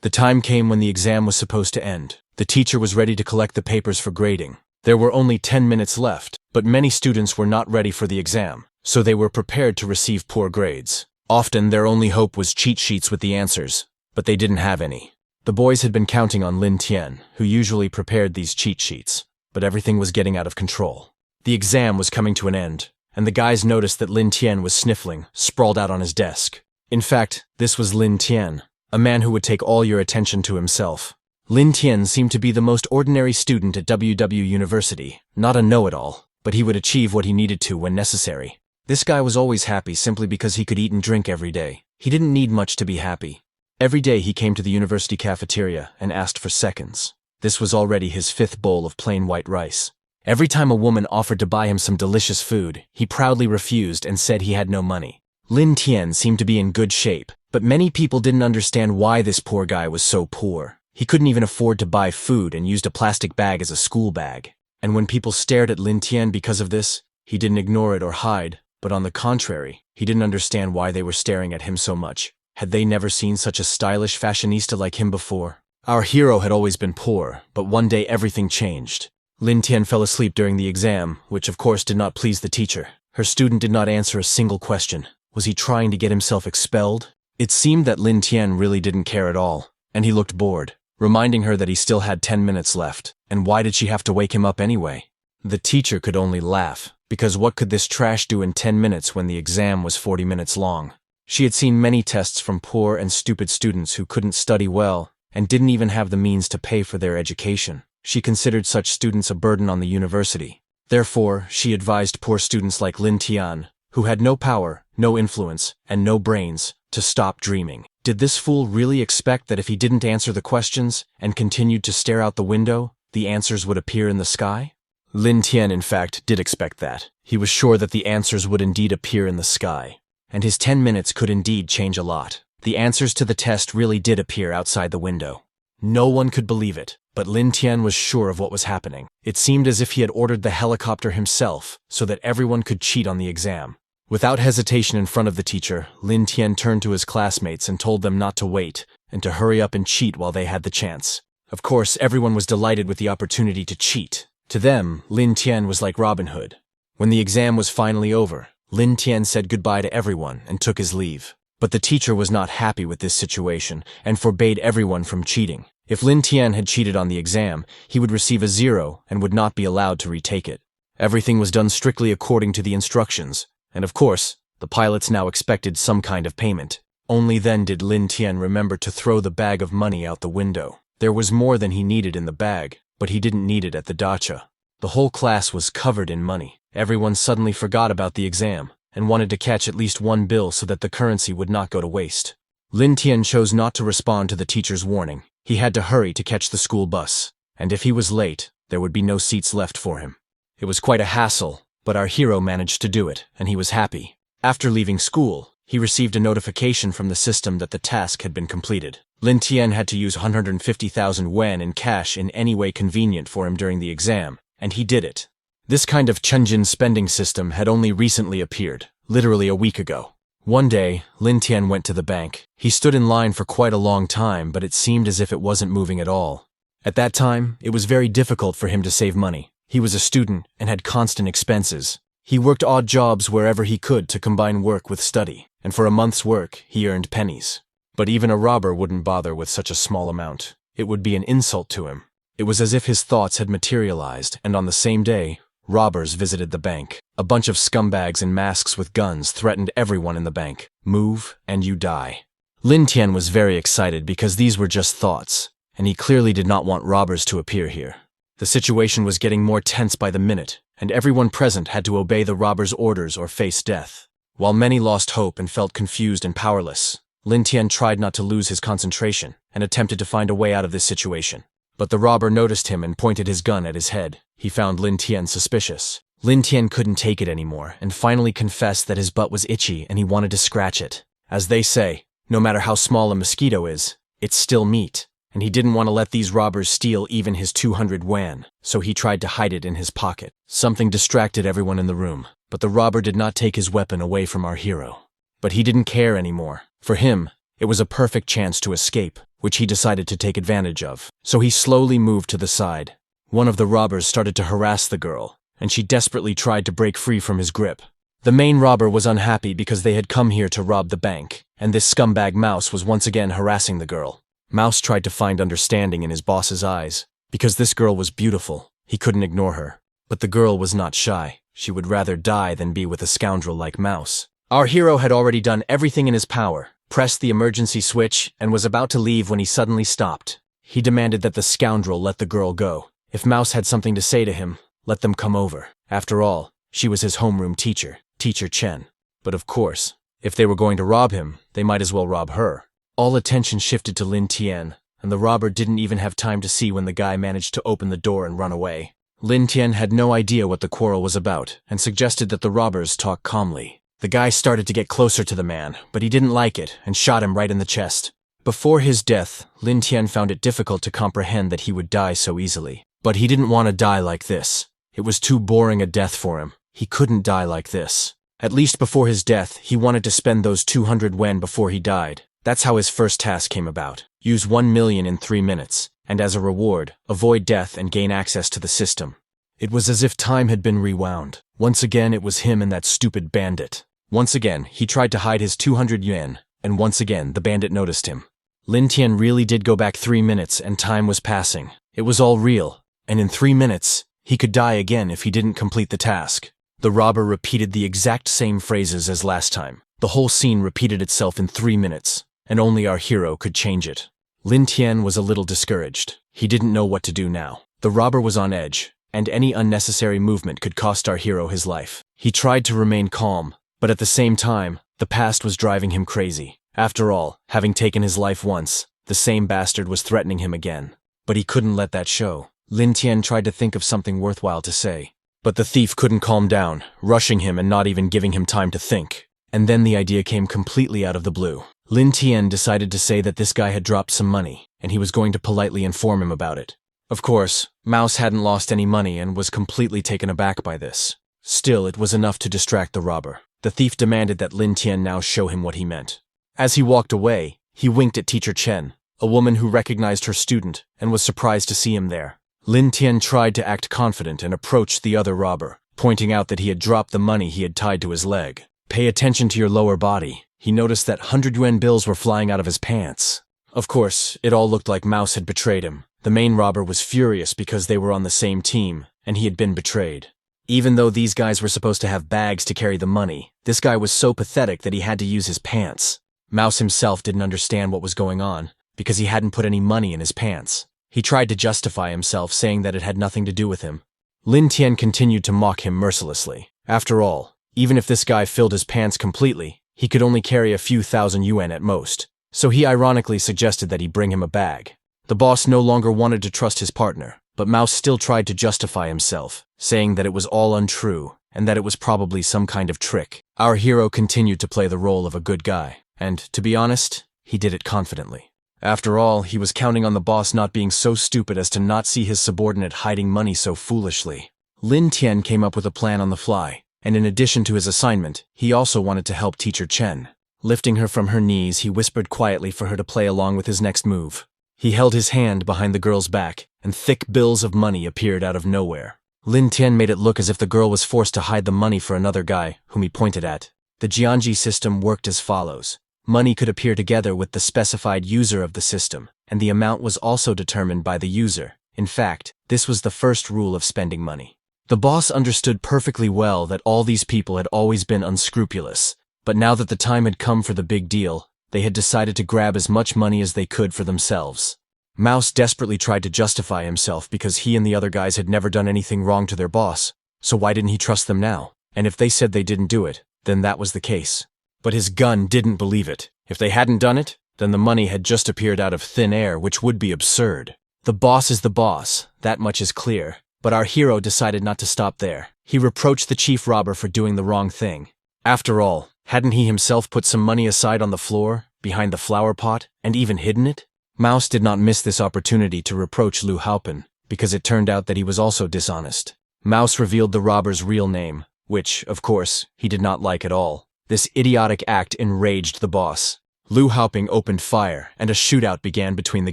The time came when the exam was supposed to end. The teacher was ready to collect the papers for grading. There were only 10 minutes left, but many students were not ready for the exam, so they were prepared to receive poor grades. Often their only hope was cheat sheets with the answers, but they didn't have any. The boys had been counting on Lin Tian, who usually prepared these cheat sheets, but everything was getting out of control. The exam was coming to an end, and the guys noticed that Lin Tian was sniffling, sprawled out on his desk. In fact, this was Lin Tian, a man who would take all your attention to himself. Lin Tian seemed to be the most ordinary student at WW University, not a know-it-all, but he would achieve what he needed to when necessary. This guy was always happy simply because he could eat and drink every day. He didn't need much to be happy. Every day he came to the university cafeteria and asked for seconds. This was already his 5th bowl of plain white rice. Every time a woman offered to buy him some delicious food, he proudly refused and said he had no money. Lin Tian seemed to be in good shape, but many people didn't understand why this poor guy was so poor. He couldn't even afford to buy food and used a plastic bag as a school bag. And when people stared at Lin Tian because of this, he didn't ignore it or hide, but on the contrary, he didn't understand why they were staring at him so much. Had they never seen such a stylish fashionista like him before? Our hero had always been poor, but one day everything changed. Lin Tian fell asleep during the exam, which of course did not please the teacher. Her student did not answer a single question. Was he trying to get himself expelled? It seemed that Lin Tian really didn't care at all, and he looked bored, reminding her that he still had 10 minutes left, and why did she have to wake him up anyway? The teacher could only laugh, because what could this trash do in 10 minutes when the exam was 40 minutes long? She had seen many tests from poor and stupid students who couldn't study well and didn't even have the means to pay for their education. She considered such students a burden on the university. Therefore, she advised poor students like Lin Tian, who had no power, no influence, and no brains, to stop dreaming. Did this fool really expect that if he didn't answer the questions and continued to stare out the window, the answers would appear in the sky? Lin Tian, in fact, did expect that. He was sure that the answers would indeed appear in the sky, and his 10 minutes could indeed change a lot. The answers to the test really did appear outside the window. No one could believe it, but Lin Tian was sure of what was happening. It seemed as if he had ordered the helicopter himself so that everyone could cheat on the exam. Without hesitation in front of the teacher, Lin Tian turned to his classmates and told them not to wait and to hurry up and cheat while they had the chance. Of course, everyone was delighted with the opportunity to cheat. To them, Lin Tian was like Robin Hood. When the exam was finally over, Lin Tian said goodbye to everyone and took his leave. But the teacher was not happy with this situation and forbade everyone from cheating. If Lin Tian had cheated on the exam, he would receive a 0 and would not be allowed to retake it. Everything was done strictly according to the instructions, and of course, the pilots now expected some kind of payment. Only then did Lin Tian remember to throw the bag of money out the window. There was more than he needed in the bag, but he didn't need it at the dacha. The whole class was covered in money. Everyone suddenly forgot about the exam and wanted to catch at least one bill so that the currency would not go to waste. Lin Tian chose not to respond to the teacher's warning. He had to hurry to catch the school bus, and if he was late, there would be no seats left for him. It was quite a hassle, but our hero managed to do it, and he was happy. After leaving school, he received a notification from the system that the task had been completed. Lin Tian had to use 150,000 yuan in cash in any way convenient for him during the exam, and he did it. This kind of Chenjin spending system had only recently appeared, literally a week ago. One day, Lin Tian went to the bank. He stood in line for quite a long time, but it seemed as if it wasn't moving at all. At that time, it was very difficult for him to save money. He was a student and had constant expenses. He worked odd jobs wherever he could to combine work with study, and for a month's work, he earned pennies. But even a robber wouldn't bother with such a small amount. It would be an insult to him. It was as if his thoughts had materialized, and on the same day, robbers visited the bank. A bunch of scumbags in masks with guns threatened everyone in the bank. Move, and you die. Lin Tian was very excited because these were just thoughts, and he clearly did not want robbers to appear here. The situation was getting more tense by the minute, and everyone present had to obey the robbers' orders or face death. While many lost hope and felt confused and powerless, Lin Tian tried not to lose his concentration and attempted to find a way out of this situation. But the robber noticed him and pointed his gun at his head. He found Lin Tian suspicious. Lin Tian couldn't take it anymore and finally confessed that his butt was itchy and he wanted to scratch it. As they say, no matter how small a mosquito is, it's still meat. And he didn't want to let these robbers steal even his 200 yuan, so he tried to hide it in his pocket. Something distracted everyone in the room, but the robber did not take his weapon away from our hero. But he didn't care anymore. For him, it was a perfect chance to escape. which he decided to take advantage of. So he slowly moved to the side. One of the robbers started to harass the girl, and she desperately tried to break free from his grip. The main robber was unhappy because they had come here to rob the bank, and this scumbag Mouse was once again harassing the girl. Mouse tried to find understanding in his boss's eyes. Because this girl was beautiful, he couldn't ignore her. But the girl was not shy. She would rather die than be with a scoundrel like Mouse. Our hero had already done everything in his power, pressed the emergency switch, and was about to leave when he suddenly stopped. He demanded that the scoundrel let the girl go. If Mouse had something to say to him, let them come over. After all, she was his homeroom teacher, Teacher Chen. But of course, if they were going to rob him, they might as well rob her. All attention shifted to Lin Tian, and the robber didn't even have time to see when the guy managed to open the door and run away. Lin Tian had no idea what the quarrel was about, and suggested that the robbers talk calmly. The guy started to get closer to the man, but he didn't like it and shot him right in the chest. Before his death, Lin Tian found it difficult to comprehend that he would die so easily. But he didn't want to die like this. It was too boring a death for him. He couldn't die like this. At least before his death, he wanted to spend those 200 yuan before he died. That's how his first task came about. Use 1 million in 3 minutes, and as a reward, avoid death and gain access to the system. It was as if time had been rewound. Once again, it was him and that stupid bandit. Once again, he tried to hide his 200 yuan, and once again, the bandit noticed him. Lin Tian really did go back 3 minutes, and time was passing. It was all real, and in 3 minutes, he could die again if he didn't complete the task. The robber repeated the exact same phrases as last time. The whole scene repeated itself in 3 minutes, and only our hero could change it. Lin Tian was a little discouraged. He didn't know what to do now. The robber was on edge, and any unnecessary movement could cost our hero his life. He tried to remain calm, but at the same time, the past was driving him crazy. After all, having taken his life once, the same bastard was threatening him again. But he couldn't let that show. Lin Tian tried to think of something worthwhile to say. But the thief couldn't calm down, rushing him and not even giving him time to think. And then the idea came completely out of the blue. Lin Tian decided to say that this guy had dropped some money, and he was going to politely inform him about it. Of course, Mouse hadn't lost any money and was completely taken aback by this. Still, it was enough to distract the robber. The thief demanded that Lin Tian now show him what he meant. As he walked away, he winked at Teacher Chen, a woman who recognized her student and was surprised to see him there. Lin Tian tried to act confident and approached the other robber, pointing out that he had dropped the money he had tied to his leg. Pay attention to your lower body. He noticed that 100 yuan bills were flying out of his pants. Of course, it all looked like Mouse had betrayed him. The main robber was furious because they were on the same team, and he had been betrayed. Even though these guys were supposed to have bags to carry the money, this guy was so pathetic that he had to use his pants. Mouse himself didn't understand what was going on, because he hadn't put any money in his pants. He tried to justify himself, saying that it had nothing to do with him. Lin Tian continued to mock him mercilessly. After all, even if this guy filled his pants completely, he could only carry a few thousand yuan at most. So he ironically suggested that he bring him a bag. The boss no longer wanted to trust his partner, but Mouse still tried to justify himself, saying that it was all untrue and that it was probably some kind of trick. Our hero continued to play the role of a good guy, and, to be honest, he did it confidently. After all, he was counting on the boss not being so stupid as to not see his subordinate hiding money so foolishly. Lin Tian came up with a plan on the fly, and in addition to his assignment, he also wanted to help Teacher Chen. Lifting her from her knees, he whispered quietly for her to play along with his next move. He held his hand behind the girl's back, and thick bills of money appeared out of nowhere. Lin Tian made it look as if the girl was forced to hide the money for another guy, whom he pointed at. The Jianji system worked as follows. Money could appear together with the specified user of the system, and the amount was also determined by the user. In fact, this was the first rule of spending money. The boss understood perfectly well that all these people had always been unscrupulous, but now that the time had come for the big deal, they had decided to grab as much money as they could for themselves. Mouse desperately tried to justify himself because he and the other guys had never done anything wrong to their boss, so why didn't he trust them now? And if they said they didn't do it, then that was the case. But his gun didn't believe it. If they hadn't done it, then the money had just appeared out of thin air, which would be absurd. The boss is the boss, that much is clear. But our hero decided not to stop there. He reproached the chief robber for doing the wrong thing. After all, hadn't he himself put some money aside on the floor, behind the flower pot, and even hidden it? Mouse did not miss this opportunity to reproach Lu Haopen, because it turned out that he was also dishonest. Mouse revealed the robber's real name, which, of course, he did not like at all. This idiotic act enraged the boss. Lu Haoping opened fire, and a shootout began between the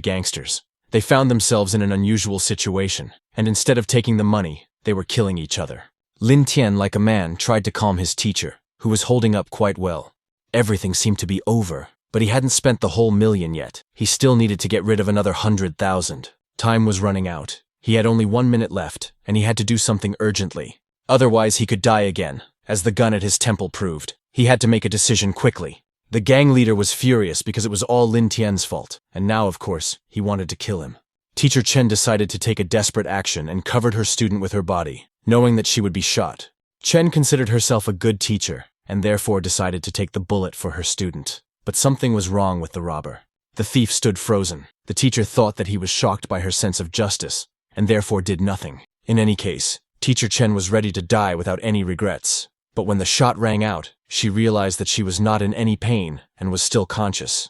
gangsters. They found themselves in an unusual situation, and instead of taking the money, they were killing each other. Lin Tian, like a man, tried to calm his teacher, who was holding up quite well. Everything seemed to be over, but he hadn't spent the whole $1,000,000 yet. He still needed to get rid of another 100,000. Time was running out. He had only 1 minute left, and he had to do something urgently. Otherwise, he could die again, as the gun at his temple proved. He had to make a decision quickly. The gang leader was furious because it was all Lin Tian's fault, and now, of course, he wanted to kill him. Teacher Chen decided to take a desperate action and covered her student with her body, knowing that she would be shot. Chen considered herself a good teacher, and therefore decided to take the bullet for her student. But something was wrong with the robber. The thief stood frozen. The teacher thought that he was shocked by her sense of justice, and therefore did nothing. In any case, Teacher Chen was ready to die without any regrets. But when the shot rang out, she realized that she was not in any pain and was still conscious.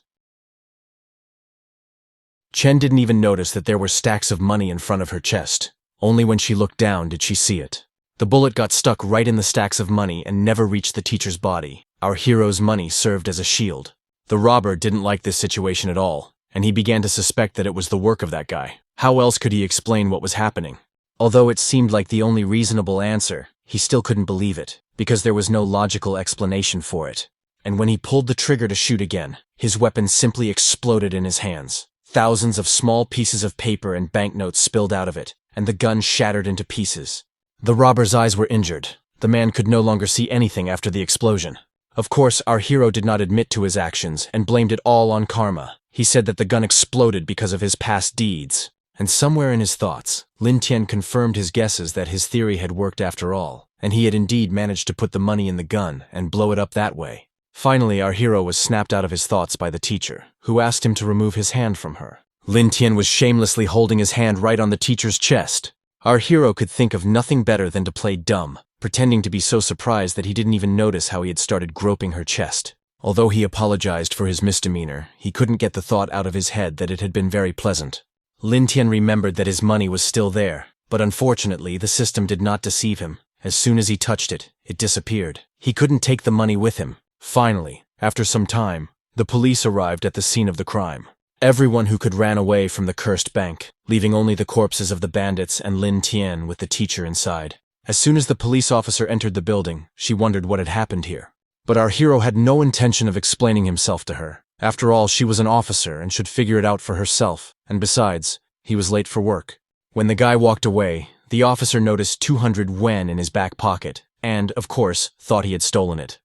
Chen didn't even notice that there were stacks of money in front of her chest. Only when she looked down did she see it. The bullet got stuck right in the stacks of money and never reached the teacher's body. Our hero's money served as a shield. The robber didn't like this situation at all, and he began to suspect that it was the work of that guy. How else could he explain what was happening? Although it seemed like the only reasonable answer, he still couldn't believe it, because there was no logical explanation for it. And when he pulled the trigger to shoot again, his weapon simply exploded in his hands. Thousands of small pieces of paper and banknotes spilled out of it, and the gun shattered into pieces. The robber's eyes were injured. The man could no longer see anything after the explosion. Of course, our hero did not admit to his actions and blamed it all on karma. He said that the gun exploded because of his past deeds. And somewhere in his thoughts, Lin Tian confirmed his guesses that his theory had worked after all, and he had indeed managed to put the money in the gun and blow it up that way. Finally, our hero was snapped out of his thoughts by the teacher, who asked him to remove his hand from her. Lin Tian was shamelessly holding his hand right on the teacher's chest. Our hero could think of nothing better than to play dumb, pretending to be so surprised that he didn't even notice how he had started groping her chest. Although he apologized for his misdemeanor, he couldn't get the thought out of his head that it had been very pleasant. Lin Tian remembered that his money was still there, but unfortunately the system did not deceive him. As soon as he touched it, it disappeared. He couldn't take the money with him. Finally, after some time, the police arrived at the scene of the crime. Everyone who could ran away from the cursed bank, leaving only the corpses of the bandits and Lin Tian with the teacher inside. As soon as the police officer entered the building, she wondered what had happened here. But our hero had no intention of explaining himself to her. After all, she was an officer and should figure it out for herself, and besides, he was late for work. When the guy walked away, the officer noticed 200 yuan in his back pocket, and, of course, thought he had stolen it.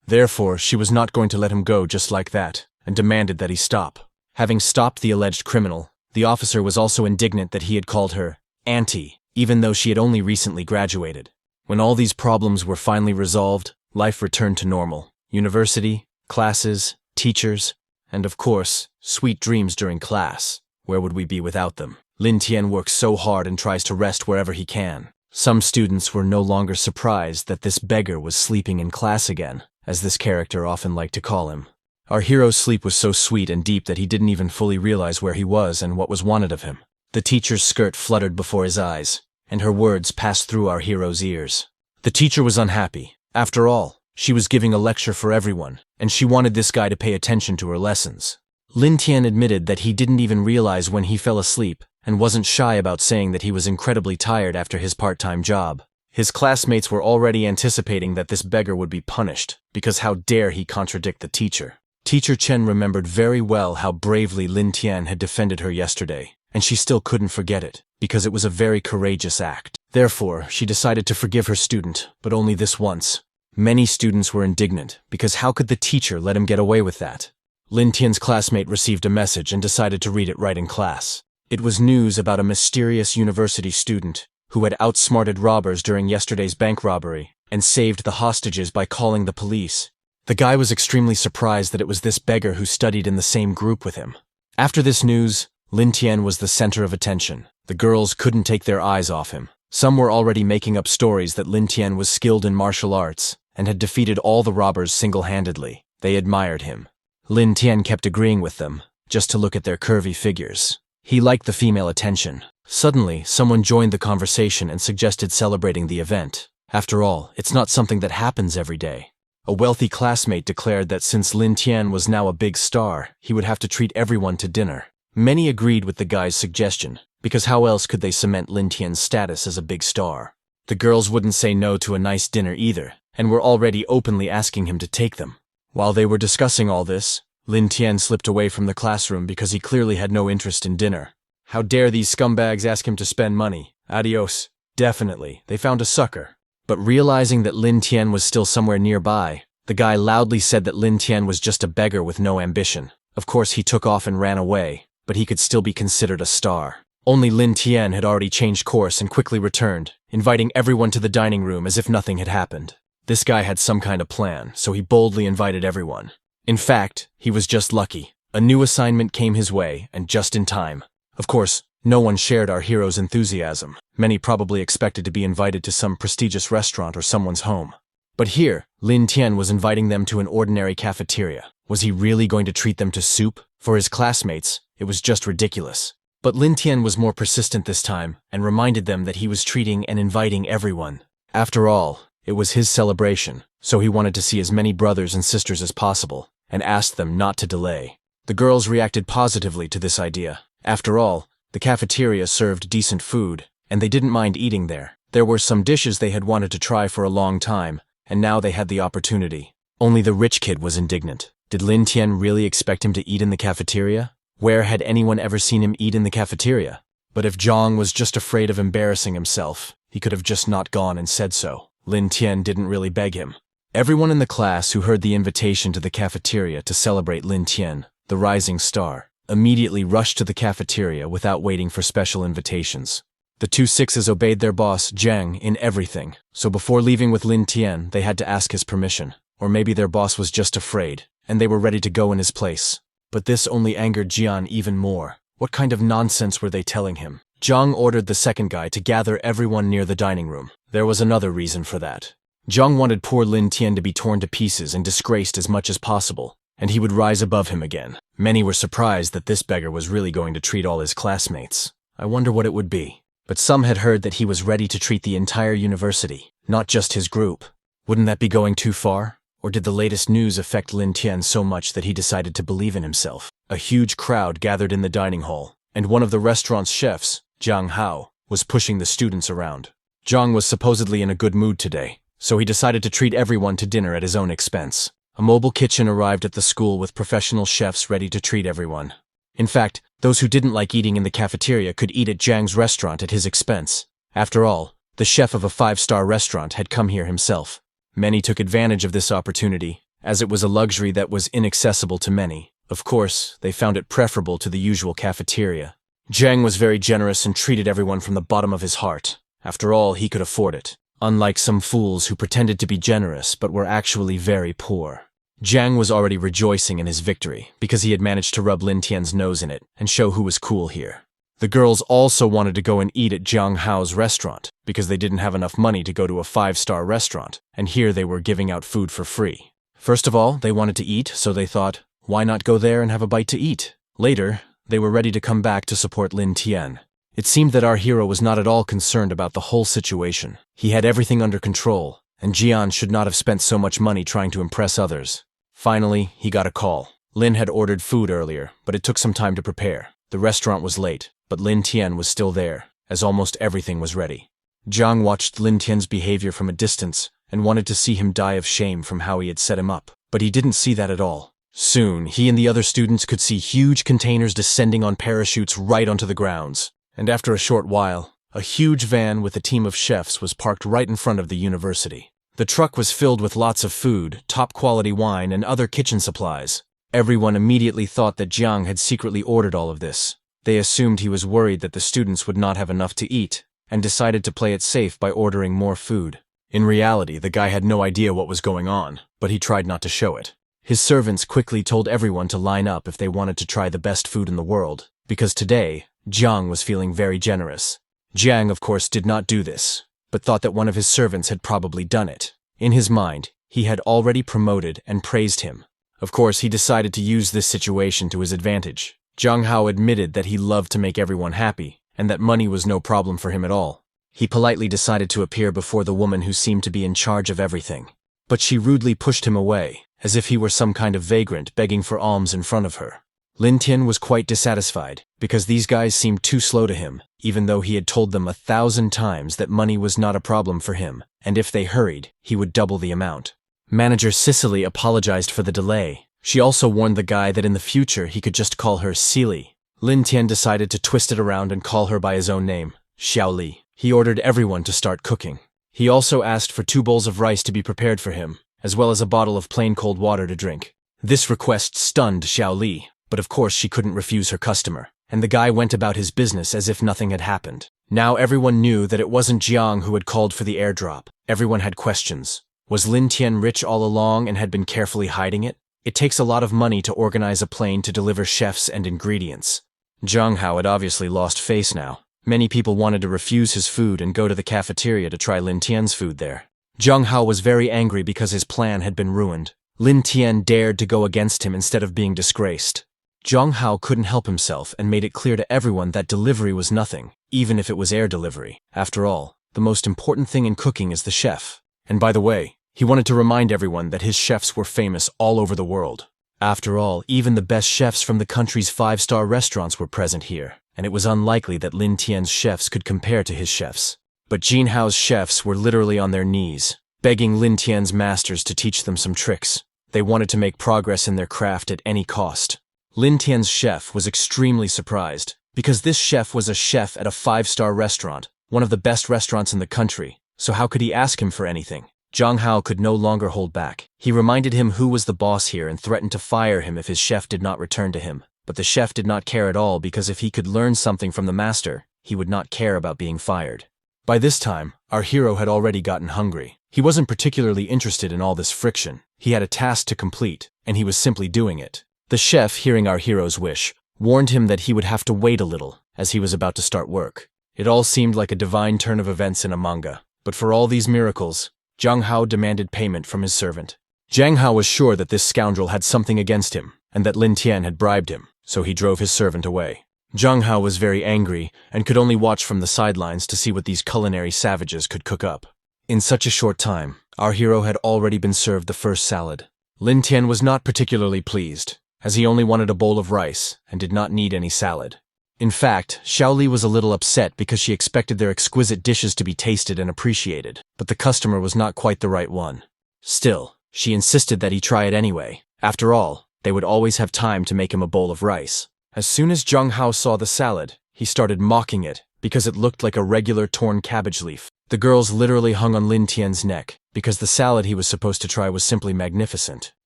Therefore, she was not going to let him go just like that, and demanded that he stop. Having stopped the alleged criminal, the officer was also indignant that he had called her Auntie, even though she had only recently graduated. When all these problems were finally resolved, life returned to normal. University, classes, teachers, and of course, sweet dreams during class. Where would we be without them? Lin Tian works so hard and tries to rest wherever he can. Some students were no longer surprised that this beggar was sleeping in class again, as this character often liked to call him. Our hero's sleep was so sweet and deep that he didn't even fully realize where he was and what was wanted of him. The teacher's skirt fluttered before his eyes, and her words passed through our hero's ears. The teacher was unhappy. After all, she was giving a lecture for everyone, and she wanted this guy to pay attention to her lessons. Lin Tian admitted that he didn't even realize when he fell asleep, and wasn't shy about saying that he was incredibly tired after his part-time job. His classmates were already anticipating that this beggar would be punished, because how dare he contradict the teacher. Teacher Chen remembered very well how bravely Lin Tian had defended her yesterday, and she still couldn't forget it, because it was a very courageous act. Therefore, she decided to forgive her student, but only this once. Many students were indignant, because how could the teacher let him get away with that? Lin Tian's classmate received a message and decided to read it right in class. It was news about a mysterious university student who had outsmarted robbers during yesterday's bank robbery and saved the hostages by calling the police. The guy was extremely surprised that it was this beggar who studied in the same group with him. After this news, Lin Tian was the center of attention. The girls couldn't take their eyes off him. Some were already making up stories that Lin Tian was skilled in martial arts and had defeated all the robbers single-handedly. They admired him. Lin Tian kept agreeing with them, just to look at their curvy figures. He liked the female attention. Suddenly, someone joined the conversation and suggested celebrating the event. After all, it's not something that happens every day. A wealthy classmate declared that since Lin Tian was now a big star, he would have to treat everyone to dinner. Many agreed with the guy's suggestion, because how else could they cement Lin Tian's status as a big star? The girls wouldn't say no to a nice dinner either, and were already openly asking him to take them. While they were discussing all this, Lin Tian slipped away from the classroom because he clearly had no interest in dinner. How dare these scumbags ask him to spend money? Adios. Definitely, they found a sucker. But realizing that Lin Tian was still somewhere nearby, the guy loudly said that Lin Tian was just a beggar with no ambition. Of course, he took off and ran away, but he could still be considered a star. Only Lin Tian had already changed course and quickly returned, inviting everyone to the dining room as if nothing had happened. This guy had some kind of plan, so he boldly invited everyone. In fact, he was just lucky. A new assignment came his way, and just in time. Of course, no one shared our hero's enthusiasm. Many probably expected to be invited to some prestigious restaurant or someone's home. But here, Lin Tian was inviting them to an ordinary cafeteria. Was he really going to treat them to soup? For his classmates, it was just ridiculous. But Lin Tian was more persistent this time, and reminded them that he was treating and inviting everyone. After all, it was his celebration, so he wanted to see as many brothers and sisters as possible, and asked them not to delay. The girls reacted positively to this idea. After all, the cafeteria served decent food, and they didn't mind eating there. There were some dishes they had wanted to try for a long time, and now they had the opportunity. Only the rich kid was indignant. Did Lin Tian really expect him to eat in the cafeteria? Where had anyone ever seen him eat in the cafeteria? But if Zhang was just afraid of embarrassing himself, he could have just not gone and said so. Lin Tian didn't really beg him. Everyone in the class who heard the invitation to the cafeteria to celebrate Lin Tian, the rising star, immediately rushed to the cafeteria without waiting for special invitations. The two sixes obeyed their boss, Zhang, in everything, so before leaving with Lin Tian, they had to ask his permission. Or maybe their boss was just afraid, and they were ready to go in his place. But this only angered Jian even more. What kind of nonsense were they telling him? Zhang ordered the second guy to gather everyone near the dining room. There was another reason for that. Zhang wanted poor Lin Tian to be torn to pieces and disgraced as much as possible, and he would rise above him again. Many were surprised that this beggar was really going to treat all his classmates. I wonder what it would be. But some had heard that he was ready to treat the entire university, not just his group. Wouldn't that be going too far? Or did the latest news affect Lin Tian so much that he decided to believe in himself? A huge crowd gathered in the dining hall, and one of the restaurant's chefs, Jiang Hao, was pushing the students around. Jiang was supposedly in a good mood today, so he decided to treat everyone to dinner at his own expense. A mobile kitchen arrived at the school with professional chefs ready to treat everyone. In fact, those who didn't like eating in the cafeteria could eat at Jiang's restaurant at his expense. After all, the chef of a 5-star restaurant had come here himself. Many took advantage of this opportunity, as it was a luxury that was inaccessible to many. Of course, they found it preferable to the usual cafeteria. Jiang was very generous and treated everyone from the bottom of his heart. After all, he could afford it, unlike some fools who pretended to be generous but were actually very poor. Jiang was already rejoicing in his victory because he had managed to rub Lin Tian's nose in it and show who was cool here. The girls also wanted to go and eat at Jiang Hao's restaurant because they didn't have enough money to go to a 5-star restaurant, and here they were giving out food for free. First of all, they wanted to eat, so they thought, why not go there and have a bite to eat? Later, they were ready to come back to support Lin Tian. It seemed that our hero was not at all concerned about the whole situation. He had everything under control, and Jian should not have spent so much money trying to impress others. Finally, he got a call. Lin had ordered food earlier, but it took some time to prepare. The restaurant was late, but Lin Tian was still there, as almost everything was ready. Zhang watched Lin Tian's behavior from a distance and wanted to see him die of shame from how he had set him up, but he didn't see that at all. Soon, he and the other students could see huge containers descending on parachutes right onto the grounds, and after a short while, a huge van with a team of chefs was parked right in front of the university. The truck was filled with lots of food, top-quality wine, and other kitchen supplies. Everyone immediately thought that Jiang had secretly ordered all of this. They assumed he was worried that the students would not have enough to eat, and decided to play it safe by ordering more food. In reality, the guy had no idea what was going on, but he tried not to show it. His servants quickly told everyone to line up if they wanted to try the best food in the world, because today, Jiang was feeling very generous. Jiang, of course, did not do this, but thought that one of his servants had probably done it. In his mind, he had already promoted and praised him. Of course, he decided to use this situation to his advantage. Jiang Hao admitted that he loved to make everyone happy, and that money was no problem for him at all. He politely decided to appear before the woman who seemed to be in charge of everything. but she rudely pushed him away, as if he were some kind of vagrant begging for alms in front of her. Lin Tian was quite dissatisfied, because these guys seemed too slow to him, even though he had told them 1,000 times that money was not a problem for him, and if they hurried, he would double the amount. Manager Cicely apologized for the delay. She also warned the guy that in the future he could just call her Cili. Lin Tian decided to twist it around and call her by his own name, Xiaoli. He ordered everyone to start cooking. He also asked for 2 bowls of rice to be prepared for him, as well as a bottle of plain cold water to drink. This request stunned Xiaoli, but of course she couldn't refuse her customer, and the guy went about his business as if nothing had happened. Now everyone knew that it wasn't Jiang who had called for the airdrop. Everyone had questions. Was Lin Tian rich all along and had been carefully hiding it? It takes a lot of money to organize a plane to deliver chefs and ingredients. Zhang Hao had obviously lost face now. Many people wanted to refuse his food and go to the cafeteria to try Lin Tian's food there. Zhang Hao was very angry because his plan had been ruined. Lin Tian dared to go against him instead of being disgraced. Zhang Hao couldn't help himself and made it clear to everyone that delivery was nothing, even if it was air delivery. After all, the most important thing in cooking is the chef. And by the way, he wanted to remind everyone that his chefs were famous all over the world. After all, even the best chefs from the country's 5-star restaurants were present here, and it was unlikely that Lin Tian's chefs could compare to his chefs. But Jin Hao's chefs were literally on their knees, begging Lin Tian's masters to teach them some tricks. They wanted to make progress in their craft at any cost. Lin Tian's chef was extremely surprised, because this chef was a chef at a 5-star restaurant, one of the best restaurants in the country, so how could he ask him for anything? Zhang Hao could no longer hold back. He reminded him who was the boss here and threatened to fire him if his chef did not return to him. But the chef did not care at all because if he could learn something from the master, he would not care about being fired. By this time, our hero had already gotten hungry. He wasn't particularly interested in all this friction. He had a task to complete, and he was simply doing it. The chef, hearing our hero's wish, warned him that he would have to wait a little, as he was about to start work. It all seemed like a divine turn of events in a manga. But for all these miracles, Zhang Hao demanded payment from his servant. Zhang Hao was sure that this scoundrel had something against him, and that Lin Tian had bribed him, so he drove his servant away. Zhang Hao was very angry, and could only watch from the sidelines to see what these culinary savages could cook up. In such a short time, our hero had already been served the first salad. Lin Tian was not particularly pleased, as he only wanted a bowl of rice, and did not need any salad. In fact, Xiaoli was a little upset because she expected their exquisite dishes to be tasted and appreciated, but the customer was not quite the right one. Still, she insisted that he try it anyway. After all, they would always have time to make him a bowl of rice. As soon as Zhang Hao saw the salad, he started mocking it because it looked like a regular torn cabbage leaf. The girls literally hung on Lin Tian's neck because the salad he was supposed to try was simply magnificent.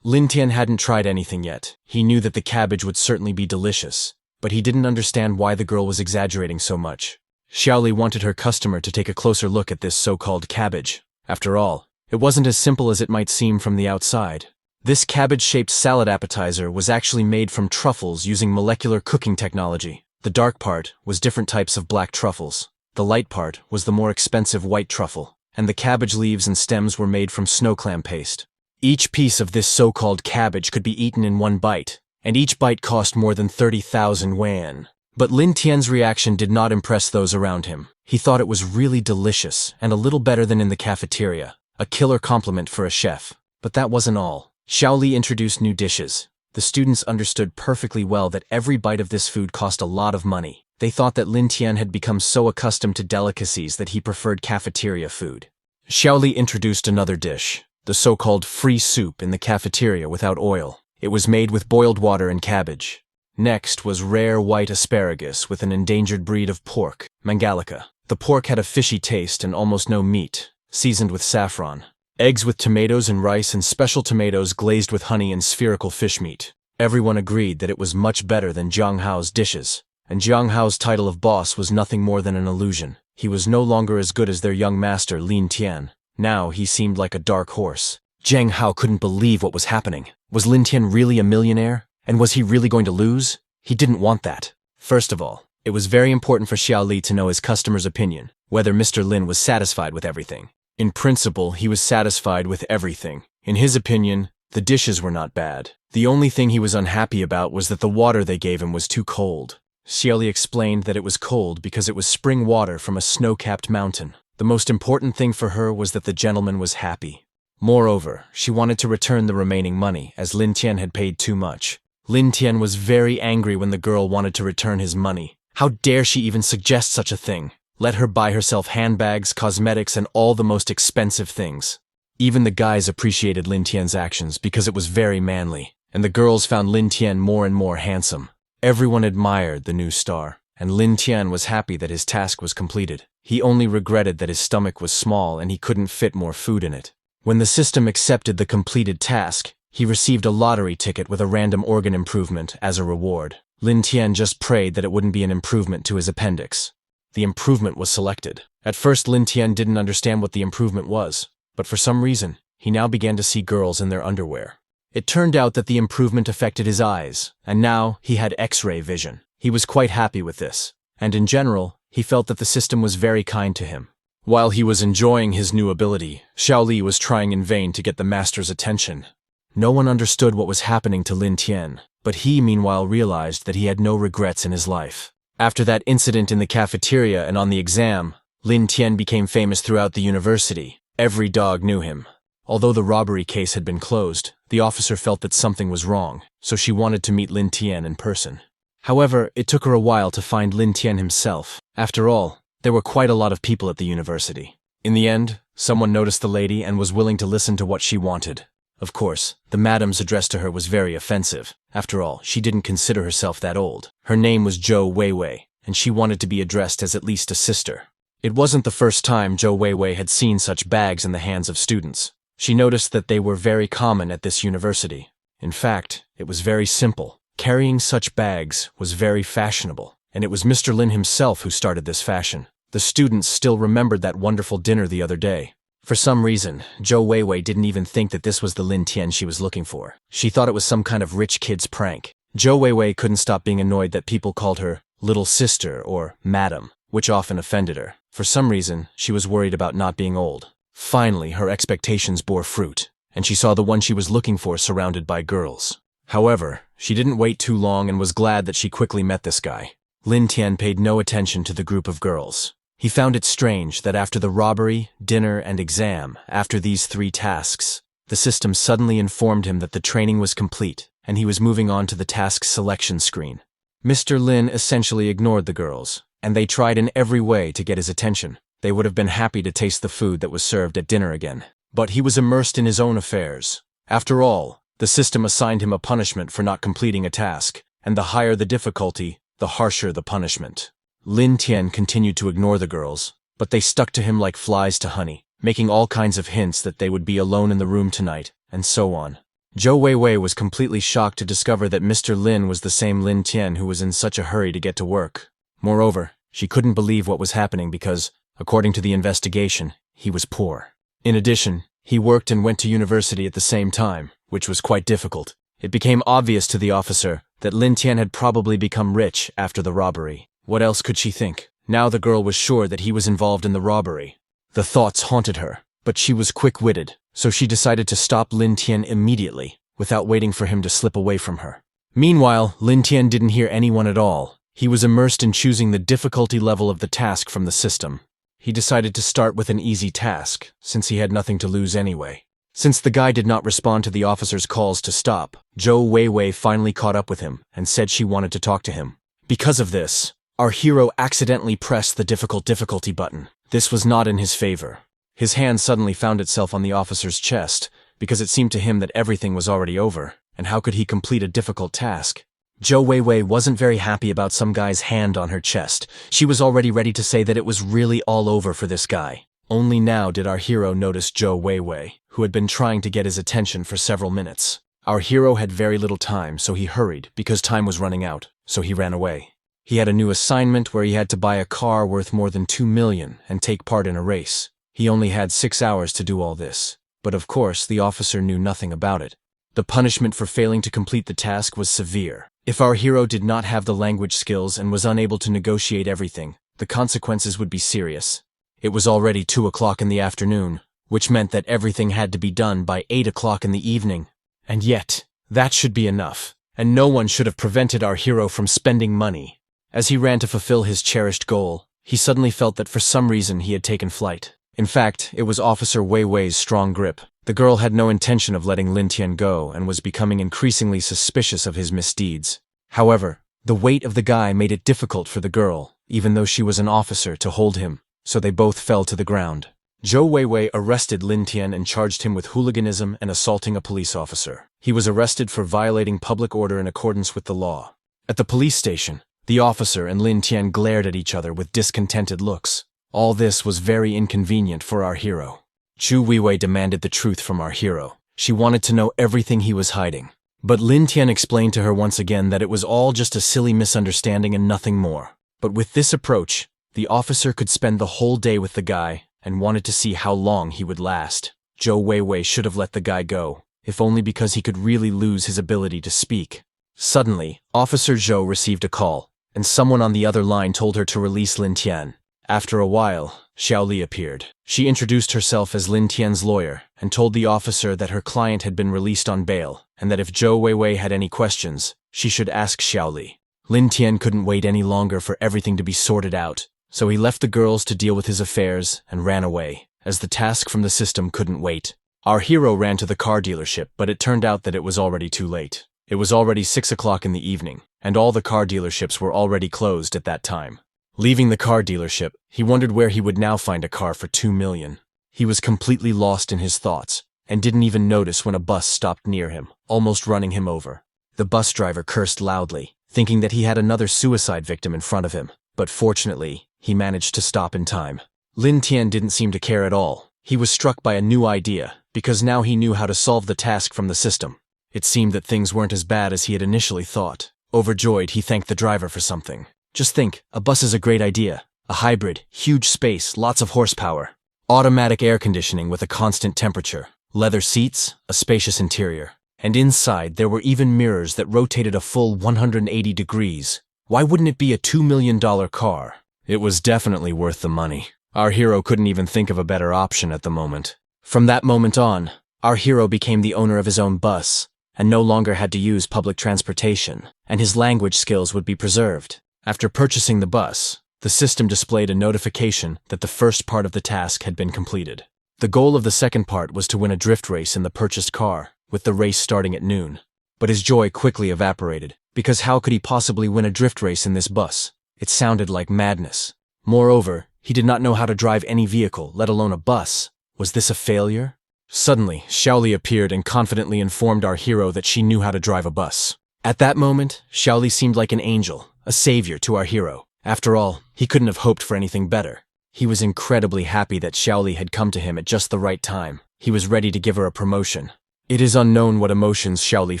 Lin Tian hadn't tried anything yet. He knew that the cabbage would certainly be delicious, but he didn't understand why the girl was exaggerating so much. Xiaoli wanted her customer to take a closer look at this so-called cabbage. After all, it wasn't as simple as it might seem from the outside. This cabbage-shaped salad appetizer was actually made from truffles using molecular cooking technology. The dark part was different types of black truffles. The light part was the more expensive white truffle, and the cabbage leaves and stems were made from snow clam paste. Each piece of this so-called cabbage could be eaten in one bite, and each bite cost more than 30,000 yuan. But Lin Tian's reaction did not impress those around him. He thought it was really delicious and a little better than in the cafeteria, a killer compliment for a chef. But that wasn't all. Xiaoli introduced new dishes. The students understood perfectly well that every bite of this food cost a lot of money. They thought that Lin Tian had become so accustomed to delicacies that he preferred cafeteria food. Xiaoli introduced another dish, the so-called free soup in the cafeteria without oil. It was made with boiled water and cabbage. Next was rare white asparagus with an endangered breed of pork, Mangalica. The pork had a fishy taste and almost no meat, seasoned with saffron. Eggs with tomatoes and rice and special tomatoes glazed with honey and spherical fish meat. Everyone agreed that it was much better than Zhang Hao's dishes, and Zhang Hao's title of boss was nothing more than an illusion. He was no longer as good as their young master Lin Tian. Now he seemed like a dark horse. Zhang Hao couldn't believe what was happening. Was Lin Tian really a millionaire? And was he really going to lose? He didn't want that. First of all, it was very important for Xiaoli to know his customer's opinion, whether Mr. Lin was satisfied with everything. In principle, he was satisfied with everything. In his opinion, the dishes were not bad. The only thing he was unhappy about was that the water they gave him was too cold. Xiaoli explained that it was cold because it was spring water from a snow-capped mountain. The most important thing for her was that the gentleman was happy. Moreover, she wanted to return the remaining money, as Lin Tian had paid too much. Lin Tian was very angry when the girl wanted to return his money. How dare she even suggest such a thing? Let her buy herself handbags, cosmetics, and all the most expensive things. Even the guys appreciated Lin Tian's actions because it was very manly, and the girls found Lin Tian more and more handsome. Everyone admired the new star, and Lin Tian was happy that his task was completed. He only regretted that his stomach was small and he couldn't fit more food in it. When the system accepted the completed task, he received a lottery ticket with a random organ improvement as a reward. Lin Tian just prayed that it wouldn't be an improvement to his appendix. The improvement was selected. At first, Lin Tian didn't understand what the improvement was, but for some reason, he now began to see girls in their underwear. It turned out that the improvement affected his eyes, and now he had X-ray vision. He was quite happy with this, and in general, he felt that the system was very kind to him. While he was enjoying his new ability, Xiaoli was trying in vain to get the master's attention. No one understood what was happening to Lin Tian, but he meanwhile realized that he had no regrets in his life. After that incident in the cafeteria and on the exam, Lin Tian became famous throughout the university. Every dog knew him. Although the robbery case had been closed, the officer felt that something was wrong, so she wanted to meet Lin Tian in person. However, it took her a while to find Lin Tian himself. After all, there were quite a lot of people at the university. In the end, someone noticed the lady and was willing to listen to what she wanted. Of course, the madam's address to her was very offensive. After all, she didn't consider herself that old. Her name was Zhou Weiwei, and she wanted to be addressed as at least a sister. It wasn't the first time Zhou Weiwei had seen such bags in the hands of students. She noticed that they were very common at this university. In fact, it was very simple. Carrying such bags was very fashionable, and it was Mr. Lin himself who started this fashion. The students still remembered that wonderful dinner the other day. For some reason, Zhou Weiwei didn't even think that this was the Lin Tian she was looking for. She thought it was some kind of rich kid's prank. Zhou Weiwei couldn't stop being annoyed that people called her little sister or madam, which often offended her. For some reason, she was worried about not being old. Finally, her expectations bore fruit, and she saw the one she was looking for surrounded by girls. However, she didn't wait too long and was glad that she quickly met this guy. Lin Tian paid no attention to the group of girls. He found it strange that after the robbery, dinner, and exam, after these 3 tasks, the system suddenly informed him that the training was complete, and he was moving on to the task selection screen. Mr. Lin essentially ignored the girls, and they tried in every way to get his attention. They would have been happy to taste the food that was served at dinner again. But he was immersed in his own affairs. After all, the system assigned him a punishment for not completing a task, and the higher the difficulty, the harsher the punishment. Lin Tian continued to ignore the girls, but they stuck to him like flies to honey, making all kinds of hints that they would be alone in the room tonight, and so on. Zhou Weiwei was completely shocked to discover that Mr. Lin was the same Lin Tian who was in such a hurry to get to work. Moreover, she couldn't believe what was happening because, according to the investigation, he was poor. In addition, he worked and went to university at the same time, which was quite difficult. It became obvious to the officer that Lin Tian had probably become rich after the robbery. What else could she think? Now the girl was sure that he was involved in the robbery. The thoughts haunted her, but she was quick-witted, so she decided to stop Lin Tian immediately, without waiting for him to slip away from her. Meanwhile, Lin Tian didn't hear anyone at all. He was immersed in choosing the difficulty level of the task from the system. He decided to start with an easy task, since he had nothing to lose anyway. Since the guy did not respond to the officer's calls to stop, Zhou Weiwei finally caught up with him and said she wanted to talk to him. Because of this, our hero accidentally pressed the difficulty button. This was not in his favor. His hand suddenly found itself on the officer's chest, because it seemed to him that everything was already over, and how could he complete a difficult task? Zhou Weiwei wasn't very happy about some guy's hand on her chest. She was already ready to say that it was really all over for this guy. Only now did our hero notice Zhou Weiwei, who had been trying to get his attention for several minutes. Our hero had very little time, so he hurried, because time was running out, so he ran away. He had a new assignment where he had to buy a car worth more than 2 million and take part in a race. He only had 6 hours to do all this, but of course the officer knew nothing about it. The punishment for failing to complete the task was severe. If our hero did not have the language skills and was unable to negotiate everything, the consequences would be serious. It was already 2 o'clock in the afternoon, which meant that everything had to be done by 8 o'clock in the evening. And yet, that should be enough, and no one should have prevented our hero from spending money. As he ran to fulfill his cherished goal, he suddenly felt that for some reason he had taken flight. In fact, it was Officer Weiwei's strong grip. The girl had no intention of letting Lin Tian go and was becoming increasingly suspicious of his misdeeds. However, the weight of the guy made it difficult for the girl, even though she was an officer, to hold him, so they both fell to the ground. Zhou Weiwei arrested Lin Tian and charged him with hooliganism and assaulting a police officer. He was arrested for violating public order in accordance with the law. At the police station, the officer and Lin Tian glared at each other with discontented looks. All this was very inconvenient for our hero. Zhou Weiwei demanded the truth from our hero. She wanted to know everything he was hiding. But Lin Tian explained to her once again that it was all just a silly misunderstanding and nothing more. But with this approach, the officer could spend the whole day with the guy and wanted to see how long he would last. Zhou Weiwei should have let the guy go, if only because he could really lose his ability to speak. Suddenly, Officer Zhou received a call, and someone on the other line told her to release Lin Tian. After a while, Xiaoli appeared. She introduced herself as Lin Tian's lawyer and told the officer that her client had been released on bail and that if Zhou Weiwei had any questions, she should ask Xiaoli. Lin Tian couldn't wait any longer for everything to be sorted out, so he left the girls to deal with his affairs and ran away, as the task from the system couldn't wait. Our hero ran to the car dealership, but it turned out that it was already too late. It was already 6 o'clock in the evening, and all the car dealerships were already closed at that time. Leaving the car dealership, he wondered where he would now find a car for 2 million. He was completely lost in his thoughts, and didn't even notice when a bus stopped near him, almost running him over. The bus driver cursed loudly, thinking that he had another suicide victim in front of him, but fortunately, he managed to stop in time. Lin Tian didn't seem to care at all. He was struck by a new idea, because now he knew how to solve the task from the system. It seemed that things weren't as bad as he had initially thought. Overjoyed, he thanked the driver for something. Just think, a bus is a great idea. A hybrid, huge space, lots of horsepower. Automatic air conditioning with a constant temperature. Leather seats, a spacious interior. And inside, there were even mirrors that rotated a full 180 degrees. Why wouldn't it be a $2 million car? It was definitely worth the money. Our hero couldn't even think of a better option at the moment. From that moment on, our hero became the owner of his own bus, and no longer had to use public transportation, and his language skills would be preserved. After purchasing the bus, the system displayed a notification that the first part of the task had been completed. The goal of the second part was to win a drift race in the purchased car, with the race starting at noon. But his joy quickly evaporated, because how could he possibly win a drift race in this bus? It sounded like madness. Moreover, he did not know how to drive any vehicle, let alone a bus. Was this a failure? Suddenly, Xiaoli appeared and confidently informed our hero that she knew how to drive a bus. At that moment, Xiaoli seemed like an angel, a savior to our hero. After all, he couldn't have hoped for anything better. He was incredibly happy that Xiaoli had come to him at just the right time. He was ready to give her a promotion. It is unknown what emotions Xiaoli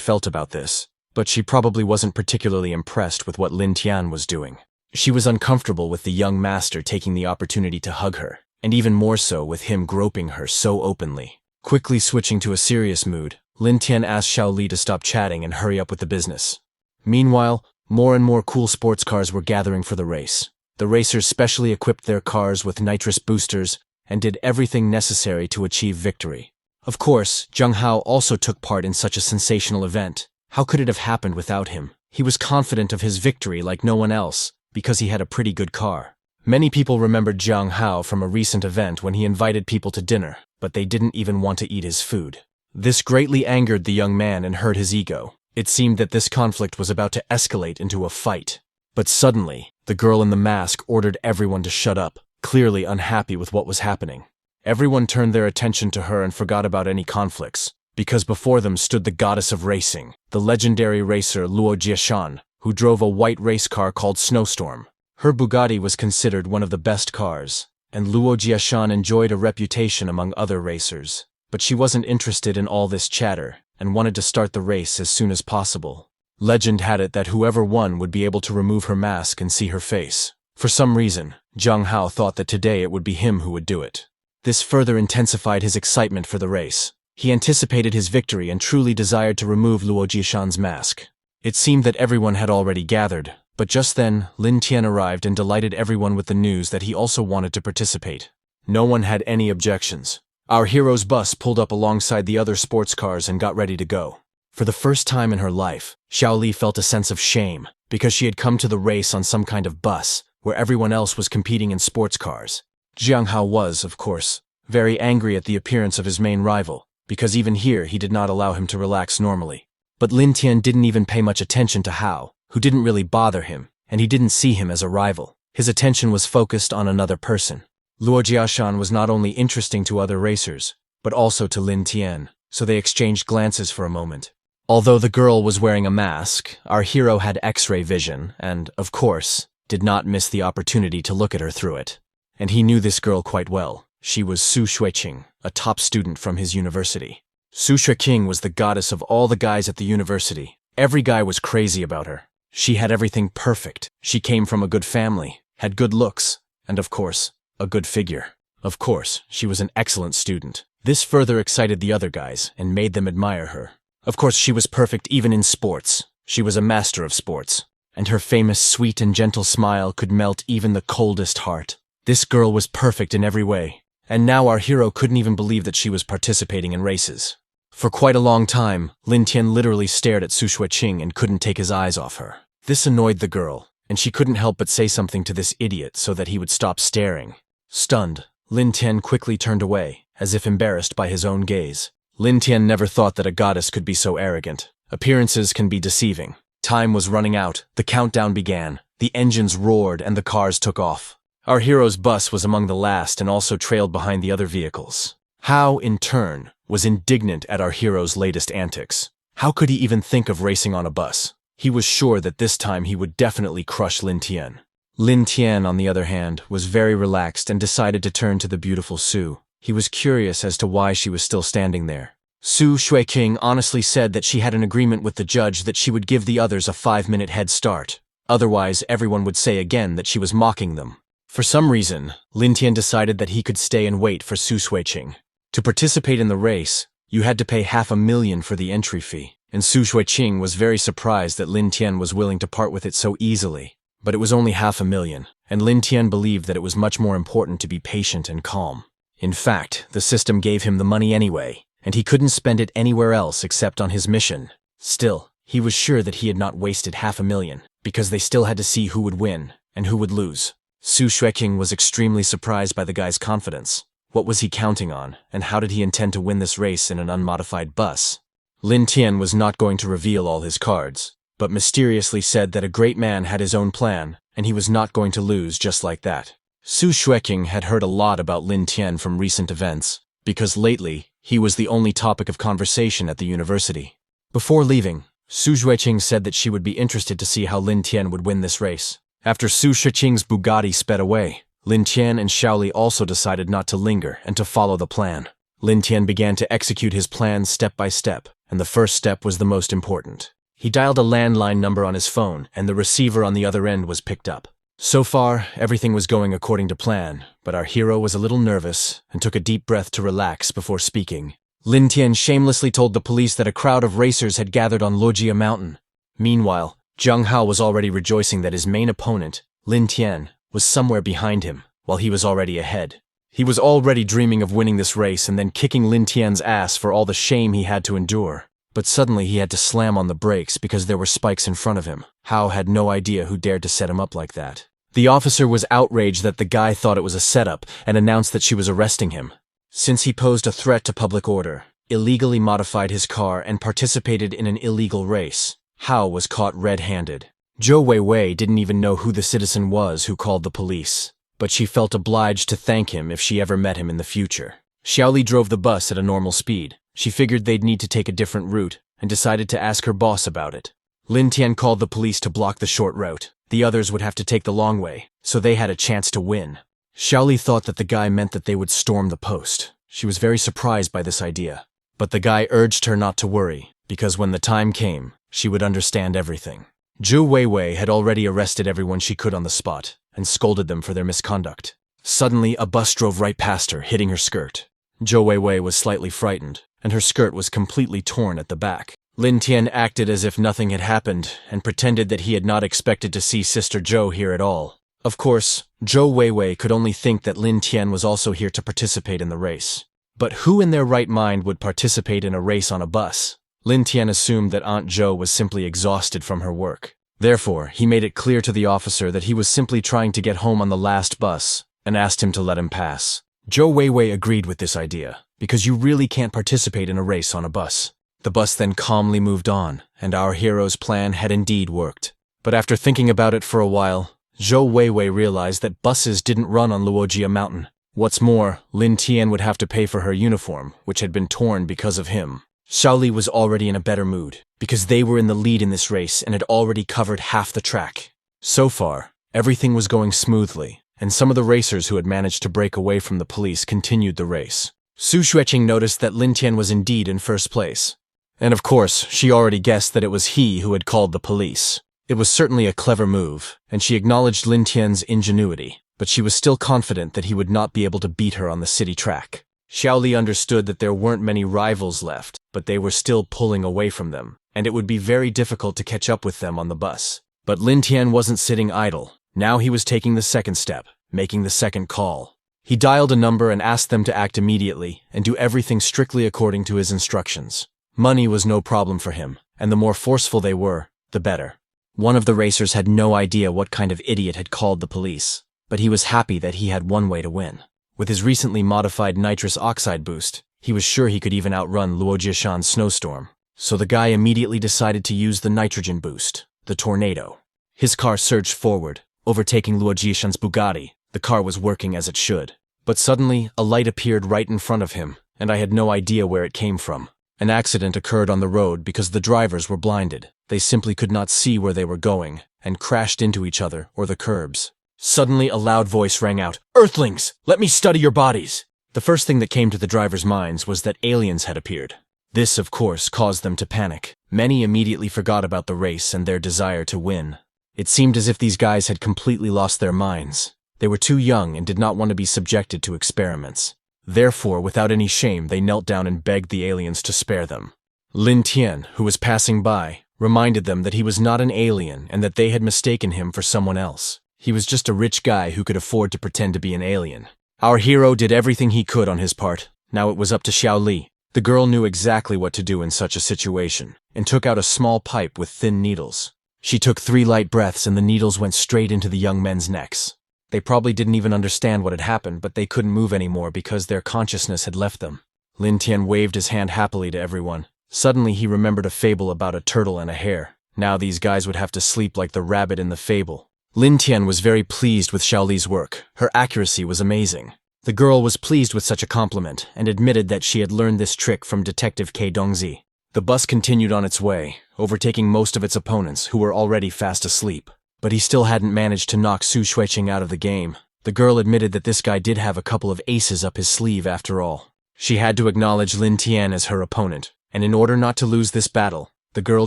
felt about this, but she probably wasn't particularly impressed with what Lin Tian was doing. She was uncomfortable with the young master taking the opportunity to hug her, and even more so with him groping her so openly. Quickly switching to a serious mood, Lin Tian asked Xiaoli to stop chatting and hurry up with the business. Meanwhile, more and more cool sports cars were gathering for the race. The racers specially equipped their cars with nitrous boosters and did everything necessary to achieve victory. Of course, Zheng Hao also took part in such a sensational event. How could it have happened without him? He was confident of his victory like no one else, because he had a pretty good car. Many people remembered Zheng Hao from a recent event when he invited people to dinner, but they didn't even want to eat his food. This greatly angered the young man and hurt his ego. It seemed that this conflict was about to escalate into a fight. But suddenly, the girl in the mask ordered everyone to shut up, clearly unhappy with what was happening. Everyone turned their attention to her and forgot about any conflicts, because before them stood the goddess of racing, the legendary racer Luo Jiashan, who drove a white race car called Snowstorm. Her Bugatti was considered one of the best cars, and Luo Jiashan enjoyed a reputation among other racers. But she wasn't interested in all this chatter, and wanted to start the race as soon as possible. Legend had it that whoever won would be able to remove her mask and see her face. For some reason, Zheng Hao thought that today it would be him who would do it. This further intensified his excitement for the race. He anticipated his victory and truly desired to remove Luo Jiashan's mask. It seemed that everyone had already gathered, but just then, Lin Tian arrived and delighted everyone with the news that he also wanted to participate. No one had any objections. Our hero's bus pulled up alongside the other sports cars and got ready to go. For the first time in her life, Xiaoli felt a sense of shame, because she had come to the race on some kind of bus, where everyone else was competing in sports cars. Zheng Hao was, of course, very angry at the appearance of his main rival, because even here he did not allow him to relax normally. But Lin Tian didn't even pay much attention to Hao, who didn't really bother him, and he didn't see him as a rival. His attention was focused on another person. Luo Jiashan was not only interesting to other racers, but also to Lin Tian, so they exchanged glances for a moment. Although the girl was wearing a mask, our hero had X-ray vision and, of course, did not miss the opportunity to look at her through it. And he knew this girl quite well. She was Su Xueqing, a top student from his university. Su Xueqing was the goddess of all the guys at the university. Every guy was crazy about her. She had everything perfect. She came from a good family, had good looks, and of course, a good figure. Of course, she was an excellent student. This further excited the other guys and made them admire her. Of course, she was perfect even in sports. She was a master of sports. And her famous sweet and gentle smile could melt even the coldest heart. This girl was perfect in every way. And now our hero couldn't even believe that she was participating in races. For quite a long time, Lin Tian literally stared at Su Xueqing and couldn't take his eyes off her. This annoyed the girl, and she couldn't help but say something to this idiot so that he would stop staring. Stunned, Lin Tian quickly turned away, as if embarrassed by his own gaze. Lin Tian never thought that a goddess could be so arrogant. Appearances can be deceiving. Time was running out, the countdown began, the engines roared and the cars took off. Our hero's bus was among the last and also trailed behind the other vehicles. Hao, in turn, was indignant at our hero's latest antics. How could he even think of racing on a bus? He was sure that this time he would definitely crush Lin Tian. Lin Tian, on the other hand, was very relaxed and decided to turn to the beautiful Su. He was curious as to why she was still standing there. Su Xueqing honestly said that she had an agreement with the judge that she would give the others a 5-minute head start. Otherwise, everyone would say again that she was mocking them. For some reason, Lin Tian decided that he could stay and wait for Su Xueqing. To participate in the race, you had to pay $500,000 for the entry fee, and Su Xueqing was very surprised that Lin Tian was willing to part with it so easily. But it was only $500,000, and Lin Tian believed that it was much more important to be patient and calm. In fact, the system gave him the money anyway, and he couldn't spend it anywhere else except on his mission. Still, he was sure that he had not wasted $500,000, because they still had to see who would win and who would lose. Su Xueqing was extremely surprised by the guy's confidence. What was he counting on, and how did he intend to win this race in an unmodified bus? Lin Tian was not going to reveal all his cards, but mysteriously said that a great man had his own plan, and he was not going to lose just like that. Su Xueqing had heard a lot about Lin Tian from recent events, because lately, he was the only topic of conversation at the university. Before leaving, Su Xueqing said that she would be interested to see how Lin Tian would win this race. After Su Xueqing's Bugatti sped away, Lin Tian and Shaoli also decided not to linger and to follow the plan. Lin Tian began to execute his plan step by step, and the first step was the most important. He dialed a landline number on his phone, and the receiver on the other end was picked up. So far, everything was going according to plan, but our hero was a little nervous and took a deep breath to relax before speaking. Lin Tian shamelessly told the police that a crowd of racers had gathered on Lojia Mountain. Meanwhile, Zhang Hao was already rejoicing that his main opponent, Lin Tian, was somewhere behind him, while he was already ahead. He was already dreaming of winning this race and then kicking Lin Tian's ass for all the shame he had to endure. But suddenly he had to slam on the brakes because there were spikes in front of him. Hao had no idea who dared to set him up like that. The officer was outraged that the guy thought it was a setup and announced that she was arresting him. Since he posed a threat to public order, illegally modified his car and participated in an illegal race, Hao was caught red-handed. Zhou Weiwei didn't even know who the citizen was who called the police, but she felt obliged to thank him if she ever met him in the future. Xiaoli drove the bus at a normal speed. She figured they'd need to take a different route and decided to ask her boss about it. Lin Tian called the police to block the short route. The others would have to take the long way, so they had a chance to win. Xiaoli thought that the guy meant that they would storm the post. She was very surprised by this idea. But the guy urged her not to worry, because when the time came, she would understand everything. Zhu Weiwei had already arrested everyone she could on the spot and scolded them for their misconduct. Suddenly, a bus drove right past her, hitting her skirt. Zhou Weiwei was slightly frightened, and her skirt was completely torn at the back. Lin Tian acted as if nothing had happened and pretended that he had not expected to see Sister Zhou here at all. Of course, Zhou Weiwei could only think that Lin Tian was also here to participate in the race. But who in their right mind would participate in a race on a bus? Lin Tian assumed that Aunt Zhou was simply exhausted from her work. Therefore, he made it clear to the officer that he was simply trying to get home on the last bus and asked him to let him pass. Zhou Weiwei agreed with this idea, because you really can't participate in a race on a bus. The bus then calmly moved on, and our hero's plan had indeed worked. But after thinking about it for a while, Zhou Weiwei realized that buses didn't run on Luojia Mountain. What's more, Lin Tian would have to pay for her uniform, which had been torn because of him. Xiaoli was already in a better mood, because they were in the lead in this race and had already covered half the track. So far, everything was going smoothly, and some of the racers who had managed to break away from the police continued the race. Su Xueqing noticed that Lin Tian was indeed in first place. And of course, she already guessed that it was he who had called the police. It was certainly a clever move, and she acknowledged Lin Tian's ingenuity, but she was still confident that he would not be able to beat her on the city track. Xiaoli understood that there weren't many rivals left, but they were still pulling away from them, and it would be very difficult to catch up with them on the bus. But Lin Tian wasn't sitting idle. Now he was taking the second step, making the second call. He dialed a number and asked them to act immediately and do everything strictly according to his instructions. Money was no problem for him, and the more forceful they were, the better. One of the racers had no idea what kind of idiot had called the police, but he was happy that he had one way to win. With his recently modified nitrous oxide boost, he was sure he could even outrun Luo Jiashan's snowstorm. So the guy immediately decided to use the nitrogen boost, the tornado. His car surged forward, overtaking Luo Jiashan's Bugatti. The car was working as it should. But suddenly, a light appeared right in front of him, and I had no idea where it came from. An accident occurred on the road because the drivers were blinded. They simply could not see where they were going, and crashed into each other or the curbs. Suddenly, a loud voice rang out, "Earthlings, let me study your bodies!" The first thing that came to the drivers' minds was that aliens had appeared. This, of course, caused them to panic. Many immediately forgot about the race and their desire to win. It seemed as if these guys had completely lost their minds. They were too young and did not want to be subjected to experiments. Therefore, without any shame, they knelt down and begged the aliens to spare them. Lin Tian, who was passing by, reminded them that he was not an alien and that they had mistaken him for someone else. He was just a rich guy who could afford to pretend to be an alien. Our hero did everything he could on his part. Now it was up to Xiaoli. The girl knew exactly what to do in such a situation, and took out a small pipe with thin needles. She took 3 light breaths and the needles went straight into the young men's necks. They probably didn't even understand what had happened, but they couldn't move anymore because their consciousness had left them. Lin Tian waved his hand happily to everyone. Suddenly he remembered a fable about a turtle and a hare. Now these guys would have to sleep like the rabbit in the fable. Lin Tian was very pleased with Xiaoli's work. Her accuracy was amazing. The girl was pleased with such a compliment and admitted that she had learned this trick from Detective K. Dongzi. The bus continued on its way, overtaking most of its opponents who were already fast asleep. But he still hadn't managed to knock Su Xueqing out of the game. The girl admitted that this guy did have a couple of aces up his sleeve after all. She had to acknowledge Lin Tian as her opponent, and in order not to lose this battle, the girl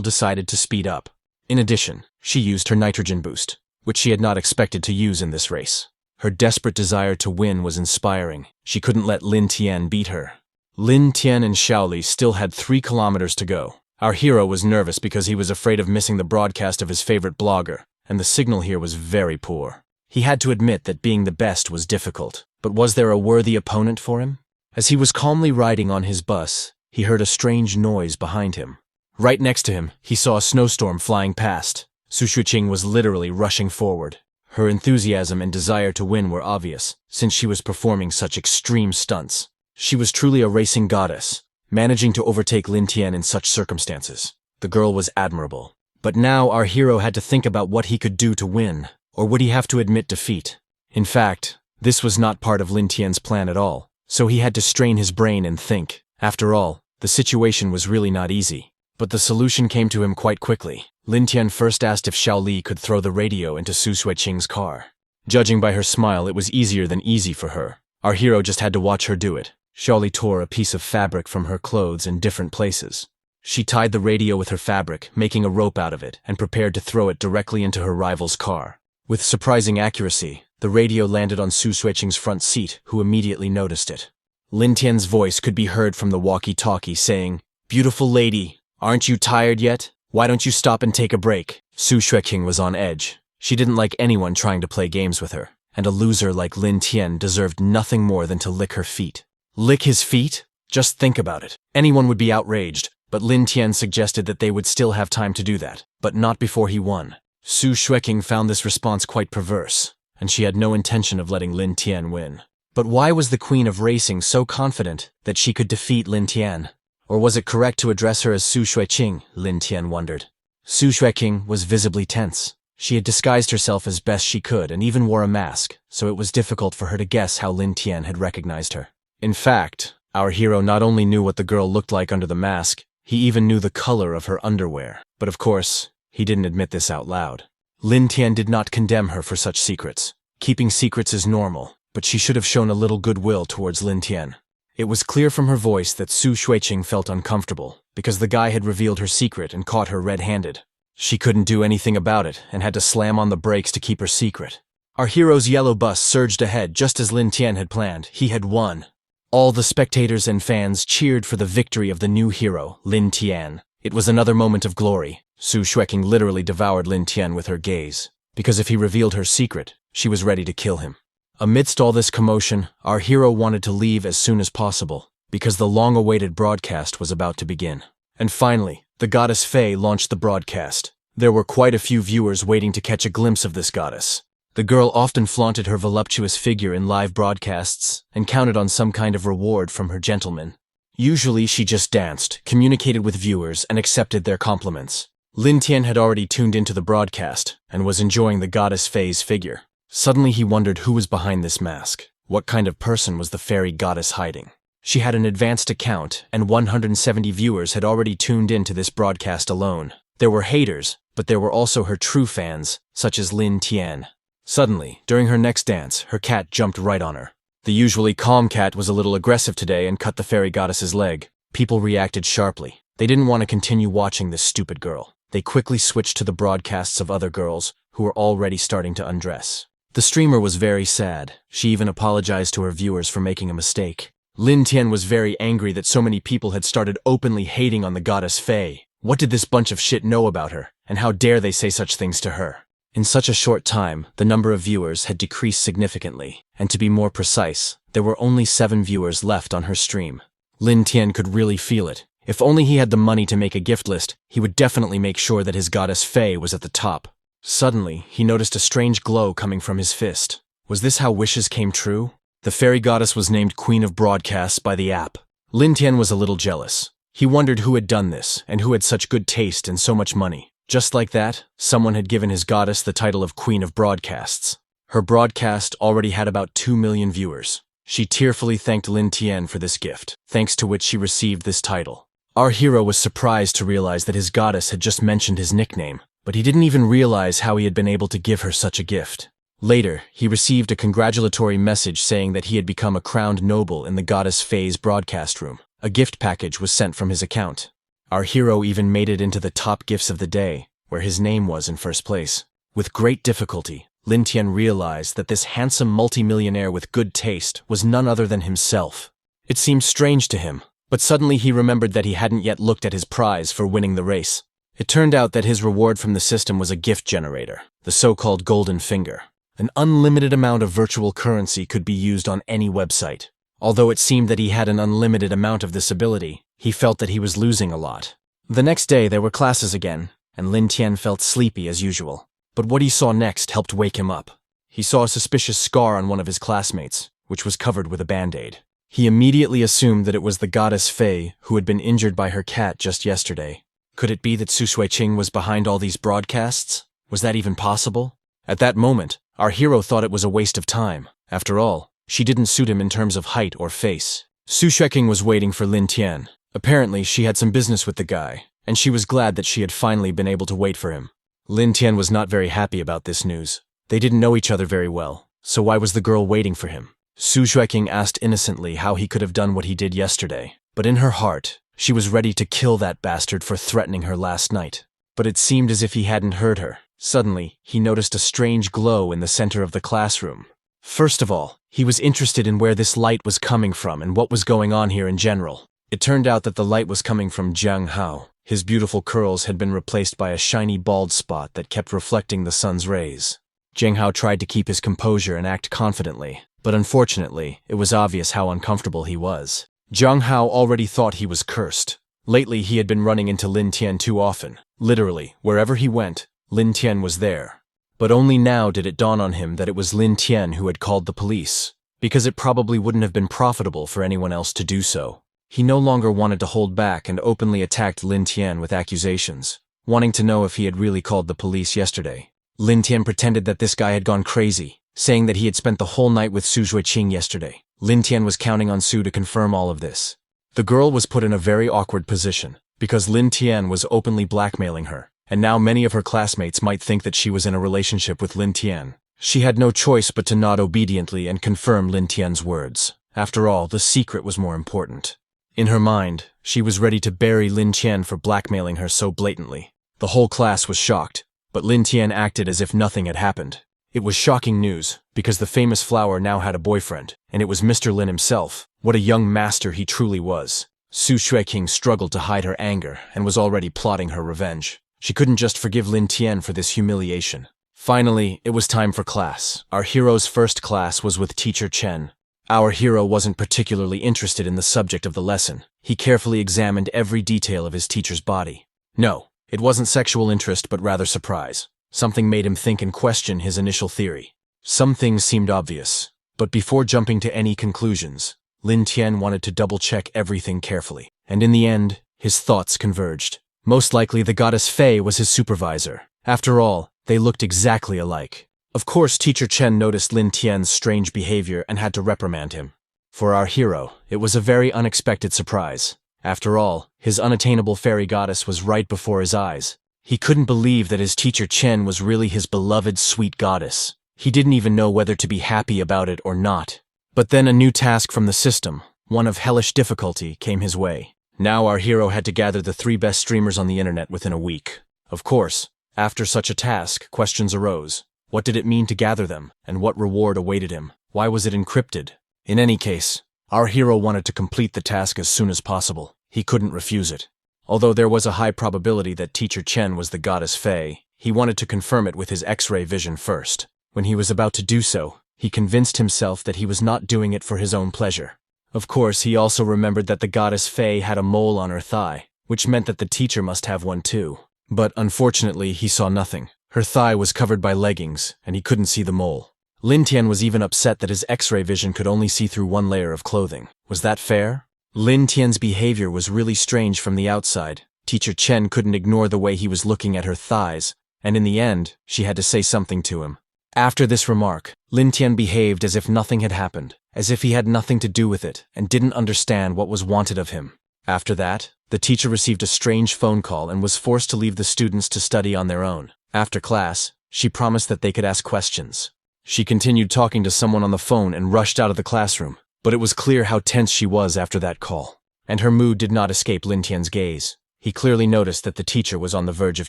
decided to speed up. In addition, she used her nitrogen boost, which she had not expected to use in this race. Her desperate desire to win was inspiring. She couldn't let Lin Tian beat her. Lin Tian and Xiaoli still had 3 kilometers to go. Our hero was nervous because he was afraid of missing the broadcast of his favorite blogger, and the signal here was very poor. He had to admit that being the best was difficult, but was there a worthy opponent for him? As he was calmly riding on his bus, he heard a strange noise behind him. Right next to him, he saw a snowstorm flying past. Su Xueqing was literally rushing forward. Her enthusiasm and desire to win were obvious, since she was performing such extreme stunts. She was truly a racing goddess, managing to overtake Lin Tian in such circumstances. The girl was admirable. But now our hero had to think about what he could do to win, or would he have to admit defeat? In fact, this was not part of Lin Tian's plan at all, so he had to strain his brain and think. After all, the situation was really not easy. But the solution came to him quite quickly. Lin Tian first asked if Xiaoli could throw the radio into Su Xueqing's car. Judging by her smile, it was easier than easy for her. Our hero just had to watch her do it. Xiaoli tore a piece of fabric from her clothes in different places. She tied the radio with her fabric, making a rope out of it, and prepared to throw it directly into her rival's car. With surprising accuracy, the radio landed on Su Xueqing's front seat, who immediately noticed it. Lin Tian's voice could be heard from the walkie-talkie saying, "Beautiful lady, aren't you tired yet? Why don't you stop and take a break?" Su Xueqing was on edge. She didn't like anyone trying to play games with her, and a loser like Lin Tian deserved nothing more than to lick her feet. Lick his feet? Just think about it. Anyone would be outraged, but Lin Tian suggested that they would still have time to do that, but not before he won. Su Xueqing found this response quite perverse, and she had no intention of letting Lin Tian win. But why was the Queen of Racing so confident that she could defeat Lin Tian? Or was it correct to address her as Su Shuiqing? Lin Tian wondered. Su Shuiqing was visibly tense. She had disguised herself as best she could and even wore a mask, so it was difficult for her to guess how Lin Tian had recognized her. In fact, our hero not only knew what the girl looked like under the mask, he even knew the color of her underwear. But of course, he didn't admit this out loud. Lin Tian did not condemn her for such secrets. Keeping secrets is normal, but she should have shown a little goodwill towards Lin Tian. It was clear from her voice that Su Shuiqing felt uncomfortable, because the guy had revealed her secret and caught her red-handed. She couldn't do anything about it, and had to slam on the brakes to keep her secret. Our hero's yellow bus surged ahead just as Lin Tian had planned. He had won. All the spectators and fans cheered for the victory of the new hero, Lin Tian. It was another moment of glory. Su Shuiqing literally devoured Lin Tian with her gaze, because if he revealed her secret, she was ready to kill him. Amidst all this commotion, our hero wanted to leave as soon as possible, because the long-awaited broadcast was about to begin. And finally, the goddess Fei launched the broadcast. There were quite a few viewers waiting to catch a glimpse of this goddess. The girl often flaunted her voluptuous figure in live broadcasts and counted on some kind of reward from her gentleman. Usually she just danced, communicated with viewers, and accepted their compliments. Lin Tian had already tuned into the broadcast and was enjoying the goddess Fei's figure. Suddenly he wondered who was behind this mask. What kind of person was the fairy goddess hiding? She had an advanced account, and 170 viewers had already tuned into this broadcast alone. There were haters, but there were also her true fans, such as Lin Tian. Suddenly, during her next dance, her cat jumped right on her. The usually calm cat was a little aggressive today and cut the fairy goddess's leg. People reacted sharply. They didn't want to continue watching this stupid girl. They quickly switched to the broadcasts of other girls who were already starting to undress. The streamer was very sad. She even apologized to her viewers for making a mistake. Lin Tian was very angry that so many people had started openly hating on the goddess Fei. What did this bunch of shit know about her, and how dare they say such things to her? In such a short time, the number of viewers had decreased significantly, and to be more precise, there were only 7 viewers left on her stream. Lin Tian could really feel it. If only he had the money to make a gift list, he would definitely make sure that his goddess Fei was at the top. Suddenly, he noticed a strange glow coming from his fist. Was this how wishes came true? The fairy goddess was named Queen of Broadcasts by the app. Lin Tian was a little jealous. He wondered who had done this, and who had such good taste and so much money. Just like that, someone had given his goddess the title of Queen of Broadcasts. Her broadcast already had about 2 million viewers. She tearfully thanked Lin Tian for this gift, thanks to which she received this title. Our hero was surprised to realize that his goddess had just mentioned his nickname, but he didn't even realize how he had been able to give her such a gift. Later, he received a congratulatory message saying that he had become a crowned noble in the goddess Fei's broadcast room. A gift package was sent from his account. Our hero even made it into the top gifts of the day, where his name was in first place. With great difficulty, Lin Tian realized that this handsome multimillionaire with good taste was none other than himself. It seemed strange to him, but suddenly he remembered that he hadn't yet looked at his prize for winning the race. It turned out that his reward from the system was a gift generator, the so-called golden finger. An unlimited amount of virtual currency could be used on any website. Although it seemed that he had an unlimited amount of this ability, he felt that he was losing a lot. The next day there were classes again, and Lin Tian felt sleepy as usual. But what he saw next helped wake him up. He saw a suspicious scar on one of his classmates, which was covered with a band-aid. He immediately assumed that it was the goddess Fei who had been injured by her cat just yesterday. Could it be that Su Shuiqing was behind all these broadcasts? Was that even possible? At that moment, our hero thought it was a waste of time. After all, she didn't suit him in terms of height or face. Su Shuiqing was waiting for Lin Tian. Apparently, she had some business with the guy, and she was glad that she had finally been able to wait for him. Lin Tian was not very happy about this news. They didn't know each other very well, so why was the girl waiting for him? Su Shuiqing asked innocently how he could have done what he did yesterday, but in her heart, she was ready to kill that bastard for threatening her last night. But it seemed as if he hadn't heard her. Suddenly, he noticed a strange glow in the center of the classroom. First of all, he was interested in where this light was coming from and what was going on here in general. It turned out that the light was coming from Jiang Hao. His beautiful curls had been replaced by a shiny bald spot that kept reflecting the sun's rays. Jiang Hao tried to keep his composure and act confidently, but unfortunately, it was obvious how uncomfortable he was. Jiang Hao already thought he was cursed. Lately, he had been running into Lin Tian too often. Literally, wherever he went, Lin Tian was there. But only now did it dawn on him that it was Lin Tian who had called the police. because it probably wouldn't have been profitable for anyone else to do so. He no longer wanted to hold back and openly attacked Lin Tian with accusations, wanting to know if he had really called the police yesterday. Lin Tian pretended that this guy had gone crazy, saying that he had spent the whole night with Su Juiqing yesterday. Lin Tian was counting on Su to confirm all of this. The girl was put in a very awkward position, because Lin Tian was openly blackmailing her, and now many of her classmates might think that she was in a relationship with Lin Tian. She had no choice but to nod obediently and confirm Lin Tian's words. After all, the secret was more important. In her mind, she was ready to bury Lin Tian for blackmailing her so blatantly. The whole class was shocked, but Lin Tian acted as if nothing had happened. It was shocking news, because the famous flower now had a boyfriend, and it was Mr. Lin himself. What a young master he truly was. Su Juiqing struggled to hide her anger and was already plotting her revenge. She couldn't just forgive Lin Tian for this humiliation. Finally, it was time for class. Our hero's first class was with teacher Chen. Our hero wasn't particularly interested in the subject of the lesson. He carefully examined every detail of his teacher's body. No, it wasn't sexual interest but rather surprise. Something made him think and question his initial theory. Some things seemed obvious, but before jumping to any conclusions, Lin Tian wanted to double-check everything carefully, and in the end, his thoughts converged. Most likely the goddess Fei was his supervisor. After all, they looked exactly alike. Of course, teacher Chen noticed Lin Tian's strange behavior and had to reprimand him. For our hero, it was a very unexpected surprise. After all, his unattainable fairy goddess was right before his eyes. He couldn't believe that his teacher Chen was really his beloved sweet goddess. He didn't even know whether to be happy about it or not. But then a new task from the system, one of hellish difficulty, came his way. Now our hero had to gather the 3 best streamers on the internet within a week. Of course, after such a task, questions arose. What did it mean to gather them, and what reward awaited him? Why was it encrypted? In any case, our hero wanted to complete the task as soon as possible. He couldn't refuse it. Although there was a high probability that teacher Chen was the goddess Fei, he wanted to confirm it with his X-ray vision first. When he was about to do so, he convinced himself that he was not doing it for his own pleasure. Of course, he also remembered that the goddess Fei had a mole on her thigh, which meant that the teacher must have one too. But unfortunately, he saw nothing. Her thigh was covered by leggings, and he couldn't see the mole. Lin Tian was even upset that his X-ray vision could only see through one layer of clothing. Was that fair? Lin Tian's behavior was really strange from the outside. Teacher Chen couldn't ignore the way he was looking at her thighs, and in the end, she had to say something to him. After this remark, Lin Tian behaved as if nothing had happened, as if he had nothing to do with it, and didn't understand what was wanted of him. After that, the teacher received a strange phone call and was forced to leave the students to study on their own. After class, she promised that they could ask questions. She continued talking to someone on the phone and rushed out of the classroom, but it was clear how tense she was after that call. And her mood did not escape Lin Tian's gaze. He clearly noticed that the teacher was on the verge of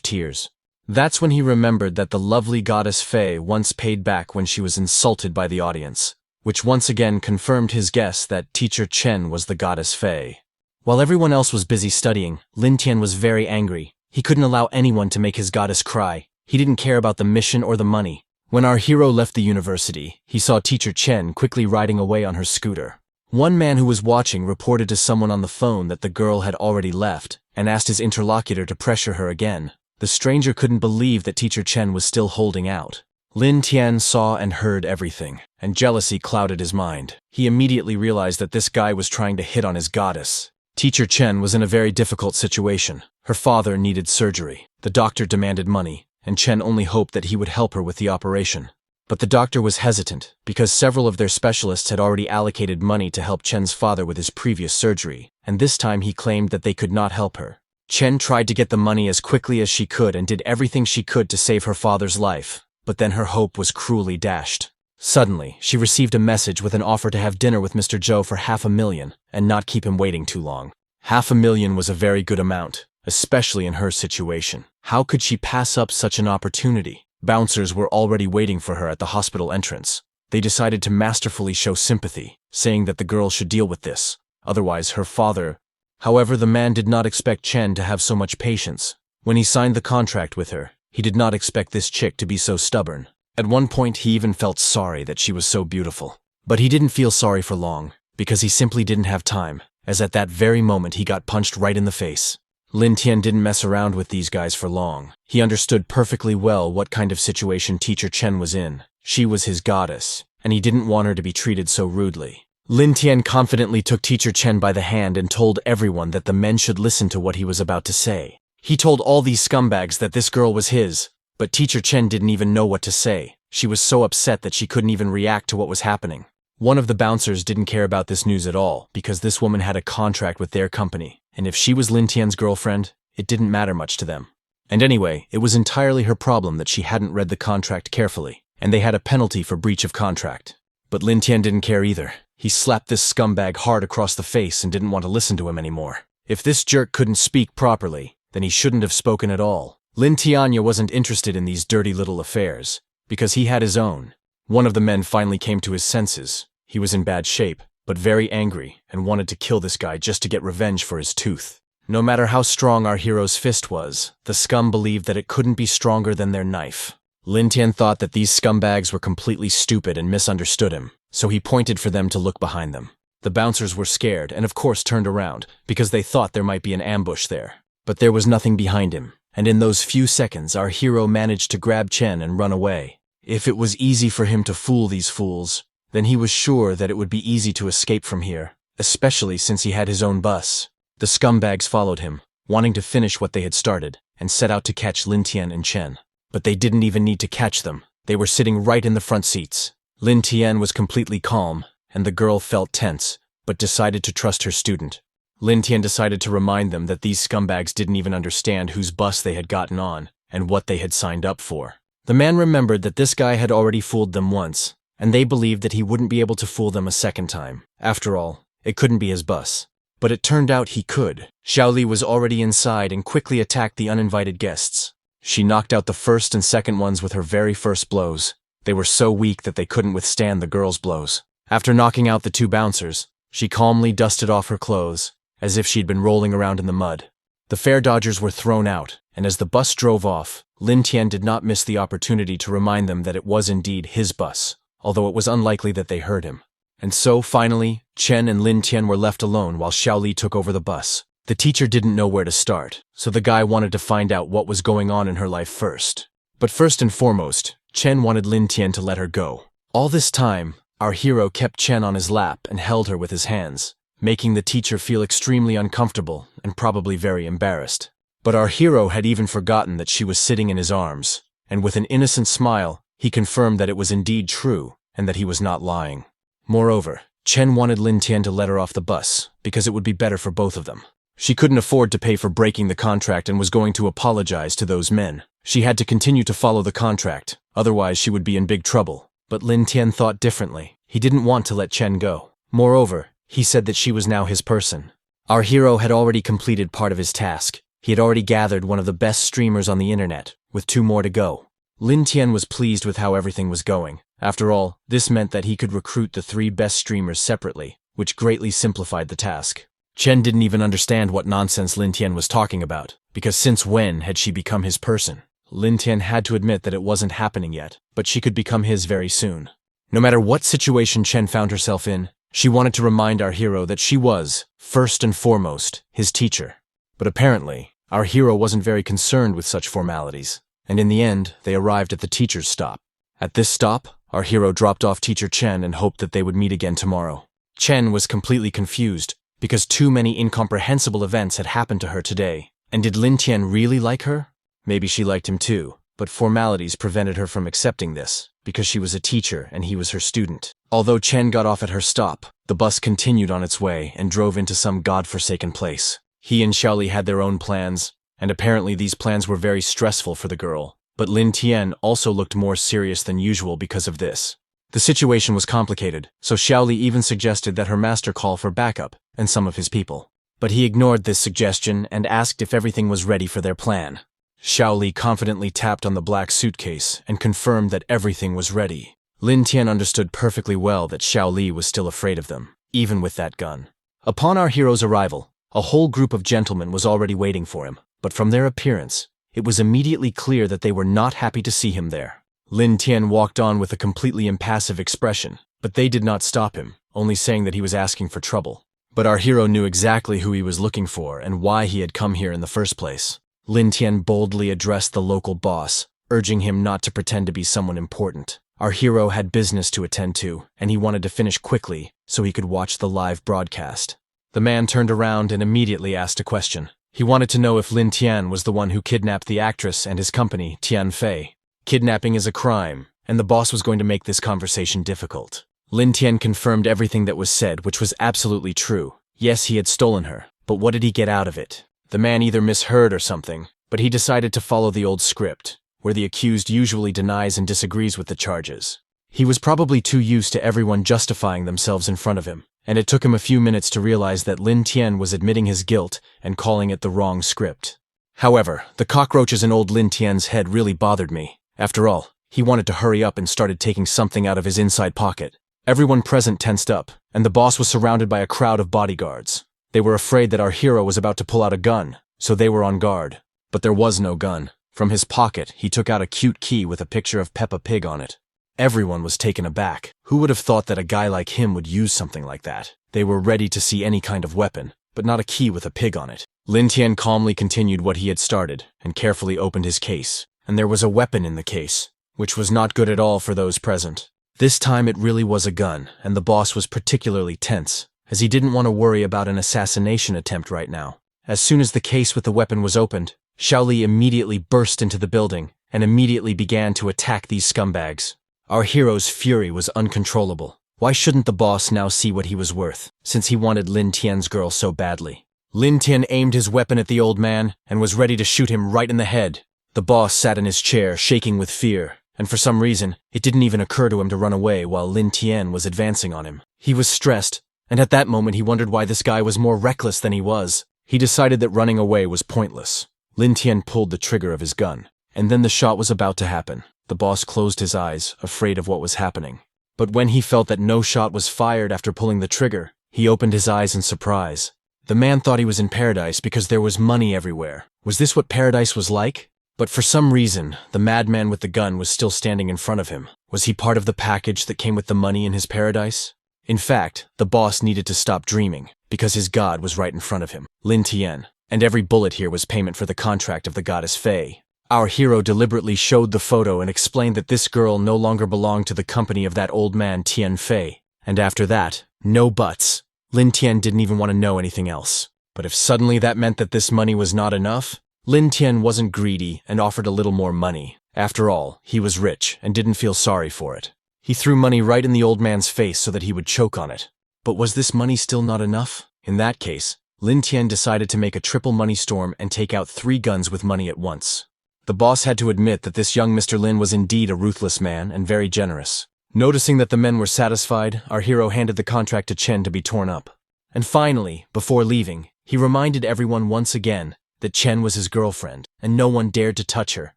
tears. That's when he remembered that the lovely goddess Fei once paid back when she was insulted by the audience, which once again confirmed his guess that teacher Chen was the goddess Fei. While everyone else was busy studying, Lin Tian was very angry. He couldn't allow anyone to make his goddess cry. He didn't care about the mission or the money. When our hero left the university, he saw teacher Chen quickly riding away on her scooter. One man who was watching reported to someone on the phone that the girl had already left, and asked his interlocutor to pressure her again. The stranger couldn't believe that teacher Chen was still holding out. Lin Tian saw and heard everything, and jealousy clouded his mind. He immediately realized that this guy was trying to hit on his goddess. Teacher Chen was in a very difficult situation. Her father needed surgery. The doctor demanded money, and Chen only hoped that he would help her with the operation. But the doctor was hesitant, because several of their specialists had already allocated money to help Chen's father with his previous surgery, and this time he claimed that they could not help her. Chen tried to get the money as quickly as she could and did everything she could to save her father's life, but then her hope was cruelly dashed. Suddenly, she received a message with an offer to have dinner with Mr. Zhou for $500,000 and not keep him waiting too long. $500,000 was a very good amount, especially in her situation. How could she pass up such an opportunity? Bouncers were already waiting for her at the hospital entrance. They decided to masterfully show sympathy, saying that the girl should deal with this. Otherwise, her father... However, the man did not expect Chen to have so much patience. When he signed the contract with her, he did not expect this chick to be so stubborn. At one point, he even felt sorry that she was so beautiful. But he didn't feel sorry for long, because he simply didn't have time, as at that very moment he got punched right in the face. Lin Tian didn't mess around with these guys for long. He understood perfectly well what kind of situation teacher Chen was in. She was his goddess. and he didn't want her to be treated so rudely. Lin Tian confidently took Teacher Chen by the hand and told everyone that the men should listen to what he was about to say. He told all these scumbags that this girl was his, but Teacher Chen didn't even know what to say. She was so upset that she couldn't even react to what was happening. One of the bouncers didn't care about this news at all because this woman had a contract with their company, and if she was Lin Tian's girlfriend, it didn't matter much to them. And anyway, it was entirely her problem that she hadn't read the contract carefully, and they had a penalty for breach of contract. But Lin Tian didn't care either. He slapped this scumbag hard across the face and didn't want to listen to him anymore. If this jerk couldn't speak properly, then he shouldn't have spoken at all. Lin Tian wasn't interested in these dirty little affairs, because he had his own. One of the men finally came to his senses. He was in bad shape, but very angry, and wanted to kill this guy just to get revenge for his tooth. No matter how strong our hero's fist was, the scum believed that it couldn't be stronger than their knife. Lin Tian thought that these scumbags were completely stupid and misunderstood him, so he pointed for them to look behind them. The bouncers were scared and of course turned around, because they thought there might be an ambush there. But there was nothing behind him, and in those few seconds our hero managed to grab Chen and run away. If it was easy for him to fool these fools, then he was sure that it would be easy to escape from here, especially since he had his own bus. The scumbags followed him, wanting to finish what they had started, and set out to catch Lin Tian and Chen. But they didn't even need to catch them. They were sitting right in the front seats. Lin Tian was completely calm, and the girl felt tense, but decided to trust her student. Lin Tian decided to remind them that these scumbags didn't even understand whose bus they had gotten on, and what they had signed up for. The man remembered that this guy had already fooled them once, and they believed that he wouldn't be able to fool them a second time. After all, it couldn't be his bus. But it turned out he could. Xiaoli was already inside and quickly attacked the uninvited guests. She knocked out the first and second ones with her very first blows. They were so weak that they couldn't withstand the girl's blows. After knocking out the two bouncers, she calmly dusted off her clothes, as if she'd been rolling around in the mud. The fare dodgers were thrown out, and as the bus drove off, Lin Tian did not miss the opportunity to remind them that it was indeed his bus, although it was unlikely that they heard him. And so, finally, Chen and Lin Tian were left alone while Xiaoli took over the bus. The teacher didn't know where to start, so the guy wanted to find out what was going on in her life first. But first and foremost, Chen wanted Lin Tian to let her go. All this time, our hero kept Chen on his lap and held her with his hands, making the teacher feel extremely uncomfortable and probably very embarrassed. But our hero had even forgotten that she was sitting in his arms, and with an innocent smile, he confirmed that it was indeed true and that he was not lying. Moreover, Chen wanted Lin Tian to let her off the bus because it would be better for both of them. She couldn't afford to pay for breaking the contract and was going to apologize to those men. She had to continue to follow the contract, otherwise she would be in big trouble. But Lin Tian thought differently. He didn't want to let Chen go. Moreover, he said that she was now his person. Our hero had already completed part of his task. He had already gathered one of the best streamers on the internet, with 2 more to go. Lin Tian was pleased with how everything was going. After all, this meant that he could recruit the 3 best streamers separately, which greatly simplified the task. Chen didn't even understand what nonsense Lin Tian was talking about, because since when had she become his person? Lin Tian had to admit that it wasn't happening yet, but she could become his very soon. No matter what situation Chen found herself in, she wanted to remind our hero that she was, first and foremost, his teacher. But apparently, our hero wasn't very concerned with such formalities, and in the end, they arrived at the teacher's stop. At this stop, our hero dropped off Teacher Chen and hoped that they would meet again tomorrow. Chen was completely confused, because too many incomprehensible events had happened to her today. And did Lin Tian really like her? Maybe she liked him too, but formalities prevented her from accepting this, because she was a teacher and he was her student. Although Chen got off at her stop, the bus continued on its way and drove into some godforsaken place. He and Xiaoli had their own plans, and apparently these plans were very stressful for the girl. But Lin Tian also looked more serious than usual because of this. The situation was complicated, so Xiaoli even suggested that her master call for backup and some of his people. But he ignored this suggestion and asked if everything was ready for their plan. Xiaoli confidently tapped on the black suitcase and confirmed that everything was ready. Lin Tian understood perfectly well that Xiaoli was still afraid of them, even with that gun. Upon our hero's arrival, a whole group of gentlemen was already waiting for him, but from their appearance, it was immediately clear that they were not happy to see him there. Lin Tian walked on with a completely impassive expression, but they did not stop him, only saying that he was asking for trouble. But our hero knew exactly who he was looking for and why he had come here in the first place. Lin Tian boldly addressed the local boss, urging him not to pretend to be someone important. Our hero had business to attend to, and he wanted to finish quickly so he could watch the live broadcast. The man turned around and immediately asked a question. He wanted to know if Lin Tian was the one who kidnapped the actress and his company, Tian Fei. Kidnapping is a crime, and the boss was going to make this conversation difficult. Lin Tian confirmed everything that was said, which was absolutely true. Yes, he had stolen her, but what did he get out of it? The man either misheard or something, but he decided to follow the old script, where the accused usually denies and disagrees with the charges. He was probably too used to everyone justifying themselves in front of him, and it took him a few minutes to realize that Lin Tian was admitting his guilt and calling it the wrong script. However, the cockroaches in old Lin Tian's head really bothered me. After all, he wanted to hurry up and started taking something out of his inside pocket. Everyone present tensed up, and the boss was surrounded by a crowd of bodyguards. They were afraid that our hero was about to pull out a gun, so they were on guard. But there was no gun. From his pocket, he took out a cute key with a picture of Peppa Pig on it. Everyone was taken aback. Who would have thought that a guy like him would use something like that? They were ready to see any kind of weapon, but not a key with a pig on it. Lin Tian calmly continued what he had started, and carefully opened his case. And there was a weapon in the case, which was not good at all for those present. This time it really was a gun, and the boss was particularly tense, as he didn't want to worry about an assassination attempt right now. As soon as the case with the weapon was opened, Xiaoli immediately burst into the building and immediately began to attack these scumbags. Our hero's fury was uncontrollable. Why shouldn't the boss now see what he was worth, since he wanted Lin Tian's girl so badly? Lin Tian aimed his weapon at the old man and was ready to shoot him right in the head. The boss sat in his chair, shaking with fear, and for some reason, it didn't even occur to him to run away while Lin Tian was advancing on him. He was stressed, and at that moment he wondered why this guy was more reckless than he was. He decided that running away was pointless. Lin Tian pulled the trigger of his gun, and then the shot was about to happen. The boss closed his eyes, afraid of what was happening. But when he felt that no shot was fired after pulling the trigger, he opened his eyes in surprise. The man thought he was in paradise because there was money everywhere. Was this what paradise was like? But for some reason, the madman with the gun was still standing in front of him. Was he part of the package that came with the money in his paradise? In fact, the boss needed to stop dreaming, because his god was right in front of him, Lin Tian. And every bullet here was payment for the contract of the goddess Fei. Our hero deliberately showed the photo and explained that this girl no longer belonged to the company of that old man Tian Fei. And after that, no buts. Lin Tian didn't even want to know anything else. But if suddenly that meant that this money was not enough, Lin Tian wasn't greedy and offered a little more money. After all, he was rich and didn't feel sorry for it. He threw money right in the old man's face so that he would choke on it. But was this money still not enough? In that case, Lin Tian decided to make a triple money storm and take out 3 guns with money at once. The boss had to admit that this young Mr. Lin was indeed a ruthless man and very generous. Noticing that the men were satisfied, our hero handed the contract to Chen to be torn up. And finally, before leaving, he reminded everyone once again that Chen was his girlfriend, and no one dared to touch her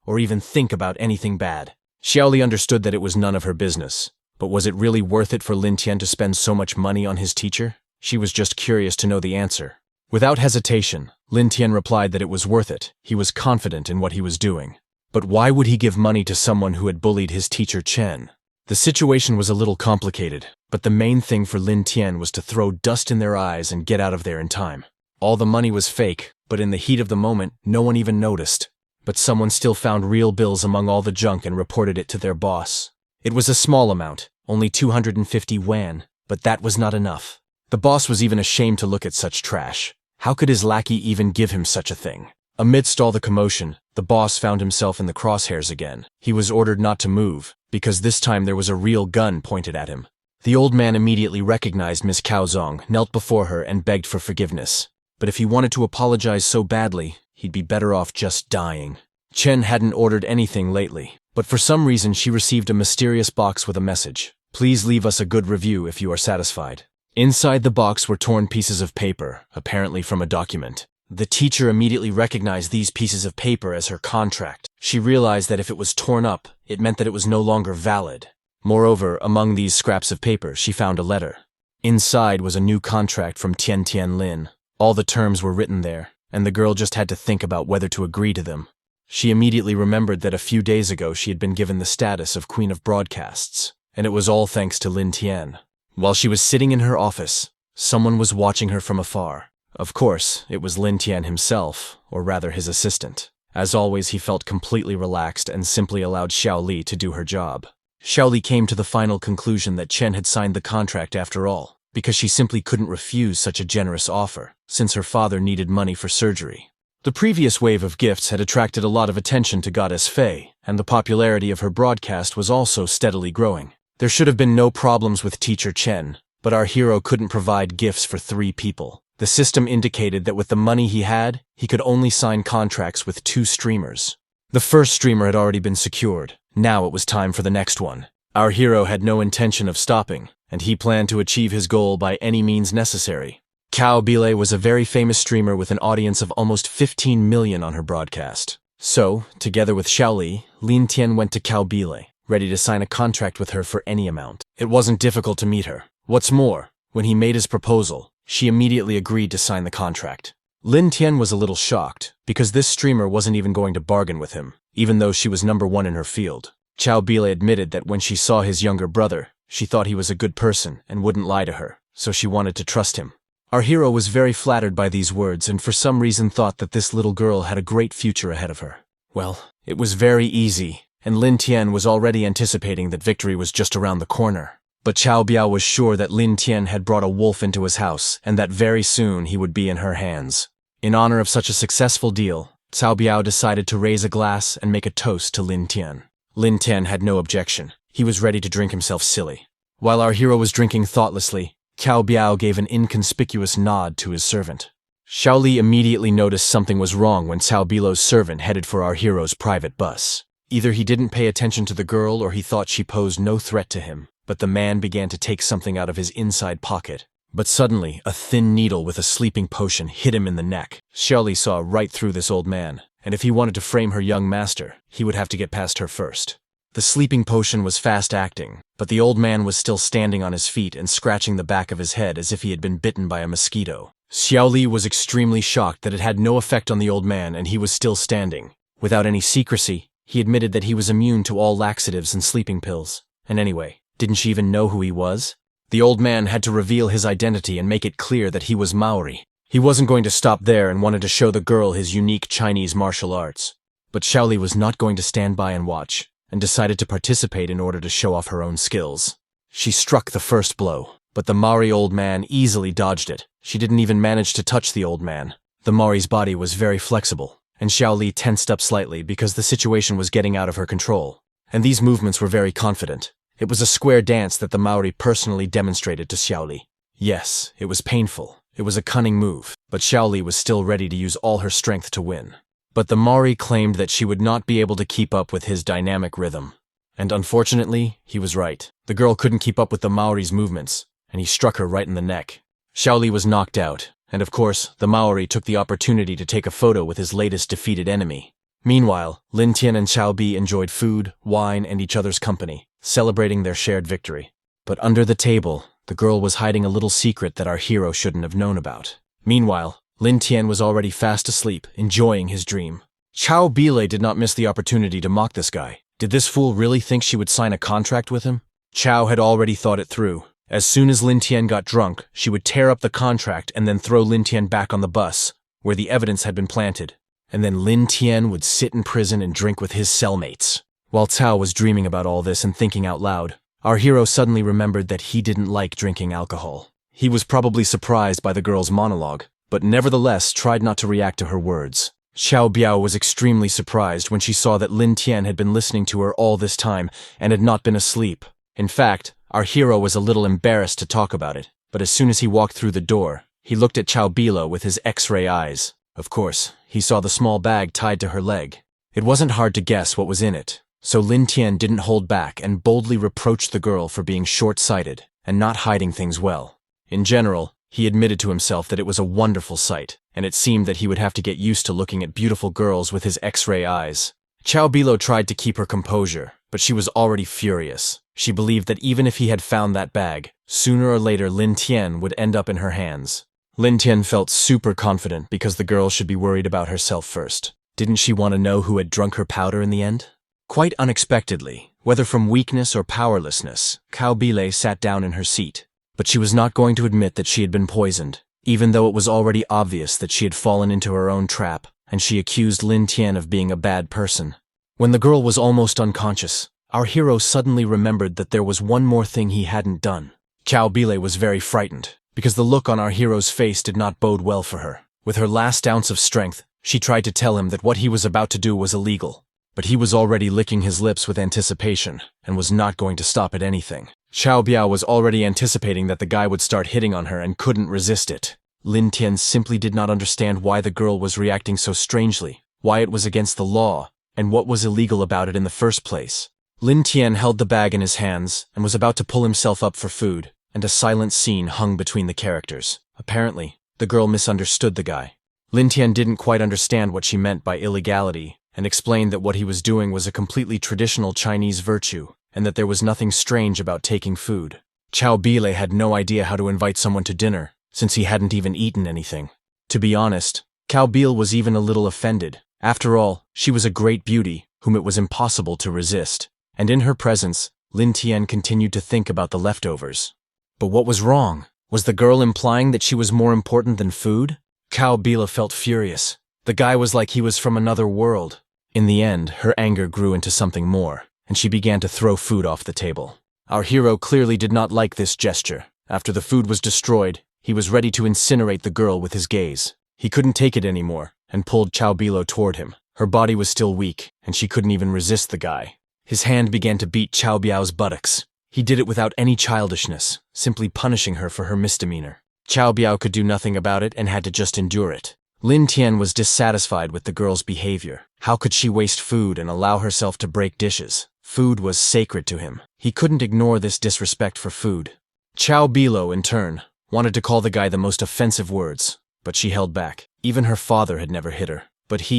or even think about anything bad. Xiaoli understood that it was none of her business, but was it really worth it for Lin Tian to spend so much money on his teacher? She was just curious to know the answer. Without hesitation, Lin Tian replied that it was worth it. He was confident in what he was doing. But why would he give money to someone who had bullied his teacher Chen? The situation was a little complicated, but the main thing for Lin Tian was to throw dust in their eyes and get out of there in time. All the money was fake, but in the heat of the moment, no one even noticed. But someone still found real bills among all the junk and reported it to their boss. It was a small amount, only 250 yuan, but that was not enough. The boss was even ashamed to look at such trash. How could his lackey even give him such a thing? Amidst all the commotion, the boss found himself in the crosshairs again. He was ordered not to move, because this time there was a real gun pointed at him. The old man immediately recognized Miss Caozong, knelt before her, and begged for forgiveness. But if he wanted to apologize so badly, he'd be better off just dying. Chen hadn't ordered anything lately, but for some reason she received a mysterious box with a message. Please leave us a good review if you are satisfied. Inside the box were torn pieces of paper, apparently from a document. The teacher immediately recognized these pieces of paper as her contract. She realized that if it was torn up, it meant that it was no longer valid. Moreover, among these scraps of paper, she found a letter. Inside was a new contract from Tian Lin. All the terms were written there, and the girl just had to think about whether to agree to them. She immediately remembered that a few days ago she had been given the status of Queen of Broadcasts, and it was all thanks to Lin Tian. While she was sitting in her office, someone was watching her from afar. Of course, it was Lin Tian himself, or rather his assistant. As always, he felt completely relaxed and simply allowed Xiao Li to do her job. Xiaoli came to the final conclusion that Chen had signed the contract after all, because she simply couldn't refuse such a generous offer, since her father needed money for surgery. The previous wave of gifts had attracted a lot of attention to Goddess Fei, and the popularity of her broadcast was also steadily growing. There should have been no problems with teacher Chen, but our hero couldn't provide gifts for 3 people. The system indicated that with the money he had, he could only sign contracts with 2 streamers. The first streamer had already been secured. Now it was time for the next one. Our hero had no intention of stopping, and he planned to achieve his goal by any means necessary. Cao Bile was a very famous streamer with an audience of almost 15 million on her broadcast. So, together with Xiaoli, Lin Tian went to Cao Bile, ready to sign a contract with her for any amount. It wasn't difficult to meet her. What's more, when he made his proposal, she immediately agreed to sign the contract. Lin Tian was a little shocked, because this streamer wasn't even going to bargain with him, even though she was #1 in her field. Cao Bile admitted that when she saw his younger brother, she thought he was a good person and wouldn't lie to her, so she wanted to trust him. Our hero was very flattered by these words and for some reason thought that this little girl had a great future ahead of her. Well, it was very easy, and Lin Tian was already anticipating that victory was just around the corner. But Cao Biao was sure that Lin Tian had brought a wolf into his house and that very soon he would be in her hands. In honor of such a successful deal, Cao Biao decided to raise a glass and make a toast to Lin Tian. Lin Tian had no objection. He was ready to drink himself silly. While our hero was drinking thoughtlessly, Cao Biao gave an inconspicuous nod to his servant. Xiaoli immediately noticed something was wrong when Cao Bilo's servant headed for our hero's private bus. Either he didn't pay attention to the girl or he thought she posed no threat to him, but the man began to take something out of his inside pocket. But suddenly, a thin needle with a sleeping potion hit him in the neck. Xiaoli saw right through this old man, and if he wanted to frame her young master, he would have to get past her first. The sleeping potion was fast-acting, but the old man was still standing on his feet and scratching the back of his head as if he had been bitten by a mosquito. Xiaoli was extremely shocked that it had no effect on the old man and he was still standing. Without any secrecy, he admitted that he was immune to all laxatives and sleeping pills. And anyway, didn't she even know who he was? The old man had to reveal his identity and make it clear that he was Maori. He wasn't going to stop there and wanted to show the girl his unique Chinese martial arts. But Xiaoli was not going to stand by and watch, and decided to participate in order to show off her own skills. She struck the first blow, but the Maori old man easily dodged it. She didn't even manage to touch the old man. The Maori's body was very flexible, and Xiaoli tensed up slightly because the situation was getting out of her control. And these movements were very confident. It was a square dance that the Maori personally demonstrated to Xiaoli. Yes, it was painful. It was a cunning move, but Xiaoli was still ready to use all her strength to win. But the Maori claimed that she would not be able to keep up with his dynamic rhythm. And unfortunately, he was right. The girl couldn't keep up with the Maori's movements, and he struck her right in the neck. Xiaoli was knocked out, and of course, the Maori took the opportunity to take a photo with his latest defeated enemy. Meanwhile, Lin Tian and Cao Bi enjoyed food, wine, and each other's company, celebrating their shared victory. But under the table, the girl was hiding a little secret that our hero shouldn't have known about. Meanwhile, Lin Tian was already fast asleep, enjoying his dream. Cao Bile did not miss the opportunity to mock this guy. Did this fool really think she would sign a contract with him? Cao had already thought it through. As soon as Lin Tian got drunk, she would tear up the contract and then throw Lin Tian back on the bus, where the evidence had been planted. And then Lin Tian would sit in prison and drink with his cellmates. While Cao was dreaming about all this and thinking out loud, our hero suddenly remembered that he didn't like drinking alcohol. He was probably surprised by the girl's monologue, but nevertheless tried not to react to her words. Xiao Biao was extremely surprised when she saw that Lin Tian had been listening to her all this time and had not been asleep. In fact, our hero was a little embarrassed to talk about it, but as soon as he walked through the door, he looked at Cao Bilo with his X-ray eyes. Of course, he saw the small bag tied to her leg. It wasn't hard to guess what was in it, so Lin Tian didn't hold back and boldly reproached the girl for being short-sighted and not hiding things well. In general, he admitted to himself that it was a wonderful sight, and it seemed that he would have to get used to looking at beautiful girls with his X-ray eyes. Cao Bilo tried to keep her composure, but she was already furious. She believed that even if he had found that bag, sooner or later Lin Tian would end up in her hands. Lin Tian felt super confident because the girl should be worried about herself first. Didn't she want to know who had drunk her powder in the end? Quite unexpectedly, whether from weakness or powerlessness, Cao Bile sat down in her seat. But she was not going to admit that she had been poisoned, even though it was already obvious that she had fallen into her own trap, and she accused Lin Tian of being a bad person. When the girl was almost unconscious, Our hero suddenly remembered that there was one more thing he hadn't done. Chow Bile was very frightened, because the look on our hero's face did not bode well for her. With her last ounce of strength, she tried to tell him that what he was about to do was illegal. But he was already licking his lips with anticipation, and was not going to stop at anything. Chow Biao was already anticipating that the guy would start hitting on her and couldn't resist it. Lin Tian simply did not understand why the girl was reacting so strangely, why it was against the law, and what was illegal about it in the first place. Lin Tian held the bag in his hands and was about to pull himself up for food, and a silent scene hung between the characters. Apparently, the girl misunderstood the guy. Lin Tian didn't quite understand what she meant by illegality, and explained that what he was doing was a completely traditional Chinese virtue, and that there was nothing strange about taking food. Chow Bile had no idea how to invite someone to dinner, since he hadn't even eaten anything. To be honest, Chow Bile was even a little offended. After all, she was a great beauty, whom it was impossible to resist. And in her presence, Lin Tian continued to think about the leftovers. But what was wrong? Was the girl implying that she was more important than food? Chow Bile felt furious. The guy was like he was from another world. In the end, her anger grew into something more, and she began to throw food off the table. Our hero clearly did not like this gesture. After the food was destroyed, he was ready to incinerate the girl with his gaze. He couldn't take it anymore, and pulled Chow Bile toward him. Her body was still weak, and she couldn't even resist the guy. His hand began to beat Chow Biao's buttocks. He did it without any childishness, simply punishing her for her misdemeanor. Chow Biao could do nothing about it and had to just endure it. Lin Tian was dissatisfied with the girl's behavior. How could she waste food and allow herself to break dishes? Food was sacred to him. He couldn't ignore this disrespect for food. Chow Bilo, in turn, wanted to call the guy the most offensive words, but she held back. Even her father had never hit her. But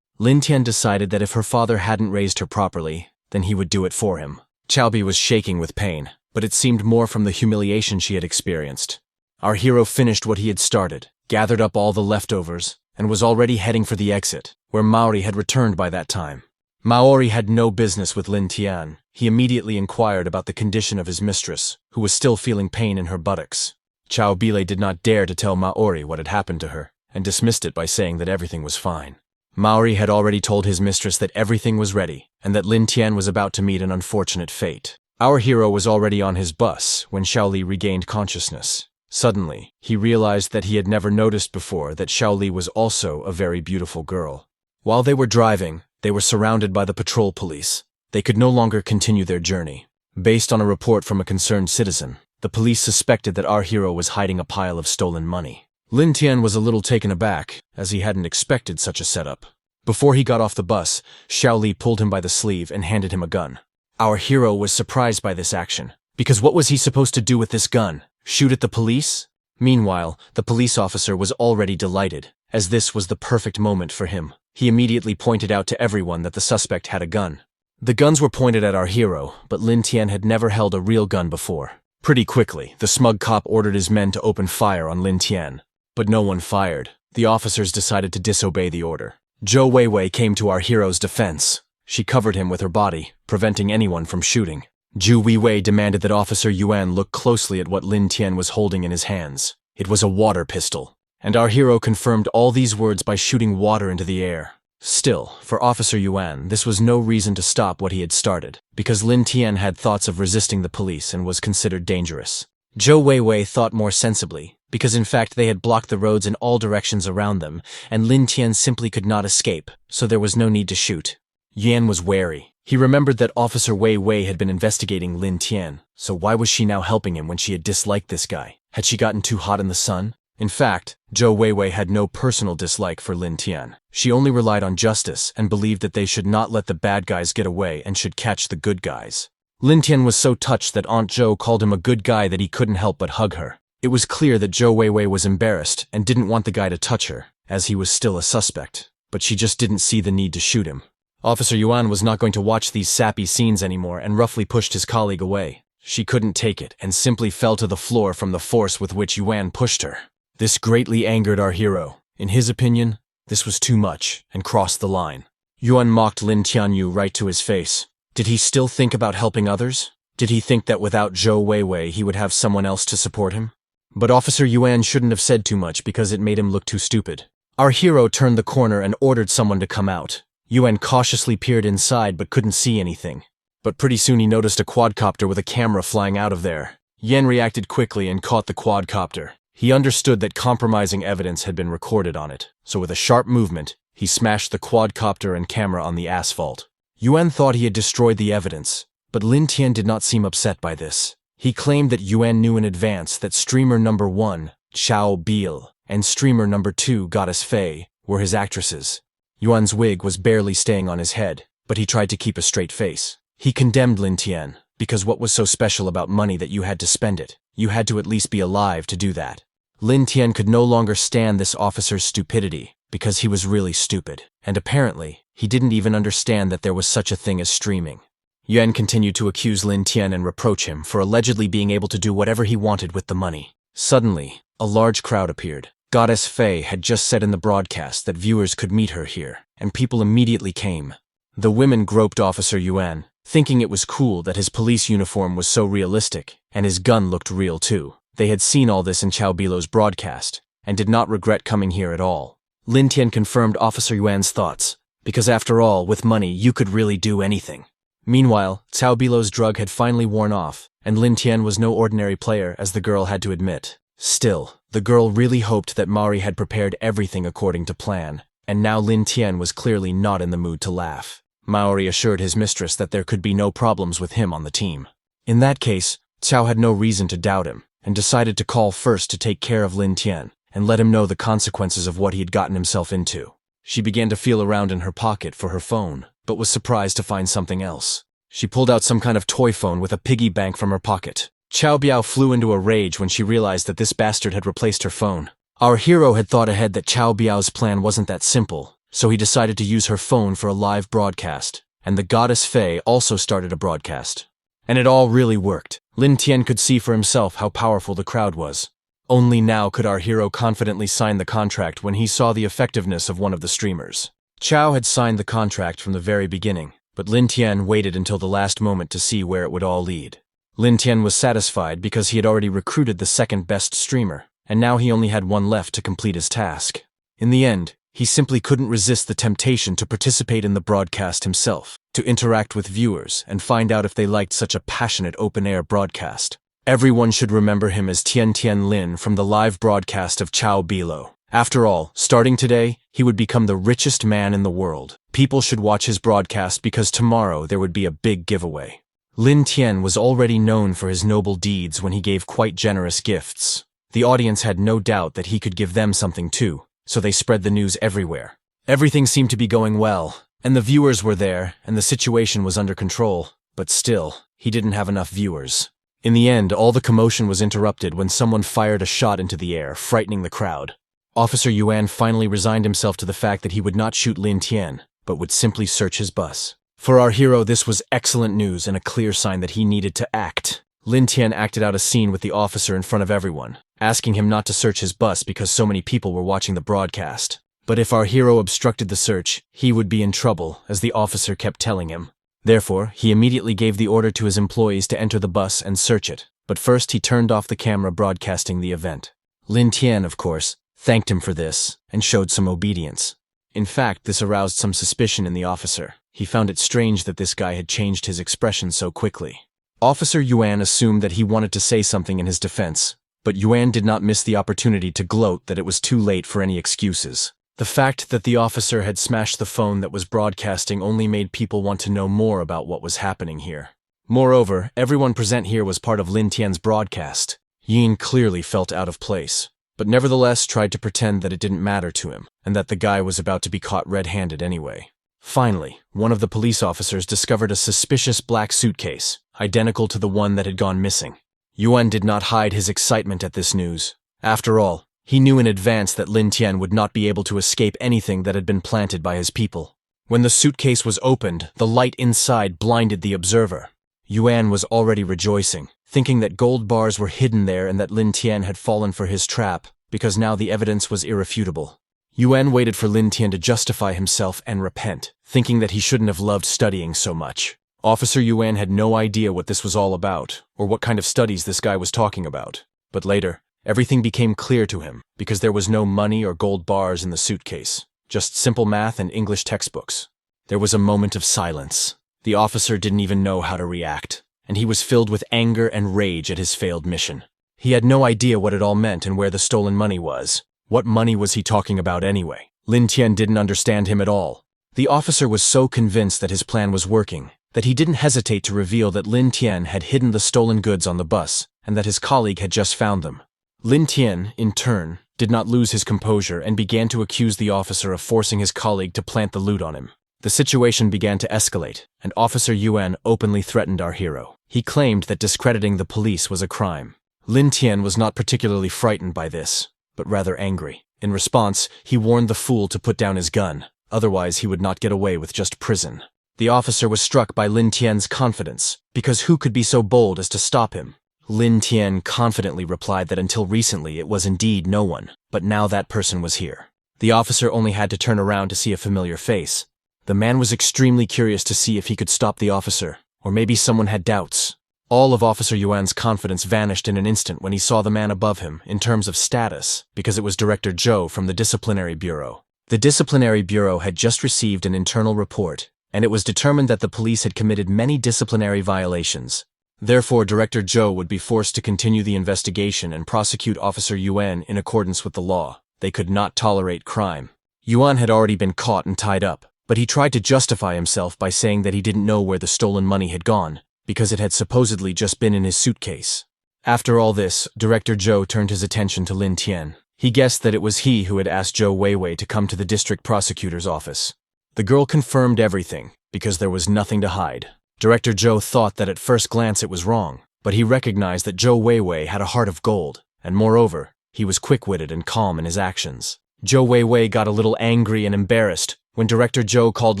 Lin Tian decided that if her father hadn't raised her properly, then he would do it for him. Chow Bi was shaking with pain, but it seemed more from the humiliation she had experienced. Our hero finished what he had started, gathered up all the leftovers, and was already heading for the exit, where Maori had returned by that time. Maori had no business with Lin Tian. He immediately inquired about the condition of his mistress, who was still feeling pain in her buttocks. Chow Bile did not dare to tell Maori what had happened to her, and dismissed it by saying that everything was fine. Maori had already told his mistress that everything was ready, and that Lin Tian was about to meet an unfortunate fate. Our hero was already on his bus when Shaoli regained consciousness. Suddenly, he realized that he had never noticed before that Shaoli was also a very beautiful girl. While they were driving, they were surrounded by the patrol police. They could no longer continue their journey. Based on a report from a concerned citizen, the police suspected that our hero was hiding a pile of stolen money. Lin Tian was a little taken aback, as he hadn't expected such a setup. Before he got off the bus, Shaoli pulled him by the sleeve and handed him a gun. Our hero was surprised by this action, because what was he supposed to do with this gun? Shoot at the police? Meanwhile, the police officer was already delighted, as this was the perfect moment for him. He immediately pointed out to everyone that the suspect had a gun. The guns were pointed at our hero, but Lin Tian had never held a real gun before. Pretty quickly, the smug cop ordered his men to open fire on Lin Tian. But no one fired. The officers decided to disobey the order. Zhou Weiwei came to our hero's defense. She covered him with her body, preventing anyone from shooting. Zhu Weiwei demanded that Officer Yuan look closely at what Lin Tian was holding in his hands. It was a water pistol, and our hero confirmed all these words by shooting water into the air. Still, for Officer Yuan, this was no reason to stop what he had started, because Lin Tian had thoughts of resisting the police and was considered dangerous. Zhou Weiwei thought more sensibly, because in fact they had blocked the roads in all directions around them, and Lin Tian simply could not escape, so there was no need to shoot. Yan was wary. He remembered that Officer Weiwei had been investigating Lin Tian, so why was she now helping him when she had disliked this guy? Had she gotten too hot in the sun? In fact, Zhou Weiwei had no personal dislike for Lin Tian. She only relied on justice and believed that they should not let the bad guys get away and should catch the good guys. Lin Tian was so touched that Aunt Zhou called him a good guy that he couldn't help but hug her. It was clear that Zhou Weiwei was embarrassed and didn't want the guy to touch her, as he was still a suspect, but she just didn't see the need to shoot him. Officer Yuan was not going to watch these sappy scenes anymore and roughly pushed his colleague away. She couldn't take it and simply fell to the floor from the force with which Yuan pushed her. This greatly angered our hero. In his opinion, this was too much and crossed the line. Yuan mocked Lin Tianyu right to his face. Did he still think about helping others? Did he think that without Zhou Weiwei he would have someone else to support him? But Officer Yuan shouldn't have said too much because it made him look too stupid. Our hero turned the corner and ordered someone to come out. Yuan cautiously peered inside but couldn't see anything. but pretty soon he noticed a quadcopter with a camera flying out of there. Yen reacted quickly and caught the quadcopter. He understood that compromising evidence had been recorded on it, so with a sharp movement, he smashed the quadcopter and camera on the asphalt. Yuan thought he had destroyed the evidence, but Lin Tian did not seem upset by this. He claimed that Yuan knew in advance that streamer number 1, Chao Bil, and streamer number 2, Goddess Fei, were his actresses. Yuan's wig was barely staying on his head, but he tried to keep a straight face. He condemned Lin Tian, because what was so special about money that you had to spend it? You had to at least be alive to do that. Lin Tian could no longer stand this officer's stupidity, because he was really stupid, and apparently, he didn't even understand that there was such a thing as streaming. Yuan continued to accuse Lin Tian and reproach him for allegedly being able to do whatever he wanted with the money. Suddenly, a large crowd appeared. Goddess Fei had just said in the broadcast that viewers could meet her here, and people immediately came. The women groped Officer Yuan, thinking it was cool that his police uniform was so realistic, and his gun looked real too. They had seen all this in Chao Bilo's broadcast, and did not regret coming here at all. Lin Tian confirmed Officer Yuan's thoughts, because after all, with money, you could really do anything. Meanwhile, Chao Bilo's drug had finally worn off, and Lin Tian was no ordinary player, as the girl had to admit. Still, the girl really hoped that Mari had prepared everything according to plan, and now Lin Tian was clearly not in the mood to laugh. Maori assured his mistress that there could be no problems with him on the team. In that case, Chao had no reason to doubt him, and decided to call first to take care of Lin Tian, and let him know the consequences of what he had gotten himself into. She began to feel around in her pocket for her phone, but was surprised to find something else. She pulled out some kind of toy phone with a piggy bank from her pocket. Chao Biao flew into a rage when she realized that this bastard had replaced her phone. Our hero had thought ahead that Chao Biao's plan wasn't that simple, so he decided to use her phone for a live broadcast, and the Goddess Fei also started a broadcast. And it all really worked. Lin Tian could see for himself how powerful the crowd was. Only now could our hero confidently sign the contract when he saw the effectiveness of one of the streamers. Chao had signed the contract from the very beginning, but Lin Tian waited until the last moment to see where it would all lead. Lin Tian was satisfied because he had already recruited the second best streamer, and now he only had one left to complete his task. In the end, he simply couldn't resist the temptation to participate in the broadcast himself, to interact with viewers and find out if they liked such a passionate open-air broadcast. Everyone should remember him as Tian Tian Lin from the live broadcast of Chao Bilo. After all, starting today, he would become the richest man in the world. People should watch his broadcast because tomorrow there would be a big giveaway. Lin Tian was already known for his noble deeds when he gave quite generous gifts. The audience had no doubt that he could give them something too, so they spread the news everywhere. Everything seemed to be going well, and the viewers were there, and the situation was under control, but still, he didn't have enough viewers. In the end, all the commotion was interrupted when someone fired a shot into the air, frightening the crowd. Officer Yuan finally resigned himself to the fact that he would not shoot Lin Tian, but would simply search his bus. For our hero, this was excellent news and a clear sign that he needed to act. Lin Tian acted out a scene with the officer in front of everyone, asking him not to search his bus because so many people were watching the broadcast. But if our hero obstructed the search, he would be in trouble, as the officer kept telling him. Therefore, he immediately gave the order to his employees to enter the bus and search it, but first he turned off the camera broadcasting the event. Lin Tian, of course, thanked him for this, and showed some obedience. In fact, this aroused some suspicion in the officer. He found it strange that this guy had changed his expression so quickly. Officer Yuan assumed that he wanted to say something in his defense, but Yuan did not miss the opportunity to gloat that it was too late for any excuses. The fact that the officer had smashed the phone that was broadcasting only made people want to know more about what was happening here. Moreover, everyone present here was part of Lin Tian's broadcast. Yin clearly felt out of place, but nevertheless tried to pretend that it didn't matter to him, and that the guy was about to be caught red-handed anyway. Finally, one of the police officers discovered a suspicious black suitcase, identical to the one that had gone missing. Yuan did not hide his excitement at this news. After all, he knew in advance that Lin Tian would not be able to escape anything that had been planted by his people. When the suitcase was opened, the light inside blinded the observer. Yuan was already rejoicing, thinking that gold bars were hidden there and that Lin Tian had fallen for his trap, because now the evidence was irrefutable. Yuan waited for Lin Tian to justify himself and repent, thinking that he shouldn't have loved studying so much. Officer Yuan had no idea what this was all about, or what kind of studies this guy was talking about. But later, everything became clear to him, because there was no money or gold bars in the suitcase, just simple math and English textbooks. There was a moment of silence. The officer didn't even know how to react, and he was filled with anger and rage at his failed mission. He had no idea what it all meant and where the stolen money was. What money was he talking about anyway? Lin Tian didn't understand him at all. The officer was so convinced that his plan was working that he didn't hesitate to reveal that Lin Tian had hidden the stolen goods on the bus and that his colleague had just found them. Lin Tian, in turn, did not lose his composure and began to accuse the officer of forcing his colleague to plant the loot on him. The situation began to escalate, and Officer Yuan openly threatened our hero. He claimed that discrediting the police was a crime. Lin Tian was not particularly frightened by this, but rather angry. In response, he warned the fool to put down his gun, otherwise he would not get away with just prison. The officer was struck by Lin Tian's confidence, because who could be so bold as to stop him? Lin Tian confidently replied that until recently it was indeed no one, but now that person was here. The officer only had to turn around to see a familiar face. The man was extremely curious to see if he could stop the officer, or maybe someone had doubts. All of Officer Yuan's confidence vanished in an instant when he saw the man above him in terms of status, because it was Director Zhou from the Disciplinary Bureau. The Disciplinary Bureau had just received an internal report, and it was determined that the police had committed many disciplinary violations. Therefore, Director Zhou would be forced to continue the investigation and prosecute Officer Yuan in accordance with the law. They could not tolerate crime. Yuan had already been caught and tied up, but he tried to justify himself by saying that he didn't know where the stolen money had gone, because it had supposedly just been in his suitcase. After all this, Director Zhou turned his attention to Lin Tian. He guessed that it was he who had asked Zhou Weiwei to come to the district prosecutor's office. The girl confirmed everything, because there was nothing to hide. Director Zhou thought that at first glance it was wrong, but he recognized that Zhou Weiwei had a heart of gold, and moreover, he was quick-witted and calm in his actions. Zhou Weiwei got a little angry and embarrassed when Director Zhou called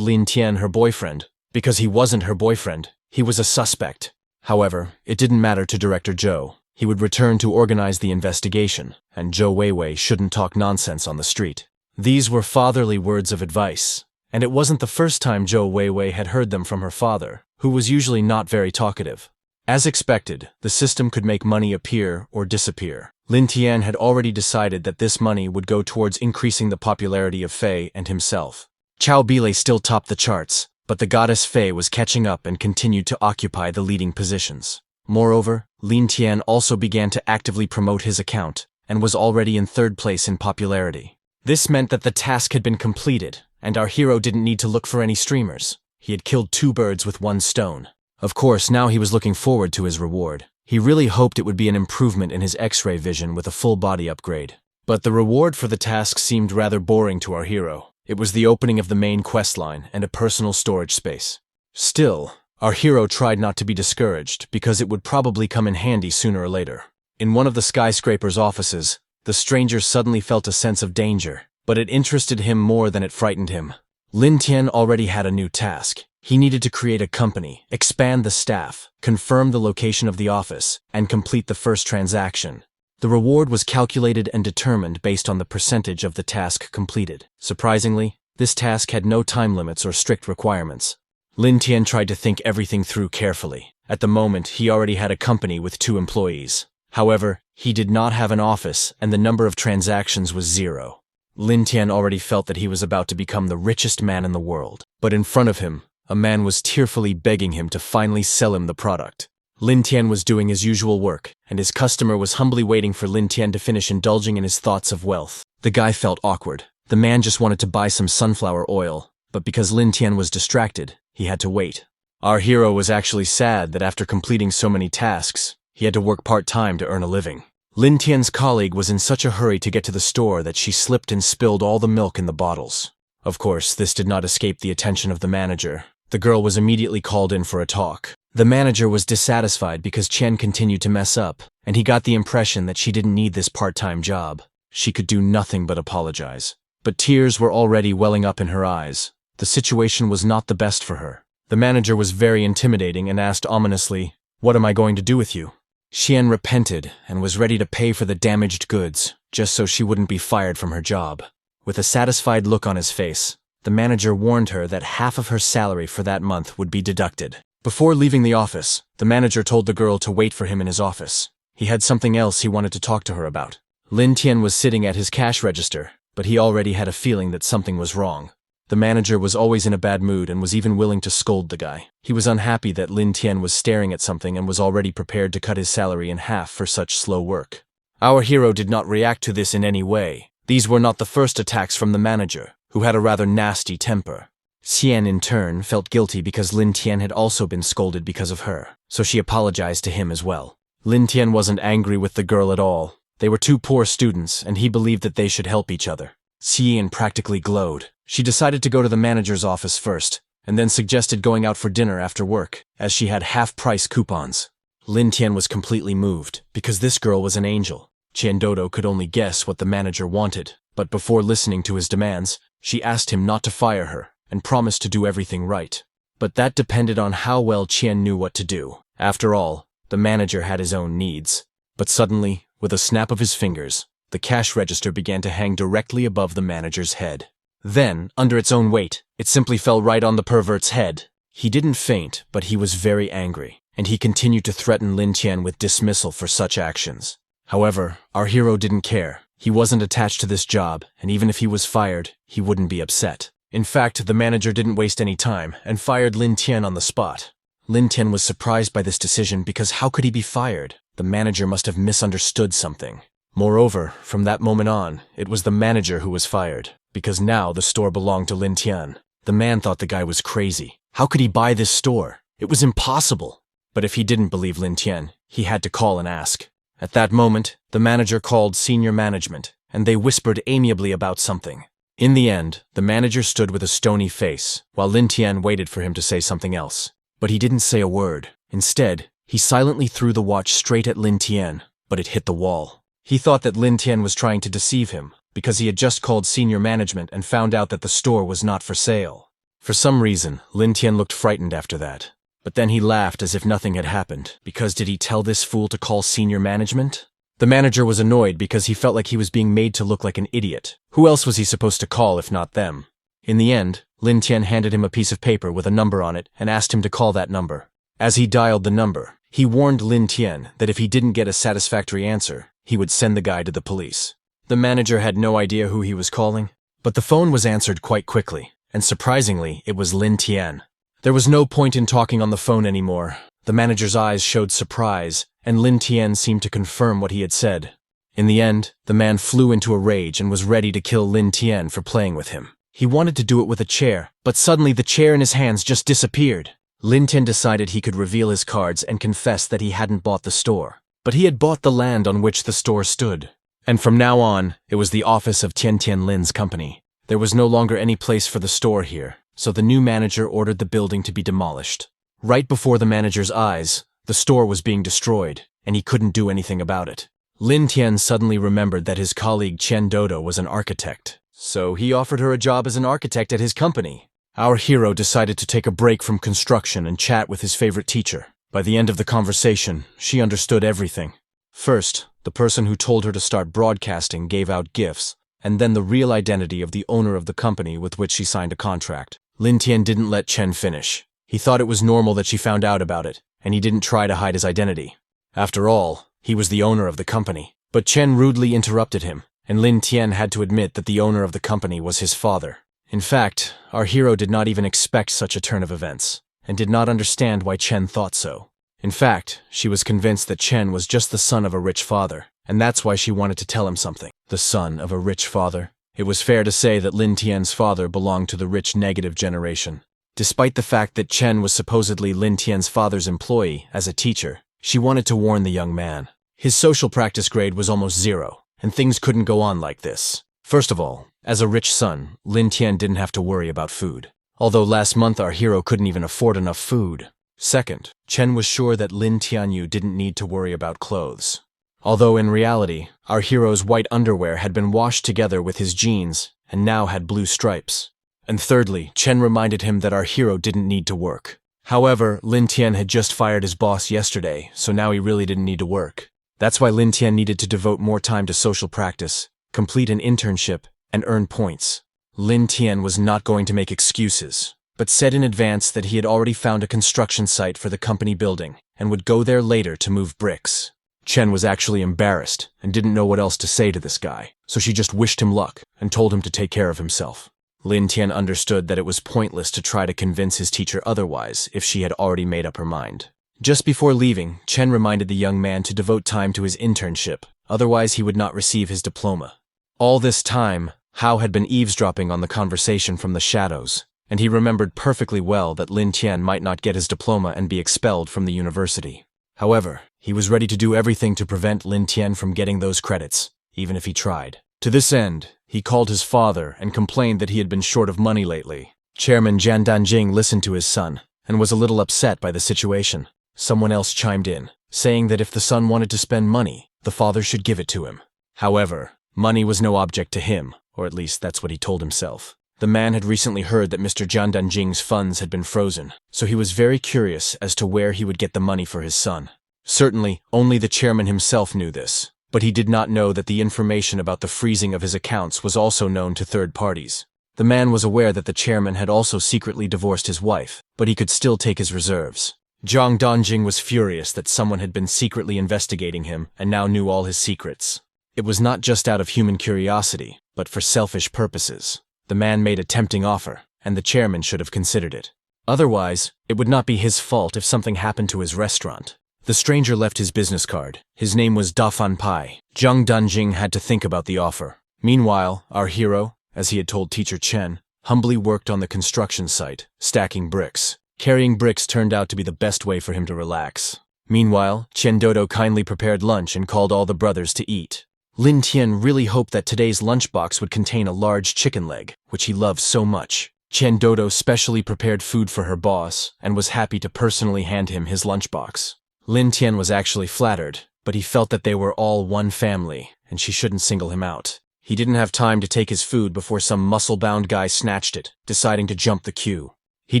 Lin Tian her boyfriend. Because he wasn't her boyfriend, he was a suspect. However, it didn't matter to Director Zhou. He would return to organize the investigation, and Zhou Weiwei shouldn't talk nonsense on the street. These were fatherly words of advice, and it wasn't the first time Zhou Weiwei had heard them from her father, who was usually not very talkative. As expected, the system could make money appear or disappear. Lin Tian had already decided that this money would go towards increasing the popularity of Fei and himself. Chao Bilei still topped the charts, but the goddess Fei was catching up and continued to occupy the leading positions. Moreover, Lin Tian also began to actively promote his account, and was already in third place in popularity. This meant that the task had been completed, and our hero didn't need to look for any streamers. He had killed 2 birds with 1 stone. Of course, now he was looking forward to his reward. He really hoped it would be an improvement in his X-ray vision with a full body upgrade. But the reward for the task seemed rather boring to our hero. It was the opening of the main quest line and a personal storage space. Still, our hero tried not to be discouraged because it would probably come in handy sooner or later. In one of the skyscraper's offices, the stranger suddenly felt a sense of danger, but it interested him more than it frightened him. Lin Tian already had a new task. He needed to create a company, expand the staff, confirm the location of the office, and complete the first transaction. The reward was calculated and determined based on the percentage of the task completed. Surprisingly, this task had no time limits or strict requirements. Lin Tian tried to think everything through carefully. At the moment, he already had a company with 2 employees. However, he did not have an office, and the number of transactions was 0. Lin Tian already felt that he was about to become the richest man in the world. But in front of him, a man was tearfully begging him to finally sell him the product. Lin Tian was doing his usual work, and his customer was humbly waiting for Lin Tian to finish indulging in his thoughts of wealth. The guy felt awkward. The man just wanted to buy some sunflower oil, but because Lin Tian was distracted, he had to wait. Our hero was actually sad that after completing so many tasks, he had to work part-time to earn a living. Lin Tian's colleague was in such a hurry to get to the store that she slipped and spilled all the milk in the bottles. Of course, this did not escape the attention of the manager. The girl was immediately called in for a talk. The manager was dissatisfied because Chen continued to mess up, and he got the impression that she didn't need this part-time job. She could do nothing but apologize. But tears were already welling up in her eyes. The situation was not the best for her. The manager was very intimidating and asked ominously, "What am I going to do with you?" Xian repented and was ready to pay for the damaged goods, just so she wouldn't be fired from her job. With a satisfied look on his face, the manager warned her that half of her salary for that month would be deducted. Before leaving the office, the manager told the girl to wait for him in his office. He had something else he wanted to talk to her about. Lin Tian was sitting at his cash register, but he already had a feeling that something was wrong. The manager was always in a bad mood and was even willing to scold the guy. He was unhappy that Lin Tian was staring at something and was already prepared to cut his salary in half for such slow work. Our hero did not react to this in any way. These were not the first attacks from the manager, who had a rather nasty temper. Xian, in turn, felt guilty because Lin Tian had also been scolded because of her, so she apologized to him as well. Lin Tian wasn't angry with the girl at all. They were two poor students, and he believed that they should help each other. Xian practically glowed. She decided to go to the manager's office first, and then suggested going out for dinner after work, as she had half-price coupons. Lin Tian was completely moved, because this girl was an angel. Chen Dodo could only guess what the manager wanted, but before listening to his demands, she asked him not to fire her, and promised to do everything right. But that depended on how well Chen knew what to do. After all, the manager had his own needs. But suddenly, with a snap of his fingers, the cash register began to hang directly above the manager's head. Then, under its own weight, it simply fell right on the pervert's head. He didn't faint, but he was very angry, and he continued to threaten Lin Tian with dismissal for such actions. However, our hero didn't care. He wasn't attached to this job, and even if he was fired, he wouldn't be upset. In fact, the manager didn't waste any time and fired Lin Tian on the spot. Lin Tian was surprised by this decision because how could he be fired? The manager must have misunderstood something. Moreover, from that moment on, it was the manager who was fired, because now the store belonged to Lin Tian. The man thought the guy was crazy. How could he buy this store? It was impossible. But if he didn't believe Lin Tian, he had to call and ask. At that moment, the manager called senior management, and they whispered amiably about something. In the end, the manager stood with a stony face, while Lin Tian waited for him to say something else. But he didn't say a word. Instead, he silently threw the watch straight at Lin Tian, but it hit the wall. He thought that Lin Tian was trying to deceive him, because he had just called senior management and found out that the store was not for sale. For some reason, Lin Tian looked frightened after that. But then he laughed as if nothing had happened, because did he tell this fool to call senior management? The manager was annoyed because he felt like he was being made to look like an idiot. Who else was he supposed to call if not them? In the end, Lin Tian handed him a piece of paper with a number on it and asked him to call that number. As he dialed the number, he warned Lin Tian that if he didn't get a satisfactory answer, he would send the guy to the police. The manager had no idea who he was calling, but the phone was answered quite quickly, and surprisingly, it was Lin Tian. There was no point in talking on the phone anymore. The manager's eyes showed surprise, and Lin Tian seemed to confirm what he had said. In the end, the man flew into a rage and was ready to kill Lin Tian for playing with him. He wanted to do it with a chair, but suddenly the chair in his hands just disappeared. Lin Tian decided he could reveal his cards and confess that he hadn't bought the store. But he had bought the land on which the store stood. And from now on, it was the office of Tian Tian Lin's company. There was no longer any place for the store here, so the new manager ordered the building to be demolished. Right before the manager's eyes, the store was being destroyed, and he couldn't do anything about it. Lin Tian suddenly remembered that his colleague Chen Dodo was an architect, so he offered her a job as an architect at his company. Our hero decided to take a break from construction and chat with his favorite teacher. By the end of the conversation, she understood everything. First, the person who told her to start broadcasting gave out gifts, and then the real identity of the owner of the company with which she signed a contract. Lin Tian didn't let Chen finish. He thought it was normal that she found out about it, and he didn't try to hide his identity. After all, he was the owner of the company. But Chen rudely interrupted him, and Lin Tian had to admit that the owner of the company was his father. In fact, our hero did not even expect such a turn of events, and did not understand why Chen thought so. In fact, she was convinced that Chen was just the son of a rich father, and that's why she wanted to tell him something. The son of a rich father. It was fair to say that Lin Tian's father belonged to the rich negative generation. Despite the fact that Chen was supposedly Lin Tian's father's employee as a teacher, she wanted to warn the young man. His social practice grade was almost 0, and things couldn't go on like this. First of all, as a rich son, Lin Tian didn't have to worry about food. Although last month our hero couldn't even afford enough food. Second, Chen was sure that Lin Tianyu didn't need to worry about clothes. Although in reality, our hero's white underwear had been washed together with his jeans and now had blue stripes. And thirdly, Chen reminded him that our hero didn't need to work. However, Lin Tian had just fired his boss yesterday, so now he really didn't need to work. That's why Lin Tian needed to devote more time to social practice, complete an internship, and earn points. Lin Tian was not going to make excuses, but said in advance that he had already found a construction site for the company building and would go there later to move bricks. Chen was actually embarrassed and didn't know what else to say to this guy, so she just wished him luck and told him to take care of himself. Lin Tian understood that it was pointless to try to convince his teacher otherwise if she had already made up her mind. Just before leaving, Chen reminded the young man to devote time to his internship, otherwise he would not receive his diploma. All this time, Hao had been eavesdropping on the conversation from the shadows, and he remembered perfectly well that Lin Tian might not get his diploma and be expelled from the university. However, he was ready to do everything to prevent Lin Tian from getting those credits, even if he tried. To this end, he called his father and complained that he had been short of money lately. Chairman Jian Danjing listened to his son and was a little upset by the situation. Someone else chimed in, saying that if the son wanted to spend money, the father should give it to him. However, money was no object to him, or at least that's what he told himself. The man had recently heard that Mr. Jian Danjing's funds had been frozen, so he was very curious as to where he would get the money for his son. Certainly, only the chairman himself knew this, but he did not know that the information about the freezing of his accounts was also known to third parties. The man was aware that the chairman had also secretly divorced his wife, but he could still take his reserves. Jiang Danjing was furious that someone had been secretly investigating him and now knew all his secrets. It was not just out of human curiosity, but for selfish purposes. The man made a tempting offer, and the chairman should have considered it. Otherwise, it would not be his fault if something happened to his restaurant. The stranger left his business card. His name was Da Fan Pai. Jiang Danjing had to think about the offer. Meanwhile, our hero, as he had told teacher Chen, humbly worked on the construction site, stacking bricks. Carrying bricks turned out to be the best way for him to relax. Meanwhile, Chen Dodo kindly prepared lunch and called all the brothers to eat. Lin Tian really hoped that today's lunchbox would contain a large chicken leg, which he loved so much. Chen Dodo specially prepared food for her boss and was happy to personally hand him his lunchbox. Lin Tian was actually flattered, but he felt that they were all one family, and she shouldn't single him out. He didn't have time to take his food before some muscle-bound guy snatched it, deciding to jump the queue. He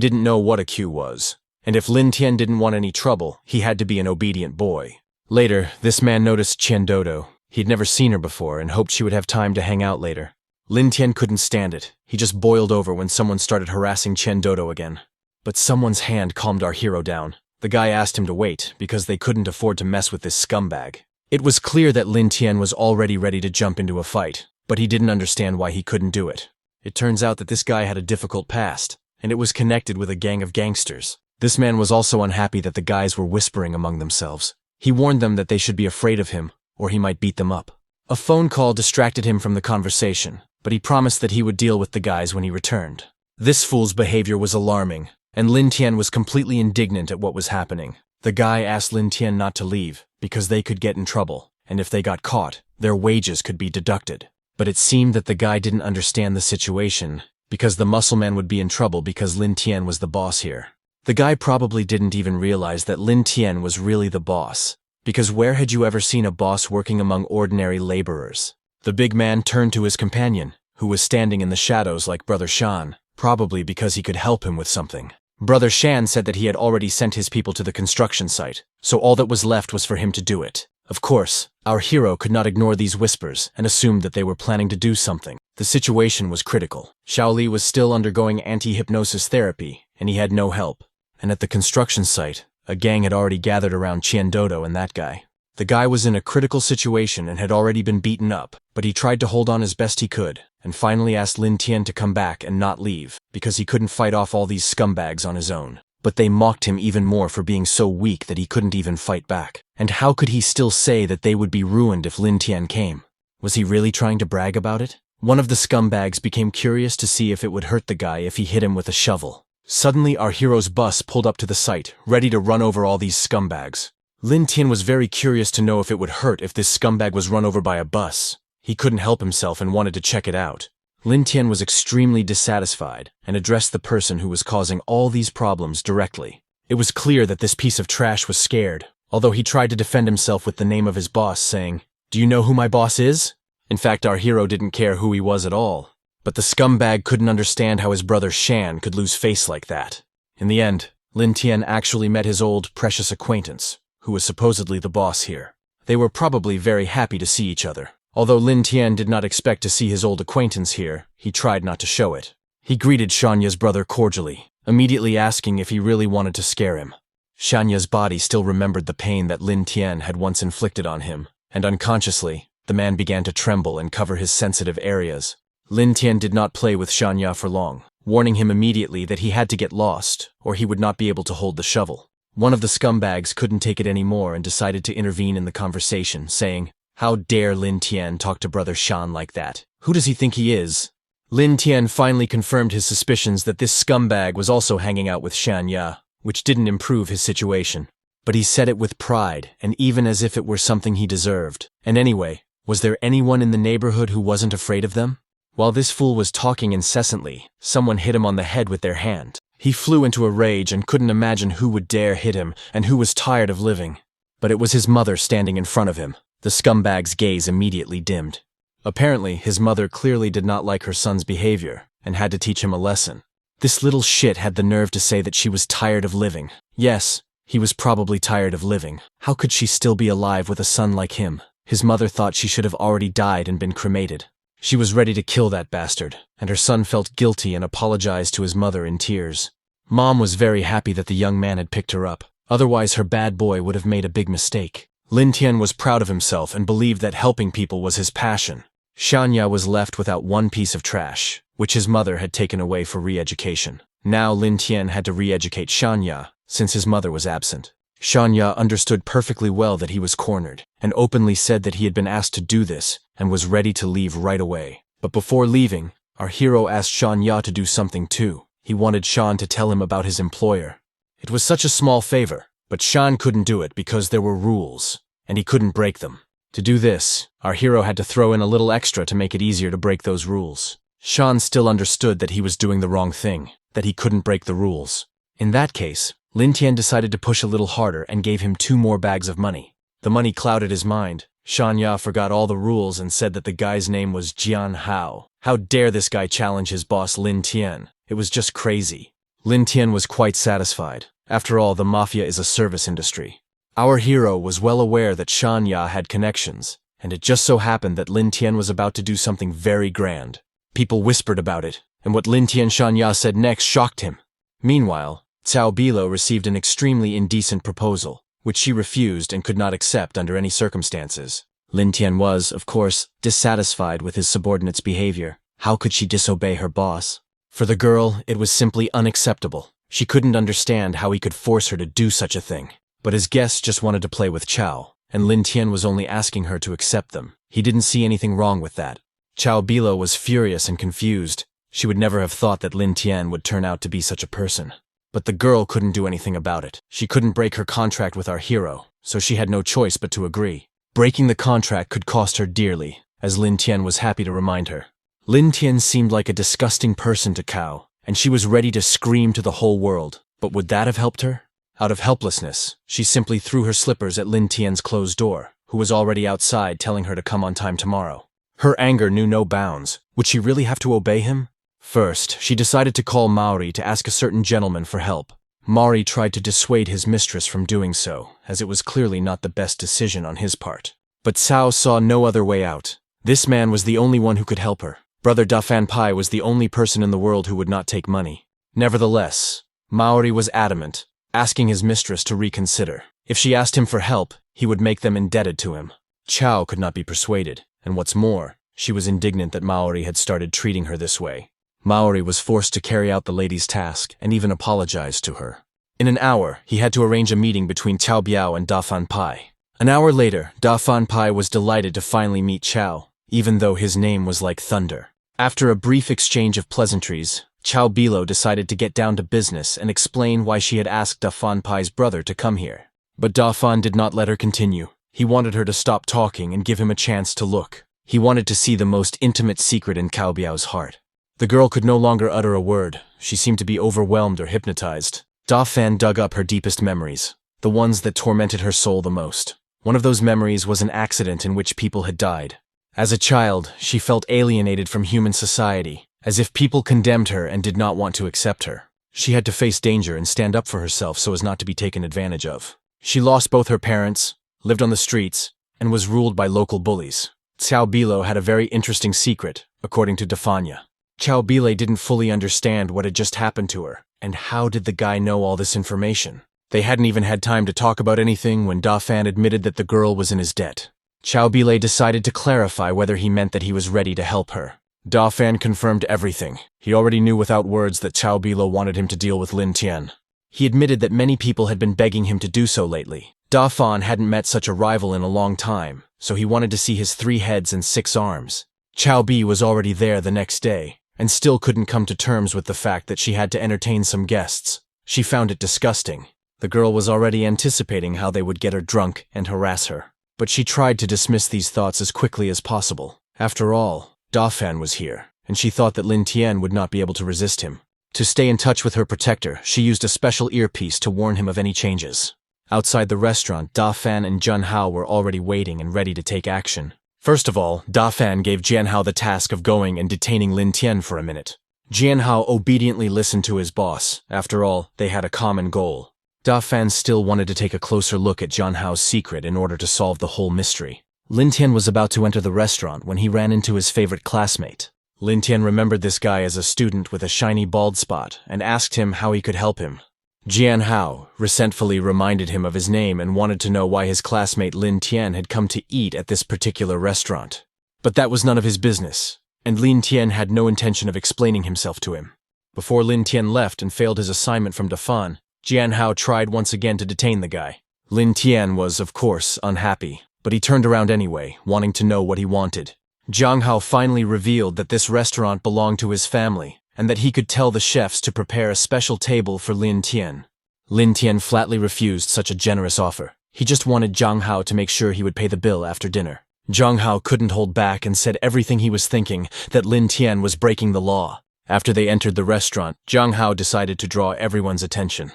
didn't know what a queue was, and if Lin Tian didn't want any trouble, he had to be an obedient boy. Later, this man noticed Chen Dodo. He'd never seen her before and hoped she would have time to hang out later. Lin Tian couldn't stand it. He just boiled over when someone started harassing Chen Dodo again. But someone's hand calmed our hero down. The guy asked him to wait because they couldn't afford to mess with this scumbag. It was clear that Lin Tian was already ready to jump into a fight, but he didn't understand why he couldn't do it. It turns out that this guy had a difficult past, and it was connected with a gang of gangsters. This man was also unhappy that the guys were whispering among themselves. He warned them that they should be afraid of him, or he might beat them up. A phone call distracted him from the conversation, but he promised that he would deal with the guys when he returned. This fool's behavior was alarming, and Lin Tian was completely indignant at what was happening. The guy asked Lin Tian not to leave, because they could get in trouble, and if they got caught, their wages could be deducted. But it seemed that the guy didn't understand the situation, because the muscle man would be in trouble because Lin Tian was the boss here. The guy probably didn't even realize that Lin Tian was really the boss, because where had you ever seen a boss working among ordinary laborers? The big man turned to his companion, who was standing in the shadows like Brother Shan, probably because he could help him with something. Brother Shan said that he had already sent his people to the construction site, so all that was left was for him to do it. Of course, our hero could not ignore these whispers and assumed that they were planning to do something. The situation was critical. Shaoli was still undergoing anti-hypnosis therapy, and he had no help. And at the construction site, a gang had already gathered around Chen Dodo and that guy. The guy was in a critical situation and had already been beaten up, but he tried to hold on as best he could, and finally asked Lin Tian to come back and not leave, because he couldn't fight off all these scumbags on his own. But they mocked him even more for being so weak that he couldn't even fight back. And how could he still say that they would be ruined if Lin Tian came? Was he really trying to brag about it? One of the scumbags became curious to see if it would hurt the guy if he hit him with a shovel. Suddenly, our hero's bus pulled up to the site, ready to run over all these scumbags. Lin Tian was very curious to know if it would hurt if this scumbag was run over by a bus. He couldn't help himself and wanted to check it out. Lin Tian was extremely dissatisfied and addressed the person who was causing all these problems directly. It was clear that this piece of trash was scared, although he tried to defend himself with the name of his boss, saying, "Do you know who my boss is?" In fact, our hero didn't care who he was at all. But the scumbag couldn't understand how his brother Shan could lose face like that. In the end, Lin Tian actually met his old, precious acquaintance, who was supposedly the boss here. They were probably very happy to see each other. Although Lin Tian did not expect to see his old acquaintance here, he tried not to show it. He greeted Shanya's brother cordially, immediately asking if he really wanted to scare him. Shanya's body still remembered the pain that Lin Tian had once inflicted on him, and unconsciously, the man began to tremble and cover his sensitive areas. Lin Tian did not play with Shanya for long, warning him immediately that he had to get lost, or he would not be able to hold the shovel. One of the scumbags couldn't take it anymore and decided to intervene in the conversation, saying, "How dare Lin Tian talk to brother Shan like that? Who does he think he is?" Lin Tian finally confirmed his suspicions that this scumbag was also hanging out with Shanya, which didn't improve his situation. But he said it with pride, and even as if it were something he deserved. And anyway, was there anyone in the neighborhood who wasn't afraid of them? While this fool was talking incessantly, someone hit him on the head with their hand. He flew into a rage and couldn't imagine who would dare hit him and who was tired of living. But it was his mother standing in front of him. The scumbag's gaze immediately dimmed. Apparently, his mother clearly did not like her son's behavior and had to teach him a lesson. This little shit had the nerve to say that she was tired of living. Yes, he was probably tired of living. How could she still be alive with a son like him? His mother thought she should have already died and been cremated. She was ready to kill that bastard, and her son felt guilty and apologized to his mother in tears. Mom was very happy that the young man had picked her up. Otherwise, her bad boy would have made a big mistake. Lin Tian was proud of himself and believed that helping people was his passion. Shanya was left without one piece of trash, which his mother had taken away for re-education. Now Lin Tian had to re-educate Shanya, since his mother was absent. Shanya understood perfectly well that he was cornered, and openly said that he had been asked to do this, and was ready to leave right away. But before leaving, our hero asked Shanya to do something too. He wanted Shan to tell him about his employer. It was such a small favor, but Shan couldn't do it because there were rules, and he couldn't break them. To do this, our hero had to throw in a little extra to make it easier to break those rules. Shan still understood that he was doing the wrong thing, that he couldn't break the rules. In that case, Lin Tian decided to push a little harder and gave him 2 more bags of money. The money clouded his mind. Shanya forgot all the rules and said that the guy's name was Jian Hao. How dare this guy challenge his boss Lin Tian? It was just crazy. Lin Tian was quite satisfied. After all, the mafia is a service industry. Our hero was well aware that Shanya had connections, and it just so happened that Lin Tian was about to do something very grand. People whispered about it, and what Lin Tian Shanya said next shocked him. Meanwhile, Cao Bilo received an extremely indecent proposal, which she refused and could not accept under any circumstances. Lin Tian was, of course, dissatisfied with his subordinate's behavior. How could she disobey her boss? For the girl, it was simply unacceptable. She couldn't understand how he could force her to do such a thing. But his guests just wanted to play with Cao, and Lin Tian was only asking her to accept them. He didn't see anything wrong with that. Cao Bilo was furious and confused. She would never have thought that Lin Tian would turn out to be such a person. But the girl couldn't do anything about it. She couldn't break her contract with our hero, so she had no choice but to agree. Breaking the contract could cost her dearly, as Lin Tian was happy to remind her. Lin Tian seemed like a disgusting person to Cao, and she was ready to scream to the whole world. But would that have helped her? Out of helplessness, she simply threw her slippers at Lin Tian's closed door, who was already outside telling her to come on time tomorrow. Her anger knew no bounds. Would she really have to obey him? First, she decided to call Maori to ask a certain gentleman for help. Maori tried to dissuade his mistress from doing so, as it was clearly not the best decision on his part. But Cao saw no other way out. This man was the only one who could help her. Brother Dafan Pai was the only person in the world who would not take money. Nevertheless, Maori was adamant, asking his mistress to reconsider. If she asked him for help, he would make them indebted to him. Cao could not be persuaded, and what's more, she was indignant that Maori had started treating her this way. Maori was forced to carry out the lady's task and even apologized to her. In an hour, he had to arrange a meeting between Cao Biao and Dafan Pai. An hour later, Dafan Pai was delighted to finally meet Cao, even though his name was like thunder. After a brief exchange of pleasantries, Cao Bilo decided to get down to business and explain why she had asked Dafan Pai's brother to come here. But Dafan did not let her continue. He wanted her to stop talking and give him a chance to look. He wanted to see the most intimate secret in Cao Biao's heart. The girl could no longer utter a word. She seemed to be overwhelmed or hypnotized. Dafan dug up her deepest memories, the ones that tormented her soul the most. One of those memories was an accident in which people had died. As a child, she felt alienated from human society, as if people condemned her and did not want to accept her. She had to face danger and stand up for herself so as not to be taken advantage of. She lost both her parents, lived on the streets, and was ruled by local bullies. Cao Bilo had a very interesting secret, according to Dafanya. Cao Bilo didn't fully understand what had just happened to her, and how did the guy know all this information? They hadn't even had time to talk about anything when Dafan admitted that the girl was in his debt. Cao Bilo decided to clarify whether he meant that he was ready to help her. Da Fan confirmed everything. He already knew without words that Cao Bilo wanted him to deal with Lin Tian. He admitted that many people had been begging him to do so lately. Da Fan hadn't met such a rival in a long time, so he wanted to see his 3 heads and 6 arms. Cao Bi was already there the next day, and still couldn't come to terms with the fact that she had to entertain some guests. She found it disgusting. The girl was already anticipating how they would get her drunk and harass her. But she tried to dismiss these thoughts as quickly as possible. After all, Da Fan was here, and she thought that Lin Tian would not be able to resist him. To stay in touch with her protector, she used a special earpiece to warn him of any changes. Outside the restaurant, Da Fan and Jun Hao were already waiting and ready to take action. First of all, Da Fan gave Jian Hao the task of going and detaining Lin Tian for a minute. Jian Hao obediently listened to his boss. After all, they had a common goal. Da Fan still wanted to take a closer look at Jian Hao's secret in order to solve the whole mystery. Lin Tian was about to enter the restaurant when he ran into his favorite classmate. Lin Tian remembered this guy as a student with a shiny bald spot and asked him how he could help him. Jian Hao resentfully reminded him of his name and wanted to know why his classmate Lin Tian had come to eat at this particular restaurant. But that was none of his business, and Lin Tian had no intention of explaining himself to him. Before Lin Tian left and failed his assignment from Da Fan, Jian Hao tried once again to detain the guy. Lin Tian was, of course, unhappy, but he turned around anyway, wanting to know what he wanted. Jiang Hao finally revealed that this restaurant belonged to his family, and that he could tell the chefs to prepare a special table for Lin Tian. Lin Tian flatly refused such a generous offer. He just wanted Jiang Hao to make sure he would pay the bill after dinner. Jiang Hao couldn't hold back and said everything he was thinking, that Lin Tian was breaking the law. After they entered the restaurant, Jiang Hao decided to draw everyone's attention.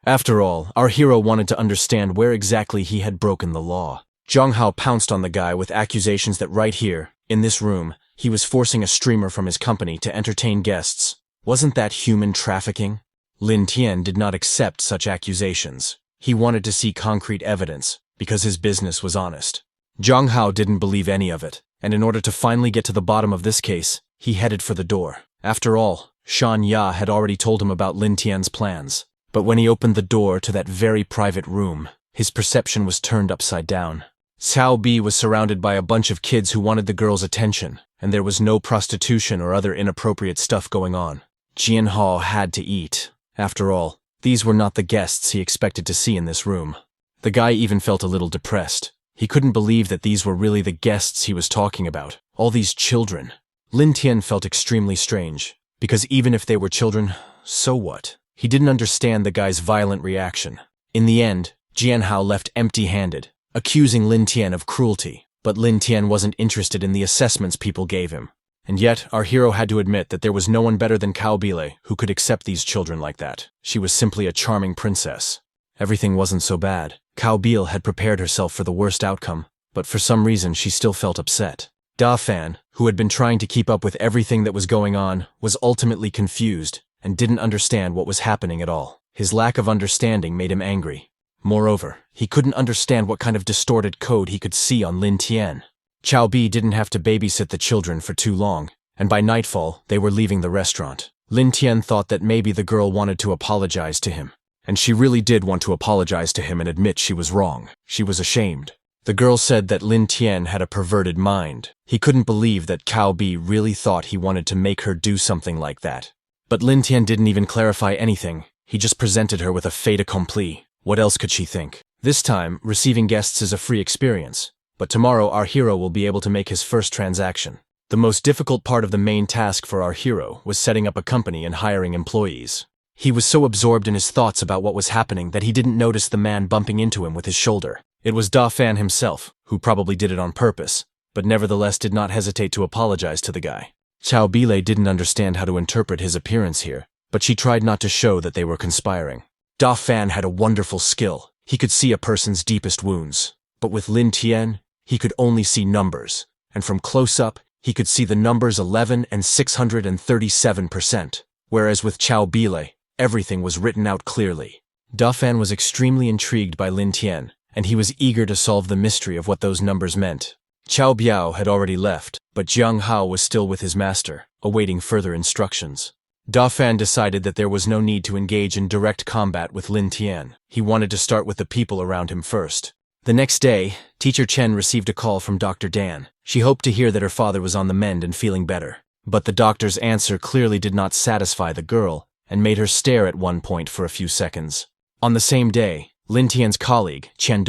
After all, our hero wanted to understand where exactly he had broken the law. Jiang Hao pounced on the guy with accusations that right here, in this room, he was forcing a streamer from his company to entertain guests. Wasn't that human trafficking? Lin Tian did not accept such accusations. He wanted to see concrete evidence, because his business was honest. Jiang Hao didn't believe any of it, and in order to finally get to the bottom of this case, he headed for the door. After all, Shan Ya had already told him about Lin Tian's plans. But when he opened the door to that very private room, his perception was turned upside down. Cao Bi was surrounded by a bunch of kids who wanted the girl's attention, and there was no prostitution or other inappropriate stuff going on. Jian Hao had to eat. After all, these were not the guests he expected to see in this room. The guy even felt a little depressed. He couldn't believe that these were really the guests he was talking about, all these children. Lin Tian felt extremely strange, because even if they were children, so what? He didn't understand the guy's violent reaction. In the end, Jian Hao left empty-handed, accusing Lin Tian of cruelty, but Lin Tian wasn't interested in the assessments people gave him. And yet, our hero had to admit that there was no one better than Cao Bile who could accept these children like that. She was simply a charming princess. Everything wasn't so bad. Cao Bile had prepared herself for the worst outcome, but for some reason she still felt upset. Da Fan, who had been trying to keep up with everything that was going on, was ultimately confused and didn't understand what was happening at all. His lack of understanding made him angry. Moreover, he couldn't understand what kind of distorted code he could see on Lin Tian. Cao Bi didn't have to babysit the children for too long, and by nightfall, they were leaving the restaurant. Lin Tian thought that maybe the girl wanted to apologize to him. And she really did want to apologize to him and admit she was wrong. She was ashamed. The girl said that Lin Tian had a perverted mind. He couldn't believe that Cao Bi really thought he wanted to make her do something like that. But Lin Tian didn't even clarify anything. He just presented her with a fait accompli. What else could she think? This time, receiving guests is a free experience. But tomorrow our hero will be able to make his first transaction. The most difficult part of the main task for our hero was setting up a company and hiring employees. He was so absorbed in his thoughts about what was happening that he didn't notice the man bumping into him with his shoulder. It was Da Fan himself, who probably did it on purpose, but nevertheless did not hesitate to apologize to the guy. Cao Bile didn't understand how to interpret his appearance here, but she tried not to show that they were conspiring. Da Fan had a wonderful skill. He could see a person's deepest wounds. But with Lin Tian, he could only see numbers, and from close up, he could see the numbers 11 and 637%, whereas with Cao Bile, everything was written out clearly. Da Fan was extremely intrigued by Lin Tian, and he was eager to solve the mystery of what those numbers meant. Cao Biao had already left, but Jiang Hao was still with his master, awaiting further instructions. Da Fan decided that there was no need to engage in direct combat with Lin Tian. He wanted to start with the people around him first. The next day, teacher Chen received a call from Dr. Dan. She hoped to hear that her father was on the mend and feeling better. But the doctor's answer clearly did not satisfy the girl and made her stare at one point for a few seconds. On the same day, Lin Tian's colleague, Chen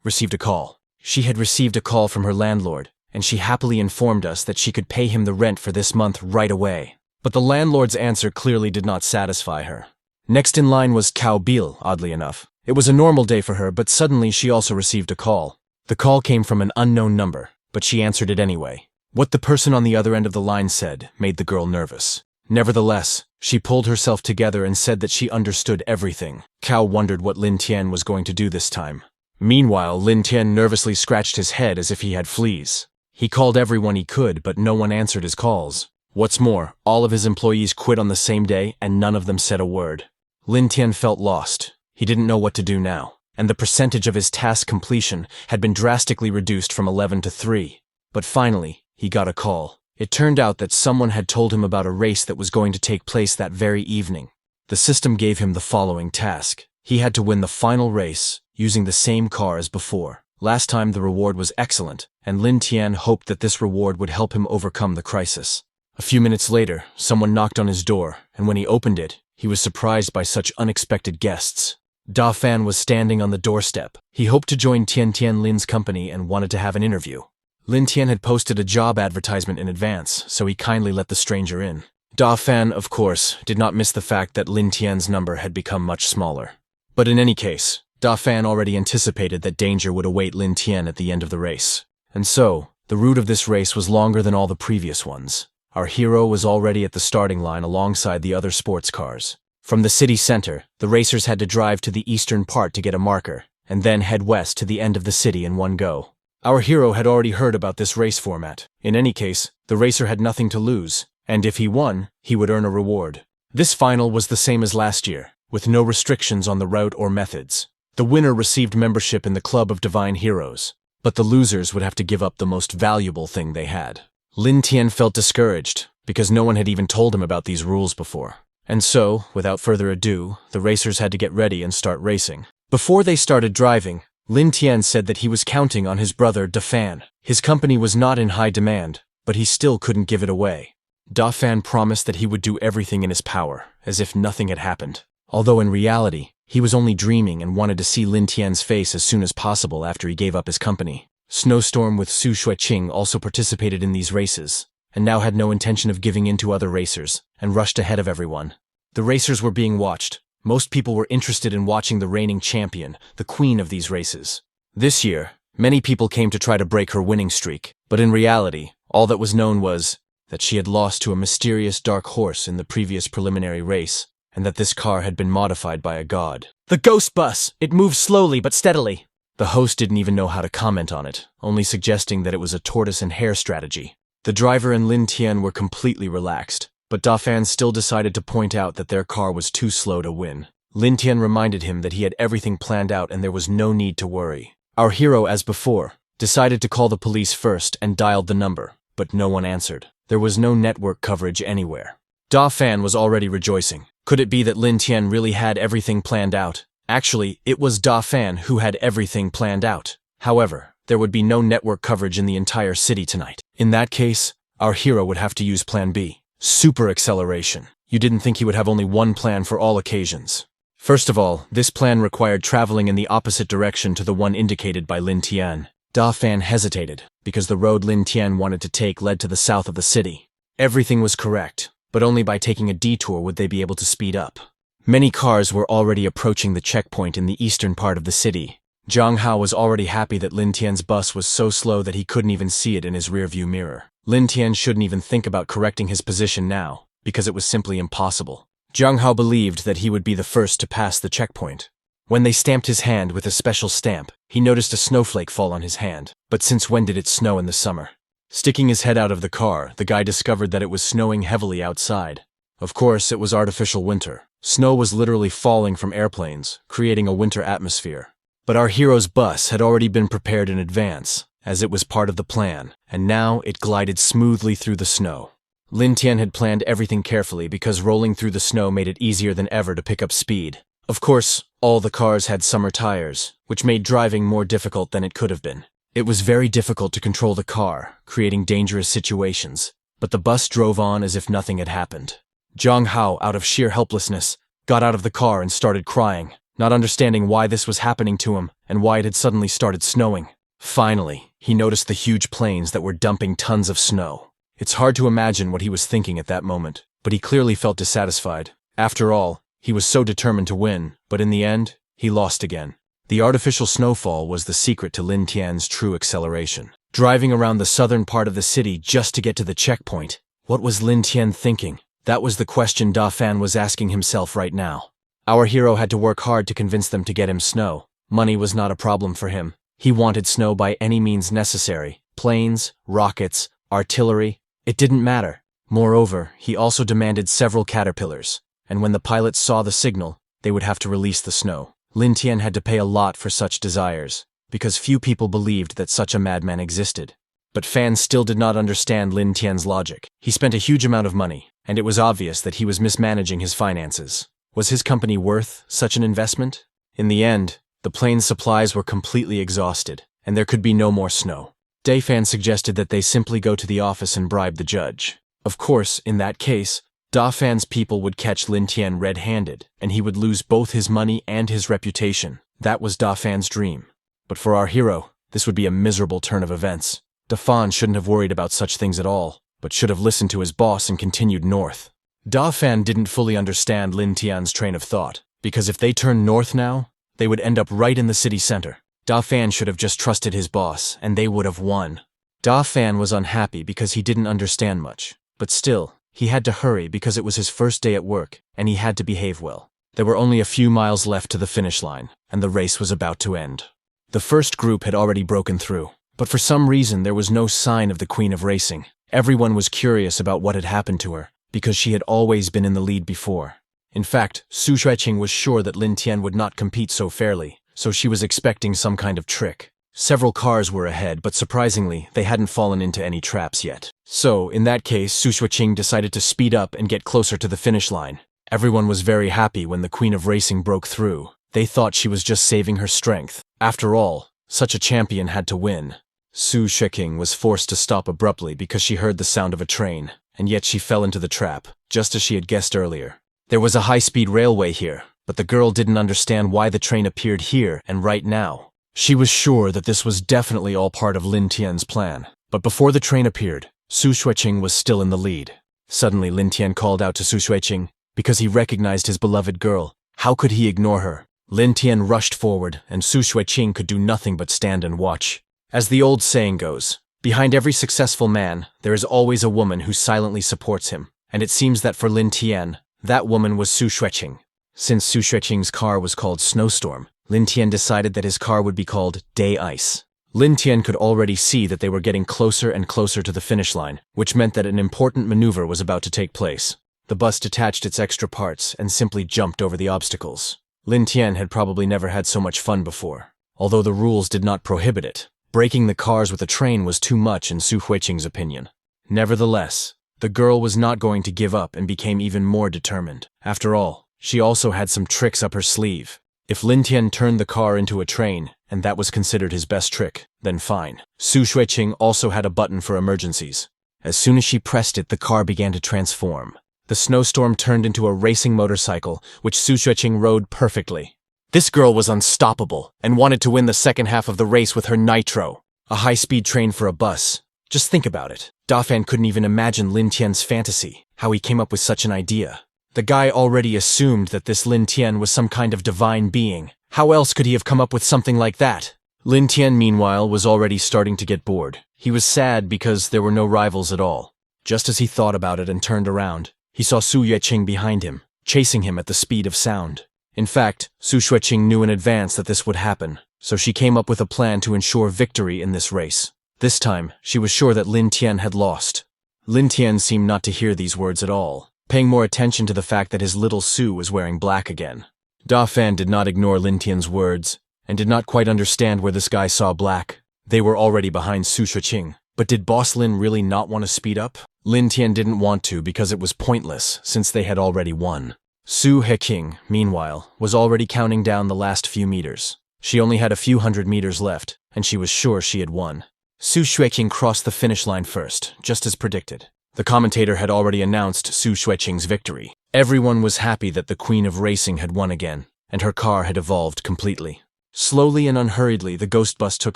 received a call. She had received a call from her landlord, and she happily informed us that she could pay him the rent for this month right away. But the landlord's answer clearly did not satisfy her. Next in line was Cao Bil, oddly enough. It was a normal day for her, but suddenly she also received a call. The call came from an unknown number, but she answered it anyway. What the person on the other end of the line said made the girl nervous. Nevertheless, she pulled herself together and said that she understood everything. Cao wondered what Lin Tian was going to do this time. Meanwhile, Lin Tian nervously scratched his head as if he had fleas. He called everyone he could, but no one answered his calls. What's more, all of his employees quit on the same day and none of them said a word. Lin Tian felt lost. He didn't know what to do now, and the percentage of his task completion had been drastically reduced from 11 to 3. But finally, he got a call. It turned out that someone had told him about a race that was going to take place that very evening. The system gave him the following task. He had to win the final race using the same car as before. Last time the reward was excellent, and Lin Tian hoped that this reward would help him overcome the crisis. A few minutes later, someone knocked on his door, and when he opened it, he was surprised by such unexpected guests. Da Fan was standing on the doorstep. He hoped to join Tian Lin's company and wanted to have an interview. Lin Tian had posted a job advertisement in advance, so he kindly let the stranger in. Da Fan, of course, did not miss the fact that Lin Tian's number had become much smaller. But in any case, Da Fan already anticipated that danger would await Lin Tian at the end of the race. And so, the route of this race was longer than all the previous ones. Our hero was already at the starting line alongside the other sports cars. From the city center, the racers had to drive to the eastern part to get a marker, and then head west to the end of the city in one go. Our hero had already heard about this race format. In any case, the racer had nothing to lose, and if he won, he would earn a reward. This final was the same as last year, with no restrictions on the route or methods. The winner received membership in the Club of Divine Heroes, but the losers would have to give up the most valuable thing they had. Lin Tian felt discouraged, because no one had even told him about these rules before. And so, without further ado, the racers had to get ready and start racing. Before they started driving, Lin Tian said that he was counting on his brother Da Fan. His company was not in high demand, but he still couldn't give it away. Da Fan promised that he would do everything in his power, as if nothing had happened. Although in reality, he was only dreaming and wanted to see Lin Tian's face as soon as possible after he gave up his company. Snowstorm with Su Shuiqing also participated in these races, and now had no intention of giving in to other racers, and rushed ahead of everyone. The racers were being watched. Most people were interested in watching the reigning champion, the queen of these races. This year, many people came to try to break her winning streak, but in reality, all that was known was that she had lost to a mysterious dark horse in the previous preliminary race, and that this car had been modified by a god. "The ghost bus! It moves slowly but steadily." The host didn't even know how to comment on it, only suggesting that it was a tortoise and hare strategy. The driver and Lin Tian were completely relaxed, but Da Fan still decided to point out that their car was too slow to win. Lin Tian reminded him that he had everything planned out and there was no need to worry. Our hero, as before, decided to call the police first and dialed the number, but no one answered. There was no network coverage anywhere. Da Fan was already rejoicing. Could it be that Lin Tian really had everything planned out? Actually, it was Da Fan who had everything planned out. However, there would be no network coverage in the entire city tonight. In that case, our hero would have to use Plan B. Super acceleration. You didn't think he would have only one plan for all occasions. First of all, this plan required traveling in the opposite direction to the one indicated by Lin Tian. Da Fan hesitated, because the road Lin Tian wanted to take led to the south of the city. Everything was correct, but only by taking a detour would they be able to speed up. Many cars were already approaching the checkpoint in the eastern part of the city. Zhang Hao was already happy that Lin Tian's bus was so slow that he couldn't even see it in his rearview mirror. Lin Tian shouldn't even think about correcting his position now, because it was simply impossible. Zhang Hao believed that he would be the first to pass the checkpoint. When they stamped his hand with a special stamp, he noticed a snowflake fall on his hand. But since when did it snow in the summer? Sticking his head out of the car, the guy discovered that it was snowing heavily outside. Of course, it was artificial winter. Snow was literally falling from airplanes, creating a winter atmosphere. But our hero's bus had already been prepared in advance, as it was part of the plan, and now it glided smoothly through the snow. Lin Tian had planned everything carefully because rolling through the snow made it easier than ever to pick up speed. Of course, all the cars had summer tires, which made driving more difficult than it could have been. It was very difficult to control the car, creating dangerous situations, but the bus drove on as if nothing had happened. Zhang Hao, out of sheer helplessness, got out of the car and started crying, not understanding why this was happening to him and why it had suddenly started snowing. Finally, he noticed the huge planes that were dumping tons of snow. It's hard to imagine what he was thinking at that moment, but he clearly felt dissatisfied. After all, he was so determined to win, but in the end, he lost again. The artificial snowfall was the secret to Lin Tian's true acceleration. Driving around the southern part of the city just to get to the checkpoint, what was Lin Tian thinking? That was the question Da Fan was asking himself right now. Our hero had to work hard to convince them to get him snow. Money was not a problem for him. He wanted snow by any means necessary. Planes, rockets, artillery, it didn't matter. Moreover, he also demanded several caterpillars, and when the pilots saw the signal, they would have to release the snow. Lin Tian had to pay a lot for such desires, because few people believed that such a madman existed. But fans still did not understand Lin Tian's logic. He spent a huge amount of money, and it was obvious that he was mismanaging his finances. Was his company worth such an investment? In the end, the plane's supplies were completely exhausted, and there could be no more snow. Dafan suggested that they simply go to the office and bribe the judge. Of course, in that case, Dafan's people would catch Lin Tian red-handed, and he would lose both his money and his reputation. That was Dafan's dream. But for our hero, this would be a miserable turn of events. Dafan shouldn't have worried about such things at all, but should have listened to his boss and continued north. Dafan didn't fully understand Lin Tian's train of thought, because if they turned north now, they would end up right in the city center. Dafan should have just trusted his boss, and they would have won. Dafan was unhappy because he didn't understand much, but still, he had to hurry because it was his first day at work, and he had to behave well. There were only a few miles left to the finish line, and the race was about to end. The first group had already broken through, but for some reason there was no sign of the Queen of Racing. Everyone was curious about what had happened to her, because she had always been in the lead before. In fact, Su Xueqing was sure that Lin Tian would not compete so fairly, so she was expecting some kind of trick. Several cars were ahead, but surprisingly, they hadn't fallen into any traps yet. So, in that case, Su Xueqing decided to speed up and get closer to the finish line. Everyone was very happy when the Queen of Racing broke through. They thought she was just saving her strength. After all, such a champion had to win. Su Xueqing was forced to stop abruptly because she heard the sound of a train, and yet she fell into the trap, just as she had guessed earlier. There was a high-speed railway here, but the girl didn't understand why the train appeared here and right now. She was sure that this was definitely all part of Lin Tian's plan. But before the train appeared, Su Xueqing was still in the lead. Suddenly Lin Tian called out to Su Xueqing, because he recognized his beloved girl. How could he ignore her? Lin Tian rushed forward, and Su Xueqing could do nothing but stand and watch. As the old saying goes, behind every successful man, there is always a woman who silently supports him. And it seems that for Lin Tian, that woman was Su Xueqing. Since Su Xueqing's car was called Snowstorm, Lin Tian decided that his car would be called Day Ice. Lin Tian could already see that they were getting closer and closer to the finish line, which meant that an important maneuver was about to take place. The bus detached its extra parts and simply jumped over the obstacles. Lin Tian had probably never had so much fun before. Although the rules did not prohibit it, breaking the cars with a train was too much in Su Xueqing's opinion. Nevertheless, the girl was not going to give up and became even more determined. After all, she also had some tricks up her sleeve. If Lin Tian turned the car into a train, and that was considered his best trick, then fine. Su Xueqing also had a button for emergencies. As soon as she pressed it, the car began to transform. The snowstorm turned into a racing motorcycle, which Su Xueqing rode perfectly. This girl was unstoppable, and wanted to win the second half of the race with her nitro. A high-speed train for a bus. Just think about it. Dafan couldn't even imagine Lin Tian's fantasy, how he came up with such an idea. The guy already assumed that this Lin Tian was some kind of divine being. How else could he have come up with something like that? Lin Tian, meanwhile, was already starting to get bored. He was sad because there were no rivals at all. Just as he thought about it and turned around, he saw Su Xueqing behind him, chasing him at the speed of sound. In fact, Su Xueqing knew in advance that this would happen, so she came up with a plan to ensure victory in this race. This time, she was sure that Lin Tian had lost. Lin Tian seemed not to hear these words at all, paying more attention to the fact that his little Su was wearing black again. Dafan did not ignore Lin Tian's words, and did not quite understand where this guy saw black. They were already behind Su Xueqing. But did Boss Lin really not want to speed up? Lin Tian didn't want to because it was pointless, since they had already won. Su Xueqing, meanwhile, was already counting down the last few meters. She only had a few hundred meters left, and she was sure she had won. Su Xueqing crossed the finish line first, just as predicted. The commentator had already announced Su Xueqing's victory. Everyone was happy that the Queen of Racing had won again, and her car had evolved completely. Slowly and unhurriedly, the ghost bus took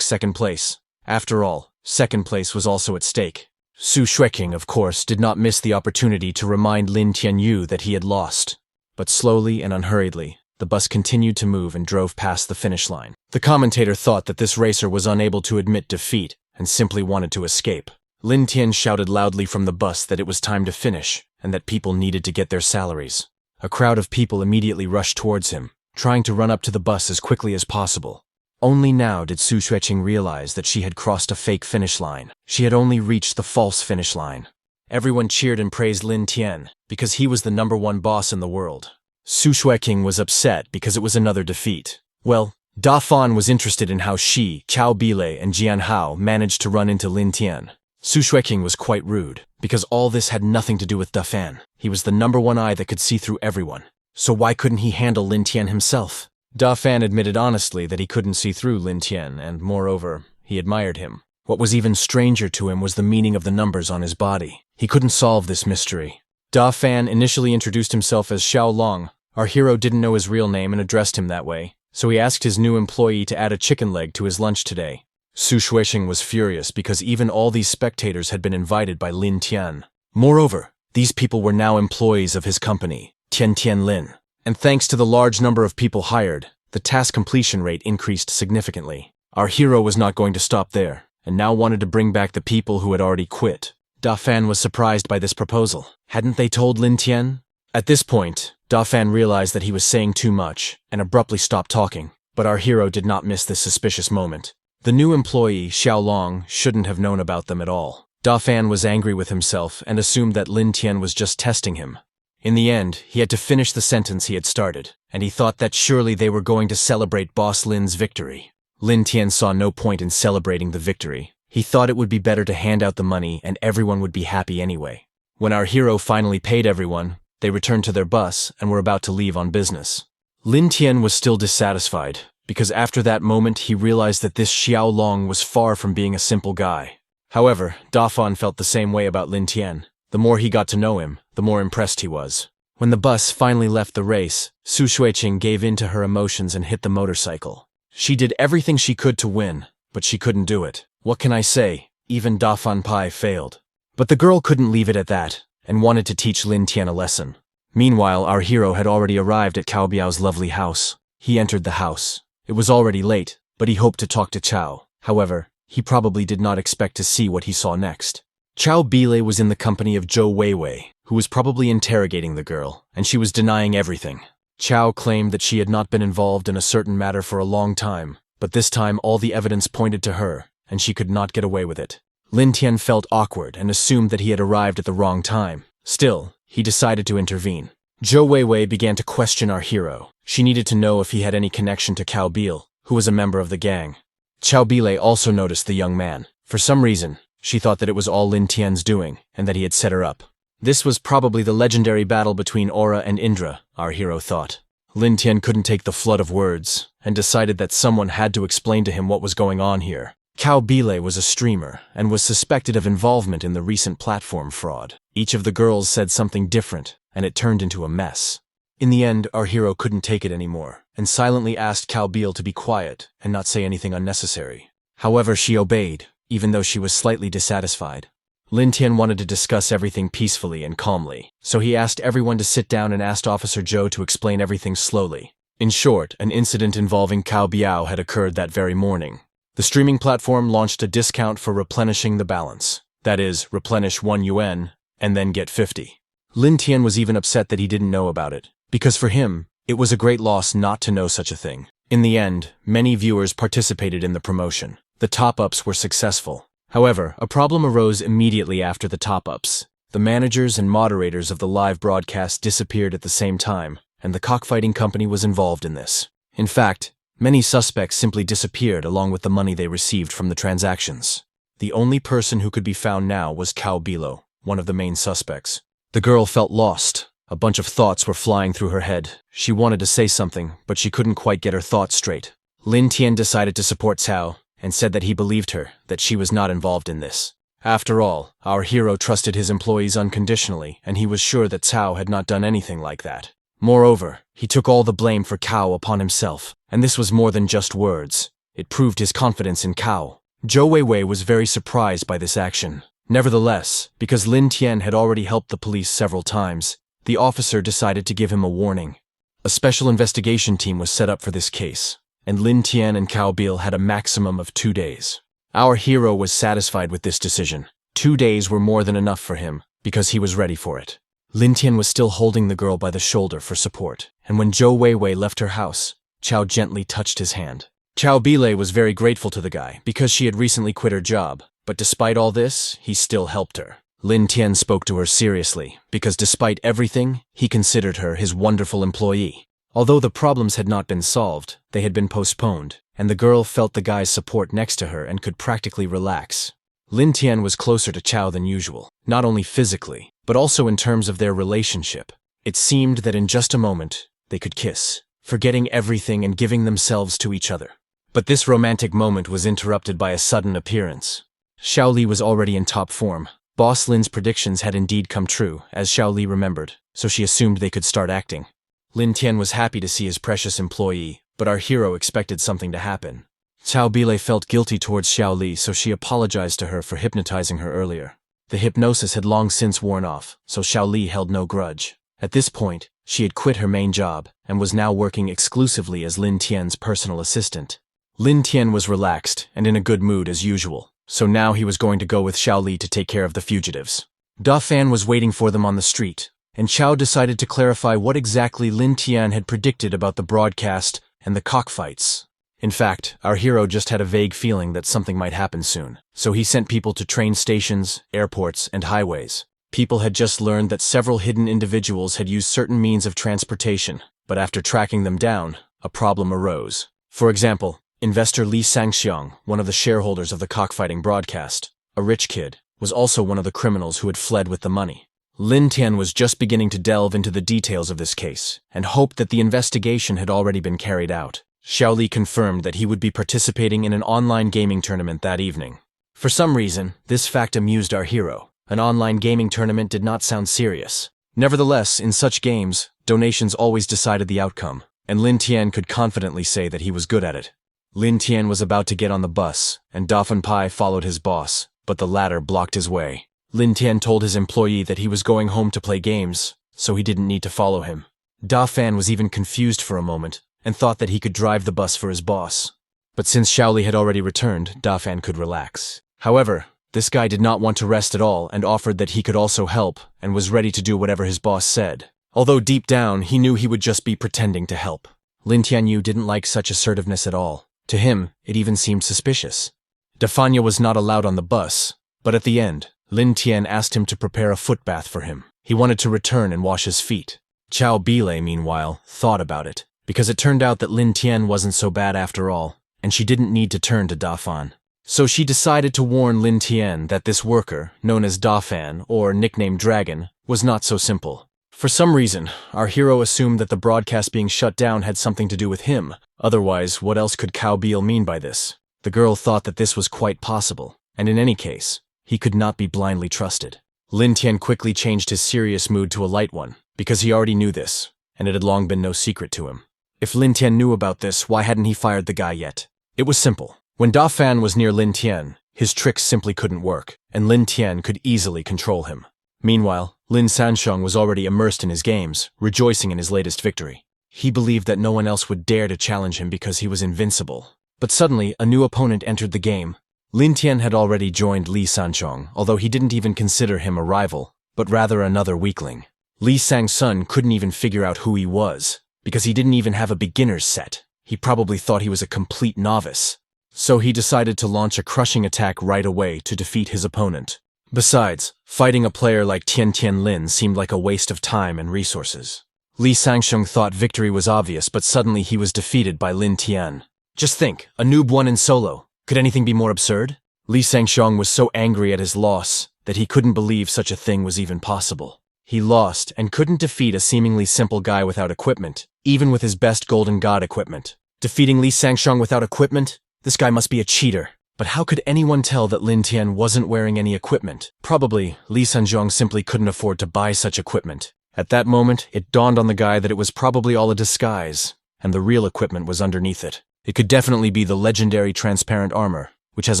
second place. After all, second place was also at stake. Su Xueqing, of course, did not miss the opportunity to remind Lin Tian that he had lost. But slowly and unhurriedly, the bus continued to move and drove past the finish line. The commentator thought that this racer was unable to admit defeat and simply wanted to escape. Lin Tian shouted loudly from the bus that it was time to finish and that people needed to get their salaries. A crowd of people immediately rushed towards him, trying to run up to the bus as quickly as possible. Only now did Su Xueqing realize that she had crossed a fake finish line. She had only reached the false finish line. Everyone cheered and praised Lin Tian because he was the #1 boss in the world. Su Xueqing was upset because it was another defeat. Well, Da Fan was interested in how she, Cao Bilei, and Jian Hao managed to run into Lin Tian. Su Xueqing was quite rude, because all this had nothing to do with Da Fan. He was the #1 eye that could see through everyone. So why couldn't he handle Lin Tian himself? Da Fan admitted honestly that he couldn't see through Lin Tian, and moreover, he admired him. What was even stranger to him was the meaning of the numbers on his body. He couldn't solve this mystery. Da Fan initially introduced himself as Xiao Long. Our hero didn't know his real name and addressed him that way, so he asked his new employee to add a chicken leg to his lunch today. Su Xueqing was furious because even all these spectators had been invited by Lin Tian. Moreover, these people were now employees of his company, Tian Lin. And thanks to the large number of people hired, the task completion rate increased significantly. Our hero was not going to stop there, and now wanted to bring back the people who had already quit. Da Fan was surprised by this proposal. Hadn't they told Lin Tian? At this point, Da Fan realized that he was saying too much, and abruptly stopped talking. But our hero did not miss this suspicious moment. The new employee, Xiao Long, shouldn't have known about them at all. Da Fan was angry with himself and assumed that Lin Tian was just testing him. In the end, he had to finish the sentence he had started, and he thought that surely they were going to celebrate Boss Lin's victory. Lin Tian saw no point in celebrating the victory. He thought it would be better to hand out the money and everyone would be happy anyway. When our hero finally paid everyone, they returned to their bus and were about to leave on business. Lin Tian was still dissatisfied, because after that moment he realized that this Xiao Long was far from being a simple guy. However, Da Fan felt the same way about Lin Tian. The more he got to know him, the more impressed he was. When the bus finally left the race, Su Xueqing gave in to her emotions and hit the motorcycle. She did everything she could to win, but she couldn't do it. What can I say? Even Da Fan Pai failed. But the girl couldn't leave it at that, and wanted to teach Lin Tian a lesson. Meanwhile, our hero had already arrived at Cao Biao's lovely house. He entered the house. It was already late, but he hoped to talk to Cao. However, he probably did not expect to see what he saw next. Cao Bilei was in the company of Zhou Weiwei, who was probably interrogating the girl, and she was denying everything. Cao claimed that she had not been involved in a certain matter for a long time, but this time all the evidence pointed to her, and she could not get away with it. Lin Tian felt awkward and assumed that he had arrived at the wrong time. Still, he decided to intervene. Zhou Weiwei began to question our hero. She needed to know if he had any connection to Cao Bil, who was a member of the gang. Cao Bilei also noticed the young man. For some reason, she thought that it was all Lin Tian's doing, and that he had set her up. This was probably the legendary battle between Aura and Indra, our hero thought. Lin Tian couldn't take the flood of words, and decided that someone had to explain to him what was going on here. Cao Bilei was a streamer, and was suspected of involvement in the recent platform fraud. Each of the girls said something different, and it turned into a mess. In the end, our hero couldn't take it anymore, and silently asked Cao Bil to be quiet and not say anything unnecessary. However, she obeyed, even though she was slightly dissatisfied. Lin Tian wanted to discuss everything peacefully and calmly, so he asked everyone to sit down and asked Officer Zhou to explain everything slowly. In short, an incident involving Cao Biao had occurred that very morning. The streaming platform launched a discount for replenishing the balance. That is, replenish 1 yuan, and then get 50. Lin Tian was even upset that he didn't know about it, because for him, it was a great loss not to know such a thing. In the end, many viewers participated in the promotion. The top-ups were successful. However, a problem arose immediately after the top-ups. The managers and moderators of the live broadcast disappeared at the same time, and the cockfighting company was involved in this. In fact, many suspects simply disappeared along with the money they received from the transactions. The only person who could be found now was Cao Bilo, one of the main suspects. The girl felt lost. A bunch of thoughts were flying through her head. She wanted to say something, but she couldn't quite get her thoughts straight. Lin Tian decided to support Cao, and said that he believed her, that she was not involved in this. After all, our hero trusted his employees unconditionally, and he was sure that Cao had not done anything like that. Moreover, he took all the blame for Cao upon himself, and this was more than just words. It proved his confidence in Cao. Zhou Weiwei was very surprised by this action. Nevertheless, because Lin Tian had already helped the police several times, the officer decided to give him a warning. A special investigation team was set up for this case, and Lin Tian and Cao Biel had a maximum of 2 days. Our hero was satisfied with this decision. 2 days were more than enough for him, because he was ready for it. Lin Tian was still holding the girl by the shoulder for support, and when Zhou Weiwei left her house, Cao gently touched his hand. Cao Biel was very grateful to the guy because she had recently quit her job, but despite all this, he still helped her. Lin Tian spoke to her seriously, because despite everything, he considered her his wonderful employee. Although the problems had not been solved, they had been postponed, and the girl felt the guy's support next to her and could practically relax. Lin Tian was closer to Cao than usual, not only physically, but also in terms of their relationship. It seemed that in just a moment, they could kiss, forgetting everything and giving themselves to each other. But this romantic moment was interrupted by a sudden appearance. Xiao Li was already in top form. Boss Lin's predictions had indeed come true, as Xiao Li remembered, so she assumed they could start acting. Lin Tian was happy to see his precious employee, but our hero expected something to happen. Cao Biel felt guilty towards Xiao Li, so she apologized to her for hypnotizing her earlier. The hypnosis had long since worn off, so Xiao Li held no grudge. At this point, she had quit her main job and was now working exclusively as Lin Tian's personal assistant. Lin Tian was relaxed and in a good mood as usual, so now he was going to go with Xiao Li to take care of the fugitives. Da Fan was waiting for them on the street, and Xiao decided to clarify what exactly Lin Tian had predicted about the broadcast and the cockfights. In fact, our hero just had a vague feeling that something might happen soon, so he sent people to train stations, airports, and highways. People had just learned that several hidden individuals had used certain means of transportation, but after tracking them down, a problem arose. For example, investor Li Sangxiang, one of the shareholders of the cockfighting broadcast, a rich kid, was also one of the criminals who had fled with the money. Lin Tian was just beginning to delve into the details of this case, and hoped that the investigation had already been carried out. Xiao Li confirmed that he would be participating in an online gaming tournament that evening. For some reason, this fact amused our hero. An online gaming tournament did not sound serious. Nevertheless, in such games, donations always decided the outcome, and Lin Tian could confidently say that he was good at it. Lin Tian was about to get on the bus, and Da Fan Pai followed his boss, but the latter blocked his way. Lin Tian told his employee that he was going home to play games, so he didn't need to follow him. Da Fan was even confused for a moment, and thought that he could drive the bus for his boss. But since Xiao Li had already returned, Da Fan could relax. However, this guy did not want to rest at all and offered that he could also help and was ready to do whatever his boss said. Although deep down, he knew he would just be pretending to help. Lin Tianyu didn't like such assertiveness at all. To him, it even seemed suspicious. Defanya was not allowed on the bus, but at the end, Lin Tian asked him to prepare a footbath for him. He wanted to return and wash his feet. Cao Biel, meanwhile, thought about it, because it turned out that Lin Tian wasn't so bad after all, and she didn't need to turn to Da Fan. So she decided to warn Lin Tian that this worker, known as Da Fan, or nicknamed Dragon, was not so simple. For some reason, our hero assumed that the broadcast being shut down had something to do with him. Otherwise, what else could Cao Biel mean by this? The girl thought that this was quite possible, and in any case, he could not be blindly trusted. Lin Tian quickly changed his serious mood to a light one, because he already knew this, and it had long been no secret to him. If Lin Tian knew about this, why hadn't he fired the guy yet? It was simple. When Da Fan was near Lin Tian, his tricks simply couldn't work, and Lin Tian could easily control him. Meanwhile, Lin Sansheng was already immersed in his games, rejoicing in his latest victory. He believed that no one else would dare to challenge him because he was invincible. But suddenly, a new opponent entered the game. Lin Tian had already joined Li Sansheng, although he didn't even consider him a rival, but rather another weakling. Li Sang-sun couldn't even figure out who he was, because he didn't even have a beginner's set. He probably thought he was a complete novice. So he decided to launch a crushing attack right away to defeat his opponent. Besides, fighting a player like Tian Lin seemed like a waste of time and resources. Li Sangsheng thought victory was obvious, but suddenly he was defeated by Lin Tian. Just think, a noob won in solo. Could anything be more absurd? Li Sangsheng was so angry at his loss that he couldn't believe such a thing was even possible. He lost and couldn't defeat a seemingly simple guy without equipment, even with his best Golden God equipment. Defeating Li Sangsheng without equipment? This guy must be a cheater. But how could anyone tell that Lin Tian wasn't wearing any equipment? Probably, Li Sanjiang simply couldn't afford to buy such equipment. At that moment, it dawned on the guy that it was probably all a disguise, and the real equipment was underneath it. It could definitely be the legendary transparent armor, which has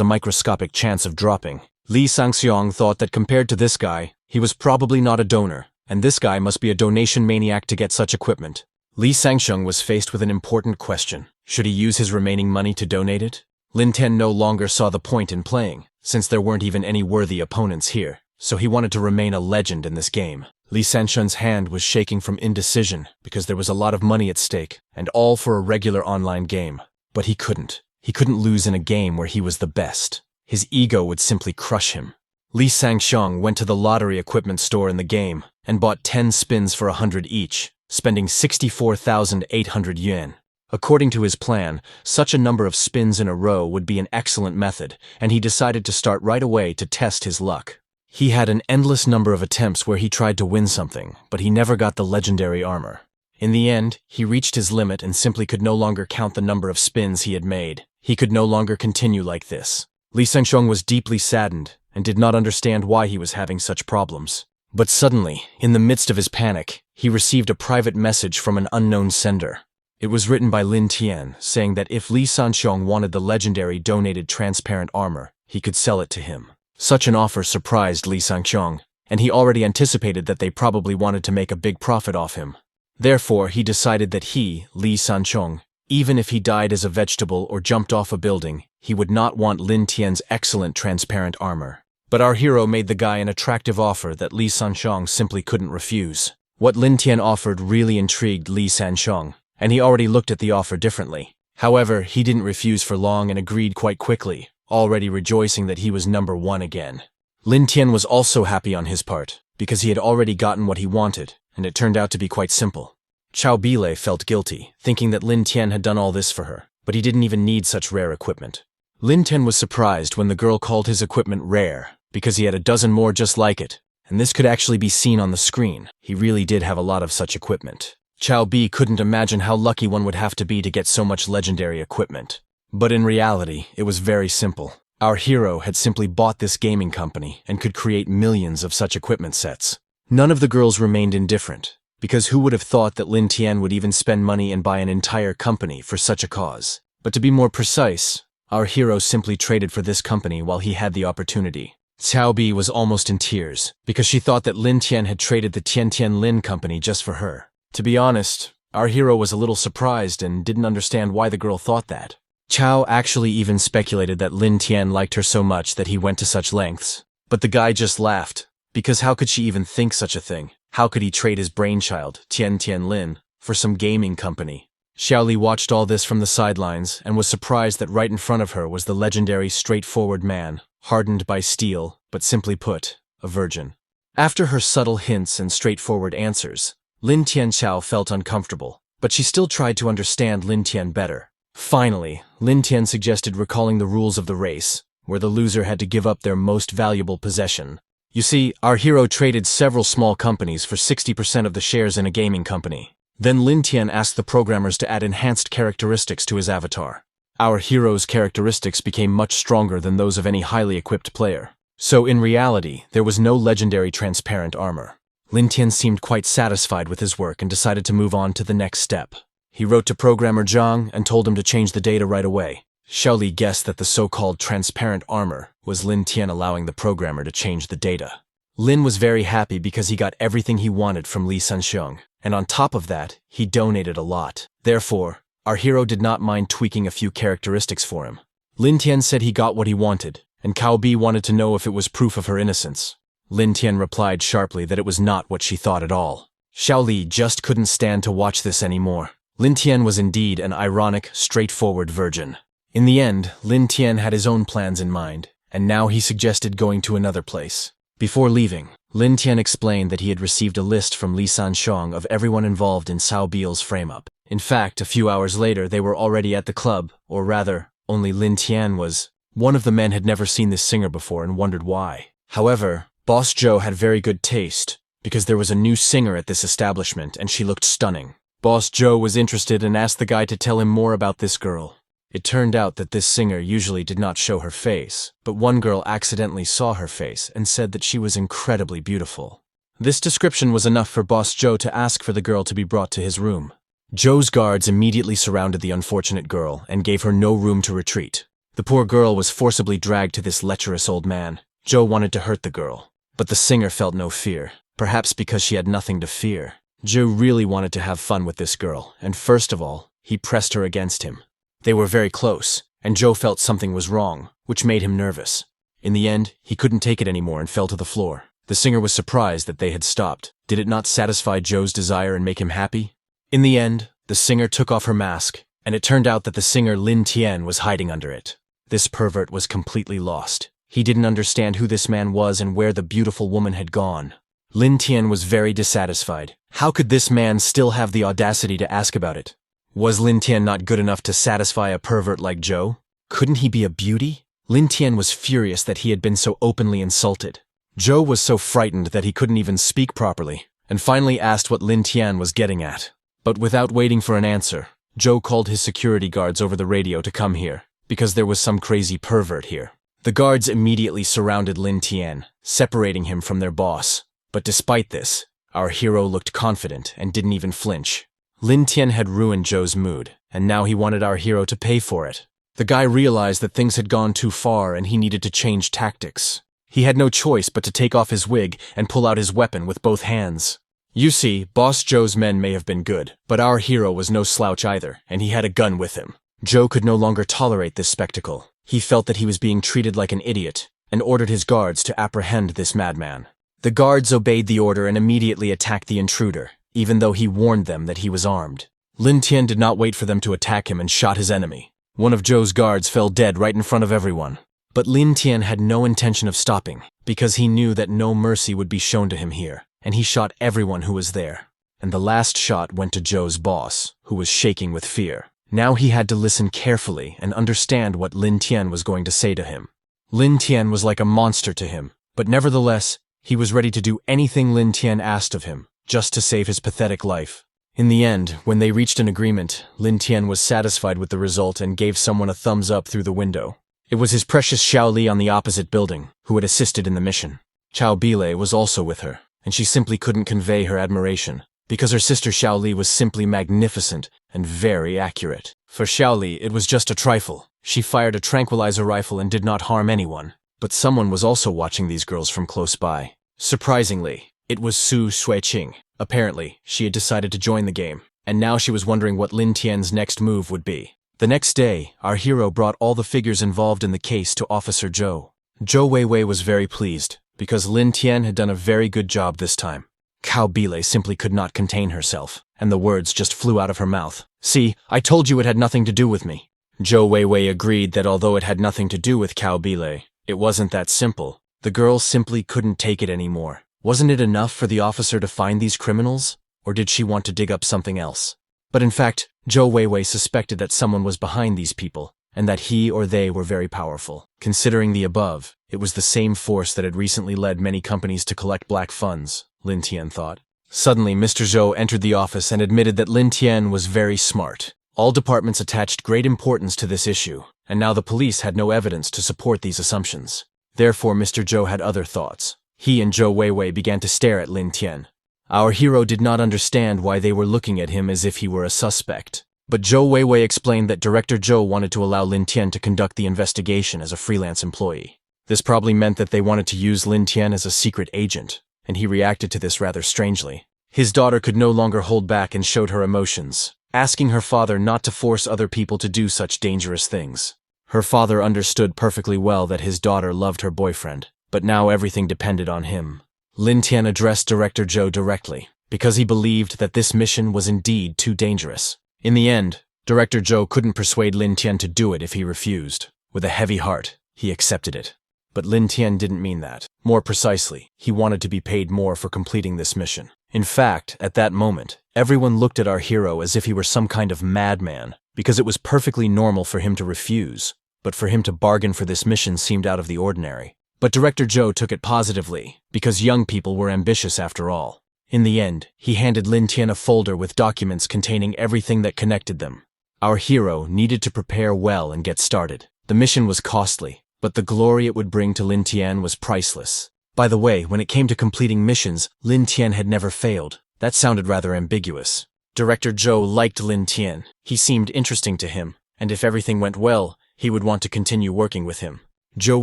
a microscopic chance of dropping. Li Sanjiang thought that compared to this guy, he was probably not a donor, and this guy must be a donation maniac to get such equipment. Li Sanjiang was faced with an important question. Should he use his remaining money to donate it? Lin Tian no longer saw the point in playing, since there weren't even any worthy opponents here, so he wanted to remain a legend in this game. Li Sanjiang's hand was shaking from indecision because there was a lot of money at stake, and all for a regular online game. But he couldn't. He couldn't lose in a game where he was the best. His ego would simply crush him. Li Sanjiang went to the lottery equipment store in the game and bought 10 spins for 100 each, spending 64,800 yuan. According to his plan, such a number of spins in a row would be an excellent method, and he decided to start right away to test his luck. He had an endless number of attempts where he tried to win something, but he never got the legendary armor. In the end, he reached his limit and simply could no longer count the number of spins he had made. He could no longer continue like this. Li Sanjiang was deeply saddened and did not understand why he was having such problems. But suddenly, in the midst of his panic, he received a private message from an unknown sender. It was written by Lin Tian, saying that if Li Sanjiang wanted the legendary donated transparent armor, he could sell it to him. Such an offer surprised Li Sanjiang, and he already anticipated that they probably wanted to make a big profit off him. Therefore, he decided that he, Li Sanjiang, even if he died as a vegetable or jumped off a building, he would not want Lin Tian's excellent transparent armor. But our hero made the guy an attractive offer that Li Sanjiang simply couldn't refuse. What Lin Tian offered really intrigued Li Sanjiang, and he already looked at the offer differently. However, he didn't refuse for long and agreed quite quickly, already rejoicing that he was number one again. Lin Tian was also happy on his part, because he had already gotten what he wanted, and it turned out to be quite simple. Chao Bilei felt guilty, thinking that Lin Tian had done all this for her, but he didn't even need such rare equipment. Lin Tian was surprised when the girl called his equipment rare, because he had a dozen more just like it, and this could actually be seen on the screen. He really did have a lot of such equipment. Chao Bi couldn't imagine how lucky one would have to be to get so much legendary equipment. But in reality, it was very simple. Our hero had simply bought this gaming company and could create millions of such equipment sets. None of the girls remained indifferent, because who would have thought that Lin Tian would even spend money and buy an entire company for such a cause? But to be more precise, our hero simply traded for this company while he had the opportunity. Cao Bi was almost in tears, because she thought that Lin Tian had traded the Tian Tian Lin company just for her. To be honest, our hero was a little surprised and didn't understand why the girl thought that. Chao actually even speculated that Lin Tian liked her so much that he went to such lengths. But the guy just laughed, because how could she even think such a thing? How could he trade his brainchild, Tian Tian Lin, for some gaming company? Xiaoli watched all this from the sidelines and was surprised that right in front of her was the legendary straightforward man, hardened by steel, but simply put, a virgin. After her subtle hints and straightforward answers, Lin Tianxiao felt uncomfortable, but she still tried to understand Lin Tian better. Finally, Lin Tian suggested recalling the rules of the race, where the loser had to give up their most valuable possession. You see, our hero traded several small companies for 60% of the shares in a gaming company. Then Lin Tian asked the programmers to add enhanced characteristics to his avatar. Our hero's characteristics became much stronger than those of any highly equipped player. So in reality, there was no legendary transparent armor. Lin Tian seemed quite satisfied with his work and decided to move on to the next step. He wrote to programmer Zhang and told him to change the data right away. Xiaoli guessed that the so-called transparent armor was Lin Tian allowing the programmer to change the data. Lin was very happy because he got everything he wanted from Li Sanjiang, and on top of that, he donated a lot. Therefore, our hero did not mind tweaking a few characteristics for him. Lin Tian said he got what he wanted, and Cao Bi wanted to know if it was proof of her innocence. Lin Tian replied sharply that it was not what she thought at all. Xiaoli just couldn't stand to watch this anymore. Lin Tian was indeed an ironic, straightforward virgin. In the end, Lin Tian had his own plans in mind, and now he suggested going to another place. Before leaving, Lin Tian explained that he had received a list from Li Sanjiang of everyone involved in Cao Bi's frame-up. In fact, a few hours later they were already at the club, or rather, only Lin Tian was. One of the men had never seen this singer before and wondered why. However, Boss Joe had very good taste, because there was a new singer at this establishment and she looked stunning. Boss Joe was interested and asked the guy to tell him more about this girl. It turned out that this singer usually did not show her face, but one girl accidentally saw her face and said that she was incredibly beautiful. This description was enough for Boss Joe to ask for the girl to be brought to his room. Joe's guards immediately surrounded the unfortunate girl and gave her no room to retreat. The poor girl was forcibly dragged to this lecherous old man. Joe wanted to hurt the girl, but the singer felt no fear, perhaps because she had nothing to fear. Joe really wanted to have fun with this girl, and first of all, he pressed her against him. They were very close, and Joe felt something was wrong, which made him nervous. In the end, he couldn't take it anymore and fell to the floor. The singer was surprised that they had stopped. Did it not satisfy Joe's desire and make him happy? In the end, the singer took off her mask, and it turned out that the singer Lin Tian was hiding under it. This pervert was completely lost. He didn't understand who this man was and where the beautiful woman had gone. Lin Tian was very dissatisfied. How could this man still have the audacity to ask about it? Was Lin Tian not good enough to satisfy a pervert like Joe? Couldn't he be a beauty? Lin Tian was furious that he had been so openly insulted. Joe was so frightened that he couldn't even speak properly, and finally asked what Lin Tian was getting at. But without waiting for an answer, Joe called his security guards over the radio to come here, because there was some crazy pervert here. The guards immediately surrounded Lin Tian, separating him from their boss. But despite this, our hero looked confident and didn't even flinch. Lin Tian had ruined Joe's mood, and now he wanted our hero to pay for it. The guy realized that things had gone too far and he needed to change tactics. He had no choice but to take off his wig and pull out his weapon with both hands. You see, Boss Joe's men may have been good, but our hero was no slouch either, and he had a gun with him. Joe could no longer tolerate this spectacle. He felt that he was being treated like an idiot, and ordered his guards to apprehend this madman. The guards obeyed the order and immediately attacked the intruder, even though he warned them that he was armed. Lin Tian did not wait for them to attack him and shot his enemy. One of Joe's guards fell dead right in front of everyone. But Lin Tian had no intention of stopping, because he knew that no mercy would be shown to him here, and he shot everyone who was there. And the last shot went to Joe's boss, who was shaking with fear. Now he had to listen carefully and understand what Lin Tian was going to say to him. Lin Tian was like a monster to him, but nevertheless, he was ready to do anything Lin Tian asked of him, just to save his pathetic life. In the end, when they reached an agreement, Lin Tian was satisfied with the result and gave someone a thumbs up through the window. It was his precious Xiao Li on the opposite building, who had assisted in the mission. Xiao Bilei was also with her, and she simply couldn't convey her admiration, because her sister Xiao Li was simply magnificent and very accurate. For Xiao Li, it was just a trifle. She fired a tranquilizer rifle and did not harm anyone, but someone was also watching these girls from close by. Surprisingly, it was Su Shuiqing. Apparently, she had decided to join the game, and now she was wondering what Lin Tian's next move would be. The next day, our hero brought all the figures involved in the case to Officer Zhou. Zhou Weiwei was very pleased, because Lin Tian had done a very good job this time. Cao Bilei simply could not contain herself, and the words just flew out of her mouth. "See, I told you it had nothing to do with me." Zhou Weiwei agreed that although it had nothing to do with Cao Bilei, it wasn't that simple. The girl simply couldn't take it anymore. Wasn't it enough for the officer to find these criminals, or did she want to dig up something else? But in fact, Zhou Weiwei suspected that someone was behind these people, and that he or they were very powerful. Considering the above, it was the same force that had recently led many companies to collect black funds, Lin Tian thought. Suddenly, Mr. Zhou entered the office and admitted that Lin Tian was very smart. All departments attached great importance to this issue, and now the police had no evidence to support these assumptions. Therefore, Mr. Zhou had other thoughts. He and Zhou Weiwei began to stare at Lin Tian. Our hero did not understand why they were looking at him as if he were a suspect. But Zhou Weiwei explained that Director Zhou wanted to allow Lin Tian to conduct the investigation as a freelance employee. This probably meant that they wanted to use Lin Tian as a secret agent, and he reacted to this rather strangely. His daughter could no longer hold back and showed her emotions, asking her father not to force other people to do such dangerous things. Her father understood perfectly well that his daughter loved her boyfriend, but now everything depended on him. Lin Tian addressed Director Zhou directly, because he believed that this mission was indeed too dangerous. In the end, Director Zhou couldn't persuade Lin Tian to do it if he refused. With a heavy heart, he accepted it. But Lin Tian didn't mean that. More precisely, he wanted to be paid more for completing this mission. In fact, at that moment, everyone looked at our hero as if he were some kind of madman, because it was perfectly normal for him to refuse, but for him to bargain for this mission seemed out of the ordinary. But Director Zhou took it positively, because young people were ambitious after all. In the end, he handed Lin Tian a folder with documents containing everything that connected them. Our hero needed to prepare well and get started. The mission was costly, but the glory it would bring to Lin Tian was priceless. By the way, when it came to completing missions, Lin Tian had never failed. That sounded rather ambiguous. Director Zhou liked Lin Tian. He seemed interesting to him, and if everything went well, he would want to continue working with him. Zhou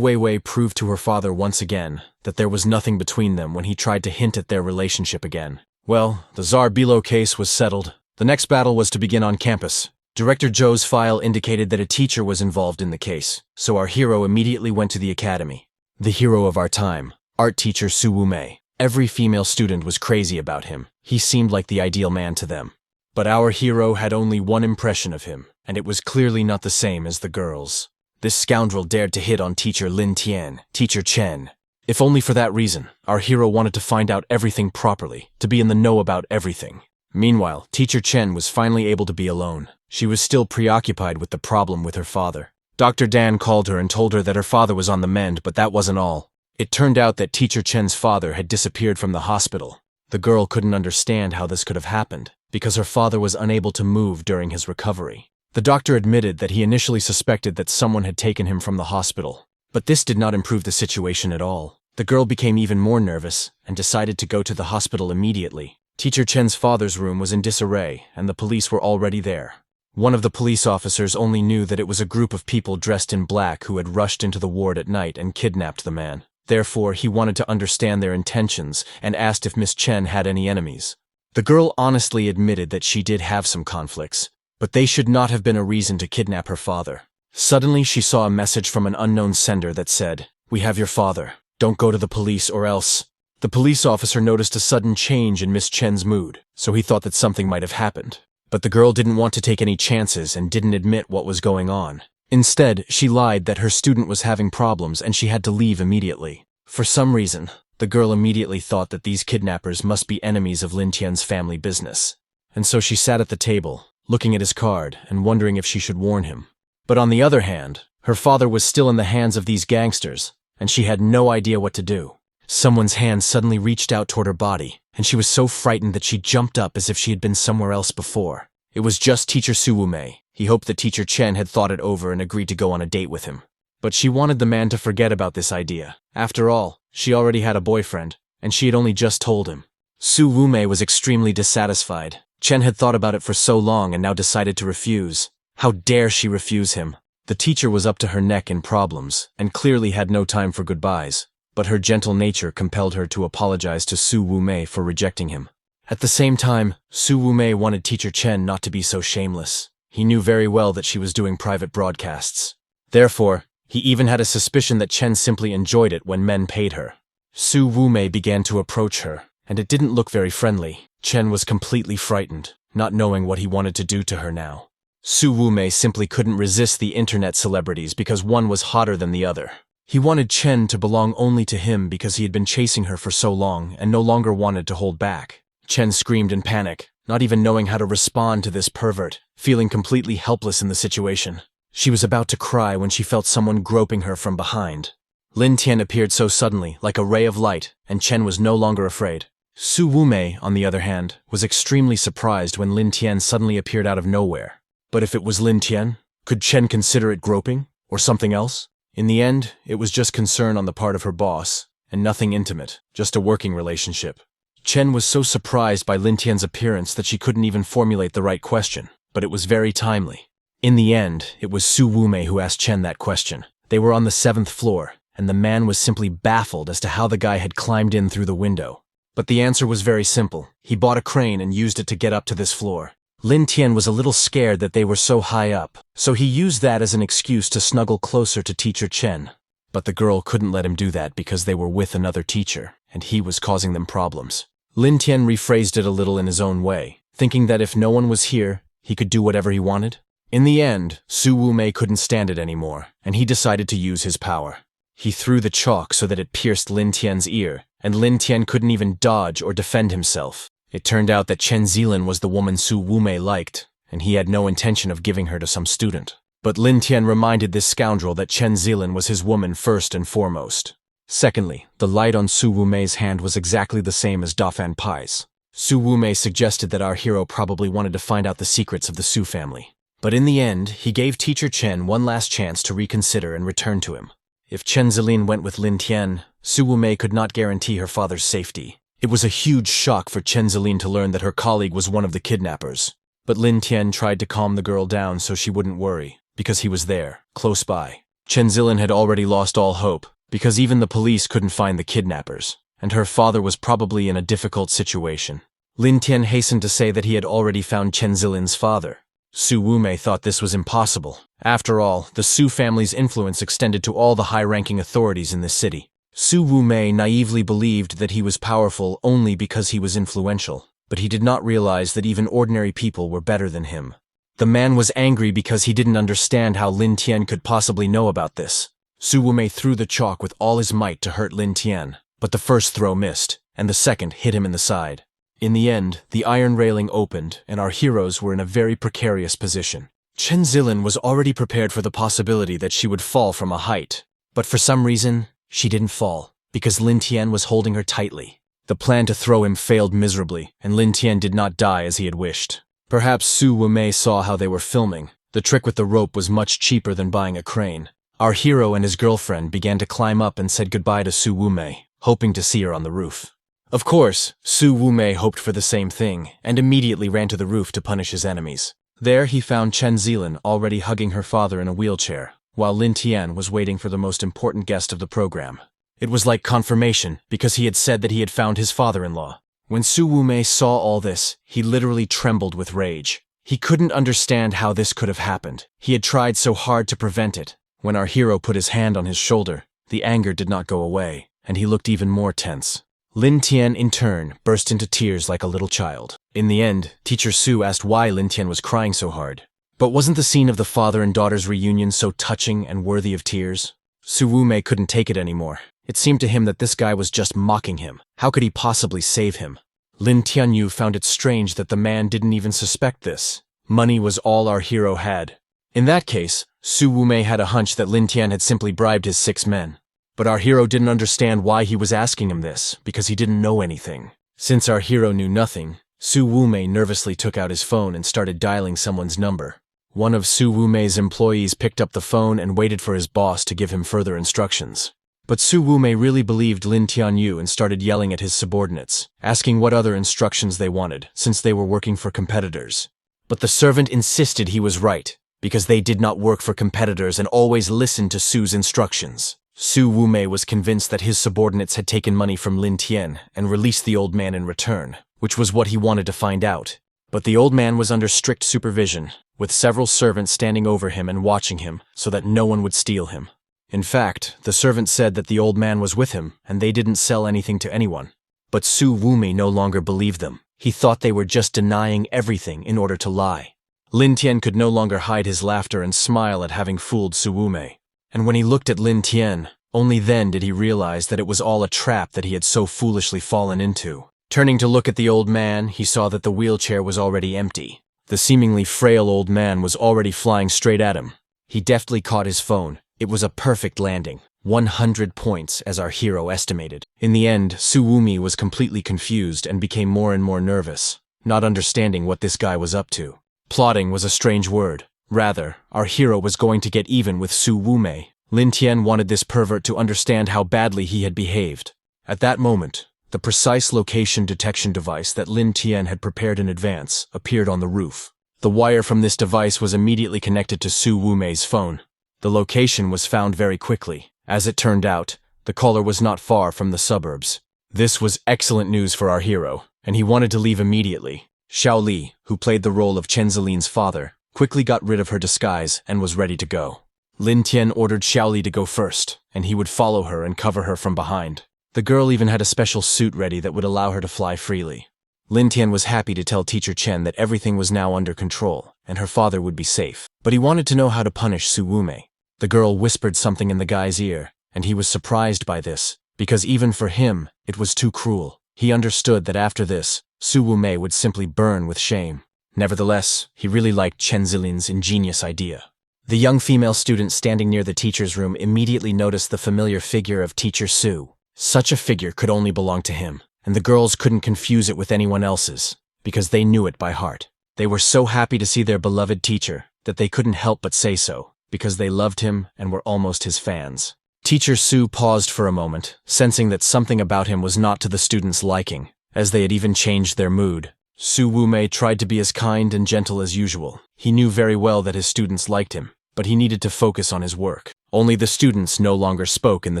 Weiwei proved to her father once again that there was nothing between them when he tried to hint at their relationship again. Well, the Tsar Bilo case was settled. The next battle was to begin on campus. Director Zhou's file indicated that a teacher was involved in the case, so our hero immediately went to the academy. The hero of our time, art teacher Su Wumei. Every female student was crazy about him. He seemed like the ideal man to them. But our hero had only one impression of him, and it was clearly not the same as the girls. This scoundrel dared to hit on teacher Lin Tian, teacher Chen. If only for that reason, our hero wanted to find out everything properly, to be in the know about everything. Meanwhile, teacher Chen was finally able to be alone. She was still preoccupied with the problem with her father. Dr. Dan called her and told her that her father was on the mend, but that wasn't all. It turned out that teacher Chen's father had disappeared from the hospital. The girl couldn't understand how this could have happened, because her father was unable to move during his recovery. The doctor admitted that he initially suspected that someone had taken him from the hospital. But this did not improve the situation at all. The girl became even more nervous and decided to go to the hospital immediately. Teacher Chen's father's room was in disarray, and the police were already there. One of the police officers only knew that it was a group of people dressed in black who had rushed into the ward at night and kidnapped the man. Therefore, he wanted to understand their intentions and asked if Miss Chen had any enemies. The girl honestly admitted that she did have some conflicts, but they should not have been a reason to kidnap her father. Suddenly, she saw a message from an unknown sender that said, "We have your father. Don't go to the police or else." The police officer noticed a sudden change in Miss Chen's mood, so he thought that something might have happened. But the girl didn't want to take any chances and didn't admit what was going on. Instead, she lied that her student was having problems and she had to leave immediately. For some reason, the girl immediately thought that these kidnappers must be enemies of Lin Tian's family business. And so she sat at the table, looking at his card and wondering if she should warn him. But on the other hand, her father was still in the hands of these gangsters, and she had no idea what to do. Someone's hand suddenly reached out toward her body, and she was so frightened that she jumped up as if she had been somewhere else before. It was just teacher Su Wumei. He hoped that teacher Chen had thought it over and agreed to go on a date with him. But she wanted the man to forget about this idea. After all, she already had a boyfriend, and she had only just told him. Su Wumei was extremely dissatisfied. Chen had thought about it for so long and now decided to refuse. How dare she refuse him? The teacher was up to her neck in problems, and clearly had no time for goodbyes. But her gentle nature compelled her to apologize to Su Wumei for rejecting him. At the same time, Su Wumei wanted teacher Chen not to be so shameless. He knew very well that she was doing private broadcasts. Therefore, he even had a suspicion that Chen simply enjoyed it when men paid her. Su Wumei began to approach her, and it didn't look very friendly. Chen was completely frightened, not knowing what he wanted to do to her now. Su Wumei simply couldn't resist the internet celebrities because one was hotter than the other. He wanted Chen to belong only to him because he had been chasing her for so long and no longer wanted to hold back. Chen screamed in panic, not even knowing how to respond to this pervert, feeling completely helpless in the situation. She was about to cry when she felt someone groping her from behind. Lin Tian appeared so suddenly, like a ray of light, and Chen was no longer afraid. Su Wumei, on the other hand, was extremely surprised when Lin Tian suddenly appeared out of nowhere. But if it was Lin Tian, could Chen consider it groping, or something else? In the end, it was just concern on the part of her boss, and nothing intimate, just a working relationship. Chen was so surprised by Lin Tian's appearance that she couldn't even formulate the right question, but it was very timely. In the end, it was Su Wumei who asked Chen that question. They were on the 7th floor, and the man was simply baffled as to how the guy had climbed in through the window. But the answer was very simple. He bought a crane and used it to get up to this floor. Lin Tian was a little scared that they were so high up, so he used that as an excuse to snuggle closer to teacher Chen. But the girl couldn't let him do that because they were with another teacher, and he was causing them problems. Lin Tian rephrased it a little in his own way, thinking that if no one was here, he could do whatever he wanted. In the end, Su Wumei couldn't stand it anymore, and he decided to use his power. He threw the chalk so that it pierced Lin Tian's ear, and Lin Tian couldn't even dodge or defend himself. It turned out that Chen Zilin was the woman Su Wumei liked, and he had no intention of giving her to some student. But Lin Tian reminded this scoundrel that Chen Zilin was his woman first and foremost. Secondly, the light on Su Wumei's hand was exactly the same as Dafan Pai's. Su Wumei suggested that our hero probably wanted to find out the secrets of the Su family. But in the end, he gave teacher Chen one last chance to reconsider and return to him. If Chen Zilin went with Lin Tian, Su Wumei could not guarantee her father's safety. It was a huge shock for Chen Zilin to learn that her colleague was one of the kidnappers. But Lin Tian tried to calm the girl down so she wouldn't worry, because he was there, close by. Chen Zilin had already lost all hope, because even the police couldn't find the kidnappers, and her father was probably in a difficult situation. Lin Tian hastened to say that he had already found Chen Zilin's father. Su Wumei thought this was impossible. After all, the Su family's influence extended to all the high-ranking authorities in this city. Su Wumei naively believed that he was powerful only because he was influential, but he did not realize that even ordinary people were better than him. The man was angry because he didn't understand how Lin Tian could possibly know about this. Su Wumei threw the chalk with all his might to hurt Lin Tian, but the first throw missed, and the second hit him in the side. In the end, the iron railing opened, and our heroes were in a very precarious position. Chen Zilin was already prepared for the possibility that she would fall from a height, but for some reason, she didn't fall, because Lin Tian was holding her tightly. The plan to throw him failed miserably, and Lin Tian did not die as he had wished. Perhaps Su Wumei saw how they were filming. The trick with the rope was much cheaper than buying a crane. Our hero and his girlfriend began to climb up and said goodbye to Su Wumei, hoping to see her on the roof. Of course, Su Wumei hoped for the same thing, and immediately ran to the roof to punish his enemies. There he found Chen Zilin already hugging her father in a wheelchair, while Lin Tian was waiting for the most important guest of the program. It was like confirmation, because he had said that he had found his father-in-law. When Su Wumei saw all this, he literally trembled with rage. He couldn't understand how this could have happened. He had tried so hard to prevent it. When our hero put his hand on his shoulder, the anger did not go away, and he looked even more tense. Lin Tian, in turn, burst into tears like a little child. In the end, Teacher Su asked why Lin Tian was crying so hard. But wasn't the scene of the father and daughter's reunion so touching and worthy of tears? Su Wumei couldn't take it anymore. It seemed to him that this guy was just mocking him. How could he possibly save him? Lin Tianyu found it strange that the man didn't even suspect this. Money was all our hero had. In that case, Su Wumei had a hunch that Lin Tian had simply bribed his 6 men. But our hero didn't understand why he was asking him this, because he didn't know anything. Since our hero knew nothing, Su Wumei nervously took out his phone and started dialing someone's number. One of Su Wumei's employees picked up the phone and waited for his boss to give him further instructions. But Su Wumei really believed Lin Tianyu and started yelling at his subordinates, asking what other instructions they wanted, since they were working for competitors. But the servant insisted he was right, because they did not work for competitors and always listened to Su's instructions. Su Wumei was convinced that his subordinates had taken money from Lin Tian and released the old man in return, which was what he wanted to find out. But the old man was under strict supervision, with several servants standing over him and watching him so that no one would steal him. In fact, the servant said that the old man was with him and they didn't sell anything to anyone. But Su Wumei no longer believed them. He thought they were just denying everything in order to lie. Lin Tian could no longer hide his laughter and smile at having fooled Su Wumei. And when he looked at Lin Tian, only then did he realize that it was all a trap that he had so foolishly fallen into. Turning to look at the old man, he saw that the wheelchair was already empty. The seemingly frail old man was already flying straight at him. He deftly caught his phone. It was a perfect landing, 100 points as our hero estimated. In the end, Su Wumei was completely confused and became more and more nervous, not understanding what this guy was up to. Plotting was a strange word. Rather, our hero was going to get even with Su Wumei. Lin Tian wanted this pervert to understand how badly he had behaved. At that moment, the precise location detection device that Lin Tian had prepared in advance appeared on the roof. The wire from this device was immediately connected to Su Wumei's phone. The location was found very quickly. As it turned out, the caller was not far from the suburbs. This was excellent news for our hero, and he wanted to leave immediately. Xiao Li, who played the role of Chen Zilin's father, quickly got rid of her disguise and was ready to go. Lin Tian ordered Xiao Li to go first, and he would follow her and cover her from behind. The girl even had a special suit ready that would allow her to fly freely. Lin Tian was happy to tell Teacher Chen that everything was now under control, and her father would be safe. But he wanted to know how to punish Su Wumei. The girl whispered something in the guy's ear, and he was surprised by this, because even for him, it was too cruel. He understood that after this, Su Wumei would simply burn with shame. Nevertheless, he really liked Chen Zilin's ingenious idea. The young female student standing near the teacher's room immediately noticed the familiar figure of Teacher Su. Such a figure could only belong to him, and the girls couldn't confuse it with anyone else's, because they knew it by heart. They were so happy to see their beloved teacher that they couldn't help but say so, because they loved him and were almost his fans. Teacher Su paused for a moment, sensing that something about him was not to the students' liking, as they had even changed their mood. Su Wumei tried to be as kind and gentle as usual. He knew very well that his students liked him, but he needed to focus on his work. Only the students no longer spoke in the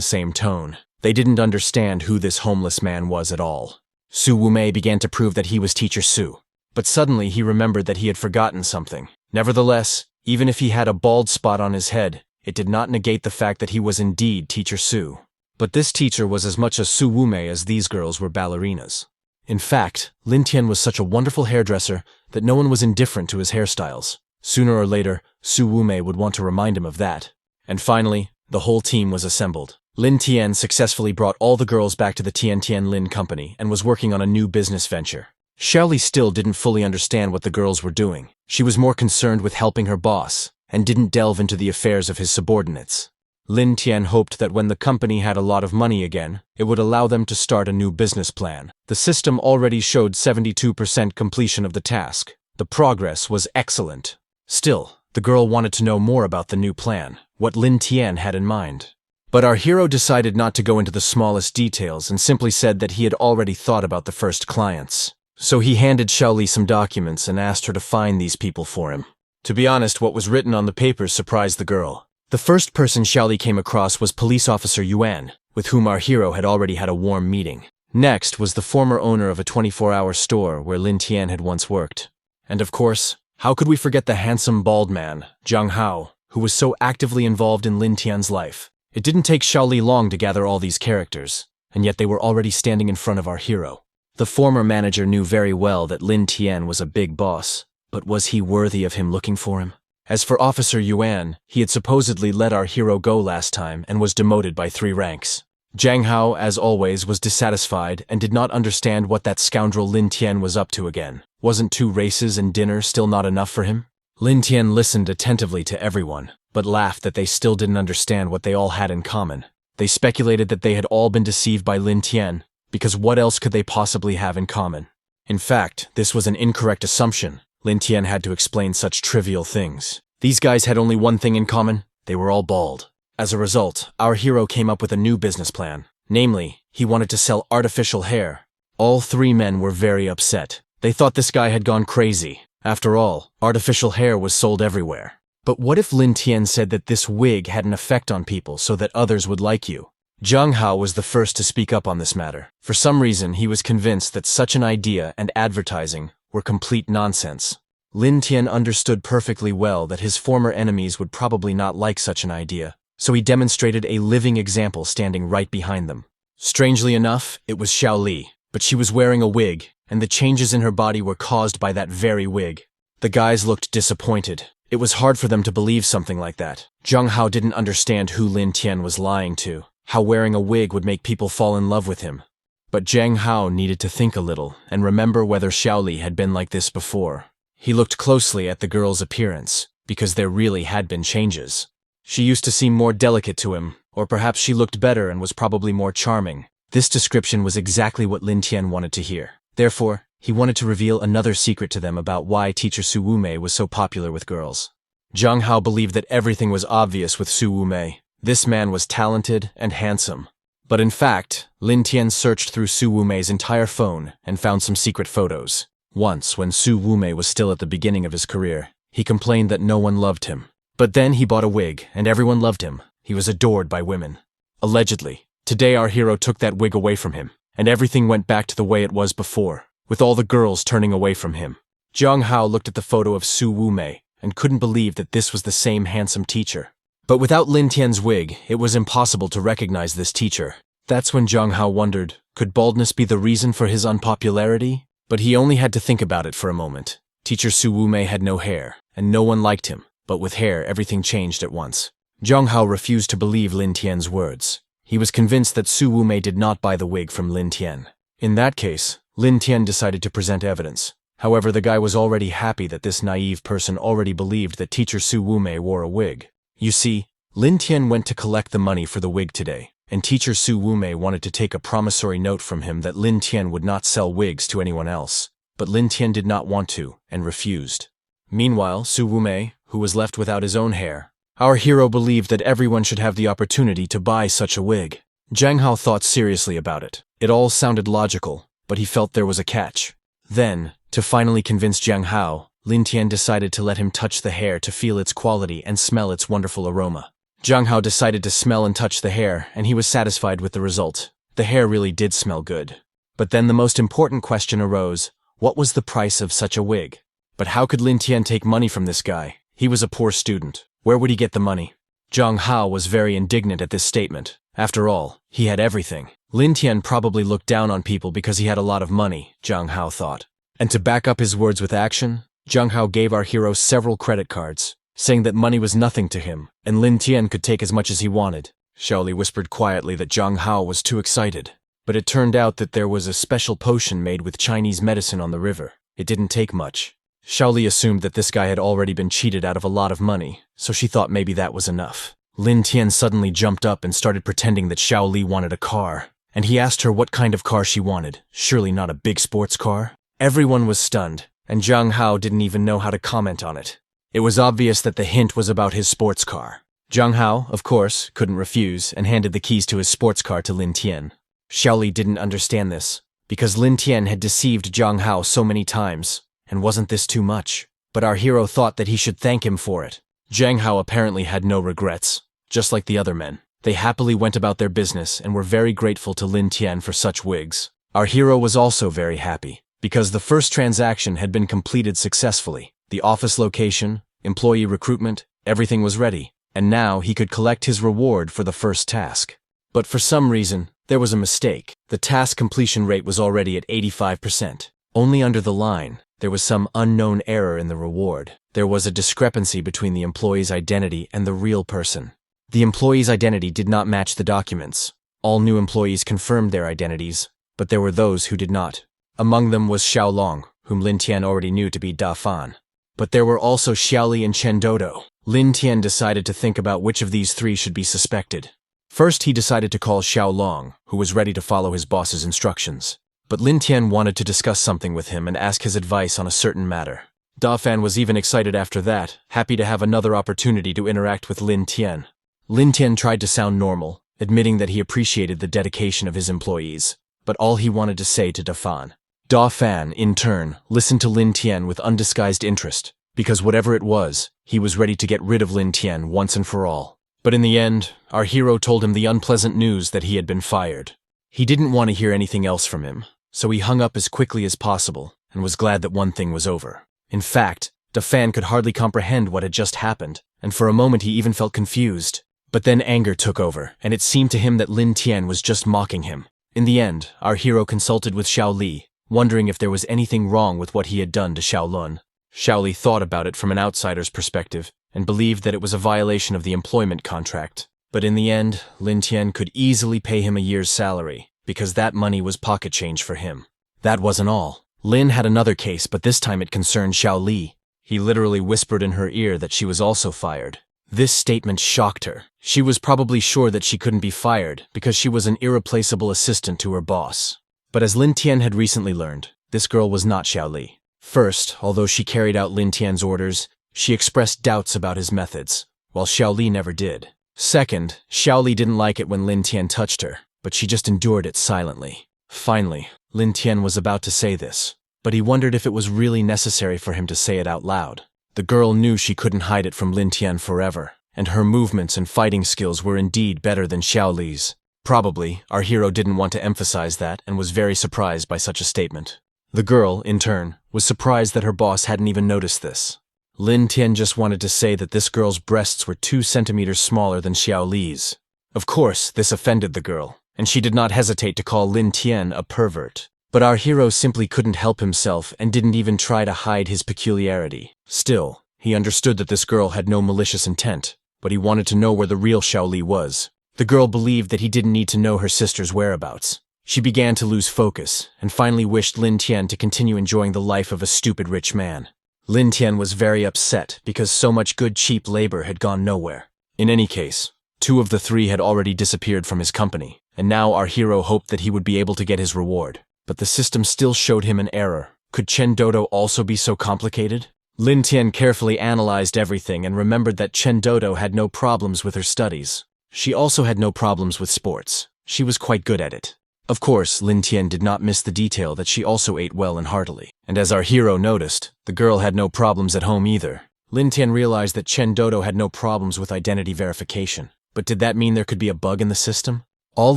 same tone. They didn't understand who this homeless man was at all. Su Wumei began to prove that he was Teacher Su, but suddenly he remembered that he had forgotten something. Nevertheless, even if he had a bald spot on his head, it did not negate the fact that he was indeed Teacher Su. But this teacher was as much a Su Wumei as these girls were ballerinas. In fact, Lin Tian was such a wonderful hairdresser that no one was indifferent to his hairstyles. Sooner or later, Su Wumei would want to remind him of that. And finally, the whole team was assembled. Lin Tian successfully brought all the girls back to the Tian Lin company and was working on a new business venture. Xiaoli still didn't fully understand what the girls were doing. She was more concerned with helping her boss, and didn't delve into the affairs of his subordinates. Lin Tian hoped that when the company had a lot of money again, it would allow them to start a new business plan. The system already showed 72% completion of the task. The progress was excellent. Still, the girl wanted to know more about the new plan, what Lin Tian had in mind. But our hero decided not to go into the smallest details and simply said that he had already thought about the first clients. So he handed Xiaoli some documents and asked her to find these people for him. To be honest, what was written on the papers surprised the girl. The first person Xiaoli came across was Police Officer Yuan, with whom our hero had already had a warm meeting. Next was the former owner of a 24-hour store where Lin Tian had once worked. And of course, how could we forget the handsome bald man, Zhang Hao, who was so actively involved in Lin Tian's life? It didn't take Xiaoli long to gather all these characters, and yet they were already standing in front of our hero. The former manager knew very well that Lin Tian was a big boss, but was he worthy of him looking for him? As for Officer Yuan, he had supposedly let our hero go last time and was demoted by 3 ranks. Zhang Hao, as always, was dissatisfied and did not understand what that scoundrel Lin Tian was up to again. Wasn't 2 races and dinner still not enough for him? Lin Tian listened attentively to everyone, but laughed that they still didn't understand what they all had in common. They speculated that they had all been deceived by Lin Tian, because what else could they possibly have in common? In fact, this was an incorrect assumption. Lin Tian had to explain such trivial things. These guys had only one thing in common: they were all bald. As a result, our hero came up with a new business plan. Namely, he wanted to sell artificial hair. All 3 men were very upset. They thought this guy had gone crazy. After all, artificial hair was sold everywhere. But what if Lin Tian said that this wig had an effect on people so that others would like you? Zhang Hao was the first to speak up on this matter. For some reason, he was convinced that such an idea and advertising were complete nonsense. Lin Tian understood perfectly well that his former enemies would probably not like such an idea, so he demonstrated a living example standing right behind them. Strangely enough, it was Xiaoli, but she was wearing a wig, and the changes in her body were caused by that very wig. The guys looked disappointed. It was hard for them to believe something like that. Zhang Hao didn't understand who Lin Tian was lying to, how wearing a wig would make people fall in love with him. But Zhang Hao needed to think a little and remember whether Xiaoli had been like this before. He looked closely at the girl's appearance, because there really had been changes. She used to seem more delicate to him, or perhaps she looked better and was probably more charming. This description was exactly what Lin Tian wanted to hear. Therefore, he wanted to reveal another secret to them about why Teacher Su Wumei was so popular with girls. Zhang Hao believed that everything was obvious with Su Wumei. This man was talented and handsome. But in fact, Lin Tian searched through Su Wumei's entire phone and found some secret photos. Once, when Su Wumei was still at the beginning of his career, he complained that no one loved him. But then he bought a wig, and everyone loved him. He was adored by women. Allegedly. Today our hero took that wig away from him, and everything went back to the way it was before, with all the girls turning away from him. Zhang Hao looked at the photo of Su Wumei and couldn't believe that this was the same handsome teacher. But without Lin Tian's wig, it was impossible to recognize this teacher. That's when Zhang Hao wondered, could baldness be the reason for his unpopularity? But he only had to think about it for a moment. Teacher Su Wumei had no hair, and no one liked him, but with hair everything changed at once. Zhang Hao refused to believe Lin Tian's words. He was convinced that Su Wumei did not buy the wig from Lin Tian. In that case, Lin Tian decided to present evidence. However, the guy was already happy that this naive person already believed that Teacher Su Wumei wore a wig. You see, Lin Tian went to collect the money for the wig today, and Teacher Su Wumei wanted to take a promissory note from him that Lin Tian would not sell wigs to anyone else. But Lin Tian did not want to, and refused. Meanwhile, Su Wumei, who was left without his own hair. Our hero believed that everyone should have the opportunity to buy such a wig. Zhang Hao thought seriously about it. It all sounded logical, but he felt there was a catch. Then, to finally convince Zhang Hao, Lin Tian decided to let him touch the hair to feel its quality and smell its wonderful aroma. Zhang Hao decided to smell and touch the hair, and he was satisfied with the result. The hair really did smell good. But then the most important question arose: what was the price of such a wig? But how could Lin Tian take money from this guy? He was a poor student. Where would he get the money? Zhang Hao was very indignant at this statement. After all, he had everything. Lin Tian probably looked down on people because he had a lot of money, Zhang Hao thought. And to back up his words with action, Zhang Hao gave our hero several credit cards, saying that money was nothing to him, and Lin Tian could take as much as he wanted. Xiaoli whispered quietly that Zhang Hao was too excited. But it turned out that there was a special potion made with Chinese medicine on the river. It didn't take much. Xiaoli assumed that this guy had already been cheated out of a lot of money, so she thought maybe that was enough. Lin Tian suddenly jumped up and started pretending that Xiaoli wanted a car, and he asked her what kind of car she wanted. Surely not a big sports car? Everyone was stunned, and Zhang Hao didn't even know how to comment on it. It was obvious that the hint was about his sports car. Zhang Hao, of course, couldn't refuse and handed the keys to his sports car to Lin Tian. Xiaoli didn't understand this, because Lin Tian had deceived Zhang Hao so many times, and wasn't this too much? But our hero thought that he should thank him for it. Zhang Hao apparently had no regrets, just like the other men. They happily went about their business and were very grateful to Lin Tian for such wigs. Our hero was also very happy, because the first transaction had been completed successfully. The office location, employee recruitment, everything was ready, and now he could collect his reward for the first task. But for some reason, there was a mistake. The task completion rate was already at 85%. Only under the line, there was some unknown error in the reward. There was a discrepancy between the employee's identity and the real person. The employee's identity did not match the documents. All new employees confirmed their identities, but there were those who did not. Among them was Xiao Long, whom Lin Tian already knew to be Da Fan. But there were also Xiaoli and Chen Dodo. Lin Tian decided to think about which of these three should be suspected. First, he decided to call Xiao Long, who was ready to follow his boss's instructions. But Lin Tian wanted to discuss something with him and ask his advice on a certain matter. Da Fan was even excited after that, happy to have another opportunity to interact with Lin Tian. Lin Tian tried to sound normal, admitting that he appreciated the dedication of his employees, but all he wanted to say to Da Fan. Da Fan, in turn, listened to Lin Tian with undisguised interest, because whatever it was, he was ready to get rid of Lin Tian once and for all. But in the end, our hero told him the unpleasant news that he had been fired. He didn't want to hear anything else from him, so he hung up as quickly as possible and was glad that one thing was over. In fact, Da Fan could hardly comprehend what had just happened, and for a moment he even felt confused. But then anger took over, and it seemed to him that Lin Tian was just mocking him. In the end, our hero consulted with Xiao Li, wondering if there was anything wrong with what he had done to Xiao Lun. Xiao Li thought about it from an outsider's perspective, and believed that it was a violation of the employment contract. But in the end, Lin Tian could easily pay him a year's salary, because that money was pocket change for him. That wasn't all. Lin had another case, but this time it concerned Xiao Li. He literally whispered in her ear that she was also fired. This statement shocked her. She was probably sure that she couldn't be fired, because she was an irreplaceable assistant to her boss. But as Lin Tian had recently learned, this girl was not Xiao Li. First, although she carried out Lin Tian's orders, she expressed doubts about his methods, while Xiao Li never did. Second, Xiao Li didn't like it when Lin Tian touched her, but she just endured it silently. Finally, Lin Tian was about to say this, but he wondered if it was really necessary for him to say it out loud. The girl knew she couldn't hide it from Lin Tian forever, and her movements and fighting skills were indeed better than Xiao Li's. Probably, our hero didn't want to emphasize that and was very surprised by such a statement. The girl, in turn, was surprised that her boss hadn't even noticed this. Lin Tian just wanted to say that this girl's breasts were 2 centimeters smaller than Xiao Li's. Of course, this offended the girl, and she did not hesitate to call Lin Tian a pervert. But our hero simply couldn't help himself and didn't even try to hide his peculiarity. Still, he understood that this girl had no malicious intent, but he wanted to know where the real Xiao Li was. The girl believed that he didn't need to know her sister's whereabouts. She began to lose focus, and finally wished Lin Tian to continue enjoying the life of a stupid rich man. Lin Tian was very upset because so much good cheap labor had gone nowhere. In any case, 2 of the 3 had already disappeared from his company, and now our hero hoped that he would be able to get his reward. But the system still showed him an error. Could Chen Dodo also be so complicated? Lin Tian carefully analyzed everything and remembered that Chen Dodo had no problems with her studies. She also had no problems with sports. She was quite good at it. Of course, Lin Tian did not miss the detail that she also ate well and heartily. And as our hero noticed, the girl had no problems at home either. Lin Tian realized that Chen Dodo had no problems with identity verification. But did that mean there could be a bug in the system? All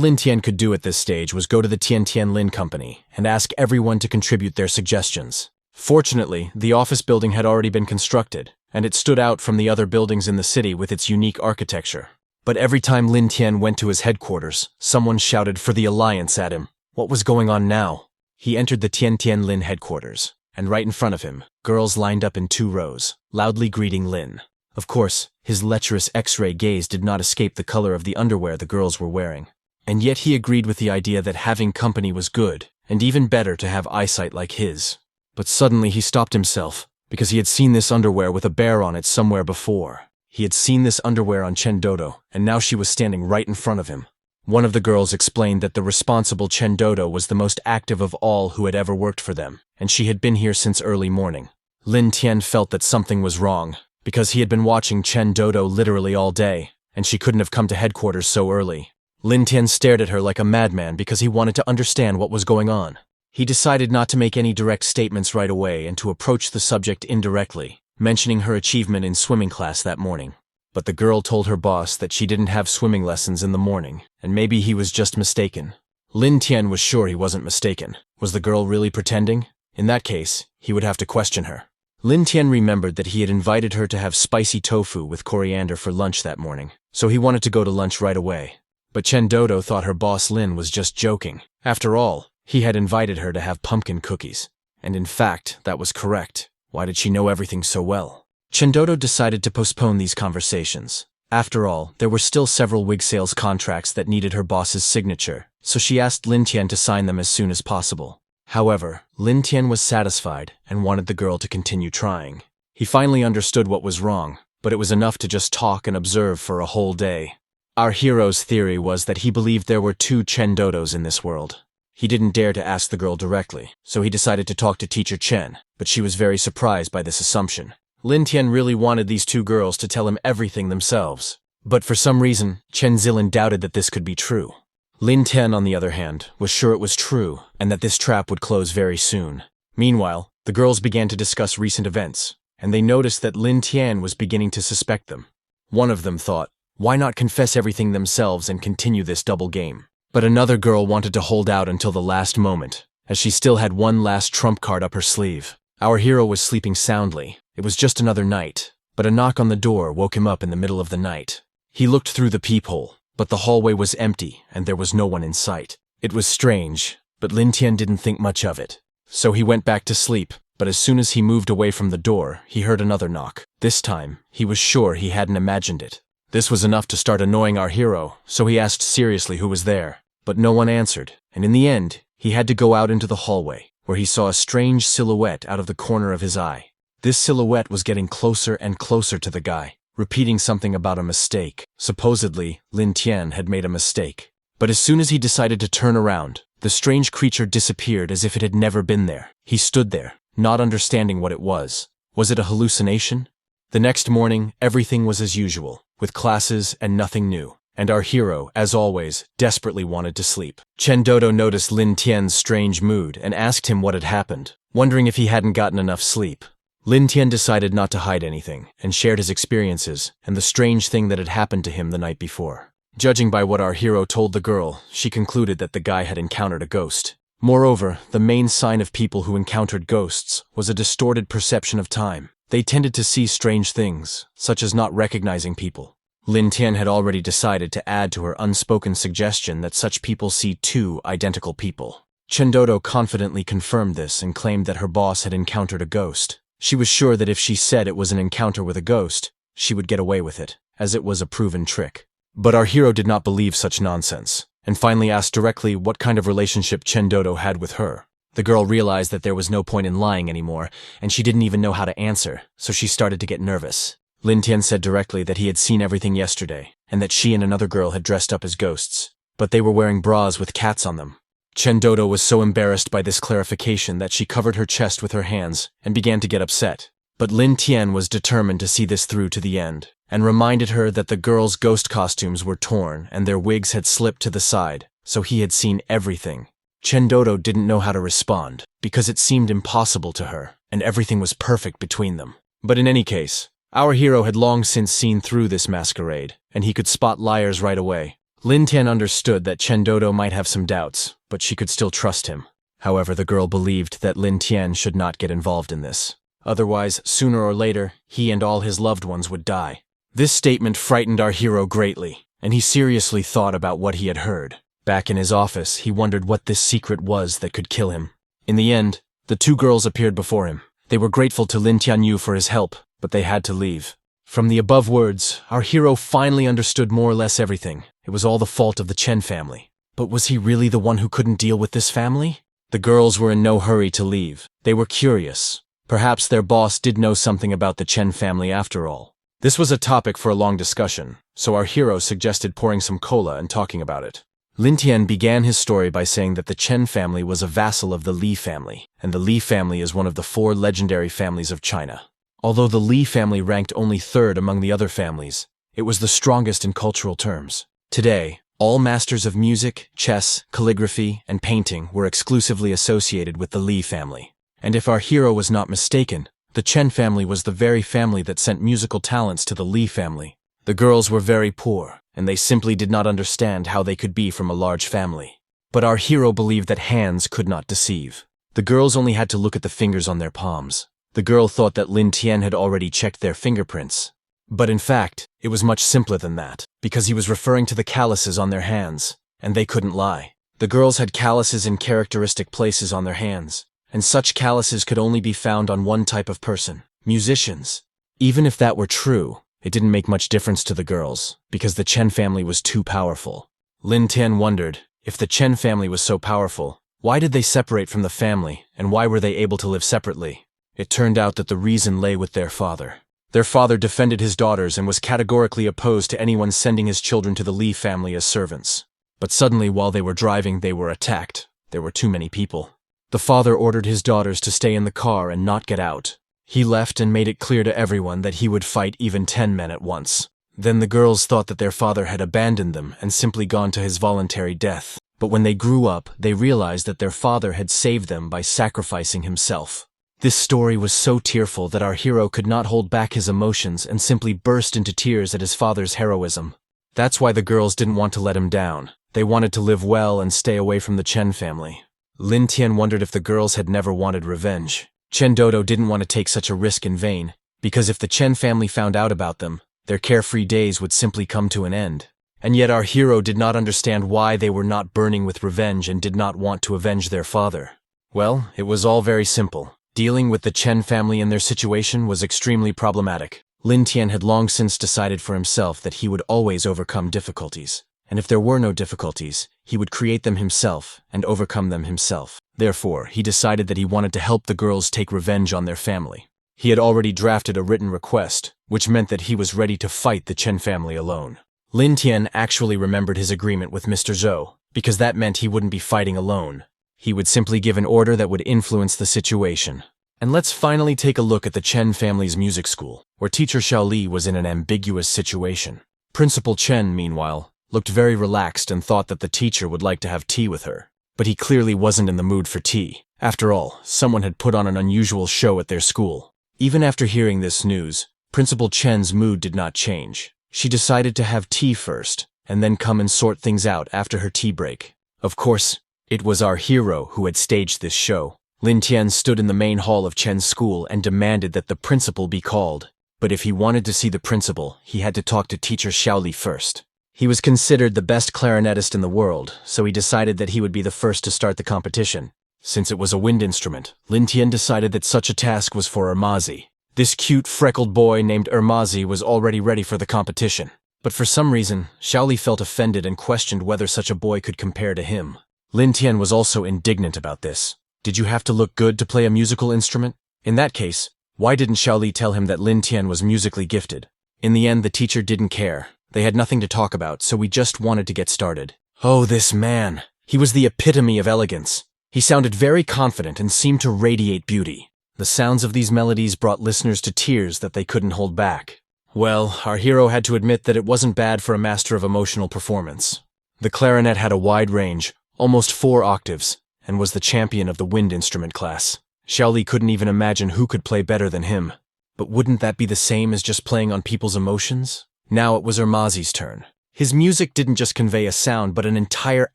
Lin Tian could do at this stage was go to the Tian Tian Lin Company and ask everyone to contribute their suggestions. Fortunately, the office building had already been constructed, and it stood out from the other buildings in the city with its unique architecture. But every time Lin Tian went to his headquarters, someone shouted for the Alliance at him. What was going on now? He entered the Tian Tian Lin headquarters, and right in front of him, girls lined up in 2 rows, loudly greeting Lin. Of course, his lecherous X-ray gaze did not escape the color of the underwear the girls were wearing. And yet he agreed with the idea that having company was good, and even better to have eyesight like his. But suddenly he stopped himself, because he had seen this underwear with a bear on it somewhere before. He had seen this underwear on Chen Dodo, and now she was standing right in front of him. One of the girls explained that the responsible Chen Dodo was the most active of all who had ever worked for them, and she had been here since early morning. Lin Tian felt that something was wrong, because he had been watching Chen Dodo literally all day, and she couldn't have come to headquarters so early. Lin Tian stared at her like a madman because he wanted to understand what was going on. He decided not to make any direct statements right away and to approach the subject indirectly, mentioning her achievement in swimming class that morning. But the girl told her boss that she didn't have swimming lessons in the morning, and maybe he was just mistaken. Lin Tian was sure he wasn't mistaken. Was the girl really pretending? In that case, he would have to question her. Lin Tian remembered that he had invited her to have spicy tofu with coriander for lunch that morning, so he wanted to go to lunch right away. But Chen Dodo thought her boss Lin was just joking. After all, he had invited her to have pumpkin cookies. And in fact, that was correct. Why did she know everything so well? Chen Dodo decided to postpone these conversations. After all, there were still several wig sales contracts that needed her boss's signature, so she asked Lin Tian to sign them as soon as possible. However, Lin Tian was satisfied and wanted the girl to continue trying. He finally understood what was wrong, but it was enough to just talk and observe for a whole day. Our hero's theory was that he believed there were 2 Chen Dodos in this world. He didn't dare to ask the girl directly, so he decided to talk to teacher Chen, but she was very surprised by this assumption. Lin Tian really wanted these 2 girls to tell him everything themselves. But for some reason, Chen Zilin doubted that this could be true. Lin Tian, on the other hand, was sure it was true, and that this trap would close very soon. Meanwhile, the girls began to discuss recent events, and they noticed that Lin Tian was beginning to suspect them. One of them thought, why not confess everything themselves and continue this double game? But another girl wanted to hold out until the last moment, as she still had one last trump card up her sleeve. Our hero was sleeping soundly. It was just another night, but a knock on the door woke him up in the middle of the night. He looked through the peephole, but the hallway was empty and there was no one in sight. It was strange, but Lin Tian didn't think much of it. So he went back to sleep, but as soon as he moved away from the door, he heard another knock. This time, he was sure he hadn't imagined it. This was enough to start annoying our hero, so he asked seriously who was there. But no one answered, and in the end, he had to go out into the hallway, where he saw a strange silhouette out of the corner of his eye. This silhouette was getting closer and closer to the guy, repeating something about a mistake. Supposedly, Lin Tian had made a mistake. But as soon as he decided to turn around, the strange creature disappeared as if it had never been there. He stood there, not understanding what it was. Was it a hallucination? The next morning, everything was as usual, with classes and nothing new. And our hero, as always, desperately wanted to sleep. Chen Dodo noticed Lin Tian's strange mood and asked him what had happened, wondering if he hadn't gotten enough sleep. Lin Tian decided not to hide anything, and shared his experiences and the strange thing that had happened to him the night before. Judging by what our hero told the girl, she concluded that the guy had encountered a ghost. Moreover, the main sign of people who encountered ghosts was a distorted perception of time. They tended to see strange things, such as not recognizing people. Lin Tian had already decided to add to her unspoken suggestion that such people see 2 identical people. Chen Dodo confidently confirmed this and claimed that her boss had encountered a ghost. She was sure that if she said it was an encounter with a ghost, she would get away with it, as it was a proven trick. But our hero did not believe such nonsense, and finally asked directly what kind of relationship Chen Dodo had with her. The girl realized that there was no point in lying anymore, and she didn't even know how to answer, so she started to get nervous. Lin Tian said directly that he had seen everything yesterday, and that she and another girl had dressed up as ghosts, but they were wearing bras with cats on them. Chen Dodo was so embarrassed by this clarification that she covered her chest with her hands and began to get upset. But Lin Tian was determined to see this through to the end, and reminded her that the girls' ghost costumes were torn and their wigs had slipped to the side, so he had seen everything. Chen Dodo didn't know how to respond, because it seemed impossible to her, and everything was perfect between them. But in any case, our hero had long since seen through this masquerade, and he could spot liars right away. Lin Tian understood that Chen Dodo might have some doubts, but she could still trust him. However, the girl believed that Lin Tian should not get involved in this. Otherwise, sooner or later, he and all his loved ones would die. This statement frightened our hero greatly, and he seriously thought about what he had heard. Back in his office, he wondered what this secret was that could kill him. In the end, the two girls appeared before him. They were grateful to Lin Tianyu for his help, but they had to leave. From the above words, our hero finally understood more or less everything. It was all the fault of the Chen family. But was he really the one who couldn't deal with this family? The girls were in no hurry to leave. They were curious. Perhaps their boss did know something about the Chen family after all. This was a topic for a long discussion, so our hero suggested pouring some cola and talking about it. Lin Tian began his story by saying that the Chen family was a vassal of the Li family, and the Li family is one of the 4 legendary families of China. Although the Li family ranked only 3rd among the other families, it was the strongest in cultural terms. Today, all masters of music, chess, calligraphy, and painting were exclusively associated with the Li family. And if our hero was not mistaken, the Chen family was the very family that sent musical talents to the Li family. The girls were very poor, and they simply did not understand how they could be from a large family. But our hero believed that hands could not deceive. The girls only had to look at the fingers on their palms. The girl thought that Lin Tian had already checked their fingerprints. But in fact, it was much simpler than that, because he was referring to the calluses on their hands, and they couldn't lie. The girls had calluses in characteristic places on their hands, and such calluses could only be found on one type of person, musicians. Even if that were true, it didn't make much difference to the girls, because the Chen family was too powerful. Lin Tian wondered, if the Chen family was so powerful, why did they separate from the family, and why were they able to live separately? It turned out that the reason lay with their father. Their father defended his daughters and was categorically opposed to anyone sending his children to the Li family as servants. But suddenly, while they were driving, they were attacked. There were too many people. The father ordered his daughters to stay in the car and not get out. He left and made it clear to everyone that he would fight even 10 men at once. Then the girls thought that their father had abandoned them and simply gone to his voluntary death. But when they grew up, they realized that their father had saved them by sacrificing himself. This story was so tearful that our hero could not hold back his emotions and simply burst into tears at his father's heroism. That's why the girls didn't want to let him down. They wanted to live well and stay away from the Chen family. Lin Tian wondered if the girls had never wanted revenge. Chen Dodo didn't want to take such a risk in vain, because if the Chen family found out about them, their carefree days would simply come to an end. And yet our hero did not understand why they were not burning with revenge and did not want to avenge their father. Well, it was all very simple. Dealing with the Chen family in their situation was extremely problematic. Lin Tian had long since decided for himself that he would always overcome difficulties. And if there were no difficulties, he would create them himself and overcome them himself. Therefore, he decided that he wanted to help the girls take revenge on their family. He had already drafted a written request, which meant that he was ready to fight the Chen family alone. Lin Tian actually remembered his agreement with Mr. Zhou, because that meant he wouldn't be fighting alone. He would simply give an order that would influence the situation. And let's finally take a look at the Chen family's music school, where teacher Xiaoli was in an ambiguous situation. Principal Chen, meanwhile, looked very relaxed and thought that the teacher would like to have tea with her. But he clearly wasn't in the mood for tea. After all, someone had put on an unusual show at their school. Even after hearing this news, Principal Chen's mood did not change. She decided to have tea first, and then come and sort things out after her tea break. Of course, it was our hero who had staged this show. Lin Tian stood in the main hall of Chen's school and demanded that the principal be called. But if he wanted to see the principal, he had to talk to teacher Xiaoli first. He was considered the best clarinetist in the world, so he decided that he would be the first to start the competition. Since it was a wind instrument, Lin Tian decided that such a task was for Ermazi. This cute, freckled boy named Ermazi was already ready for the competition. But for some reason, Xiaoli felt offended and questioned whether such a boy could compare to him. Lin Tian was also indignant about this. Did you have to look good to play a musical instrument? In that case, why didn't Xiaoli tell him that Lin Tian was musically gifted? In the end, the teacher didn't care. They had nothing to talk about, so we just wanted to get started. Oh, this man. He was the epitome of elegance. He sounded very confident and seemed to radiate beauty. The sounds of these melodies brought listeners to tears that they couldn't hold back. Well, our hero had to admit that it wasn't bad for a master of emotional performance. The clarinet had a wide range, almost 4 octaves, and was the champion of the wind instrument class. Xiaoli couldn't even imagine who could play better than him. But wouldn't that be the same as just playing on people's emotions? Now it was Ermazi's turn. His music didn't just convey a sound, but an entire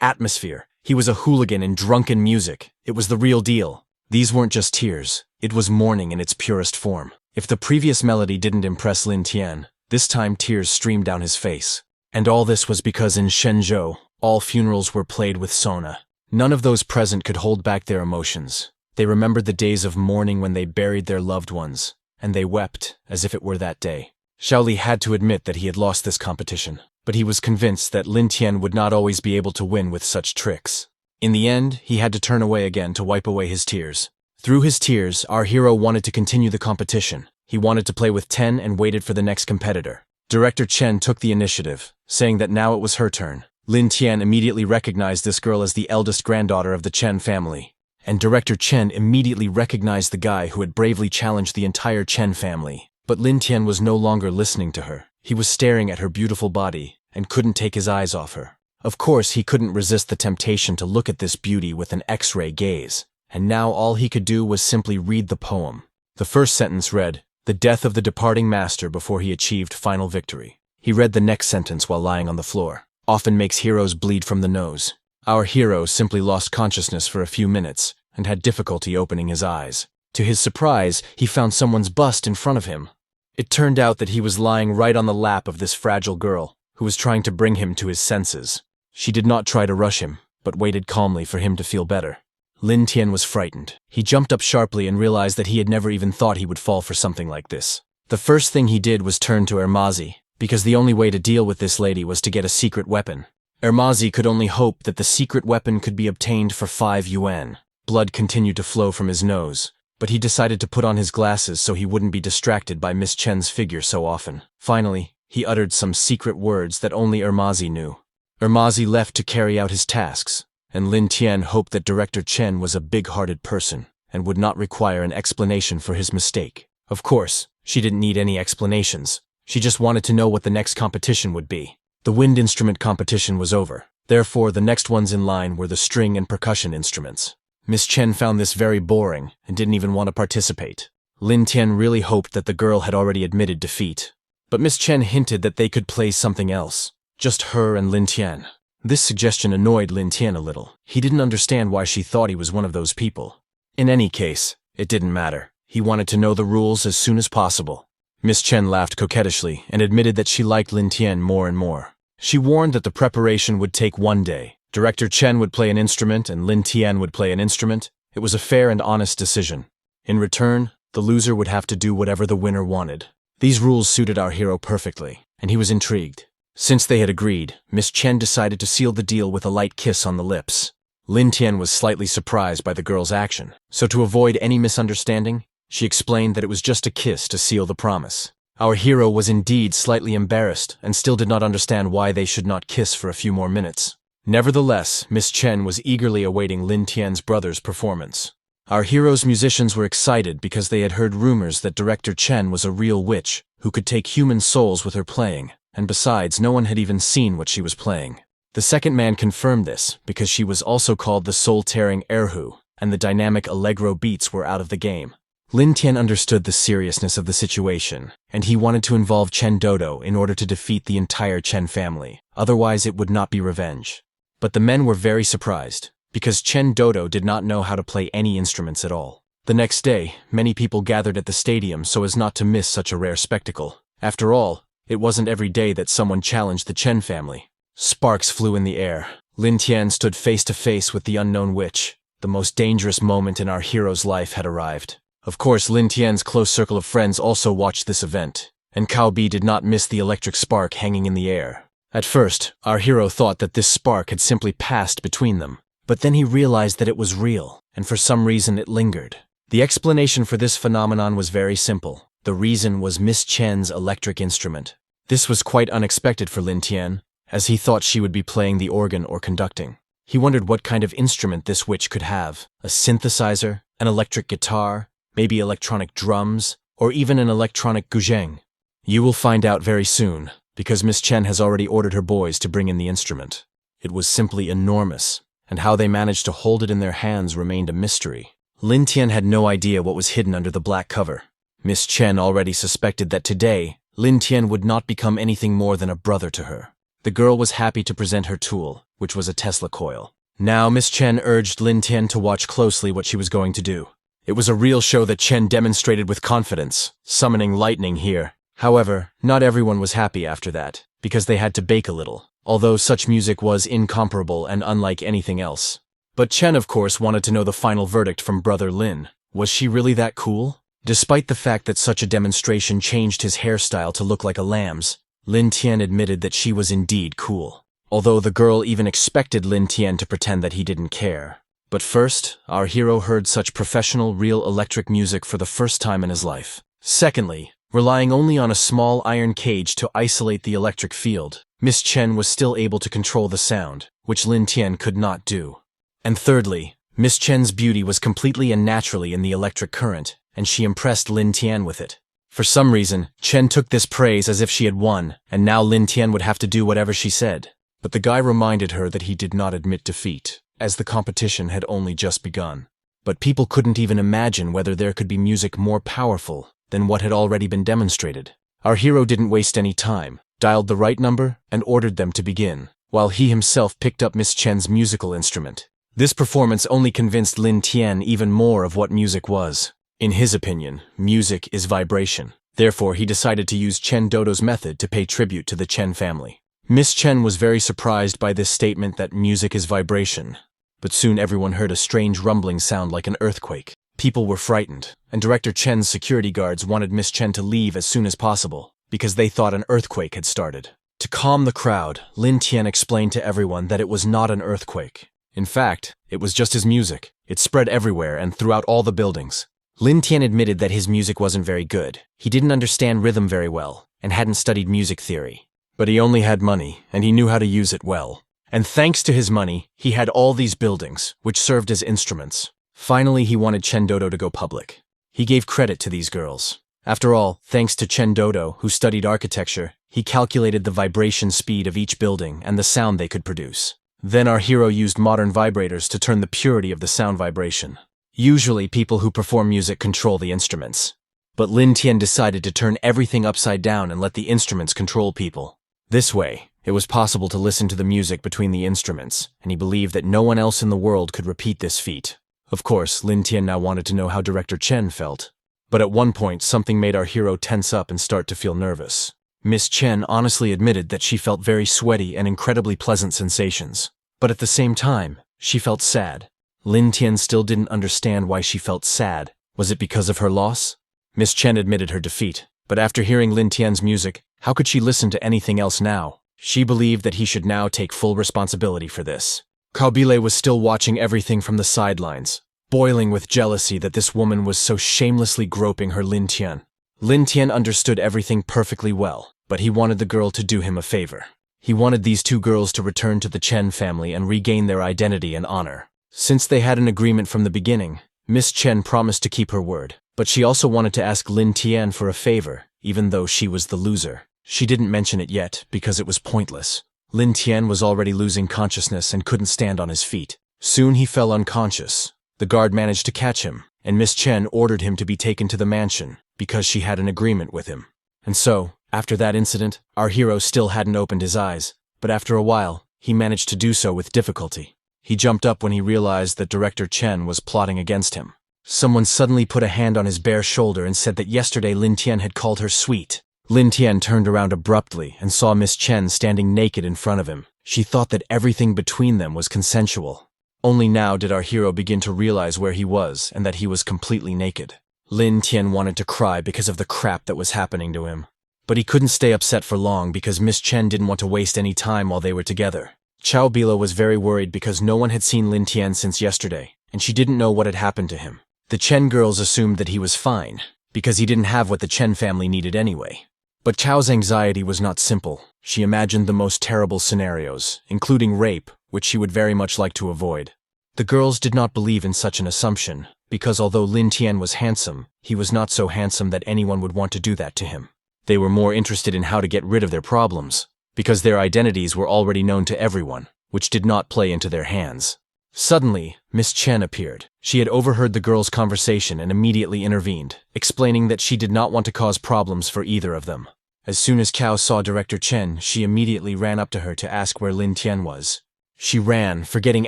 atmosphere. He was a hooligan in drunken music. It was the real deal. These weren't just tears. It was mourning in its purest form. If the previous melody didn't impress Lin Tian, this time tears streamed down his face. And all this was because in Shenzhou, all funerals were played with sona. None of those present could hold back their emotions. They remembered the days of mourning when they buried their loved ones, and they wept as if it were that day. Xiaoli had to admit that he had lost this competition, but he was convinced that Lin Tian would not always be able to win with such tricks. In the end, he had to turn away again to wipe away his tears. Through his tears, our hero wanted to continue the competition. He wanted to play with 10 and waited for the next competitor. Director Chen took the initiative, saying that now it was her turn. Lin Tian immediately recognized this girl as the eldest granddaughter of the Chen family. And Director Chen immediately recognized the guy who had bravely challenged the entire Chen family. But Lin Tian was no longer listening to her. He was staring at her beautiful body and couldn't take his eyes off her. Of course, he couldn't resist the temptation to look at this beauty with an X-ray gaze. And now all he could do was simply read the poem. The first sentence read, "The death of the departing master before he achieved final victory." He read the next sentence while lying on the floor. "Often makes heroes bleed from the nose." Our hero simply lost consciousness for a few minutes and had difficulty opening his eyes. To his surprise, he found someone's bust in front of him. It turned out that he was lying right on the lap of this fragile girl, who was trying to bring him to his senses. She did not try to rush him, but waited calmly for him to feel better. Lin Tian was frightened. He jumped up sharply and realized that he had never even thought he would fall for something like this. The first thing he did was turn to Ermazi, because the only way to deal with this lady was to get a secret weapon. Ermazi could only hope that the secret weapon could be obtained for 5 yuan. Blood continued to flow from his nose, but he decided to put on his glasses so he wouldn't be distracted by Miss Chen's figure so often. Finally, he uttered some secret words that only Ermazi knew. Ermazi left to carry out his tasks, and Lin Tian hoped that Director Chen was a big-hearted person and would not require an explanation for his mistake. Of course, she didn't need any explanations. She just wanted to know what the next competition would be. The wind instrument competition was over. Therefore, the next ones in line were the string and percussion instruments. Miss Chen found this very boring and didn't even want to participate. Lin Tian really hoped that the girl had already admitted defeat. But Miss Chen hinted that they could play something else. Just her and Lin Tian. This suggestion annoyed Lin Tian a little. He didn't understand why she thought he was one of those people. In any case, it didn't matter. He wanted to know the rules as soon as possible. Miss Chen laughed coquettishly and admitted that she liked Lin Tian more and more. She warned that the preparation would take 1 day. Director Chen would play an instrument and Lin Tian would play an instrument. It was a fair and honest decision. In return, the loser would have to do whatever the winner wanted. These rules suited our hero perfectly, and he was intrigued. Since they had agreed, Miss Chen decided to seal the deal with a light kiss on the lips. Lin Tian was slightly surprised by the girl's action, so to avoid any misunderstanding, she explained that it was just a kiss to seal the promise. Our hero was indeed slightly embarrassed and still did not understand why they should not kiss for a few more minutes. Nevertheless, Miss Chen was eagerly awaiting Lin Tian's brother's performance. Our hero's musicians were excited because they had heard rumors that Director Chen was a real witch who could take human souls with her playing. And besides, no one had even seen what she was playing. The second man confirmed this, because she was also called the soul-tearing erhu, and the dynamic allegro beats were out of the game. Lin Tian understood the seriousness of the situation, and he wanted to involve Chen Dodo in order to defeat the entire Chen family. Otherwise, it would not be revenge. But the men were very surprised, because Chen Dodo did not know how to play any instruments at all. The next day, many people gathered at the stadium so as not to miss such a rare spectacle. After all, it wasn't every day that someone challenged the Chen family. Sparks flew in the air. Lin Tian stood face to face with the unknown witch. The most dangerous moment in our hero's life had arrived. Of course, Lin Tian's close circle of friends also watched this event, and Cao Bi did not miss the electric spark hanging in the air. At first, our hero thought that this spark had simply passed between them, but then he realized that it was real, and for some reason it lingered. The explanation for this phenomenon was very simple. The reason was Miss Chen's electric instrument. This was quite unexpected for Lin Tian, as he thought she would be playing the organ or conducting. He wondered what kind of instrument this witch could have. A synthesizer? An electric guitar? maybe electronic drums, or even an electronic guzheng. You will find out very soon, because Miss Chen has already ordered her boys to bring in the instrument. It was simply enormous, and how they managed to hold it in their hands remained a mystery. Lin Tian had no idea what was hidden under the black cover. Miss Chen already suspected that today, Lin Tian would not become anything more than a brother to her. The girl was happy to present her tool, which was a Tesla coil. Now Miss Chen urged Lin Tian to watch closely what she was going to do. It was a real show that Chen demonstrated with confidence, summoning lightning here. However, not everyone was happy after that, because they had to bake a little, although such music was incomparable and unlike anything else. But Chen, of course, wanted to know the final verdict from brother Lin. Was she really that cool? Despite the fact that such a demonstration changed his hairstyle to look like a lamb's, Lin Tian admitted that she was indeed cool, although the girl even expected Lin Tian to pretend that he didn't care. But first, our hero heard such professional, real electric music for the first time in his life. Secondly, relying only on a small iron cage to isolate the electric field, Miss Chen was still able to control the sound, which Lin Tian could not do. And thirdly, Miss Chen's beauty was completely and naturally in the electric current, and she impressed Lin Tian with it. For some reason, Chen took this praise as if she had won, and now Lin Tian would have to do whatever she said. But the guy reminded her that he did not admit defeat, as the competition had only just begun. But people couldn't even imagine whether there could be music more powerful than what had already been demonstrated. Our hero didn't waste any time, dialed the right number, and ordered them to begin, while he himself picked up Miss Chen's musical instrument. This performance only convinced Lin Tian even more of what music was. In his opinion, music is vibration. Therefore, he decided to use Chen Dodo's method to pay tribute to the Chen family. Miss Chen was very surprised by this statement that music is vibration. But soon everyone heard a strange rumbling sound like an earthquake. People were frightened, and Director Chen's security guards wanted Miss Chen to leave as soon as possible, because they thought an earthquake had started. To calm the crowd, Lin Tian explained to everyone that it was not an earthquake. In fact, it was just his music. It spread everywhere and throughout all the buildings. Lin Tian admitted that his music wasn't very good. He didn't understand rhythm very well, and hadn't studied music theory. But he only had money, and he knew how to use it well. And thanks to his money, he had all these buildings, which served as instruments. Finally, he wanted Chen Dodo to go public. He gave credit to these girls. After all, thanks to Chen Dodo, who studied architecture, he calculated the vibration speed of each building and the sound they could produce. Then our hero used modern vibrators to turn the purity of the sound vibration. Usually, people who perform music control the instruments. But Lin Tian decided to turn everything upside down and let the instruments control people. This way, it was possible to listen to the music between the instruments, and he believed that no one else in the world could repeat this feat. Of course, Lin Tian now wanted to know how Director Chen felt. But at one point, something made our hero tense up and start to feel nervous. Miss Chen honestly admitted that she felt very sweaty and incredibly pleasant sensations. But at the same time, she felt sad. Lin Tian still didn't understand why she felt sad. Was it because of her loss? Miss Chen admitted her defeat, but after hearing Lin Tian's music, how could she listen to anything else now? She believed that he should now take full responsibility for this. Kaobile was still watching everything from the sidelines, boiling with jealousy that this woman was so shamelessly groping her Lin Tian. Lin Tian understood everything perfectly well, but he wanted the girl to do him a favor. He wanted these two girls to return to the Chen family and regain their identity and honor. Since they had an agreement from the beginning, Miss Chen promised to keep her word, but she also wanted to ask Lin Tian for a favor, even though she was the loser. She didn't mention it yet because it was pointless. Lin Tian was already losing consciousness and couldn't stand on his feet. Soon he fell unconscious. The guard managed to catch him, and Miss Chen ordered him to be taken to the mansion because she had an agreement with him. And so, after that incident, our hero still hadn't opened his eyes, but after a while, he managed to do so with difficulty. He jumped up when he realized that Director Chen was plotting against him. Someone suddenly put a hand on his bare shoulder and said that yesterday Lin Tian had called her sweet. Lin Tian turned around abruptly and saw Miss Chen standing naked in front of him. She thought that everything between them was consensual. Only now did our hero begin to realize where he was and that he was completely naked. Lin Tian wanted to cry because of the crap that was happening to him. But he couldn't stay upset for long because Miss Chen didn't want to waste any time while they were together. Chao Bila was very worried because no one had seen Lin Tian since yesterday, and she didn't know what had happened to him. The Chen girls assumed that he was fine, because he didn't have what the Chen family needed anyway. But Chao's anxiety was not simple. She imagined the most terrible scenarios, including rape, which she would very much like to avoid. The girls did not believe in such an assumption, because although Lin Tian was handsome, he was not so handsome that anyone would want to do that to him. They were more interested in how to get rid of their problems, because their identities were already known to everyone, which did not play into their hands. Suddenly, Miss Chen appeared. She had overheard the girls' conversation and immediately intervened, explaining that she did not want to cause problems for either of them. As soon as Cao saw Director Chen, she immediately ran up to her to ask where Lin Tian was. She ran, forgetting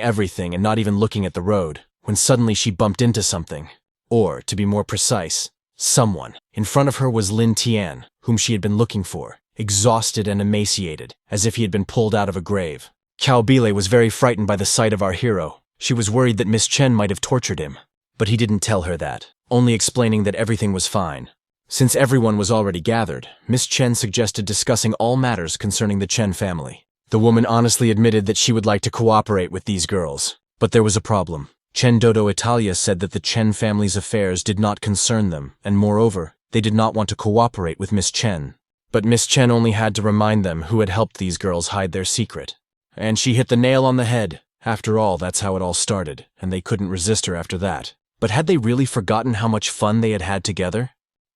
everything and not even looking at the road, when suddenly she bumped into something. Or, to be more precise, someone. In front of her was Lin Tian, whom she had been looking for, exhausted and emaciated, as if he had been pulled out of a grave. Cao Bile was very frightened by the sight of our hero. She was worried that Miss Chen might have tortured him. But he didn't tell her that, only explaining that everything was fine. Since everyone was already gathered, Miss Chen suggested discussing all matters concerning the Chen family. The woman honestly admitted that she would like to cooperate with these girls. But there was a problem. Chen Dodo Italia said that the Chen family's affairs did not concern them, and moreover, they did not want to cooperate with Miss Chen. But Miss Chen only had to remind them who had helped these girls hide their secret. And she hit the nail on the head. After all, that's how it all started, and they couldn't resist her after that. But had they really forgotten how much fun they had had together?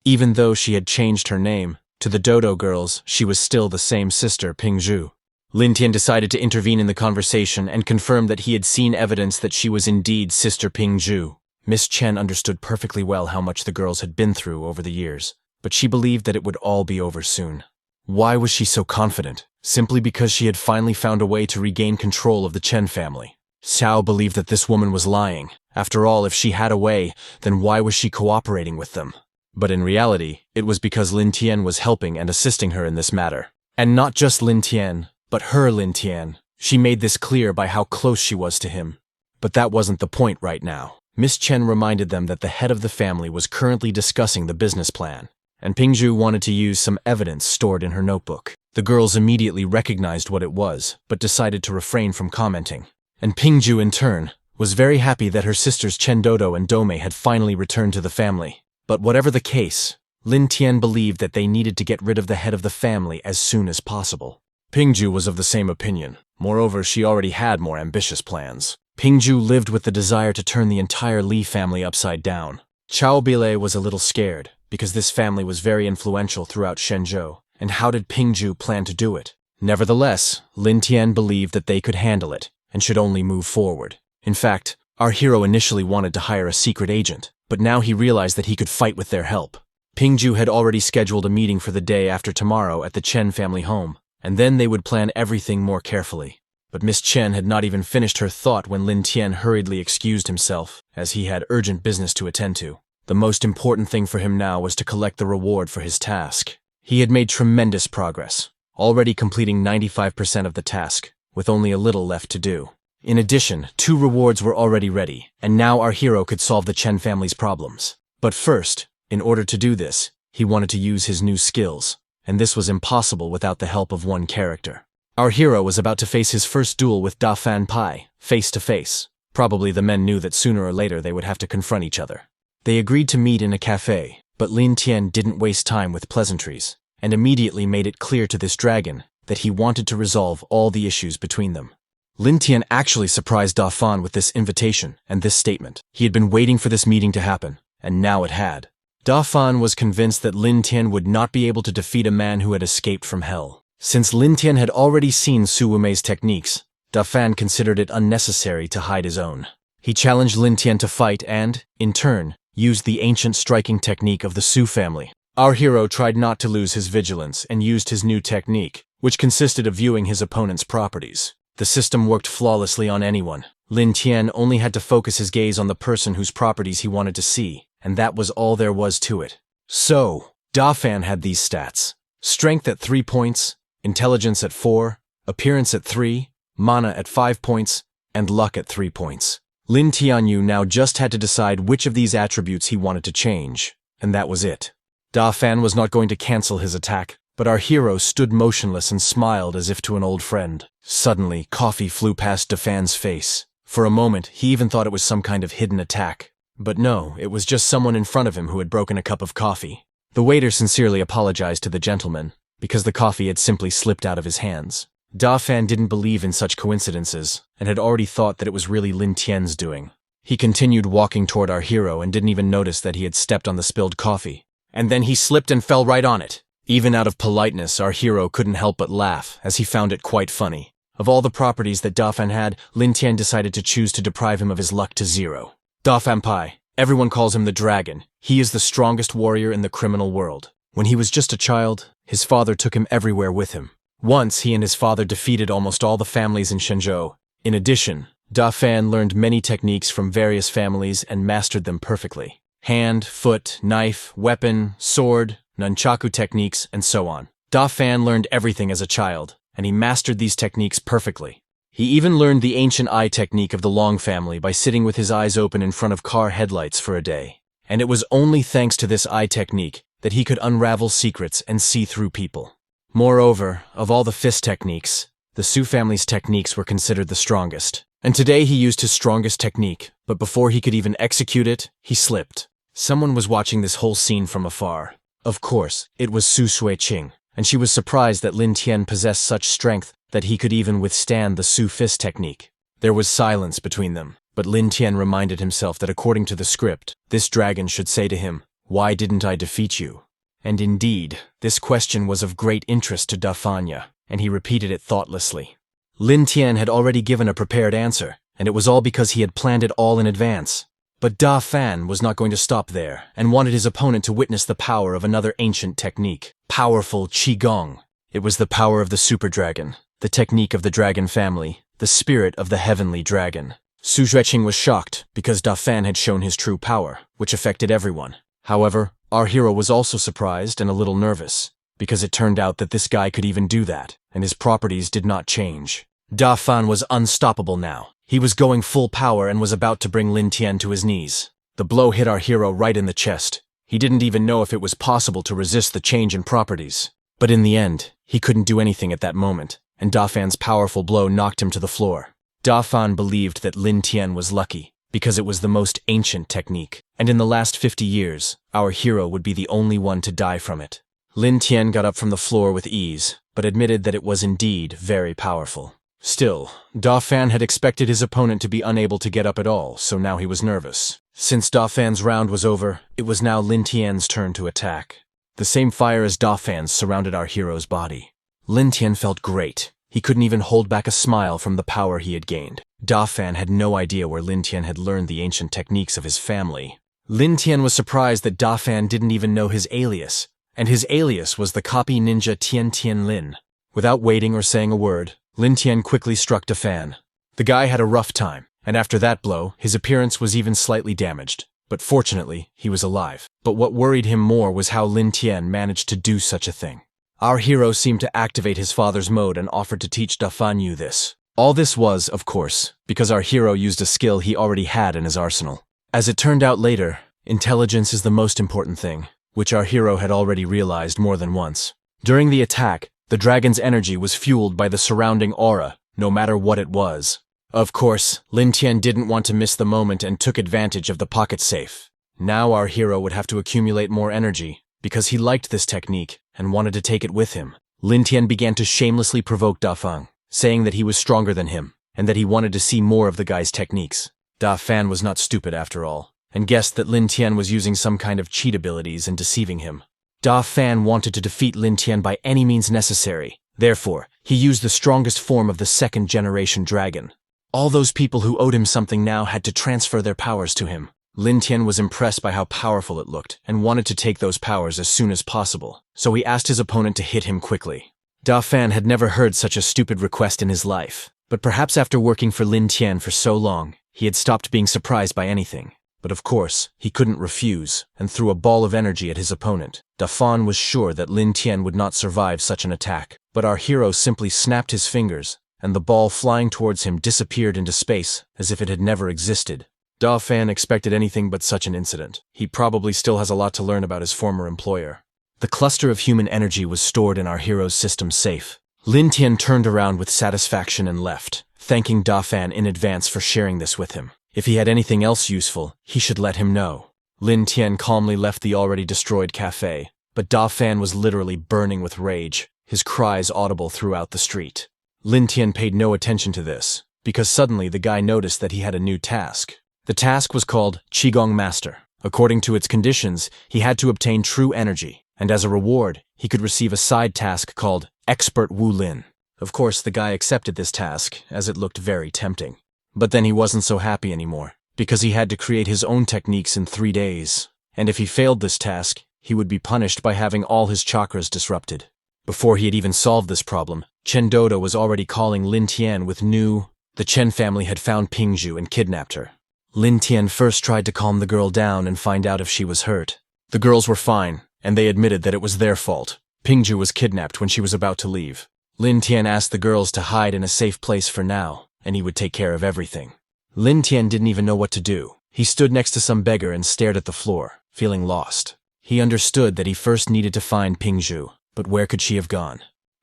Even though she had changed her name, to the Dodo girls, she was still the same sister, Pingzhu. Lin Tian decided to intervene in the conversation and confirmed that he had seen evidence that she was indeed Sister Pingzhu. Miss Chen understood perfectly well how much the girls had been through over the years, but she believed that it would all be over soon. Why was she so confident? Simply because she had finally found a way to regain control of the Chen family. Xiao believed that this woman was lying. After all, if she had a way, then why was she cooperating with them? But in reality, it was because Lin Tian was helping and assisting her in this matter. And not just Lin Tian, but her Lin Tian. She made this clear by how close she was to him. But that wasn't the point right now. Miss Chen reminded them that the head of the family was currently discussing the business plan, and Pingzhu wanted to use some evidence stored in her notebook. The girls immediately recognized what it was, but decided to refrain from commenting. And Pingzhu, in turn, was very happy that her sisters Chen Dodo and Dome had finally returned to the family. But whatever the case, Lin Tian believed that they needed to get rid of the head of the family as soon as possible. Pingzhu was of the same opinion. Moreover, she already had more ambitious plans. Pingzhu lived with the desire to turn the entire Li family upside down. Cao Bile was a little scared, because this family was very influential throughout Shenzhou, and how did Pingzhu plan to do it? Nevertheless, Lin Tian believed that they could handle it, and should only move forward. In fact, our hero initially wanted to hire a secret agent, but now he realized that he could fight with their help. Pingzhu had already scheduled a meeting for the day after tomorrow at the Chen family home, and then they would plan everything more carefully. But Miss Chen had not even finished her thought when Lin Tian hurriedly excused himself, as he had urgent business to attend to. The most important thing for him now was to collect the reward for his task. He had made tremendous progress, already completing 95% of the task, with only a little left to do. In addition, 2 rewards were already ready, and now our hero could solve the Chen family's problems. But first, in order to do this, he wanted to use his new skills, and this was impossible without the help of one character. Our hero was about to face his first duel with Da Fan Pai, face to face. Probably the men knew that sooner or later they would have to confront each other. They agreed to meet in a cafe, but Lin Tian didn't waste time with pleasantries, and immediately made it clear to this dragon that he wanted to resolve all the issues between them. Lin Tian actually surprised Da Fan with this invitation and this statement. He had been waiting for this meeting to happen, and now it had. Da Fan was convinced that Lin Tian would not be able to defeat a man who had escaped from hell. Since Lin Tian had already seen Su Wumei's techniques, Da Fan considered it unnecessary to hide his own. He challenged Lin Tian to fight and, in turn, used the ancient striking technique of the Su family. Our hero tried not to lose his vigilance and used his new technique, which consisted of viewing his opponent's properties. The system worked flawlessly on anyone. Lin Tian only had to focus his gaze on the person whose properties he wanted to see, and that was all there was to it. So, Da Fan had these stats: strength at 3 points, intelligence at 4, appearance at 3, mana at 5 points, and luck at 3 points. Lin Tianyu now just had to decide which of these attributes he wanted to change, and that was it. Da Fan was not going to cancel his attack, but our hero stood motionless and smiled as if to an old friend. Suddenly, coffee flew past Da Fan's face. For a moment, he even thought it was some kind of hidden attack. But no, it was just someone in front of him who had broken a cup of coffee. The waiter sincerely apologized to the gentleman, because the coffee had simply slipped out of his hands. Da Fan didn't believe in such coincidences, and had already thought that it was really Lin Tian's doing. He continued walking toward our hero and didn't even notice that he had stepped on the spilled coffee. And then he slipped and fell right on it. Even out of politeness, our hero couldn't help but laugh, as he found it quite funny. Of all the properties that Dafan had, Lin Tian decided to choose to deprive him of his luck to zero. Dafan Pai. Everyone calls him the Dragon. He is the strongest warrior in the criminal world. When he was just a child, his father took him everywhere with him. Once, he and his father defeated almost all the families in Shenzhou. In addition, Dafan learned many techniques from various families and mastered them perfectly. Hand, foot, knife, weapon, sword, nunchaku techniques, and so on. Dafan learned everything as a child, and he mastered these techniques perfectly. He even learned the ancient eye technique of the Long family by sitting with his eyes open in front of car headlights for a day. And it was only thanks to this eye technique that he could unravel secrets and see through people. Moreover, of all the fist techniques, the Su family's techniques were considered the strongest. And today he used his strongest technique, but before he could even execute it, he slipped. Someone was watching this whole scene from afar. Of course, it was Su Shuiqing, and she was surprised that Lin Tian possessed such strength that he could even withstand the Su fist technique. There was silence between them, but Lin Tian reminded himself that according to the script, this dragon should say to him, "Why didn't I defeat you?" And indeed, this question was of great interest to Dafanya, and he repeated it thoughtlessly. Lin Tian had already given a prepared answer, and it was all because he had planned it all in advance. But Da Fan was not going to stop there, and wanted his opponent to witness the power of another ancient technique. Powerful Qigong. It was the power of the super dragon, the technique of the dragon family, the spirit of the heavenly dragon. Su Zhueqing was shocked, because Da Fan had shown his true power, which affected everyone. However, our hero was also surprised and a little nervous, because it turned out that this guy could even do that, and his properties did not change. Da Fan was unstoppable now. He was going full power and was about to bring Lin Tian to his knees. The blow hit our hero right in the chest. He didn't even know if it was possible to resist the change in properties. But in the end, he couldn't do anything at that moment, and Da Fan's powerful blow knocked him to the floor. Da Fan believed that Lin Tian was lucky, because it was the most ancient technique, and in the last 50 years, our hero would be the only one to die from it. Lin Tian got up from the floor with ease, but admitted that it was indeed very powerful. Still, Da Fan had expected his opponent to be unable to get up at all, so now he was nervous. Since Da Fan's round was over, it was now Lin Tian's turn to attack. The same fire as Da Fan's surrounded our hero's body. Lin Tian felt great. He couldn't even hold back a smile from the power he had gained. Da Fan had no idea where Lin Tian had learned the ancient techniques of his family. Lin Tian was surprised that Da Fan didn't even know his alias, and his alias was the copy ninja Tian Tian Lin. Without waiting or saying a word, Lin Tian quickly struck Da Fan. The guy had a rough time, and after that blow, his appearance was even slightly damaged. But fortunately, he was alive. But what worried him more was how Lin Tian managed to do such a thing. Our hero seemed to activate his father's mode and offered to teach Da Fan Yu this. All this was, of course, because our hero used a skill he already had in his arsenal. As it turned out later, intelligence is the most important thing, which our hero had already realized more than once. During the attack, the dragon's energy was fueled by the surrounding aura, no matter what it was. Of course, Lin Tian didn't want to miss the moment and took advantage of the pocket safe. Now our hero would have to accumulate more energy, because he liked this technique and wanted to take it with him. Lin Tian began to shamelessly provoke Da Fan, saying that he was stronger than him, and that he wanted to see more of the guy's techniques. Da Fan was not stupid after all, and guessed that Lin Tian was using some kind of cheat abilities and deceiving him. Da Fan wanted to defeat Lin Tian by any means necessary. Therefore, he used the strongest form of the second-generation dragon. All those people who owed him something now had to transfer their powers to him. Lin Tian was impressed by how powerful it looked and wanted to take those powers as soon as possible, so he asked his opponent to hit him quickly. Da Fan had never heard such a stupid request in his life, but perhaps after working for Lin Tian for so long, he had stopped being surprised by anything. But of course, he couldn't refuse, and threw a ball of energy at his opponent. Da Fan was sure that Lin Tian would not survive such an attack, but our hero simply snapped his fingers, and the ball flying towards him disappeared into space as if it had never existed. Da Fan expected anything but such an incident. He probably still has a lot to learn about his former employer. The cluster of human energy was stored in our hero's system safe. Lin Tian turned around with satisfaction and left, thanking Da Fan in advance for sharing this with him. If he had anything else useful, he should let him know. Lin Tian calmly left the already destroyed cafe, but Da Fan was literally burning with rage, his cries audible throughout the street. Lin Tian paid no attention to this, because suddenly the guy noticed that he had a new task. The task was called Qigong Master. According to its conditions, he had to obtain true energy, and as a reward, he could receive a side task called Expert Wu Lin. Of course, the guy accepted this task, as it looked very tempting. But then he wasn't so happy anymore, because he had to create his own techniques in 3 days. And if he failed this task, he would be punished by having all his chakras disrupted. Before he had even solved this problem, Chen Dodo was already calling Lin Tian with new. The Chen family had found Pingzhu and kidnapped her. Lin Tian first tried to calm the girl down and find out if she was hurt. The girls were fine, and they admitted that it was their fault. Pingzhu was kidnapped when she was about to leave. Lin Tian asked the girls to hide in a safe place for now, and he would take care of everything. Lin Tian didn't even know what to do. He stood next to some beggar and stared at the floor, feeling lost. He understood that he first needed to find Pingzhu, but where could she have gone?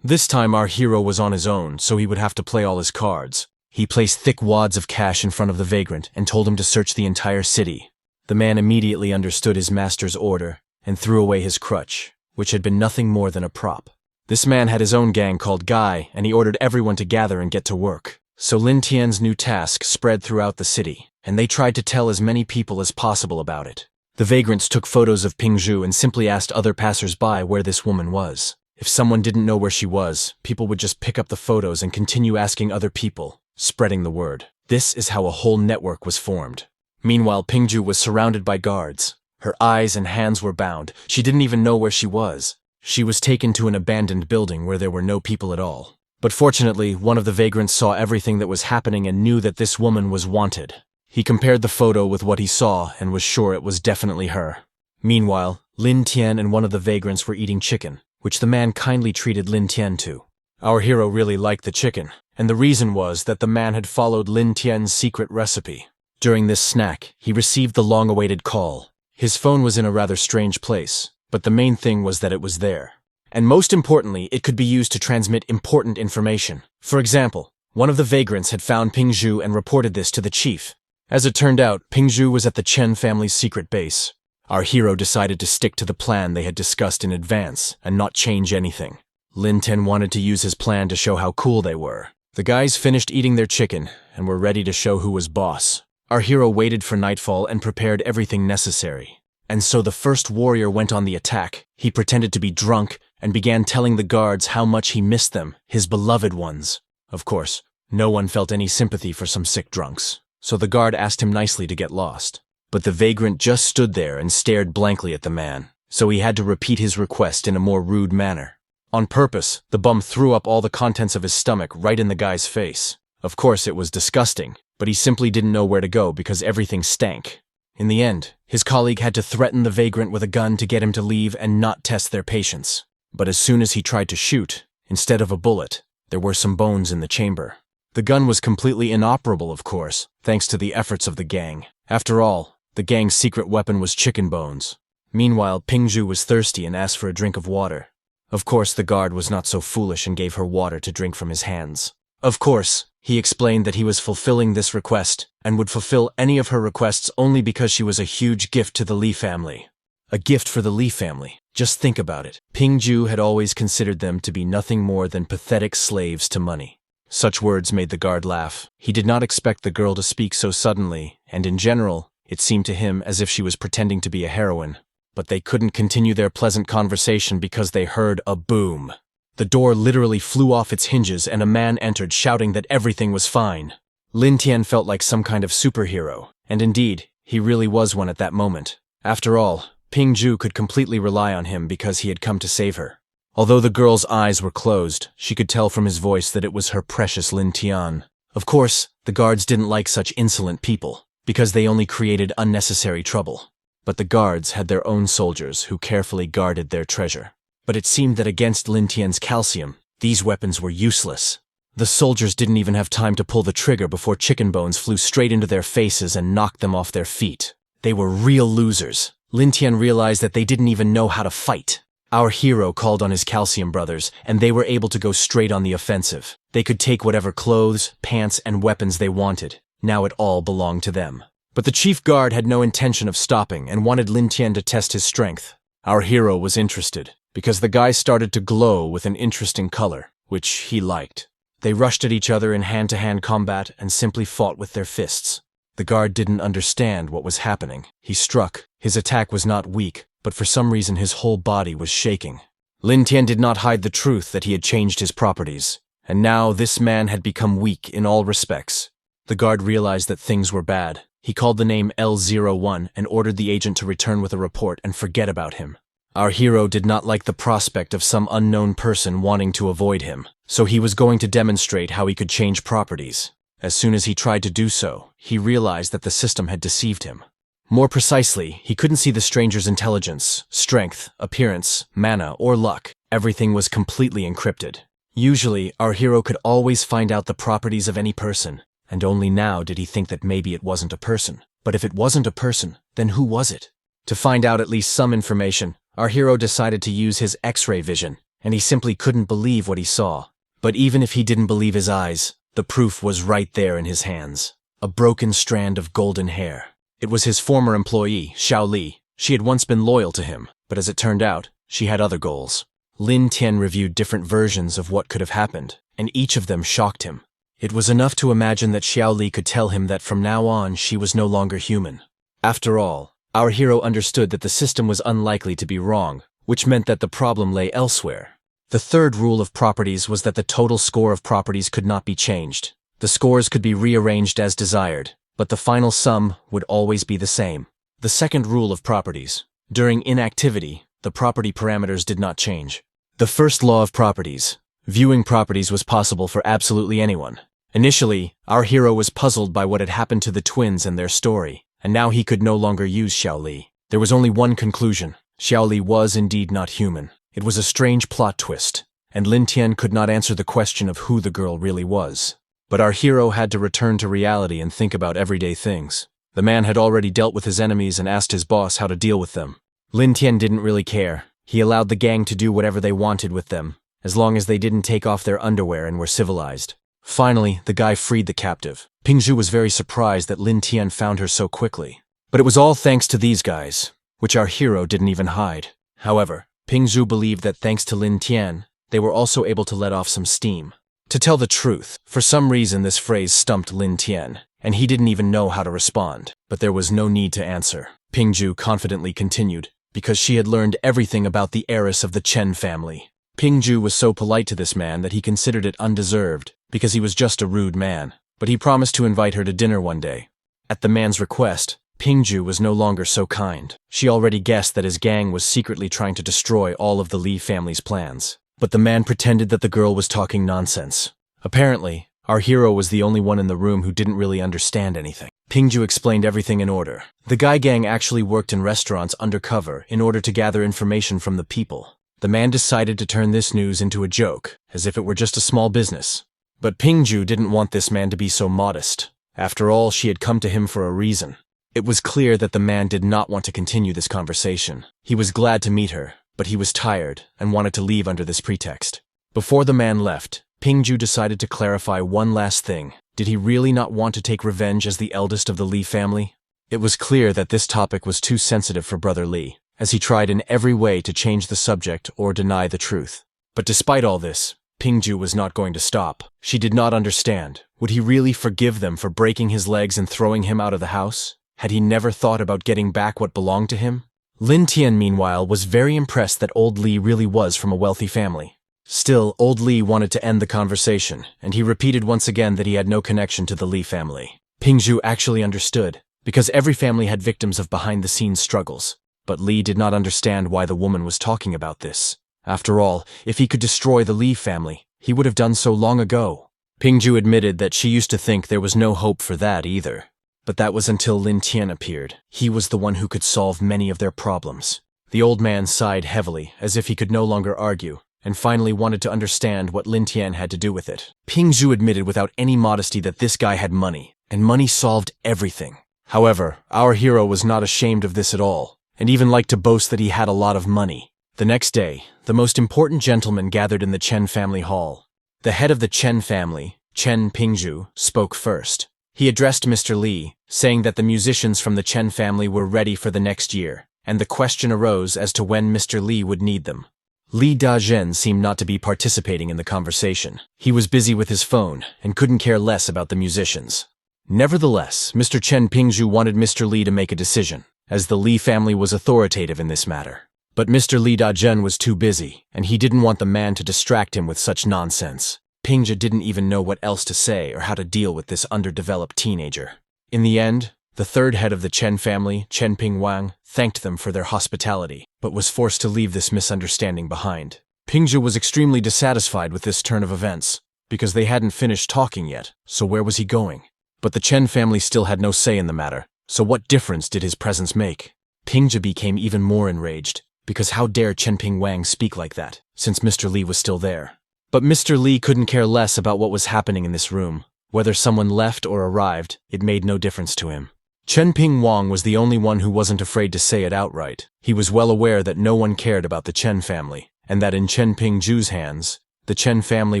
This time our hero was on his own, so he would have to play all his cards. He placed thick wads of cash in front of the vagrant and told him to search the entire city. The man immediately understood his master's order and threw away his crutch, which had been nothing more than a prop. This man had his own gang called Guy, and he ordered everyone to gather and get to work. So Lin Tian's new task spread throughout the city, and they tried to tell as many people as possible about it. The vagrants took photos of Pingzhu and simply asked other passers-by where this woman was. If someone didn't know where she was, people would just pick up the photos and continue asking other people, spreading the word. This is how a whole network was formed. Meanwhile, Pingzhu was surrounded by guards. Her eyes and hands were bound. She didn't even know where she was. She was taken to an abandoned building where there were no people at all. But fortunately, one of the vagrants saw everything that was happening and knew that this woman was wanted. He compared the photo with what he saw and was sure it was definitely her. Meanwhile, Lin Tian and one of the vagrants were eating chicken, which the man kindly treated Lin Tian to. Our hero really liked the chicken, and the reason was that the man had followed Lin Tian's secret recipe. During this snack, he received the long-awaited call. His phone was in a rather strange place, but the main thing was that it was there. And most importantly, it could be used to transmit important information. For example, one of the vagrants had found Pingzhu and reported this to the chief. As it turned out, Pingzhu was at the Chen family's secret base. Our hero decided to stick to the plan they had discussed in advance and not change anything. Lin Tian wanted to use his plan to show how cool they were. The guys finished eating their chicken and were ready to show who was boss. Our hero waited for nightfall and prepared everything necessary. And so the first warrior went on the attack. He pretended to be drunk and began telling the guards how much he missed them, his beloved ones. Of course, no one felt any sympathy for some sick drunks, so the guard asked him nicely to get lost. But the vagrant just stood there and stared blankly at the man, so he had to repeat his request in a more rude manner. On purpose, the bum threw up all the contents of his stomach right in the guy's face. Of course, it was disgusting, but he simply didn't know where to go because everything stank. In the end, his colleague had to threaten the vagrant with a gun to get him to leave and not test their patience. But as soon as he tried to shoot, instead of a bullet, there were some bones in the chamber. The gun was completely inoperable, of course, thanks to the efforts of the gang. After all, the gang's secret weapon was chicken bones. Meanwhile, Pingzhu was thirsty and asked for a drink of water. Of course, the guard was not so foolish and gave her water to drink from his hands. Of course, he explained that he was fulfilling this request and would fulfill any of her requests only because she was a huge gift to the Li family. A gift for the Li family. Just think about it. Pingzhu had always considered them to be nothing more than pathetic slaves to money. Such words made the guard laugh. He did not expect the girl to speak so suddenly, and in general, it seemed to him as if she was pretending to be a heroine. But they couldn't continue their pleasant conversation because they heard a boom. The door literally flew off its hinges and a man entered shouting that everything was fine. Lin Tian felt like some kind of superhero, and indeed, he really was one at that moment. After all, Pingzhu could completely rely on him because he had come to save her. Although the girl's eyes were closed, she could tell from his voice that it was her precious Lin Tian. Of course, the guards didn't like such insolent people, because they only created unnecessary trouble. But the guards had their own soldiers who carefully guarded their treasure. But it seemed that against Lin Tian's calcium, these weapons were useless. The soldiers didn't even have time to pull the trigger before chicken bones flew straight into their faces and knocked them off their feet. They were real losers. Lin Tian realized that they didn't even know how to fight. Our hero called on his calcium brothers, and they were able to go straight on the offensive. They could take whatever clothes, pants, and weapons they wanted. Now it all belonged to them. But the chief guard had no intention of stopping and wanted Lin Tian to test his strength. Our hero was interested, because the guy started to glow with an interesting color, which he liked. They rushed at each other in hand-to-hand combat and simply fought with their fists. The guard didn't understand what was happening. He struck. His attack was not weak, but for some reason his whole body was shaking. Lin Tian did not hide the truth that he had changed his properties, and now this man had become weak in all respects. The guard realized that things were bad. He called the name L01 and ordered the agent to return with a report and forget about him. Our hero did not like the prospect of some unknown person wanting to avoid him, so he was going to demonstrate how he could change properties. As soon as he tried to do so, he realized that the system had deceived him. More precisely, he couldn't see the stranger's intelligence, strength, appearance, mana, or luck. Everything was completely encrypted. Usually, our hero could always find out the properties of any person, and only now did he think that maybe it wasn't a person. But if it wasn't a person, then who was it? To find out at least some information, our hero decided to use his X-ray vision, and he simply couldn't believe what he saw. But even if he didn't believe his eyes, the proof was right there in his hands. A broken strand of golden hair. It was his former employee, Xiao Li. She had once been loyal to him, but as it turned out, she had other goals. Lin Tian reviewed different versions of what could have happened, and each of them shocked him. It was enough to imagine that Xiao Li could tell him that from now on she was no longer human. After all, our hero understood that the system was unlikely to be wrong, which meant that the problem lay elsewhere. The third rule of properties was that the total score of properties could not be changed. The scores could be rearranged as desired, but the final sum would always be the same. The second rule of properties. During inactivity, the property parameters did not change. The first law of properties. Viewing properties was possible for absolutely anyone. Initially, our hero was puzzled by what had happened to the twins and their story, and now he could no longer use Xiao Li. There was only one conclusion. Xiao Li was indeed not human. It was a strange plot twist, and Lin Tian could not answer the question of who the girl really was. But our hero had to return to reality and think about everyday things. The man had already dealt with his enemies and asked his boss how to deal with them. Lin Tian didn't really care. He allowed the gang to do whatever they wanted with them, as long as they didn't take off their underwear and were civilized. Finally, the guy freed the captive. Pingzhu was very surprised that Lin Tian found her so quickly. But it was all thanks to these guys, which our hero didn't even hide. However, Pingzhu believed that thanks to Lin Tian, they were also able to let off some steam. To tell the truth, for some reason this phrase stumped Lin Tian, and he didn't even know how to respond. But there was no need to answer. Pingzhu confidently continued, because she had learned everything about the heiress of the Chen family. Pingzhu was so polite to this man that he considered it undeserved, because he was just a rude man. But he promised to invite her to dinner one day. At the man's request, Pingzhu was no longer so kind. She already guessed that his gang was secretly trying to destroy all of the Li family's plans. But the man pretended that the girl was talking nonsense. Apparently, our hero was the only one in the room who didn't really understand anything. Pingzhu explained everything in order. The guy gang actually worked in restaurants undercover in order to gather information from the people. The man decided to turn this news into a joke, as if it were just a small business. But Pingzhu didn't want this man to be so modest. After all, she had come to him for a reason. It was clear that the man did not want to continue this conversation. He was glad to meet her, but he was tired and wanted to leave under this pretext. Before the man left, Pingzhu decided to clarify one last thing. Did he really not want to take revenge as the eldest of the Li family? It was clear that this topic was too sensitive for Brother Li, as he tried in every way to change the subject or deny the truth. But despite all this, Pingzhu was not going to stop. She did not understand. Would he really forgive them for breaking his legs and throwing him out of the house? Had he never thought about getting back what belonged to him? Lin Tian, meanwhile, was very impressed that old Li really was from a wealthy family. Still, old Li wanted to end the conversation, and he repeated once again that he had no connection to the Li family. Pingzhu actually understood, because every family had victims of behind-the-scenes struggles. But Li did not understand why the woman was talking about this. After all, if he could destroy the Li family, he would have done so long ago. Pingzhu admitted that she used to think there was no hope for that either. But that was until Lin Tian appeared. He was the one who could solve many of their problems. The old man sighed heavily, as if he could no longer argue, and finally wanted to understand what Lin Tian had to do with it. Pingzhu admitted without any modesty that this guy had money, and money solved everything. However, our hero was not ashamed of this at all, and even liked to boast that he had a lot of money. The next day, the most important gentlemen gathered in the Chen family hall. The head of the Chen family, Chen Pingzhu, spoke first. He addressed Mr. Li, saying that the musicians from the Chen family were ready for the next year, and the question arose as to when Mr. Li would need them. Li Dazhen seemed not to be participating in the conversation. He was busy with his phone and couldn't care less about the musicians. Nevertheless, Mr. Chen Pingzhu wanted Mr. Li to make a decision, as the Li family was authoritative in this matter. But Mr. Li Dazhen was too busy, and he didn't want the man to distract him with such nonsense. Pingzhu didn't even know what else to say or how to deal with this underdeveloped teenager. In the end, the third head of the Chen family, Chen Pingwang, thanked them for their hospitality, but was forced to leave this misunderstanding behind. Pingzhu was extremely dissatisfied with this turn of events, because they hadn't finished talking yet, so where was he going? But the Chen family still had no say in the matter, so what difference did his presence make? Pingzhu became even more enraged, because how dare Chen Pingwang speak like that, since Mr. Li was still there? But Mr. Li couldn't care less about what was happening in this room. Whether someone left or arrived, it made no difference to him. Chen Pingwang was the only one who wasn't afraid to say it outright. He was well aware that no one cared about the Chen family, and that in Chen Pingzhu's hands, the Chen family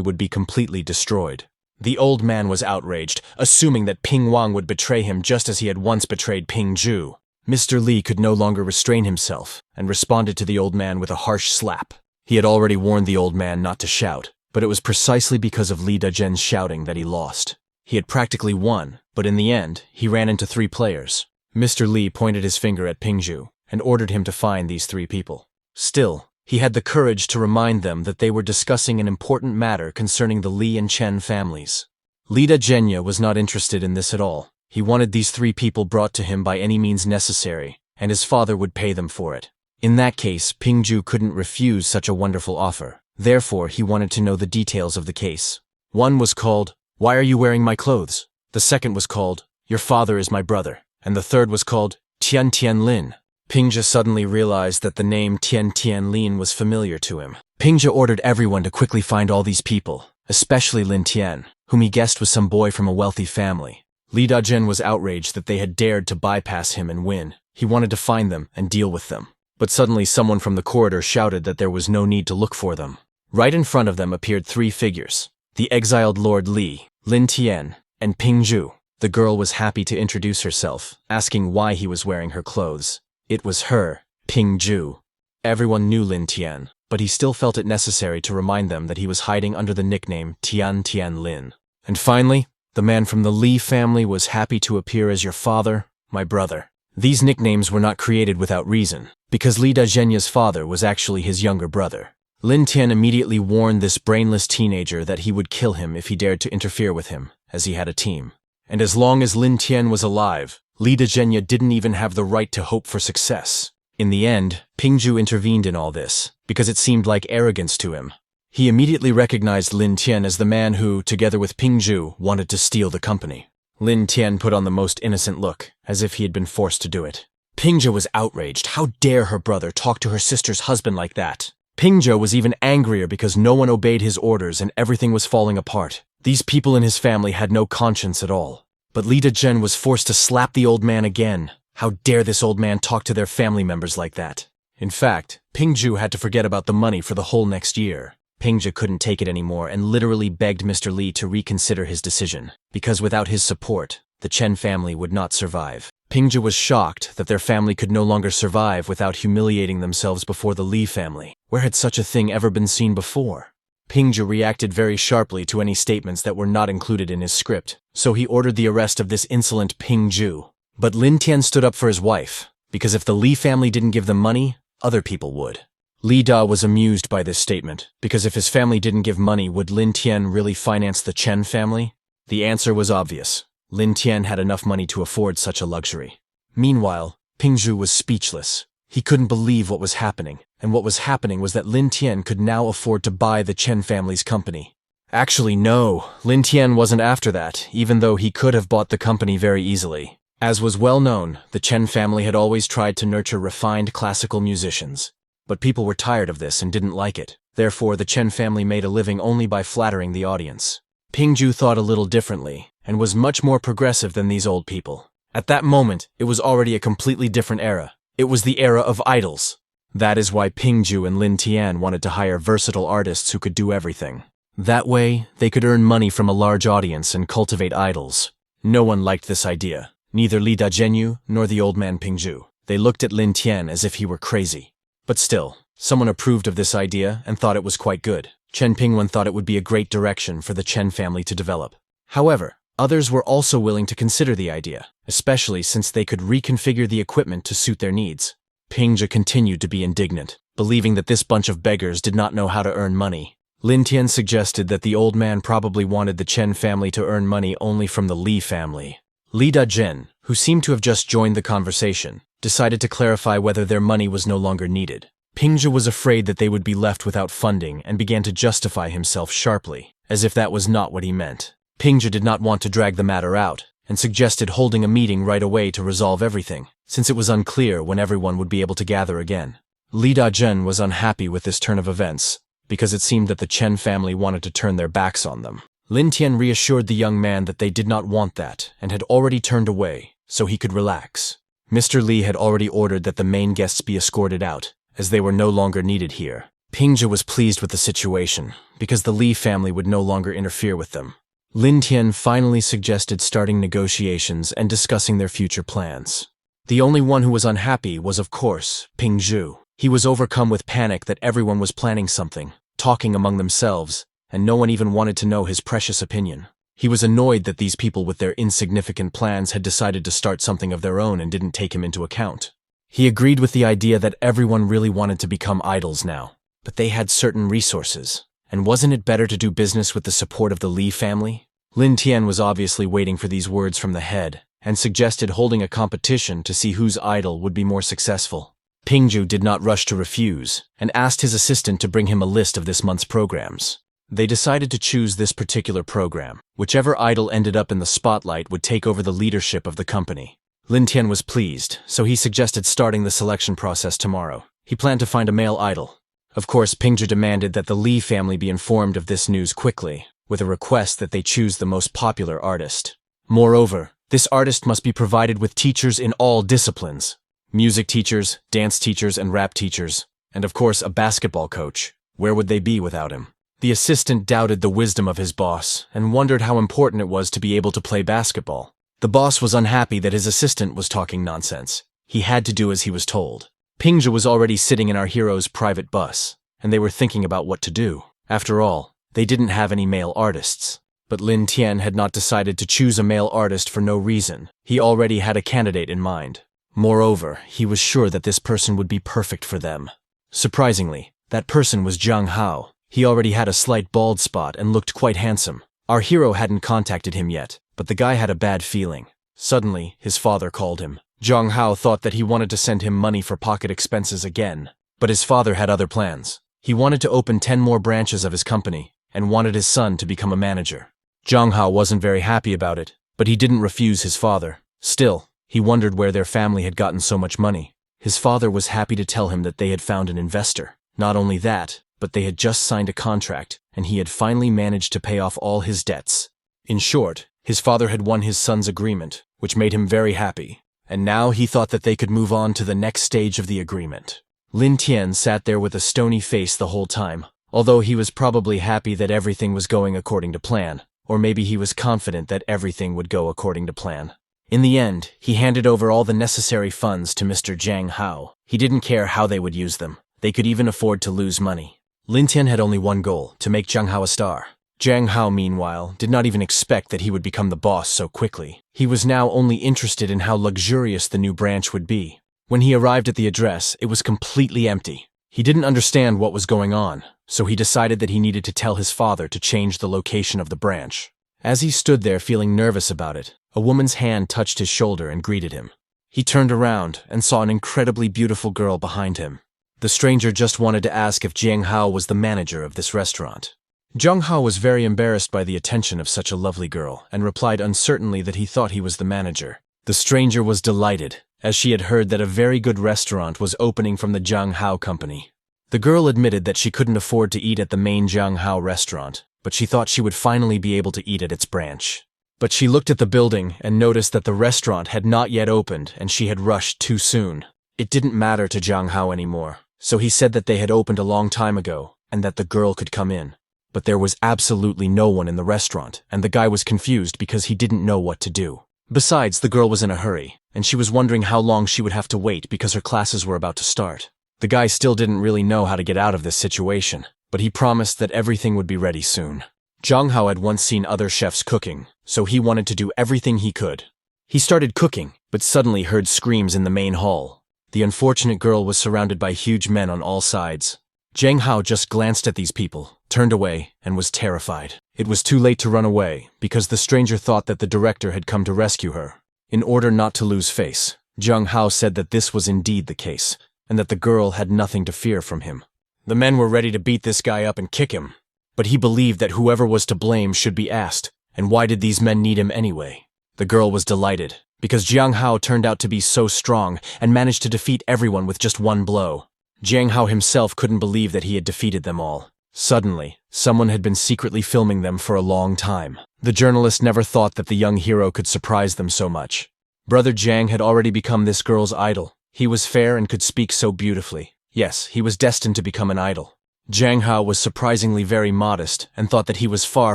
would be completely destroyed. The old man was outraged, assuming that Pingwang would betray him just as he had once betrayed Pingzhu. Mr. Li could no longer restrain himself, and responded to the old man with a harsh slap. He had already warned the old man not to shout, but it was precisely because of Li Dazhen's shouting that he lost. He had practically won, but in the end, he ran into 3 players. Mr. Li pointed his finger at Pingzhu, and ordered him to find these 3 people. Still, he had the courage to remind them that they were discussing an important matter concerning the Li and Chen families. Li Dazhen was not interested in this at all. He wanted these 3 people brought to him by any means necessary, and his father would pay them for it. In that case, Pingzhu couldn't refuse such a wonderful offer. Therefore, he wanted to know the details of the case. One was called, "Why are you wearing my clothes?" The second was called, "Your father is my brother." And the third was called, "Tian Tian Lin." Pingzhu suddenly realized that the name Tian Tian Lin was familiar to him. Pingzhu ordered everyone to quickly find all these people, especially Lin Tian, whom he guessed was some boy from a wealthy family. Li Dazhen was outraged that they had dared to bypass him and win. He wanted to find them and deal with them. But suddenly someone from the corridor shouted that there was no need to look for them. Right in front of them appeared 3 figures: the exiled Lord Li, Lin Tian, and Pingzhu. The girl was happy to introduce herself, asking why he was wearing her clothes. It was her, Pingzhu. Everyone knew Lin Tian, but he still felt it necessary to remind them that he was hiding under the nickname Tian Tian Lin. And finally, the man from the Li family was happy to appear as "Your father, my brother." These nicknames were not created without reason, because Li Dazhen's father was actually his younger brother. Lin Tian immediately warned this brainless teenager that he would kill him if he dared to interfere with him, as he had a team. And as long as Lin Tian was alive, Li Dazhen didn't even have the right to hope for success. In the end, Pingzhu intervened in all this, because it seemed like arrogance to him. He immediately recognized Lin Tian as the man who, together with Pingzhu, wanted to steal the company. Lin Tian put on the most innocent look, as if he had been forced to do it. Pingzhu was outraged. How dare her brother talk to her sister's husband like that? Pingzhu was even angrier because no one obeyed his orders and everything was falling apart. These people in his family had no conscience at all. But Li Dazhen was forced to slap the old man again. How dare this old man talk to their family members like that? In fact, Pingzhu had to forget about the money for the whole next year. Pingzhu couldn't take it anymore and literally begged Mr. Li to reconsider his decision, because without his support, the Chen family would not survive. Pingzhu was shocked that their family could no longer survive without humiliating themselves before the Li family. Where had such a thing ever been seen before? Pingzhu reacted very sharply to any statements that were not included in his script, so he ordered the arrest of this insolent Pingzhu. But Lin Tian stood up for his wife, because if the Li family didn't give them money, other people would. Li Da was amused by this statement, because if his family didn't give money, would Lin Tian really finance the Chen family? The answer was obvious. Lin Tian had enough money to afford such a luxury. Meanwhile, Pingzhu was speechless. He couldn't believe what was happening, and what was happening was that Lin Tian could now afford to buy the Chen family's company. Actually, no, Lin Tian wasn't after that, even though he could have bought the company very easily. As was well known, the Chen family had always tried to nurture refined classical musicians. But people were tired of this and didn't like it. Therefore, the Chen family made a living only by flattering the audience. Pingzhu thought a little differently, and was much more progressive than these old people. At that moment, it was already a completely different era. It was the era of idols. That is why Pingzhu and Lin Tian wanted to hire versatile artists who could do everything. That way, they could earn money from a large audience and cultivate idols. No one liked this idea, neither Li Dazhen nor the old man Pingzhu. They looked at Lin Tian as if he were crazy. But still, someone approved of this idea and thought it was quite good. Chen Pingwen thought it would be a great direction for the Chen family to develop. However, Others were also willing to consider the idea, especially since they could reconfigure the equipment to suit their needs. Pingzhe continued to be indignant, believing that this bunch of beggars did not know how to earn money. Lin Tian suggested that the old man probably wanted the Chen family to earn money only from the Li family. Li Dazhen, who seemed to have just joined the conversation, decided to clarify whether their money was no longer needed. Pingzhe was afraid that they would be left without funding and began to justify himself sharply, as if that was not what he meant. Pingzhe did not want to drag the matter out, and suggested holding a meeting right away to resolve everything, since it was unclear when everyone would be able to gather again. Li Dazhen was unhappy with this turn of events, because it seemed that the Chen family wanted to turn their backs on them. Lin Tian reassured the young man that they did not want that and had already turned away, so he could relax. Mr. Li had already ordered that the main guests be escorted out, as they were no longer needed here. Pingzhe was pleased with the situation, because the Li family would no longer interfere with them. Lin Tian finally suggested starting negotiations and discussing their future plans. The only one who was unhappy was, of course, Pingzhe. He was overcome with panic that everyone was planning something, talking among themselves, and no one even wanted to know his precious opinion. He was annoyed that these people with their insignificant plans had decided to start something of their own and didn't take him into account. He agreed with the idea that everyone really wanted to become idols now, but they had certain resources, and wasn't it better to do business with the support of the Li family? Lin Tian was obviously waiting for these words from the head, and suggested holding a competition to see whose idol would be more successful. Pingzhe did not rush to refuse, and asked his assistant to bring him a list of this month's programs. They decided to choose this particular program. Whichever idol ended up in the spotlight would take over the leadership of the company. Lin Tian was pleased, so he suggested starting the selection process tomorrow. He planned to find a male idol. Of course, Pingzhe demanded that the Li family be informed of this news quickly, with a request that they choose the most popular artist. Moreover, this artist must be provided with teachers in all disciplines. Music teachers, dance teachers, and rap teachers, and of course a basketball coach. Where would they be without him? The assistant doubted the wisdom of his boss and wondered how important it was to be able to play basketball. The boss was unhappy that his assistant was talking nonsense. He had to do as he was told. Pingzhe was already sitting in our hero's private bus, and they were thinking about what to do. After all, they didn't have any male artists. But Lin Tian had not decided to choose a male artist for no reason. He already had a candidate in mind. Moreover, he was sure that this person would be perfect for them. Surprisingly, that person was Zhang Hao. He already had a slight bald spot and looked quite handsome. Our hero hadn't contacted him yet, but the guy had a bad feeling. Suddenly, his father called him. Zhang Hao thought that he wanted to send him money for pocket expenses again, but his father had other plans. He wanted to open 10 more branches of his company and wanted his son to become a manager. Zhang Hao wasn't very happy about it, but he didn't refuse his father. Still, he wondered where their family had gotten so much money. His father was happy to tell him that they had found an investor. Not only that, but they had just signed a contract, and he had finally managed to pay off all his debts. In short, his father had won his son's agreement, which made him very happy, and now he thought that they could move on to the next stage of the agreement. Lin Tian sat there with a stony face the whole time, although he was probably happy that everything was going according to plan, or maybe he was confident that everything would go according to plan. In the end, he handed over all the necessary funds to Mr. Zhang Hao. He didn't care how they would use them. They could even afford to lose money. Lin Tian had only one goal, to make Zhang Hao a star. Zhang Hao, meanwhile, did not even expect that he would become the boss so quickly. He was now only interested in how luxurious the new branch would be. When he arrived at the address, it was completely empty. He didn't understand what was going on, so he decided that he needed to tell his father to change the location of the branch. As he stood there feeling nervous about it, a woman's hand touched his shoulder and greeted him. He turned around and saw an incredibly beautiful girl behind him. The stranger just wanted to ask if Zhang Hao was the manager of this restaurant. Zhang Hao was very embarrassed by the attention of such a lovely girl and replied uncertainly that he thought he was the manager. The stranger was delighted, as she had heard that a very good restaurant was opening from the Zhang Hao company. The girl admitted that she couldn't afford to eat at the main Zhang Hao restaurant, but she thought she would finally be able to eat at its branch. But she looked at the building and noticed that the restaurant had not yet opened and she had rushed too soon. It didn't matter to Zhang Hao anymore, so he said that they had opened a long time ago and that the girl could come in. But there was absolutely no one in the restaurant, and the guy was confused because he didn't know what to do. Besides, the girl was in a hurry, and she was wondering how long she would have to wait because her classes were about to start. The guy still didn't really know how to get out of this situation, but he promised that everything would be ready soon. Zhang Hao had once seen other chefs cooking, so he wanted to do everything he could. He started cooking, but suddenly heard screams in the main hall. The unfortunate girl was surrounded by huge men on all sides. Zhang Hao just glanced at these people, turned away, and was terrified. It was too late to run away, because the stranger thought that the director had come to rescue her. In order not to lose face, Zhang Hao said that this was indeed the case, and that the girl had nothing to fear from him. The men were ready to beat this guy up and kick him, but he believed that whoever was to blame should be asked, and why did these men need him anyway? The girl was delighted, because Zhang Hao turned out to be so strong and managed to defeat everyone with just one blow. Zhang Hao himself couldn't believe that he had defeated them all. Suddenly, someone had been secretly filming them for a long time. The journalist never thought that the young hero could surprise them so much. Brother Zhang had already become this girl's idol. He was fair and could speak so beautifully. Yes, he was destined to become an idol. Zhang Hao was surprisingly very modest and thought that he was far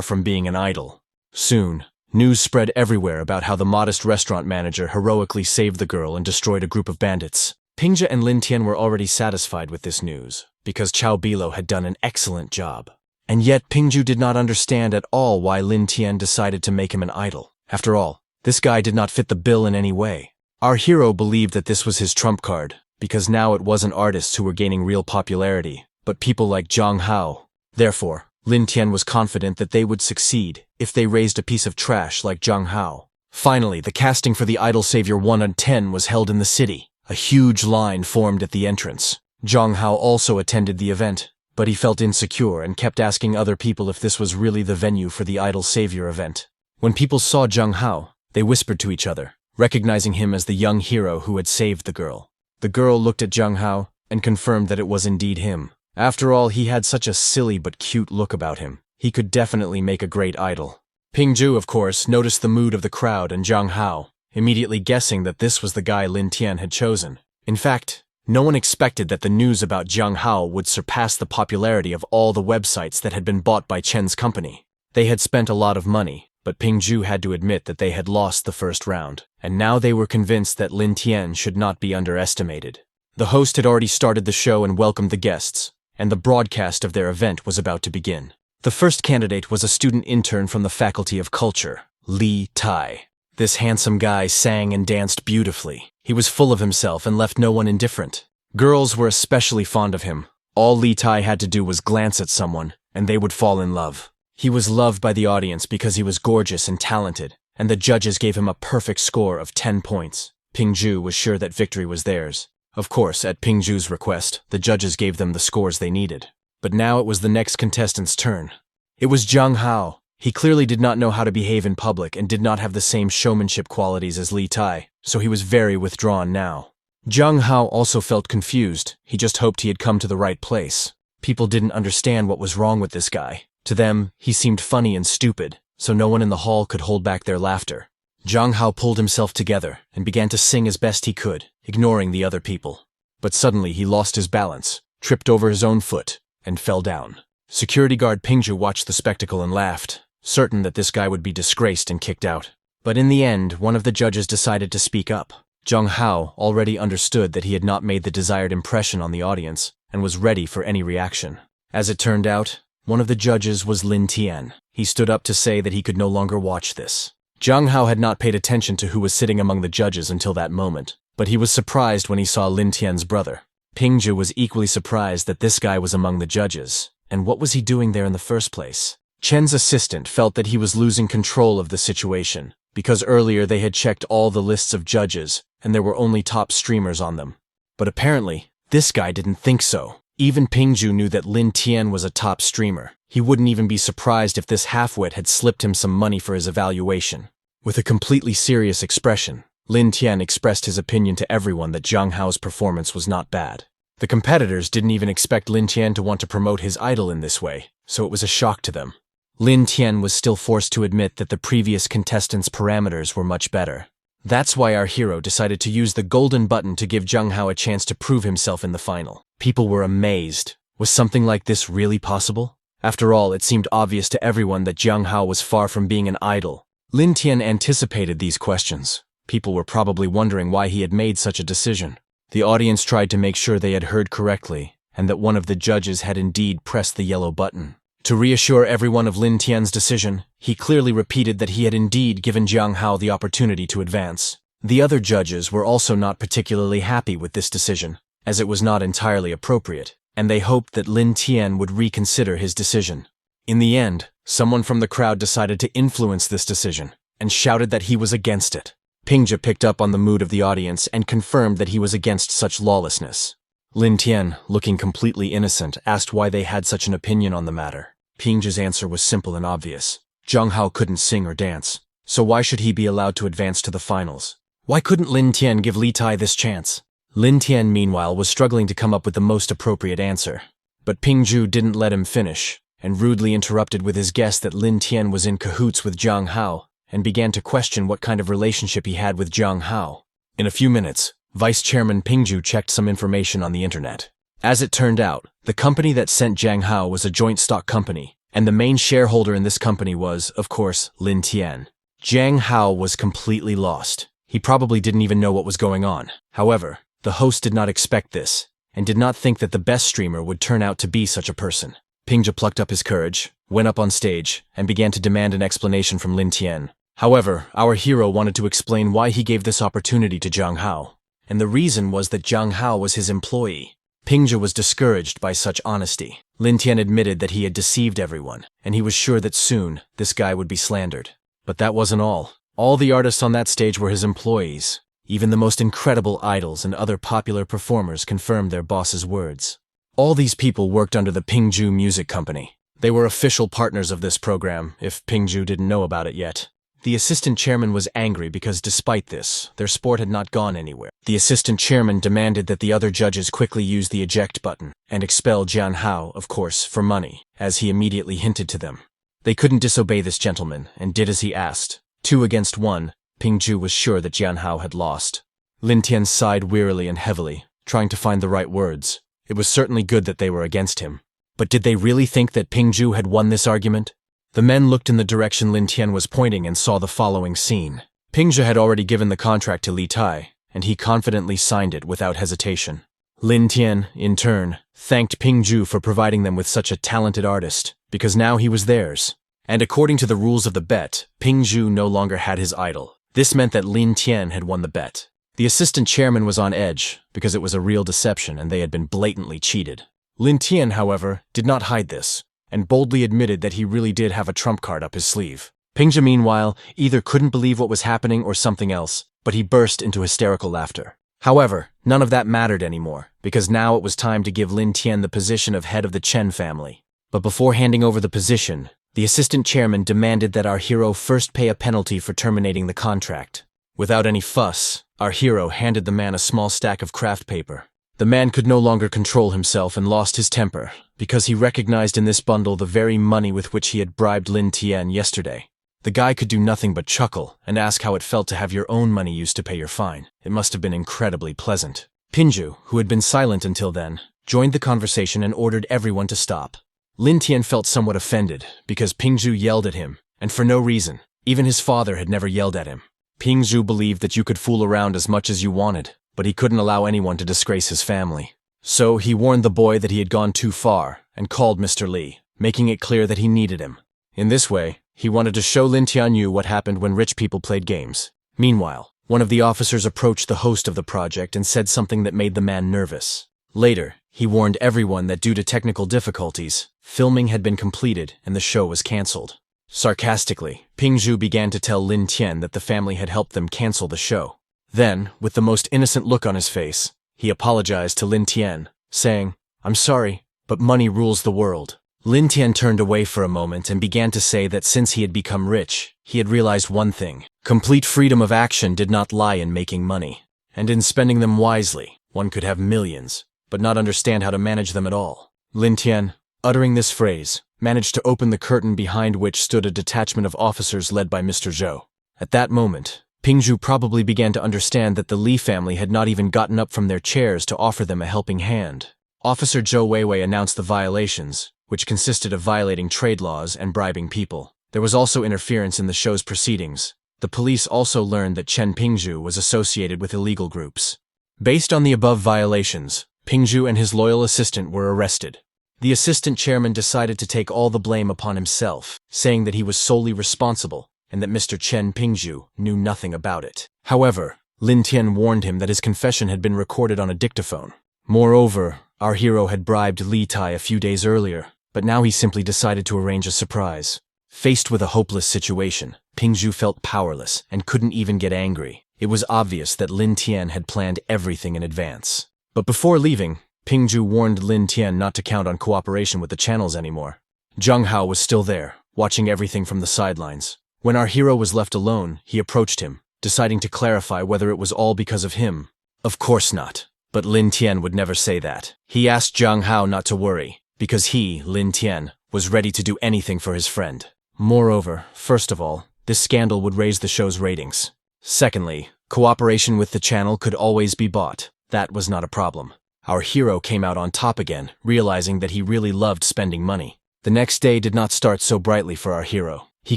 from being an idol. Soon, news spread everywhere about how the modest restaurant manager heroically saved the girl and destroyed a group of bandits. Pingzhe and Lin Tian were already satisfied with this news, because Cao Bilo had done an excellent job. And yet Pingzhe did not understand at all why Lin Tian decided to make him an idol. After all, this guy did not fit the bill in any way. Our hero believed that this was his trump card, because now it wasn't artists who were gaining real popularity, but people like Zhang Hao. Therefore, Lin Tian was confident that they would succeed if they raised a piece of trash like Zhang Hao. Finally, the casting for the Idol Savior 1 on 10 was held in the city. A huge line formed at the entrance. Zhang Hao also attended the event, but he felt insecure and kept asking other people if this was really the venue for the Idol Savior event. When people saw Zhang Hao, they whispered to each other, recognizing him as the young hero who had saved the girl. The girl looked at Zhang Hao and confirmed that it was indeed him. After all, he had such a silly but cute look about him. He could definitely make a great idol. Pingzhe, of course, noticed the mood of the crowd and Zhang Hao, immediately guessing that this was the guy Lin Tian had chosen. In fact, no one expected that the news about Zhang Hao would surpass the popularity of all the websites that had been bought by Chen's company. They had spent a lot of money, but Pingzhe had to admit that they had lost the first round, and now they were convinced that Lin Tian should not be underestimated. The host had already started the show and welcomed the guests, and the broadcast of their event was about to begin. The first candidate was a student intern from the Faculty of Culture, Li Tai. This handsome guy sang and danced beautifully. He was full of himself and left no one indifferent. Girls were especially fond of him. All Li Tai had to do was glance at someone, and they would fall in love. He was loved by the audience because he was gorgeous and talented, and the judges gave him a perfect score of 10 points. Pingzhe was sure that victory was theirs. Of course, at Pingzhu's request, the judges gave them the scores they needed. But now it was the next contestant's turn. It was Zhang Hao. He clearly did not know how to behave in public and did not have the same showmanship qualities as Li Tai, so he was very withdrawn now. Zhang Hao also felt confused. He just hoped he had come to the right place. People didn't understand what was wrong with this guy. To them, he seemed funny and stupid, so no one in the hall could hold back their laughter. Zhang Hao pulled himself together and began to sing as best he could, ignoring the other people. But suddenly he lost his balance, tripped over his own foot, and fell down. Security guard Pingzhe watched the spectacle and laughed, certain that this guy would be disgraced and kicked out. But in the end, one of the judges decided to speak up. Zhang Hao already understood that he had not made the desired impression on the audience and was ready for any reaction. As it turned out, one of the judges was Lin Tian. He stood up to say that he could no longer watch this. Zhang Hao had not paid attention to who was sitting among the judges until that moment, but he was surprised when he saw Lin Tian's brother. Pingzhe was equally surprised that this guy was among the judges, and what was he doing there in the first place? Chen's assistant felt that he was losing control of the situation, because earlier they had checked all the lists of judges, and there were only top streamers on them. But apparently, this guy didn't think so. Even Pingzhe knew that Lin Tian was a top streamer. He wouldn't even be surprised if this halfwit had slipped him some money for his evaluation. With a completely serious expression, Lin Tian expressed his opinion to everyone that Zhang Hao's performance was not bad. The competitors didn't even expect Lin Tian to want to promote his idol in this way, so it was a shock to them. Lin Tian was still forced to admit that the previous contestants' parameters were much better. That's why our hero decided to use the golden button to give Zhang Hao a chance to prove himself in the final. People were amazed. Was something like this really possible? After all, it seemed obvious to everyone that Zhang Hao was far from being an idol. Lin Tian anticipated these questions. People were probably wondering why he had made such a decision. The audience tried to make sure they had heard correctly, and that one of the judges had indeed pressed the yellow button. To reassure everyone of Lin Tian's decision, he clearly repeated that he had indeed given Jiang Hao the opportunity to advance. The other judges were also not particularly happy with this decision, as it was not entirely appropriate, and they hoped that Lin Tian would reconsider his decision. In the end, someone from the crowd decided to influence this decision, and shouted that he was against it. Pingja picked up on the mood of the audience and confirmed that he was against such lawlessness. Lin Tian, looking completely innocent, asked why they had such an opinion on the matter. Pingja's answer was simple and obvious. Jiang Hao couldn't sing or dance, so why should he be allowed to advance to the finals? Why couldn't Lin Tian give Li Tai this chance? Lin Tian, meanwhile, was struggling to come up with the most appropriate answer. But Pingju didn't let him finish, and rudely interrupted with his guess that Lin Tian was in cahoots with Jiang Hao, and began to question what kind of relationship he had with Jiang Hao. In a few minutes, Vice Chairman Pingju checked some information on the internet. As it turned out, the company that sent Jiang Hao was a joint stock company, and the main shareholder in this company was, of course, Lin Tian. Jiang Hao was completely lost. He probably didn't even know what was going on. However, the host did not expect this, and did not think that the best streamer would turn out to be such a person. Pingja plucked up his courage, went up on stage, and began to demand an explanation from Lin Tian. However, our hero wanted to explain why he gave this opportunity to Jiang Hao, and the reason was that Jiang Hao was his employee. Pingja was discouraged by such honesty. Lin Tian admitted that he had deceived everyone, and he was sure that soon this guy would be slandered. But that wasn't all. All the artists on that stage were his employees. Even the most incredible idols and other popular performers confirmed their boss's words. All these people worked under the Pingju Music Company. They were official partners of this program, if Pingju didn't know about it yet. The assistant chairman was angry because despite this, their sport had not gone anywhere. The assistant chairman demanded that the other judges quickly use the eject button and expel Jiang Hao, of course, for money, as he immediately hinted to them. They couldn't disobey this gentleman and did as he asked. 2 against 1, Pingju was sure that Jiang Hao had lost. Lin Tian sighed wearily and heavily, trying to find the right words. It was certainly good that they were against him. But did they really think that Pingju had won this argument? The men looked in the direction Lin Tian was pointing and saw the following scene. Pingja had already given the contract to Li Tai, and he confidently signed it without hesitation. Lin Tian, in turn, thanked Pingju for providing them with such a talented artist, because now he was theirs. And according to the rules of the bet, Pingju no longer had his idol. This meant that Lin Tian had won the bet. The assistant chairman was on edge, because it was a real deception and they had been blatantly cheated. Lin Tian, however, did not hide this, and boldly admitted that he really did have a trump card up his sleeve. Pingja, meanwhile, either couldn't believe what was happening or something else, but he burst into hysterical laughter. However, none of that mattered anymore, because now it was time to give Lin Tian the position of head of the Chen family. But before handing over the position, the assistant chairman demanded that our hero first pay a penalty for terminating the contract. Without any fuss, our hero handed the man a small stack of craft paper. The man could no longer control himself and lost his temper, because he recognized in this bundle the very money with which he had bribed Lin Tian yesterday. The guy could do nothing but chuckle and ask how it felt to have your own money used to pay your fine. It must have been incredibly pleasant. Pingju, who had been silent until then, joined the conversation and ordered everyone to stop. Lin Tian felt somewhat offended, because Pingju yelled at him, and for no reason. Even his father had never yelled at him. Pingju believed that you could fool around as much as you wanted, but he couldn't allow anyone to disgrace his family. So he warned the boy that he had gone too far, and called Mr. Li, making it clear that he needed him. In this way, he wanted to show Lin Tianyu what happened when rich people played games. Meanwhile, one of the officers approached the host of the project and said something that made the man nervous. Later, he warned everyone that due to technical difficulties, filming had been completed and the show was cancelled. Sarcastically, Pingju began to tell Lin Tian that the family had helped them cancel the show. Then, with the most innocent look on his face, he apologized to Lin Tian, saying, "I'm sorry, but money rules the world." Lin Tian turned away for a moment and began to say that since he had become rich, he had realized one thing. Complete freedom of action did not lie in making money, and in spending them wisely, one could have millions, but not understand how to manage them at all. Lin Tian, uttering this phrase, managed to open the curtain behind which stood a detachment of officers led by Mr. Zhou. At that moment, Pingju probably began to understand that the Li family had not even gotten up from their chairs to offer them a helping hand. Officer Zhou Weiwei announced the violations, which consisted of violating trade laws and bribing people. There was also interference in the show's proceedings. The police also learned that Chen Pingju was associated with illegal groups. Based on the above violations, Pingju and his loyal assistant were arrested. The assistant chairman decided to take all the blame upon himself, saying that he was solely responsible and that Mr. Chen Pingzhu knew nothing about it. However, Lin Tian warned him that his confession had been recorded on a dictaphone. Moreover, our hero had bribed Li Tai a few days earlier, but now he simply decided to arrange a surprise. Faced with a hopeless situation, Pingzhu felt powerless and couldn't even get angry. It was obvious that Lin Tian had planned everything in advance. But before leaving, Pingzhu warned Lin Tian not to count on cooperation with the channels anymore. Zhang Hao was still there, watching everything from the sidelines. When our hero was left alone, he approached him, deciding to clarify whether it was all because of him. Of course not. But Lin Tian would never say that. He asked Zhang Hao not to worry, because he, Lin Tian, was ready to do anything for his friend. Moreover, first of all, this scandal would raise the show's ratings. Secondly, cooperation with the channel could always be bought. That was not a problem. Our hero came out on top again, realizing that he really loved spending money. The next day did not start so brightly for our hero. He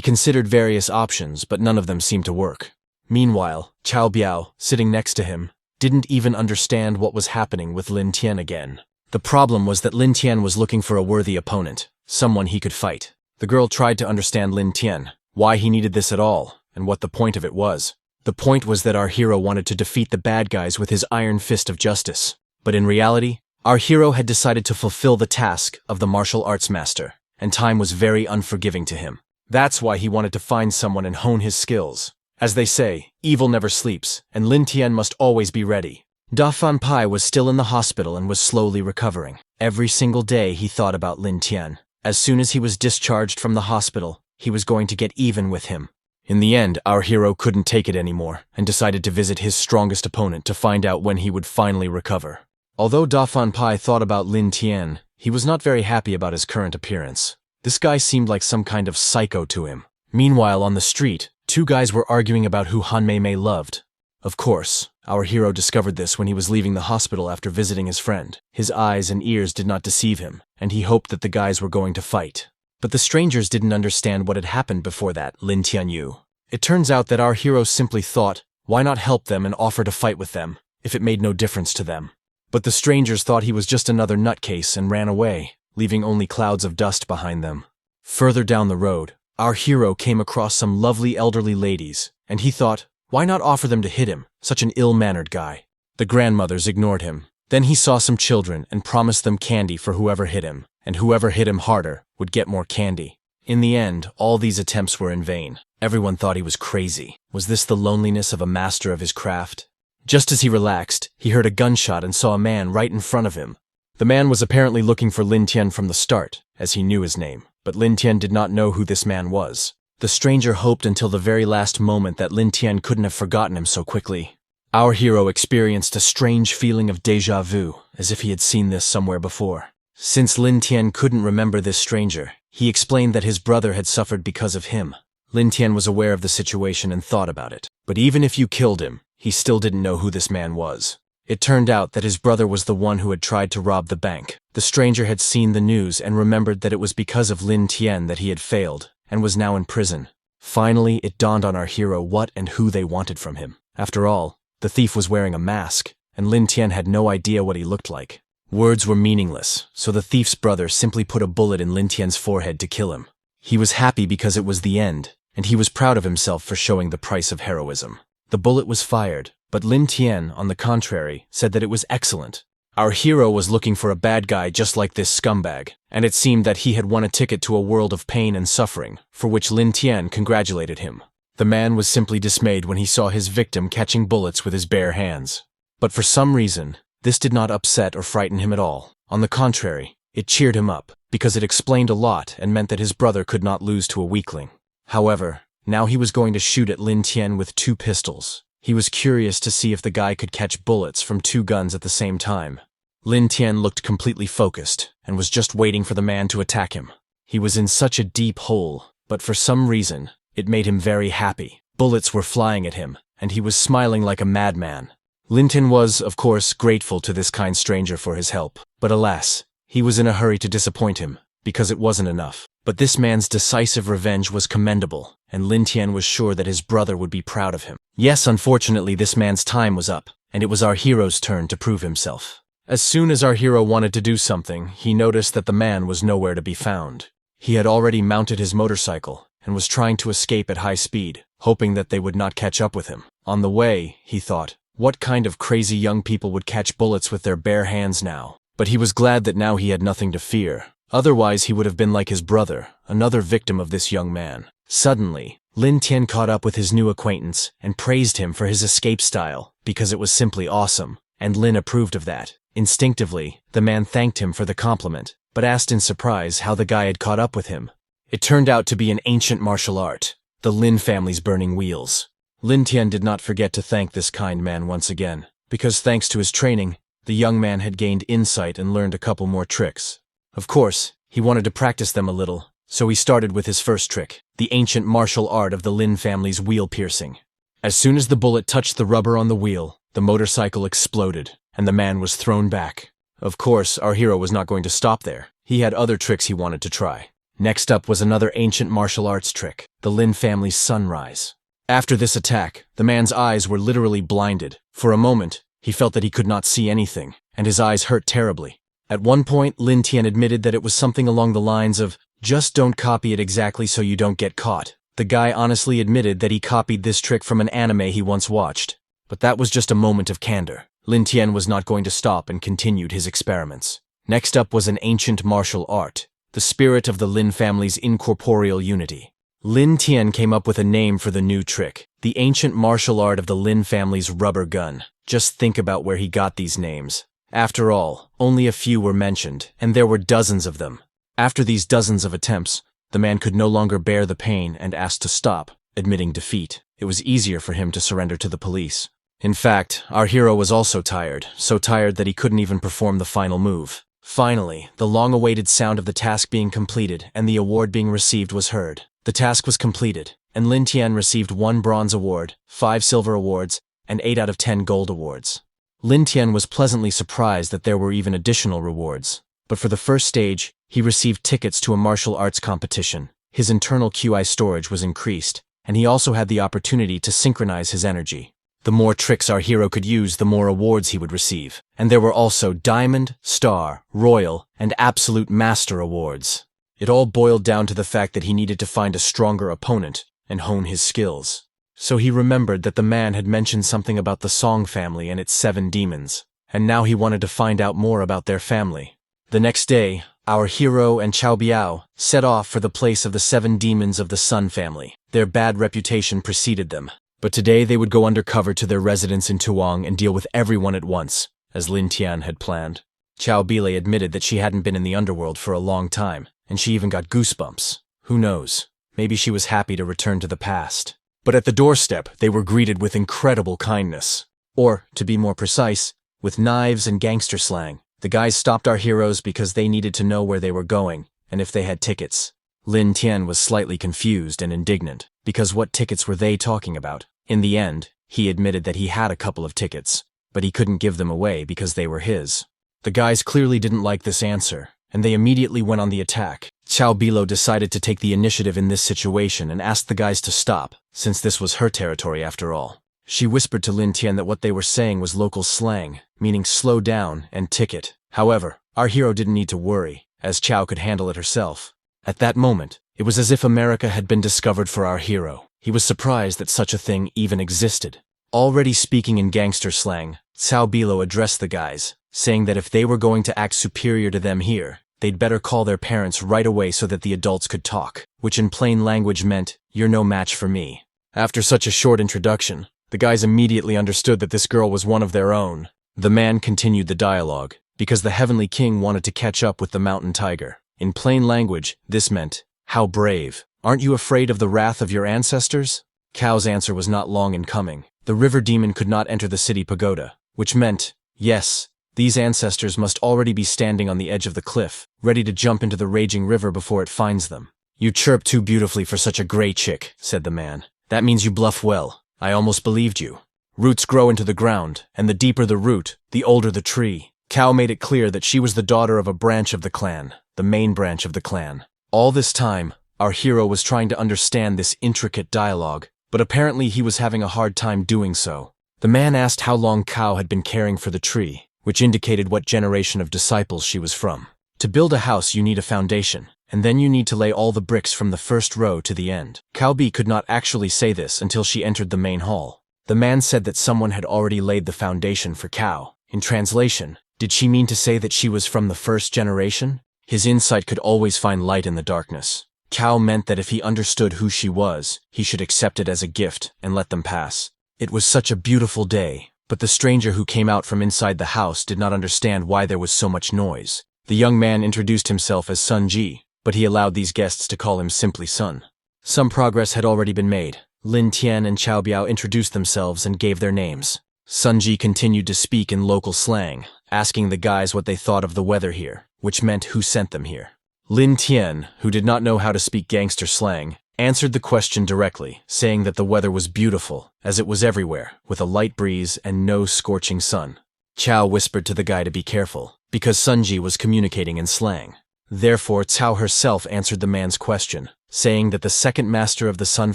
considered various options, but none of them seemed to work. Meanwhile, Chao Biao, sitting next to him, didn't even understand what was happening with Lin Tian again. The problem was that Lin Tian was looking for a worthy opponent, someone he could fight. The girl tried to understand Lin Tian, why he needed this at all, and what the point of it was. The point was that our hero wanted to defeat the bad guys with his iron fist of justice. But in reality, our hero had decided to fulfill the task of the martial arts master, and time was very unforgiving to him. That's why he wanted to find someone and hone his skills. As they say, evil never sleeps, and Lin Tian must always be ready. Da Fan Pai was still in the hospital and was slowly recovering. Every single day he thought about Lin Tian. As soon as he was discharged from the hospital, he was going to get even with him. In the end, our hero couldn't take it anymore, and decided to visit his strongest opponent to find out when he would finally recover. Although Da Fan Pai thought about Lin Tian, he was not very happy about his current appearance. This guy seemed like some kind of psycho to him. Meanwhile, on the street, two guys were arguing about who Han Mei Mei loved. Of course, our hero discovered this when he was leaving the hospital after visiting his friend. His eyes and ears did not deceive him, and he hoped that the guys were going to fight. But the strangers didn't understand what had happened before that, Lin Tianyu. It turns out that our hero simply thought, why not help them and offer to fight with them, if it made no difference to them. But the strangers thought he was just another nutcase and ran away, leaving only clouds of dust behind them. Further down the road, our hero came across some lovely elderly ladies, and he thought, why not offer them to hit him, such an ill-mannered guy? The grandmothers ignored him. Then he saw some children and promised them candy for whoever hit him, and whoever hit him harder would get more candy. In the end, all these attempts were in vain. Everyone thought he was crazy. Was this the loneliness of a master of his craft? Just as he relaxed, he heard a gunshot and saw a man right in front of him. The man was apparently looking for Lin Tian from the start, as he knew his name, but Lin Tian did not know who this man was. The stranger hoped until the very last moment that Lin Tian couldn't have forgotten him so quickly. Our hero experienced a strange feeling of déjà vu, as if he had seen this somewhere before. Since Lin Tian couldn't remember this stranger, he explained that his brother had suffered because of him. Lin Tian was aware of the situation and thought about it. But even if you killed him, he still didn't know who this man was. It turned out that his brother was the one who had tried to rob the bank. The stranger had seen the news and remembered that it was because of Lin Tian that he had failed, and was now in prison. Finally, it dawned on our hero what and who they wanted from him. After all, the thief was wearing a mask, and Lin Tian had no idea what he looked like. Words were meaningless, so the thief's brother simply put a bullet in Lin Tian's forehead to kill him. He was happy because it was the end, and he was proud of himself for showing the price of heroism. The bullet was fired, but Lin Tian, on the contrary, said that it was excellent. Our hero was looking for a bad guy just like this scumbag, and it seemed that he had won a ticket to a world of pain and suffering, for which Lin Tian congratulated him. The man was simply dismayed when he saw his victim catching bullets with his bare hands. But for some reason, this did not upset or frighten him at all. On the contrary, it cheered him up, because it explained a lot and meant that his brother could not lose to a weakling. However, now he was going to shoot at Lin Tian with 2 pistols. He was curious to see if the guy could catch bullets from 2 guns at the same time. Lin Tian looked completely focused, and was just waiting for the man to attack him. He was in such a deep hole, but for some reason, it made him very happy. Bullets were flying at him, and he was smiling like a madman. Lin Tian was, of course, grateful to this kind stranger for his help, but alas, he was in a hurry to disappoint him, because it wasn't enough. But this man's decisive revenge was commendable, and Lin Tian was sure that his brother would be proud of him. Yes, unfortunately, this man's time was up, and it was our hero's turn to prove himself. As soon as our hero wanted to do something, he noticed that the man was nowhere to be found. He had already mounted his motorcycle and was trying to escape at high speed, hoping that they would not catch up with him. On the way, he thought, what kind of crazy young people would catch bullets with their bare hands now? But he was glad that now he had nothing to fear. Otherwise, he would have been like his brother, another victim of this young man. Suddenly, Lin Tian caught up with his new acquaintance and praised him for his escape style, because it was simply awesome, and Lin approved of that. Instinctively, the man thanked him for the compliment, but asked in surprise how the guy had caught up with him. It turned out to be an ancient martial art, the Lin family's burning wheels. Lin Tian did not forget to thank this kind man once again, because thanks to his training, the young man had gained insight and learned a couple more tricks. Of course, he wanted to practice them a little, so he started with his first trick, the ancient martial art of the Lin family's wheel piercing. As soon as the bullet touched the rubber on the wheel, the motorcycle exploded, and the man was thrown back. Of course, our hero was not going to stop there. He had other tricks he wanted to try. Next up was another ancient martial arts trick, the Lin family's sunrise. After this attack, the man's eyes were literally blinded. For a moment, he felt that he could not see anything, and his eyes hurt terribly. At one point, Lin Tian admitted that it was something along the lines of, just don't copy it exactly so you don't get caught. The guy honestly admitted that he copied this trick from an anime he once watched. But that was just a moment of candor. Lin Tian was not going to stop and continued his experiments. Next up was an ancient martial art, the spirit of the Lin family's incorporeal unity. Lin Tian came up with a name for the new trick, the ancient martial art of the Lin family's rubber gun. Just think about where he got these names. After all, only a few were mentioned, and there were dozens of them. After these dozens of attempts, the man could no longer bear the pain and asked to stop, admitting defeat. It was easier for him to surrender to the police. In fact, our hero was also tired, so tired that he couldn't even perform the final move. Finally, the long-awaited sound of the task being completed and the award being received was heard. The task was completed, and Lin Tian received 1 bronze award, 5 silver awards, and 8 out of 10 gold awards. Lin Tian was pleasantly surprised that there were even additional rewards. But for the first stage, he received tickets to a martial arts competition. His internal QI storage was increased, and he also had the opportunity to synchronize his energy. The more tricks our hero could use, the more awards he would receive. And there were also Diamond, Star, Royal, and Absolute Master awards. It all boiled down to the fact that he needed to find a stronger opponent and hone his skills. So he remembered that the man had mentioned something about the Song family and its 7 demons, and now he wanted to find out more about their family. The next day, our hero and Chao Biao set off for the place of the 7 demons of the Sun family. Their bad reputation preceded them. But today they would go undercover to their residence in Tuong and deal with everyone at once, as Lin Tian had planned. Chao Bilei admitted that she hadn't been in the underworld for a long time, and she even got goosebumps. Who knows? Maybe she was happy to return to the past. But at the doorstep, they were greeted with incredible kindness. Or, to be more precise, with knives and gangster slang. The guys stopped our heroes because they needed to know where they were going, and if they had tickets. Lin Tian was slightly confused and indignant, because what tickets were they talking about? In the end, he admitted that he had a couple of tickets, but he couldn't give them away because they were his. The guys clearly didn't like this answer, and they immediately went on the attack. Chao Bilo decided to take the initiative in this situation and asked the guys to stop, since this was her territory after all. She whispered to Lin Tian that what they were saying was local slang, meaning slow down and ticket. However, our hero didn't need to worry, as Chao could handle it herself. At that moment, it was as if America had been discovered for our hero. He was surprised that such a thing even existed. Already speaking in gangster slang, Cao Bilo addressed the guys, saying that if they were going to act superior to them here, they'd better call their parents right away so that the adults could talk, which in plain language meant, "You're no match for me." After such a short introduction, the guys immediately understood that this girl was one of their own. The man continued the dialogue, because the Heavenly King wanted to catch up with the mountain tiger. In plain language, this meant, "How brave. Aren't you afraid of the wrath of your ancestors?" Cao's answer was not long in coming. The river demon could not enter the city pagoda, which meant, yes, these ancestors must already be standing on the edge of the cliff, ready to jump into the raging river before it finds them. "You chirp too beautifully for such a gray chick," said the man. "That means you bluff well. I almost believed you. Roots grow into the ground, and the deeper the root, the older the tree." Cao made it clear that she was the daughter of a branch of the clan, the main branch of the clan. All this time, our hero was trying to understand this intricate dialogue, but apparently he was having a hard time doing so. The man asked how long Cao had been caring for the tree, which indicated what generation of disciples she was from. To build a house, you need a foundation, and then you need to lay all the bricks from the first row to the end. Calbi could not actually say this until she entered the main hall. The man said that someone had already laid the foundation for Cao. In translation, did she mean to say that she was from the first generation? His insight could always find light in the darkness. Cao meant that if he understood who she was, he should accept it as a gift and let them pass. It was such a beautiful day, but the stranger who came out from inside the house did not understand why there was so much noise. The young man introduced himself as Sun Ji, but he allowed these guests to call him simply Sun. Some progress had already been made. Lin Tian and Chao Biao introduced themselves and gave their names. Sun Ji continued to speak in local slang, asking the guys what they thought of the weather here, which meant who sent them here. Lin Tian, who did not know how to speak gangster slang, answered the question directly, saying that the weather was beautiful, as it was everywhere, with a light breeze and no scorching sun. Chao whispered to the guy to be careful, because Sun Ji was communicating in slang. Therefore, Cao herself answered the man's question, saying that the second master of the Sun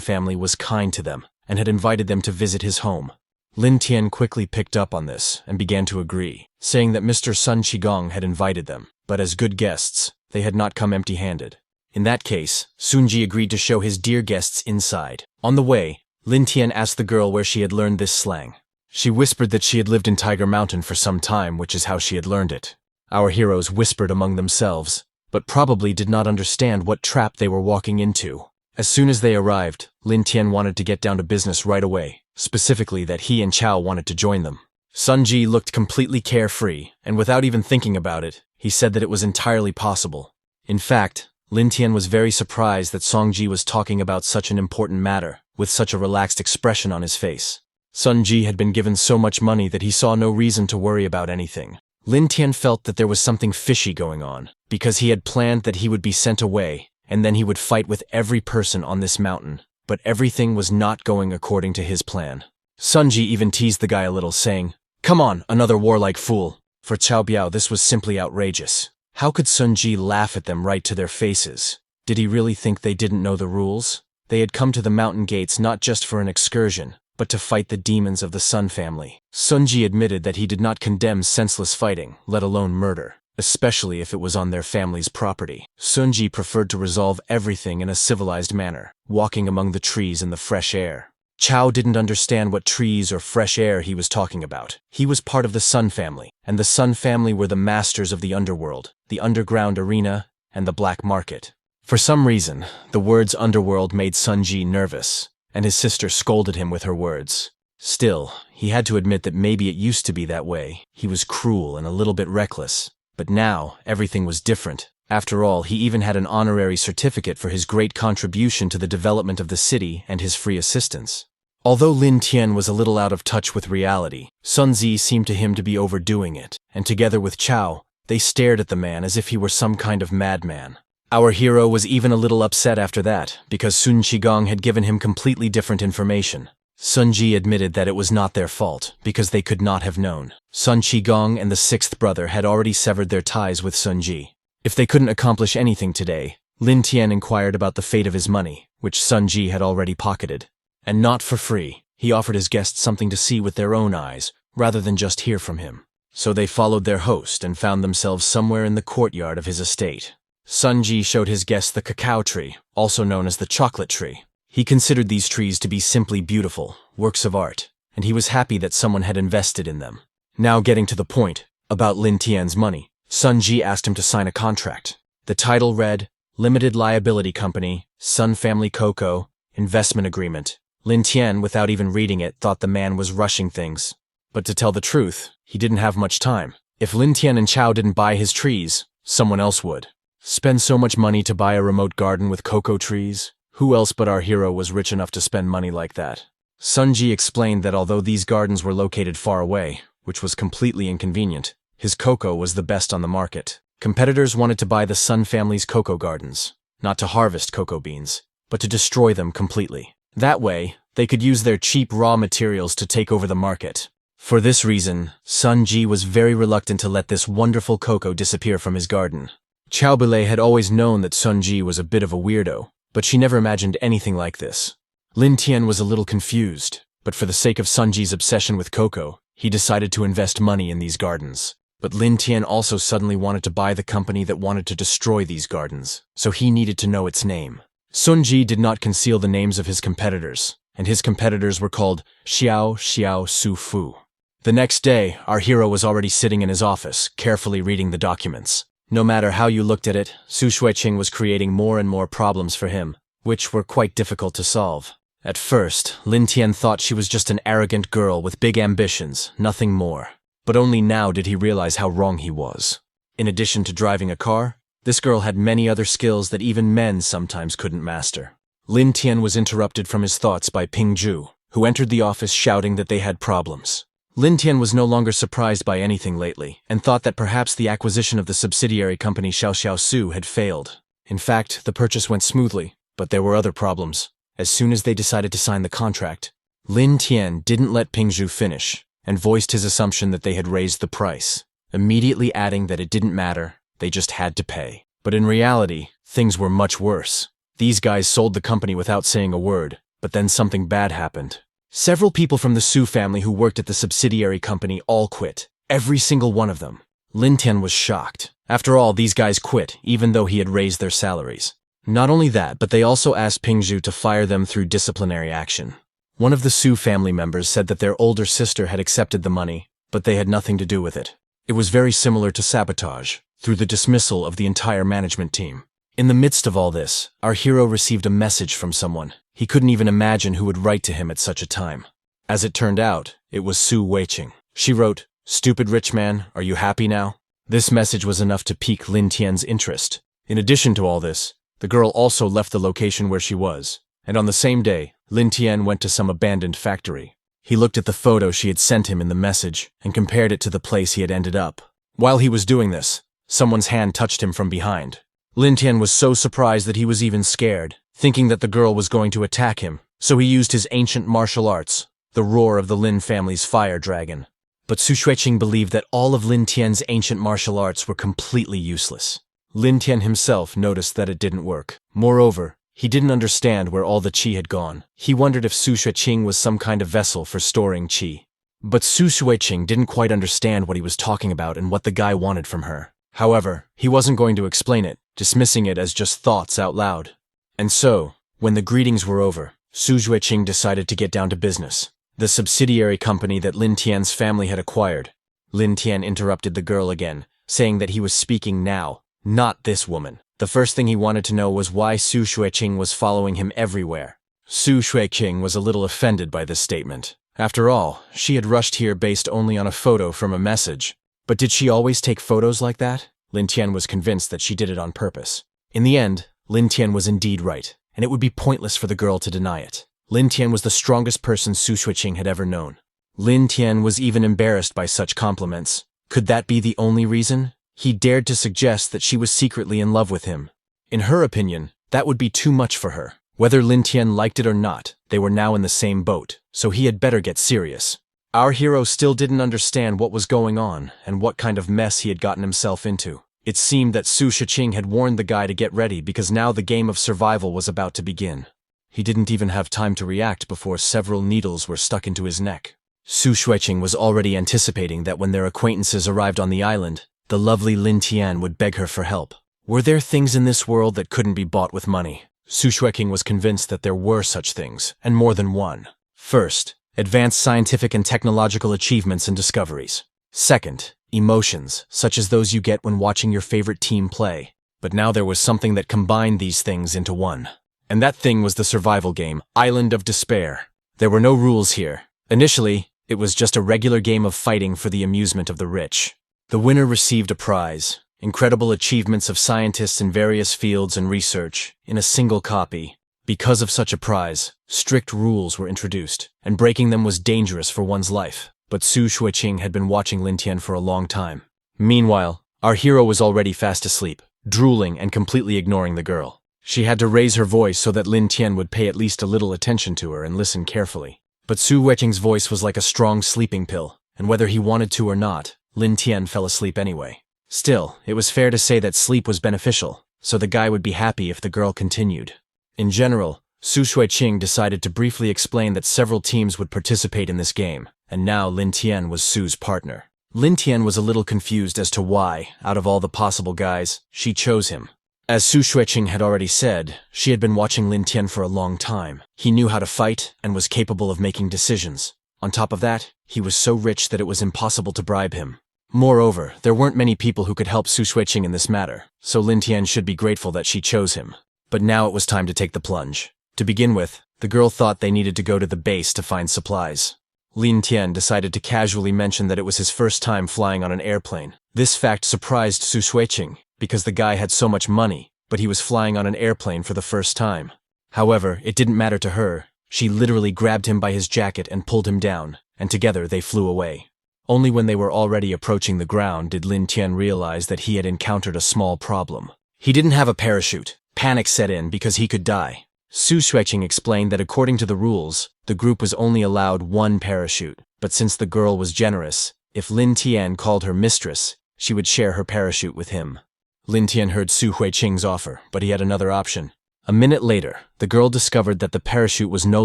family was kind to them and had invited them to visit his home. Lin Tian quickly picked up on this and began to agree, saying that Mr. Sun Qigong had invited them, but as good guests, they had not come empty-handed. In that case, Sun Ji agreed to show his dear guests inside. On the way, Lin Tian asked the girl where she had learned this slang. She whispered that she had lived in Tiger Mountain for some time, which is how she had learned it. Our heroes whispered among themselves, but probably did not understand what trap they were walking into. As soon as they arrived, Lin Tian wanted to get down to business right away, specifically that he and Chao wanted to join them. Sun Ji looked completely carefree, and without even thinking about it, he said that it was entirely possible. In fact, Lin Tian was very surprised that Song Ji was talking about such an important matter, with such a relaxed expression on his face. Sun Ji had been given so much money that he saw no reason to worry about anything. Lin Tian felt that there was something fishy going on, because he had planned that he would be sent away, and then he would fight with every person on this mountain, but everything was not going according to his plan. Sun Ji even teased the guy a little, saying, "Come on, another warlike fool." For Chao Biao, this was simply outrageous. How could Sun Ji laugh at them right to their faces? Did he really think they didn't know the rules? They had come to the mountain gates not just for an excursion, but to fight the demons of the Sun family. Sun Ji admitted that he did not condemn senseless fighting, let alone murder, especially if it was on their family's property. Sun Ji preferred to resolve everything in a civilized manner, walking among the trees in the fresh air. Chao didn't understand what trees or fresh air he was talking about. He was part of the Sun family, and the Sun family were the masters of the underworld, the underground arena, and the black market. For some reason, the words underworld made Sun Ji nervous, and his sister scolded him with her words. Still, he had to admit that maybe it used to be that way. He was cruel and a little bit reckless. But now, everything was different. After all, he even had an honorary certificate for his great contribution to the development of the city and his free assistance. Although Lin Tian was a little out of touch with reality, Sun Zi seemed to him to be overdoing it, and together with Chao, they stared at the man as if he were some kind of madman. Our hero was even a little upset after that, because Sun Qigong had given him completely different information. Sun Ji admitted that it was not their fault, because they could not have known. Sun Qigong and the sixth brother had already severed their ties with Sun Ji. If they couldn't accomplish anything today, Lin Tian inquired about the fate of his money, which Sun Ji had already pocketed. And not for free, he offered his guests something to see with their own eyes, rather than just hear from him. So they followed their host and found themselves somewhere in the courtyard of his estate. Sun Ji showed his guests the cacao tree, also known as the chocolate tree. He considered these trees to be simply beautiful, works of art, and he was happy that someone had invested in them. Now getting to the point, about Lin Tian's money, Sun Ji asked him to sign a contract. The title read, Limited Liability Company, Sun Family Cocoa, Investment Agreement. Lin Tian, without even reading it, thought the man was rushing things. But to tell the truth, he didn't have much time. If Lin Tian and Chao didn't buy his trees, someone else would. Spend so much money to buy a remote garden with cocoa trees? Who else but our hero was rich enough to spend money like that? Sun Ji explained that although these gardens were located far away, which was completely inconvenient, his cocoa was the best on the market. Competitors wanted to buy the Sun family's cocoa gardens, not to harvest cocoa beans, but to destroy them completely. That way, they could use their cheap raw materials to take over the market. For this reason, Sun Ji was very reluctant to let this wonderful cocoa disappear from his garden. Chao Bilei had always known that Sun Ji was a bit of a weirdo, but she never imagined anything like this. Lin Tian was a little confused, but for the sake of Sun Ji's obsession with cocoa, he decided to invest money in these gardens. But Lin Tian also suddenly wanted to buy the company that wanted to destroy these gardens, so he needed to know its name. Sun Ji did not conceal the names of his competitors, and his competitors were called Xiao, Xiao, Su Fu. The next day, our hero was already sitting in his office, carefully reading the documents. No matter how you looked at it, Su Shuiqing was creating more and more problems for him, which were quite difficult to solve. At first, Lin Tian thought she was just an arrogant girl with big ambitions, nothing more. But only now did he realize how wrong he was. In addition to driving a car, this girl had many other skills that even men sometimes couldn't master. Lin Tian was interrupted from his thoughts by Ping Zhu, who entered the office shouting that they had problems. Lin Tian was no longer surprised by anything lately, and thought that perhaps the acquisition of the subsidiary company Xiao Su had failed. In fact, the purchase went smoothly, but there were other problems. As soon as they decided to sign the contract, Lin Tian didn't let Ping Zhu finish, and voiced his assumption that they had raised the price, immediately adding that it didn't matter, they just had to pay. But in reality, things were much worse. These guys sold the company without saying a word, but then something bad happened. Several people from the Su family who worked at the subsidiary company all quit. Every single one of them. Lin Tian was shocked. After all, these guys quit, even though he had raised their salaries. Not only that, but they also asked Ping Zhu to fire them through disciplinary action. One of the Su family members said that their older sister had accepted the money, but they had nothing to do with it. It was very similar to sabotage, through the dismissal of the entire management team. In the midst of all this, our hero received a message from someone. He couldn't even imagine who would write to him at such a time. As it turned out, it was Su Weiqing. She wrote, "Stupid rich man, are you happy now?" This message was enough to pique Lin Tian's interest. In addition to all this, the girl also left the location where she was, and on the same day, Lin Tian went to some abandoned factory. He looked at the photo she had sent him in the message and compared it to the place he had ended up. While he was doing this, someone's hand touched him from behind. Lin Tian was so surprised that he was even scared, thinking that the girl was going to attack him, so he used his ancient martial arts, the roar of the Lin family's fire dragon. But Su Shuiqing believed that all of Lin Tian's ancient martial arts were completely useless. Lin Tian himself noticed that it didn't work. Moreover, he didn't understand where all the qi had gone. He wondered if Su Shuiqing was some kind of vessel for storing qi. But Su Shuiqing didn't quite understand what he was talking about and what the guy wanted from her. However, he wasn't going to explain it, dismissing it as just thoughts out loud. And so, when the greetings were over, Su Shuiqing decided to get down to business. The subsidiary company that Lin Tian's family had acquired. Lin Tian interrupted the girl again, saying that he was speaking now, not this woman. The first thing he wanted to know was why Su Shuiqing was following him everywhere. Su Shuiqing was a little offended by this statement. After all, she had rushed here based only on a photo from a message. But did she always take photos like that? Lin Tian was convinced that she did it on purpose. In the end, Lin Tian was indeed right, and it would be pointless for the girl to deny it. Lin Tian was the strongest person Su Shuiqing had ever known. Lin Tian was even embarrassed by such compliments. Could that be the only reason? He dared to suggest that she was secretly in love with him. In her opinion, that would be too much for her. Whether Lin Tian liked it or not, they were now in the same boat, so he had better get serious. Our hero still didn't understand what was going on and what kind of mess he had gotten himself into. It seemed that Su Shuiqing had warned the guy to get ready because now the game of survival was about to begin. He didn't even have time to react before several needles were stuck into his neck. Su Shuiqing was already anticipating that when their acquaintances arrived on the island, the lovely Lin Tian would beg her for help. Were there things in this world that couldn't be bought with money? Su Shuiqing was convinced that there were such things, and more than one. First, advanced scientific and technological achievements and discoveries. Second, emotions, such as those you get when watching your favorite team play. But now there was something that combined these things into one. And that thing was the survival game, Island of Despair. There were no rules here. Initially, it was just a regular game of fighting for the amusement of the rich. The winner received a prize, incredible achievements of scientists in various fields and research, in a single copy. Because of such a prize, strict rules were introduced, and breaking them was dangerous for one's life. But Su Shuiqing had been watching Lin Tian for a long time. Meanwhile, our hero was already fast asleep, drooling and completely ignoring the girl. She had to raise her voice so that Lin Tian would pay at least a little attention to her and listen carefully. But Su Weiqing's voice was like a strong sleeping pill, and whether he wanted to or not, Lin Tian fell asleep anyway. Still, it was fair to say that sleep was beneficial, so the guy would be happy if the girl continued. In general, Su Shuiqing decided to briefly explain that several teams would participate in this game, and now Lin Tian was Su's partner. Lin Tian was a little confused as to why, out of all the possible guys, she chose him. As Su Xueqing had already said, she had been watching Lin Tian for a long time. He knew how to fight and was capable of making decisions. On top of that, he was so rich that it was impossible to bribe him. Moreover, there weren't many people who could help Su Xueqing in this matter, so Lin Tian should be grateful that she chose him. But now it was time to take the plunge. To begin with, the girl thought they needed to go to the base to find supplies. Lin Tian decided to casually mention that it was his first time flying on an airplane. This fact surprised Su Xueqing, because the guy had so much money, but he was flying on an airplane for the first time. However, it didn't matter to her. She literally grabbed him by his jacket and pulled him down, and together they flew away. Only when they were already approaching the ground did Lin Tian realize that he had encountered a small problem. He didn't have a parachute. Panic set in because he could die. Su Xueqing explained that according to the rules, the group was only allowed one parachute, but since the girl was generous, if Lin Tian called her mistress, she would share her parachute with him. Lin Tian heard Su Xueqing's offer, but he had another option. A minute later, the girl discovered that the parachute was no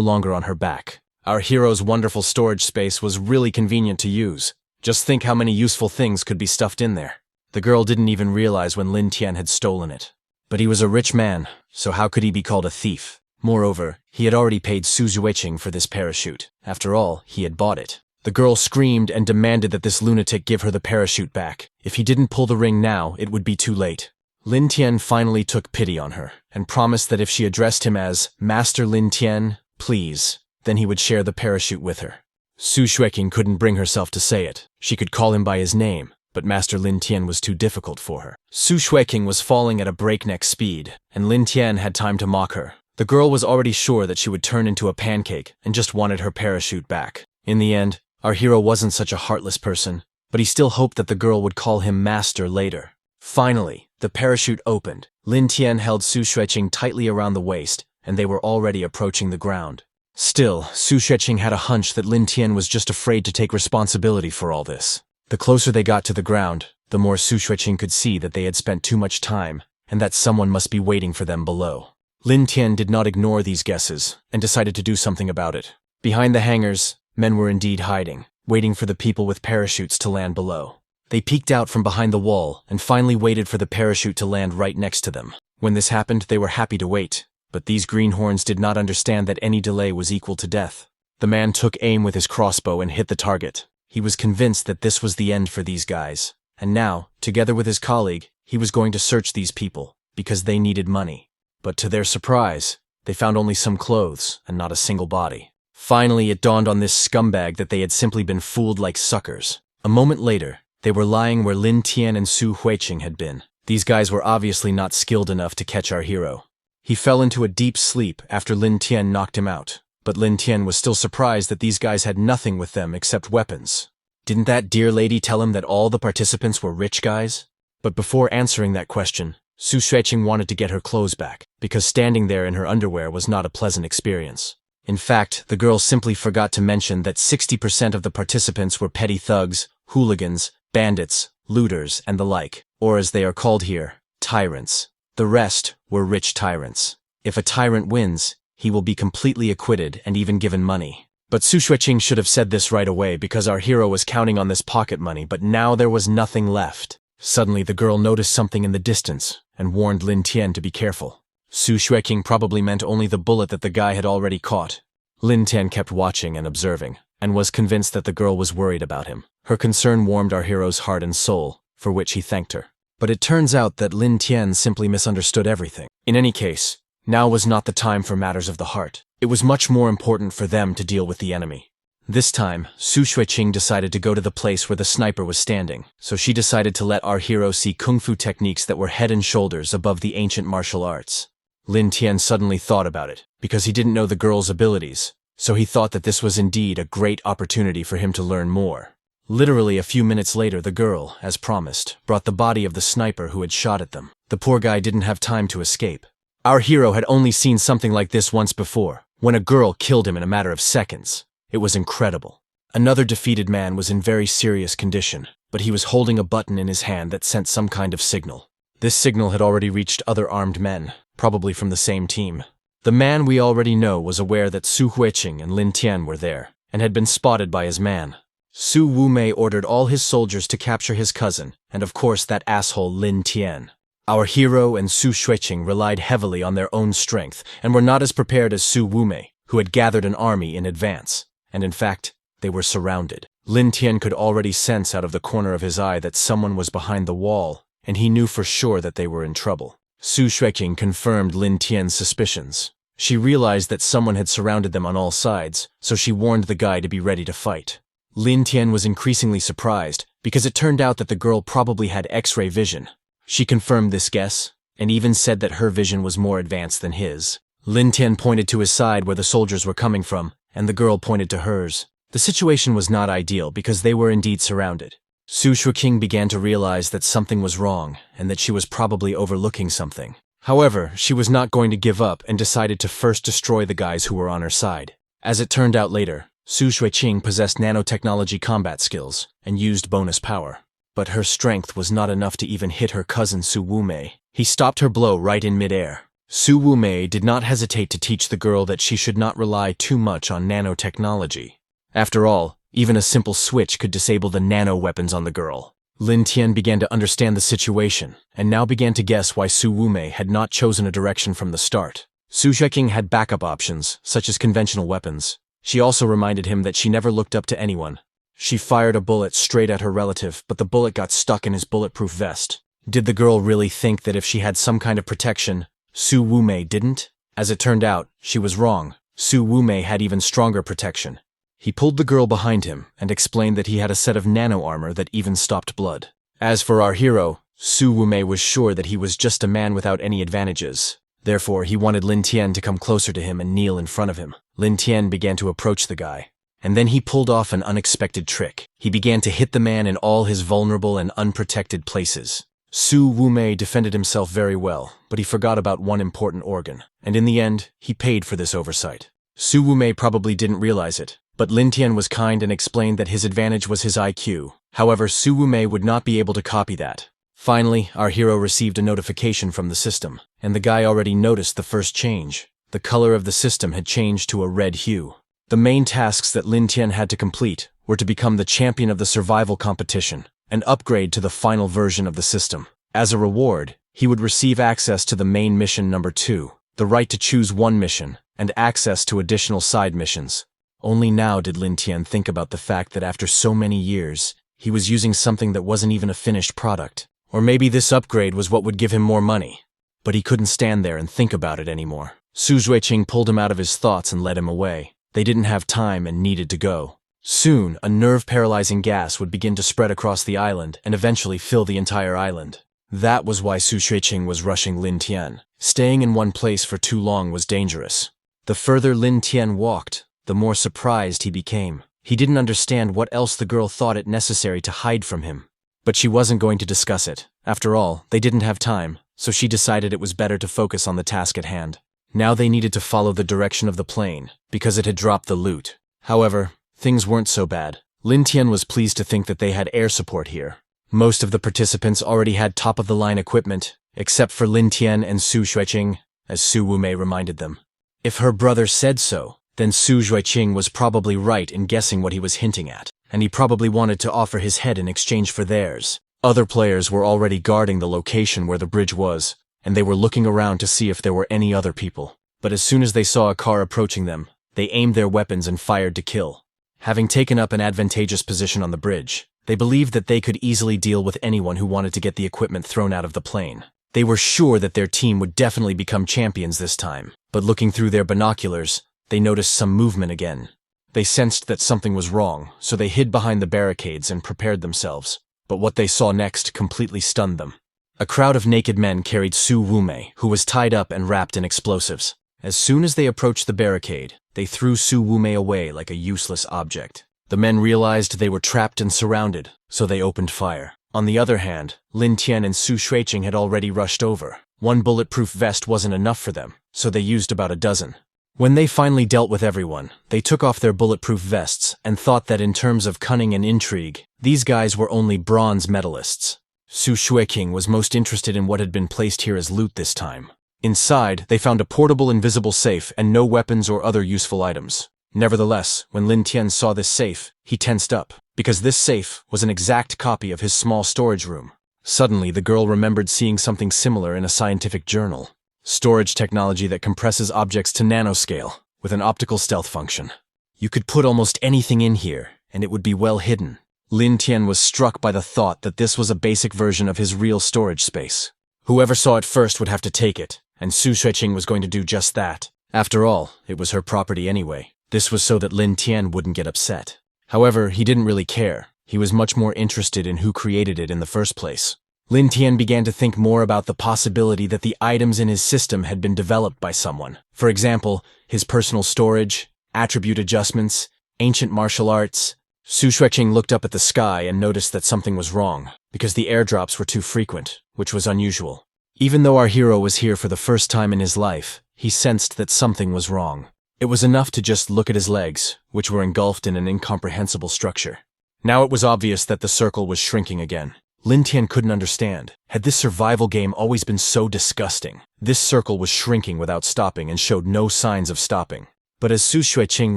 longer on her back. Our hero's wonderful storage space was really convenient to use. Just think how many useful things could be stuffed in there. The girl didn't even realize when Lin Tian had stolen it. But he was a rich man, so how could he be called a thief? Moreover, he had already paid Su Xueqing for this parachute. After all, he had bought it. The girl screamed and demanded that this lunatic give her the parachute back. If he didn't pull the ring now, it would be too late. Lin Tian finally took pity on her, and promised that if she addressed him as Master Lin Tian, please, then he would share the parachute with her. Su Xueqing couldn't bring herself to say it. She could call him by his name, but Master Lin Tian was too difficult for her. Su Xueqing was falling at a breakneck speed, and Lin Tian had time to mock her. The girl was already sure that she would turn into a pancake and just wanted her parachute back. In the end, our hero wasn't such a heartless person, but he still hoped that the girl would call him master later. Finally, the parachute opened. Lin Tian held Su Xueqing tightly around the waist, and they were already approaching the ground. Still, Su Xueqing had a hunch that Lin Tian was just afraid to take responsibility for all this. The closer they got to the ground, the more Su Xueqing could see that they had spent too much time, and that someone must be waiting for them below. Lin Tian did not ignore these guesses, and decided to do something about it. Behind the hangars, men were indeed hiding, waiting for the people with parachutes to land below. They peeked out from behind the wall, and finally waited for the parachute to land right next to them. When this happened, they were happy to wait, but these greenhorns did not understand that any delay was equal to death. The man took aim with his crossbow and hit the target. He was convinced that this was the end for these guys, and now, together with his colleague, he was going to search these people, because they needed money. But to their surprise, they found only some clothes and not a single body. Finally, it dawned on this scumbag that they had simply been fooled like suckers. A moment later, they were lying where Lin Tian and Su Xueqing had been. These guys were obviously not skilled enough to catch our hero. He fell into a deep sleep after Lin Tian knocked him out, but Lin Tian was still surprised that these guys had nothing with them except weapons. Didn't that dear lady tell him that all the participants were rich guys? But before answering that question, Su Xueqing wanted to get her clothes back, because standing there in her underwear was not a pleasant experience. In fact, the girl simply forgot to mention that 60% of the participants were petty thugs, hooligans, bandits, looters, and the like, or as they are called here, tyrants. The rest were rich tyrants. If a tyrant wins, he will be completely acquitted and even given money. But Su Xueqing should have said this right away because our hero was counting on this pocket money, but now there was nothing left. Suddenly the girl noticed something in the distance and warned Lin Tian to be careful. Su Xueqing probably meant only the bullet that the guy had already caught. Lin Tian kept watching and observing, and was convinced that the girl was worried about him. Her concern warmed our hero's heart and soul, for which he thanked her. But it turns out that Lin Tian simply misunderstood everything. In any case, now was not the time for matters of the heart. It was much more important for them to deal with the enemy. This time, Su Xueqing decided to go to the place where the sniper was standing, so she decided to let our hero see kung fu techniques that were head and shoulders above the ancient martial arts. Lin Tian suddenly thought about it, because he didn't know the girl's abilities, so he thought that this was indeed a great opportunity for him to learn more. Literally a few minutes later, the girl, as promised, brought the body of the sniper who had shot at them. The poor guy didn't have time to escape. Our hero had only seen something like this once before, when a girl killed him in a matter of seconds. It was incredible. Another defeated man was in very serious condition, but he was holding a button in his hand that sent some kind of signal. This signal had already reached other armed men, probably from the same team. The man we already know was aware that Su Xueqing and Lin Tian were there, and had been spotted by his man. Su Wumei ordered all his soldiers to capture his cousin, and of course that asshole Lin Tian. Our hero and Su Shuiqing relied heavily on their own strength, and were not as prepared as Su Wumei, who had gathered an army in advance. And in fact, they were surrounded. Lin Tian could already sense out of the corner of his eye that someone was behind the wall, and he knew for sure that they were in trouble. Su Shuiqing confirmed Lin Tian's suspicions. She realized that someone had surrounded them on all sides, so she warned the guy to be ready to fight. Lin Tian was increasingly surprised, because it turned out that the girl probably had X-ray vision. She confirmed this guess, and even said that her vision was more advanced than his. Lin Tian pointed to his side where the soldiers were coming from, and the girl pointed to hers. The situation was not ideal because they were indeed surrounded. Su Shuiqing began to realize that something was wrong, and that she was probably overlooking something. However, she was not going to give up and decided to first destroy the guys who were on her side. As it turned out later, Su Shuiqing possessed nanotechnology combat skills and used bonus power. But her strength was not enough to even hit her cousin Su Wumei. He stopped her blow right in midair. Su Wumei did not hesitate to teach the girl that she should not rely too much on nanotechnology. After all, even a simple switch could disable the nano-weapons on the girl. Lin Tian began to understand the situation, and now began to guess why Su Wumei had not chosen a direction from the start. Su Shuiqing had backup options, such as conventional weapons. She also reminded him that she never looked up to anyone. She fired a bullet straight at her relative, but the bullet got stuck in his bulletproof vest. Did the girl really think that if she had some kind of protection, Su Wumei didn't? As it turned out, she was wrong. Su Wumei had even stronger protection. He pulled the girl behind him and explained that he had a set of nano-armor that even stopped blood. As for our hero, Su Wumei was sure that he was just a man without any advantages. Therefore, he wanted Lin Tian to come closer to him and kneel in front of him. Lin Tian began to approach the guy. And then he pulled off an unexpected trick. He began to hit the man in all his vulnerable and unprotected places. Su Wumei defended himself very well, but he forgot about one important organ. And in the end, he paid for this oversight. Su Wumei probably didn't realize it, but Lin Tian was kind and explained that his advantage was his IQ. However, Su Wumei would not be able to copy that. Finally, our hero received a notification from the system, and the guy already noticed the first change. The color of the system had changed to a red hue. The main tasks that Lin Tian had to complete were to become the champion of the survival competition and upgrade to the final version of the system. As a reward, he would receive access to the main mission number 2, the right to choose one mission, and access to additional side missions. Only now did Lin Tian think about the fact that after so many years, he was using something that wasn't even a finished product. Or maybe this upgrade was what would give him more money. But he couldn't stand there and think about it anymore. Su Shuiqing pulled him out of his thoughts and led him away. They didn't have time and needed to go. Soon, a nerve-paralyzing gas would begin to spread across the island and eventually fill the entire island. That was why Su Shuiqing was rushing Lin Tian. Staying in one place for too long was dangerous. The further Lin Tian walked, the more surprised he became. He didn't understand what else the girl thought it necessary to hide from him. But she wasn't going to discuss it. After all, they didn't have time, so she decided it was better to focus on the task at hand. Now they needed to follow the direction of the plane, because it had dropped the loot. However, things weren't so bad. Lin Tian was pleased to think that they had air support here. Most of the participants already had top-of-the-line equipment, except for Lin Tian and Su Shuiqing, as Su Wumei reminded them. If her brother said so, then Su Shuiqing was probably right in guessing what he was hinting at, and he probably wanted to offer his head in exchange for theirs. Other players were already guarding the location where the bridge was, and they were looking around to see if there were any other people. But as soon as they saw a car approaching them, they aimed their weapons and fired to kill. Having taken up an advantageous position on the bridge, they believed that they could easily deal with anyone who wanted to get the equipment thrown out of the plane. They were sure that their team would definitely become champions this time, but looking through their binoculars, they noticed some movement again. They sensed that something was wrong, so they hid behind the barricades and prepared themselves. But what they saw next completely stunned them. A crowd of naked men carried Su Wumei, who was tied up and wrapped in explosives. As soon as they approached the barricade, they threw Su Wumei away like a useless object. The men realized they were trapped and surrounded, so they opened fire. On the other hand, Lin Tian and Su Shuiqing had already rushed over. One bulletproof vest wasn't enough for them, so they used about a dozen. When they finally dealt with everyone, they took off their bulletproof vests and thought that in terms of cunning and intrigue, these guys were only bronze medalists. Su Shuiqing was most interested in what had been placed here as loot this time. Inside, they found a portable invisible safe and no weapons or other useful items. Nevertheless, when Lin Tian saw this safe, he tensed up, because this safe was an exact copy of his small storage room. Suddenly, the girl remembered seeing something similar in a scientific journal. Storage technology that compresses objects to nanoscale, with an optical stealth function. You could put almost anything in here, and it would be well hidden. Lin Tian was struck by the thought that this was a basic version of his real storage space. Whoever saw it first would have to take it, and Su Xueqing was going to do just that. After all, it was her property anyway. This was so that Lin Tian wouldn't get upset. However, he didn't really care. He was much more interested in who created it in the first place. Lin Tian began to think more about the possibility that the items in his system had been developed by someone. For example, his personal storage, attribute adjustments, ancient martial arts. Su Xueqing looked up at the sky and noticed that something was wrong, because the airdrops were too frequent, which was unusual. Even though our hero was here for the first time in his life, he sensed that something was wrong. It was enough to just look at his legs, which were engulfed in an incomprehensible structure. Now it was obvious that the circle was shrinking again. Lin Tian couldn't understand. Had this survival game always been so disgusting? This circle was shrinking without stopping and showed no signs of stopping. But as Su Xueqing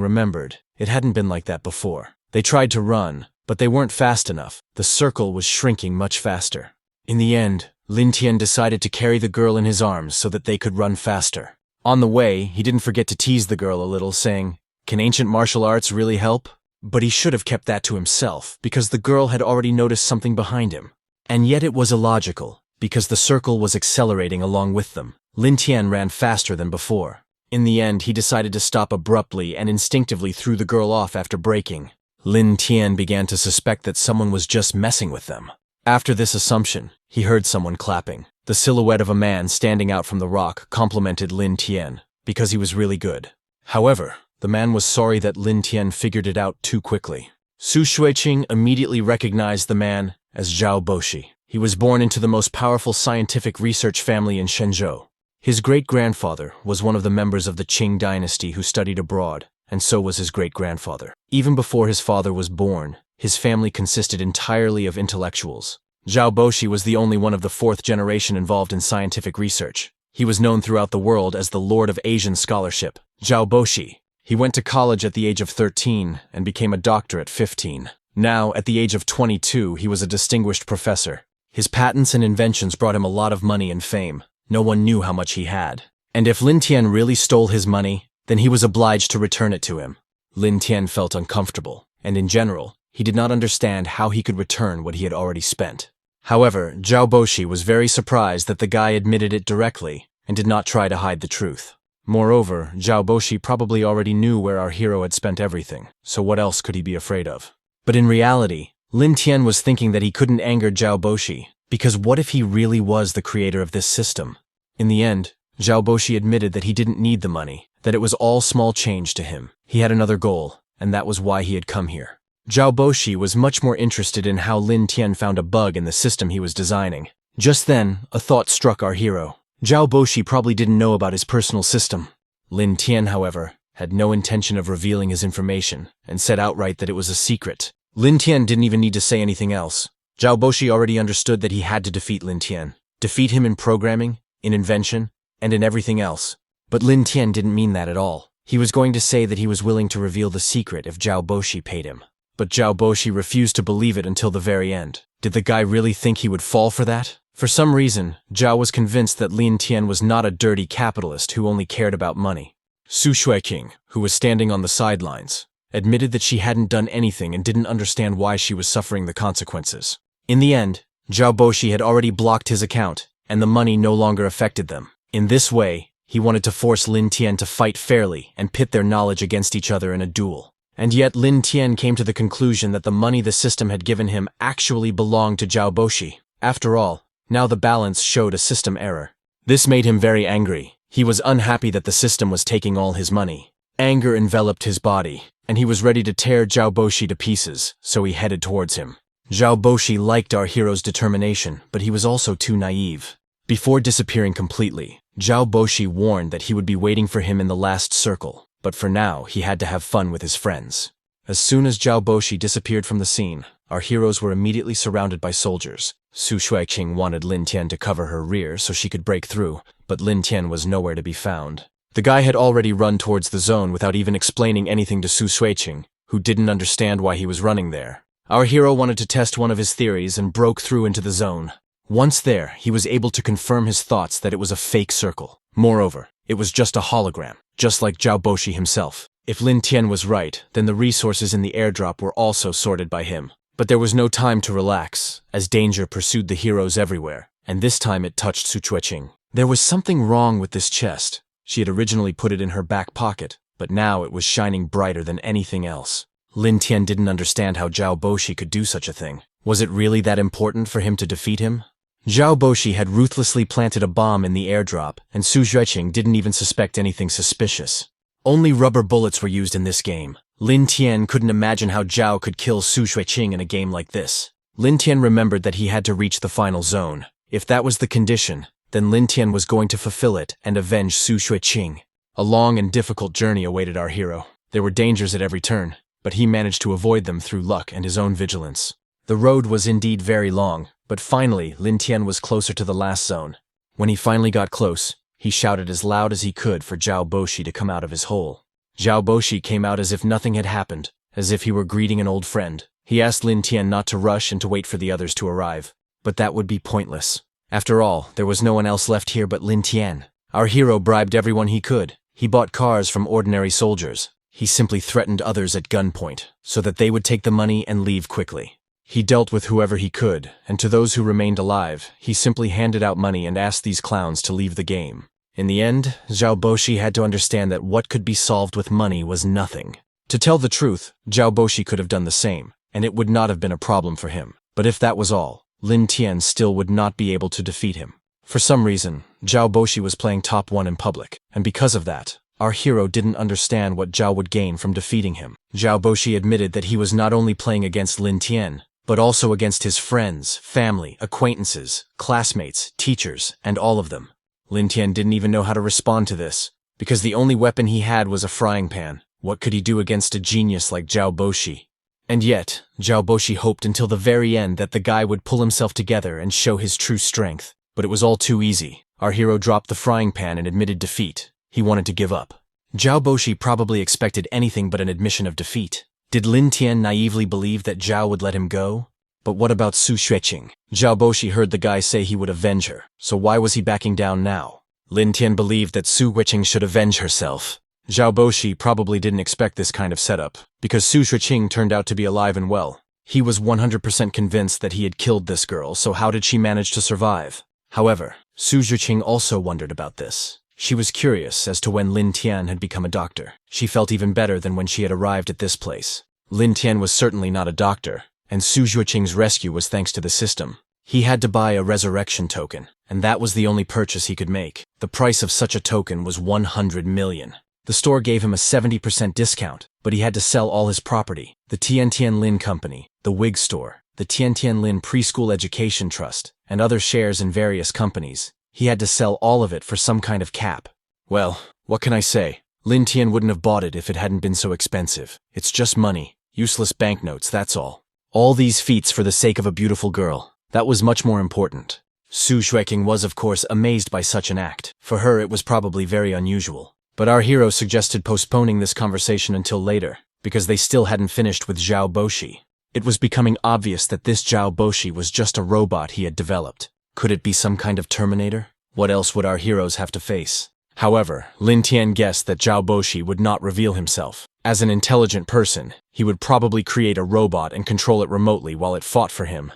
remembered, it hadn't been like that before. They tried to run, but they weren't fast enough. The circle was shrinking much faster. In the end, Lin Tian decided to carry the girl in his arms so that they could run faster. On the way, he didn't forget to tease the girl a little, saying, "Can ancient martial arts really help?" But he should have kept that to himself, because the girl had already noticed something behind him. And yet it was illogical, because the circle was accelerating along with them. Lin Tian ran faster than before. In the end, he decided to stop abruptly and instinctively threw the girl off after braking. Lin Tian began to suspect that someone was just messing with them. After this assumption, he heard someone clapping. The silhouette of a man standing out from the rock complimented Lin Tian, because he was really good. However, the man was sorry that Lin Tian figured it out too quickly. Su Xueqing immediately recognized the man as Zhao Bosshi. He was born into the most powerful scientific research family in Shenzhou. His great-grandfather was one of the members of the Qing dynasty who studied abroad, and so was his great-grandfather. Even before his father was born, his family consisted entirely of intellectuals. Zhao Bosshi was the only one of the fourth generation involved in scientific research. He was known throughout the world as the Lord of Asian Scholarship, Zhao Bosshi. He went to college at the age of 13 and became a doctor at 15. Now, at the age of 22, he was a distinguished professor. His patents and inventions brought him a lot of money and fame. No one knew how much he had. And if Lin Tian really stole his money, then he was obliged to return it to him. Lin Tian felt uncomfortable, and in general, he did not understand how he could return what he had already spent. However, Zhao Bosshi was very surprised that the guy admitted it directly and did not try to hide the truth. Moreover, Zhao Bosshi probably already knew where our hero had spent everything, so what else could he be afraid of? But in reality, Lin Tian was thinking that he couldn't anger Zhao Bosshi, because what if he really was the creator of this system? In the end, Zhao Bosshi admitted that he didn't need the money, that it was all small change to him. He had another goal, and that was why he had come here. Zhao Bosshi was much more interested in how Lin Tian found a bug in the system he was designing. Just then, a thought struck our hero. Zhao Bosshi probably didn't know about his personal system. Lin Tian, however, had no intention of revealing his information, and said outright that it was a secret. Lin Tian didn't even need to say anything else. Zhao Bosshi already understood that he had to defeat Lin Tian. Defeat him in programming, in invention, and in everything else. But Lin Tian didn't mean that at all. He was going to say that he was willing to reveal the secret if Zhao Bosshi paid him. But Zhao Bosshi refused to believe it until the very end. Did the guy really think he would fall for that? For some reason, Zhao was convinced that Lin Tian was not a dirty capitalist who only cared about money. Su Xueqing, who was standing on the sidelines, admitted that she hadn't done anything and didn't understand why she was suffering the consequences. In the end, Zhao Bosshi had already blocked his account, and the money no longer affected them. In this way, he wanted to force Lin Tian to fight fairly and pit their knowledge against each other in a duel. And yet Lin Tian came to the conclusion that the money the system had given him actually belonged to Zhao Bosshi. After all, now the balance showed a system error. This made him very angry. He was unhappy that the system was taking all his money. Anger enveloped his body, and he was ready to tear Zhao Bosshi to pieces, so he headed towards him. Zhao Bosshi liked our hero's determination, but he was also too naive. Before disappearing completely, Zhao Bosshi warned that he would be waiting for him in the last circle. But for now, he had to have fun with his friends. As soon as Zhao Bosshi disappeared from the scene, our heroes were immediately surrounded by soldiers. Su Xueqing wanted Lin Tian to cover her rear so she could break through, but Lin Tian was nowhere to be found. The guy had already run towards the zone without even explaining anything to Su Xueqing, who didn't understand why he was running there. Our hero wanted to test one of his theories and broke through into the zone. Once there, he was able to confirm his thoughts that it was a fake circle. Moreover, it was just a hologram, just like Zhao Bosshi himself. If Lin Tian was right, then the resources in the airdrop were also sorted by him. But there was no time to relax, as danger pursued the heroes everywhere, and this time it touched Su Chuiqing. There was something wrong with this chest. She had originally put it in her back pocket, but now it was shining brighter than anything else. Lin Tian didn't understand how Zhao Bosshi could do such a thing. Was it really that important for him to defeat him? Zhao Bosshi had ruthlessly planted a bomb in the airdrop, and Su Chuiqing didn't even suspect anything suspicious. Only rubber bullets were used in this game. Lin Tian couldn't imagine how Zhao could kill Su Chuiqing in a game like this. Lin Tian remembered that he had to reach the final zone. If that was the condition, then Lin Tian was going to fulfill it and avenge Su Chuiqing. A long and difficult journey awaited our hero. There were dangers at every turn, but he managed to avoid them through luck and his own vigilance. The road was indeed very long, but finally Lin Tian was closer to the last zone. When he finally got close, he shouted as loud as he could for Zhao Bosshi to come out of his hole. Zhao Bosshi came out as if nothing had happened, as if he were greeting an old friend. He asked Lin Tian not to rush and to wait for the others to arrive. But that would be pointless. After all, there was no one else left here but Lin Tian. Our hero bribed everyone he could. He bought cars from ordinary soldiers. He simply threatened others at gunpoint, so that they would take the money and leave quickly. He dealt with whoever he could, and to those who remained alive, he simply handed out money and asked these clowns to leave the game. In the end, Zhao Bosshi had to understand that what could be solved with money was nothing. To tell the truth, Zhao Bosshi could have done the same, and it would not have been a problem for him. But if that was all, Lin Tian still would not be able to defeat him. For some reason, Zhao Bosshi was playing top 1 in public, and because of that, our hero didn't understand what Zhao would gain from defeating him. Zhao Bosshi admitted that he was not only playing against Lin Tian, but also against his friends, family, acquaintances, classmates, teachers, and all of them. Lin Tian didn't even know how to respond to this, because the only weapon he had was a frying pan. What could he do against a genius like Zhao Bosshi? And yet, Zhao Bosshi hoped until the very end that the guy would pull himself together and show his true strength. But it was all too easy. Our hero dropped the frying pan and admitted defeat. He wanted to give up. Zhao Bosshi probably expected anything but an admission of defeat. Did Lin Tian naively believe that Zhao would let him go? But what about Su Chuiqing? Zhao Bosshi heard the guy say he would avenge her, so why was he backing down now? Lin Tian believed that Su Chuiqing should avenge herself. Zhao Bosshi probably didn't expect this kind of setup, because Su Chuiqing turned out to be alive and well. He was 100% convinced that he had killed this girl, so how did she manage to survive? However, Su Chuiqing also wondered about this. She was curious as to when Lin Tian had become a doctor. She felt even better than when she had arrived at this place. Lin Tian was certainly not a doctor, and Su Chuiqing's rescue was thanks to the system. He had to buy a resurrection token, and that was the only purchase he could make. The price of such a token was 100 million. The store gave him a 70% discount, but he had to sell all his property. The Tian Tian Lin Company, the wig store, the Tian Tian Lin Preschool Education Trust, and other shares in various companies. He had to sell all of it for some kind of cap. Well, what can I say? Lin Tian wouldn't have bought it if it hadn't been so expensive. It's just money. Useless banknotes, that's all. All these feats for the sake of a beautiful girl. That was much more important. Su Chuiqing was, of course, amazed by such an act. For her, it was probably very unusual. But our hero suggested postponing this conversation until later, because they still hadn't finished with Zhao Bosshi. It was becoming obvious that this Zhao Bosshi was just a robot he had developed. Could it be some kind of Terminator? What else would our heroes have to face? However, Lin Tian guessed that Zhao Bosshi would not reveal himself. As an intelligent person, he would probably create a robot and control it remotely while it fought for him.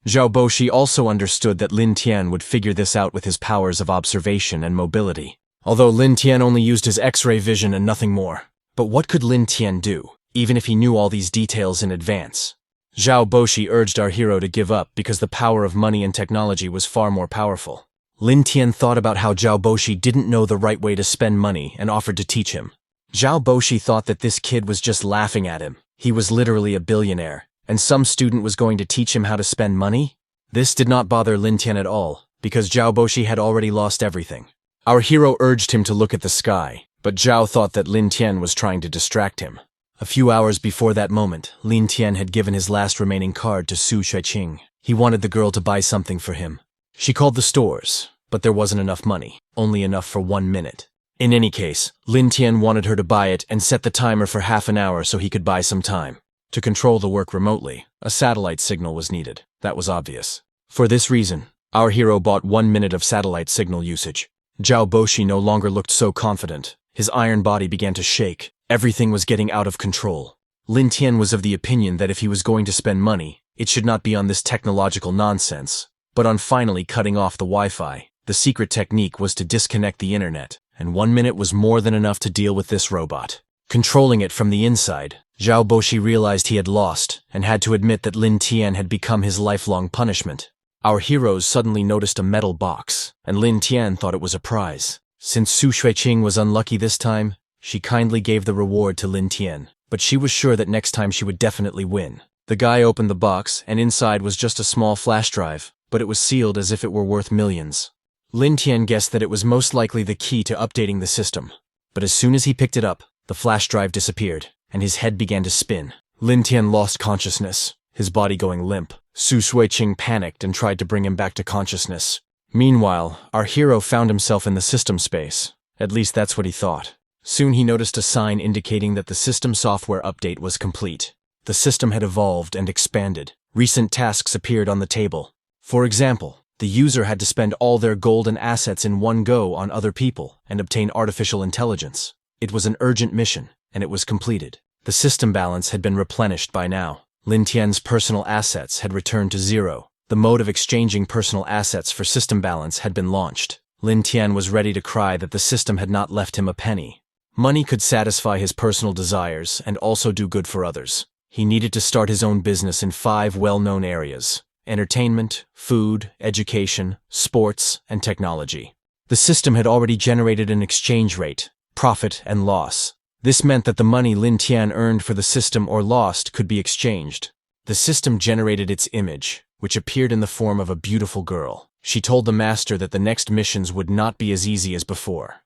Zhao Bosshi also understood that Lin Tian would figure this out with his powers of observation and mobility. Although Lin Tian only used his X-ray vision and nothing more. But what could Lin Tian do, even if he knew all these details in advance? Zhao Bosshi urged our hero to give up because the power of money and technology was far more powerful. Lin Tian thought about how Zhao Bosshi didn't know the right way to spend money and offered to teach him. Zhao Bosshi thought that this kid was just laughing at him. He was literally a billionaire, and some student was going to teach him how to spend money? This did not bother Lin Tian at all, because Zhao Bosshi had already lost everything. Our hero urged him to look at the sky, but Zhao thought that Lin Tian was trying to distract him. A few hours before that moment, Lin Tian had given his last remaining card to Su Chuiqing. He wanted the girl to buy something for him. She called the stores, but there wasn't enough money, only enough for 1 minute. In any case, Lin Tian wanted her to buy it and set the timer for half an hour so he could buy some time. To control the work remotely, A satellite signal was needed. That was obvious. For this reason, our hero bought 1 minute of satellite signal usage. Zhao Bosshi no longer looked so confident. His iron body began to shake. Everything was getting out of control. Lin Tian was of the opinion that if he was going to spend money, it should not be on this technological nonsense, but on finally cutting off the Wi-Fi. The secret technique was to disconnect the internet, and 1 minute was more than enough to deal with this robot. Controlling it from the inside, Zhao Bosshi realized he had lost and had to admit that Lin Tian had become his lifelong punishment. Our heroes suddenly noticed a metal box, and Lin Tian thought it was a prize. Since Su Shuiqing was unlucky this time, she kindly gave the reward to Lin Tian, but she was sure that next time she would definitely win. The guy opened the box, and inside was just a small flash drive, but it was sealed as if it were worth millions. Lin Tian guessed that it was most likely the key to updating the system, but as soon as he picked it up, the flash drive disappeared, and his head began to spin. Lin Tian lost consciousness, his body going limp. Su Shuiqing panicked and tried to bring him back to consciousness. Meanwhile, our hero found himself in the system space. At least that's what he thought. Soon he noticed a sign indicating that the system software update was complete. The system had evolved and expanded. Recent tasks appeared on the table. For example, the user had to spend all their gold and assets in one go on other people and obtain artificial intelligence. It was an urgent mission, and it was completed. The system balance had been replenished by now. Lin Tian's personal assets had returned to 0. The mode of exchanging personal assets for system balance had been launched. Lin Tian was ready to cry that the system had not left him a penny. Money could satisfy his personal desires and also do good for others. He needed to start his own business in 5 well-known areas: entertainment, food, education, sports, and technology. The system had already generated an exchange rate, profit and loss. This meant that the money Lin Tian earned for the system or lost could be exchanged. The system generated its image, which appeared in the form of a beautiful girl. She told the master that the next missions would not be as easy as before.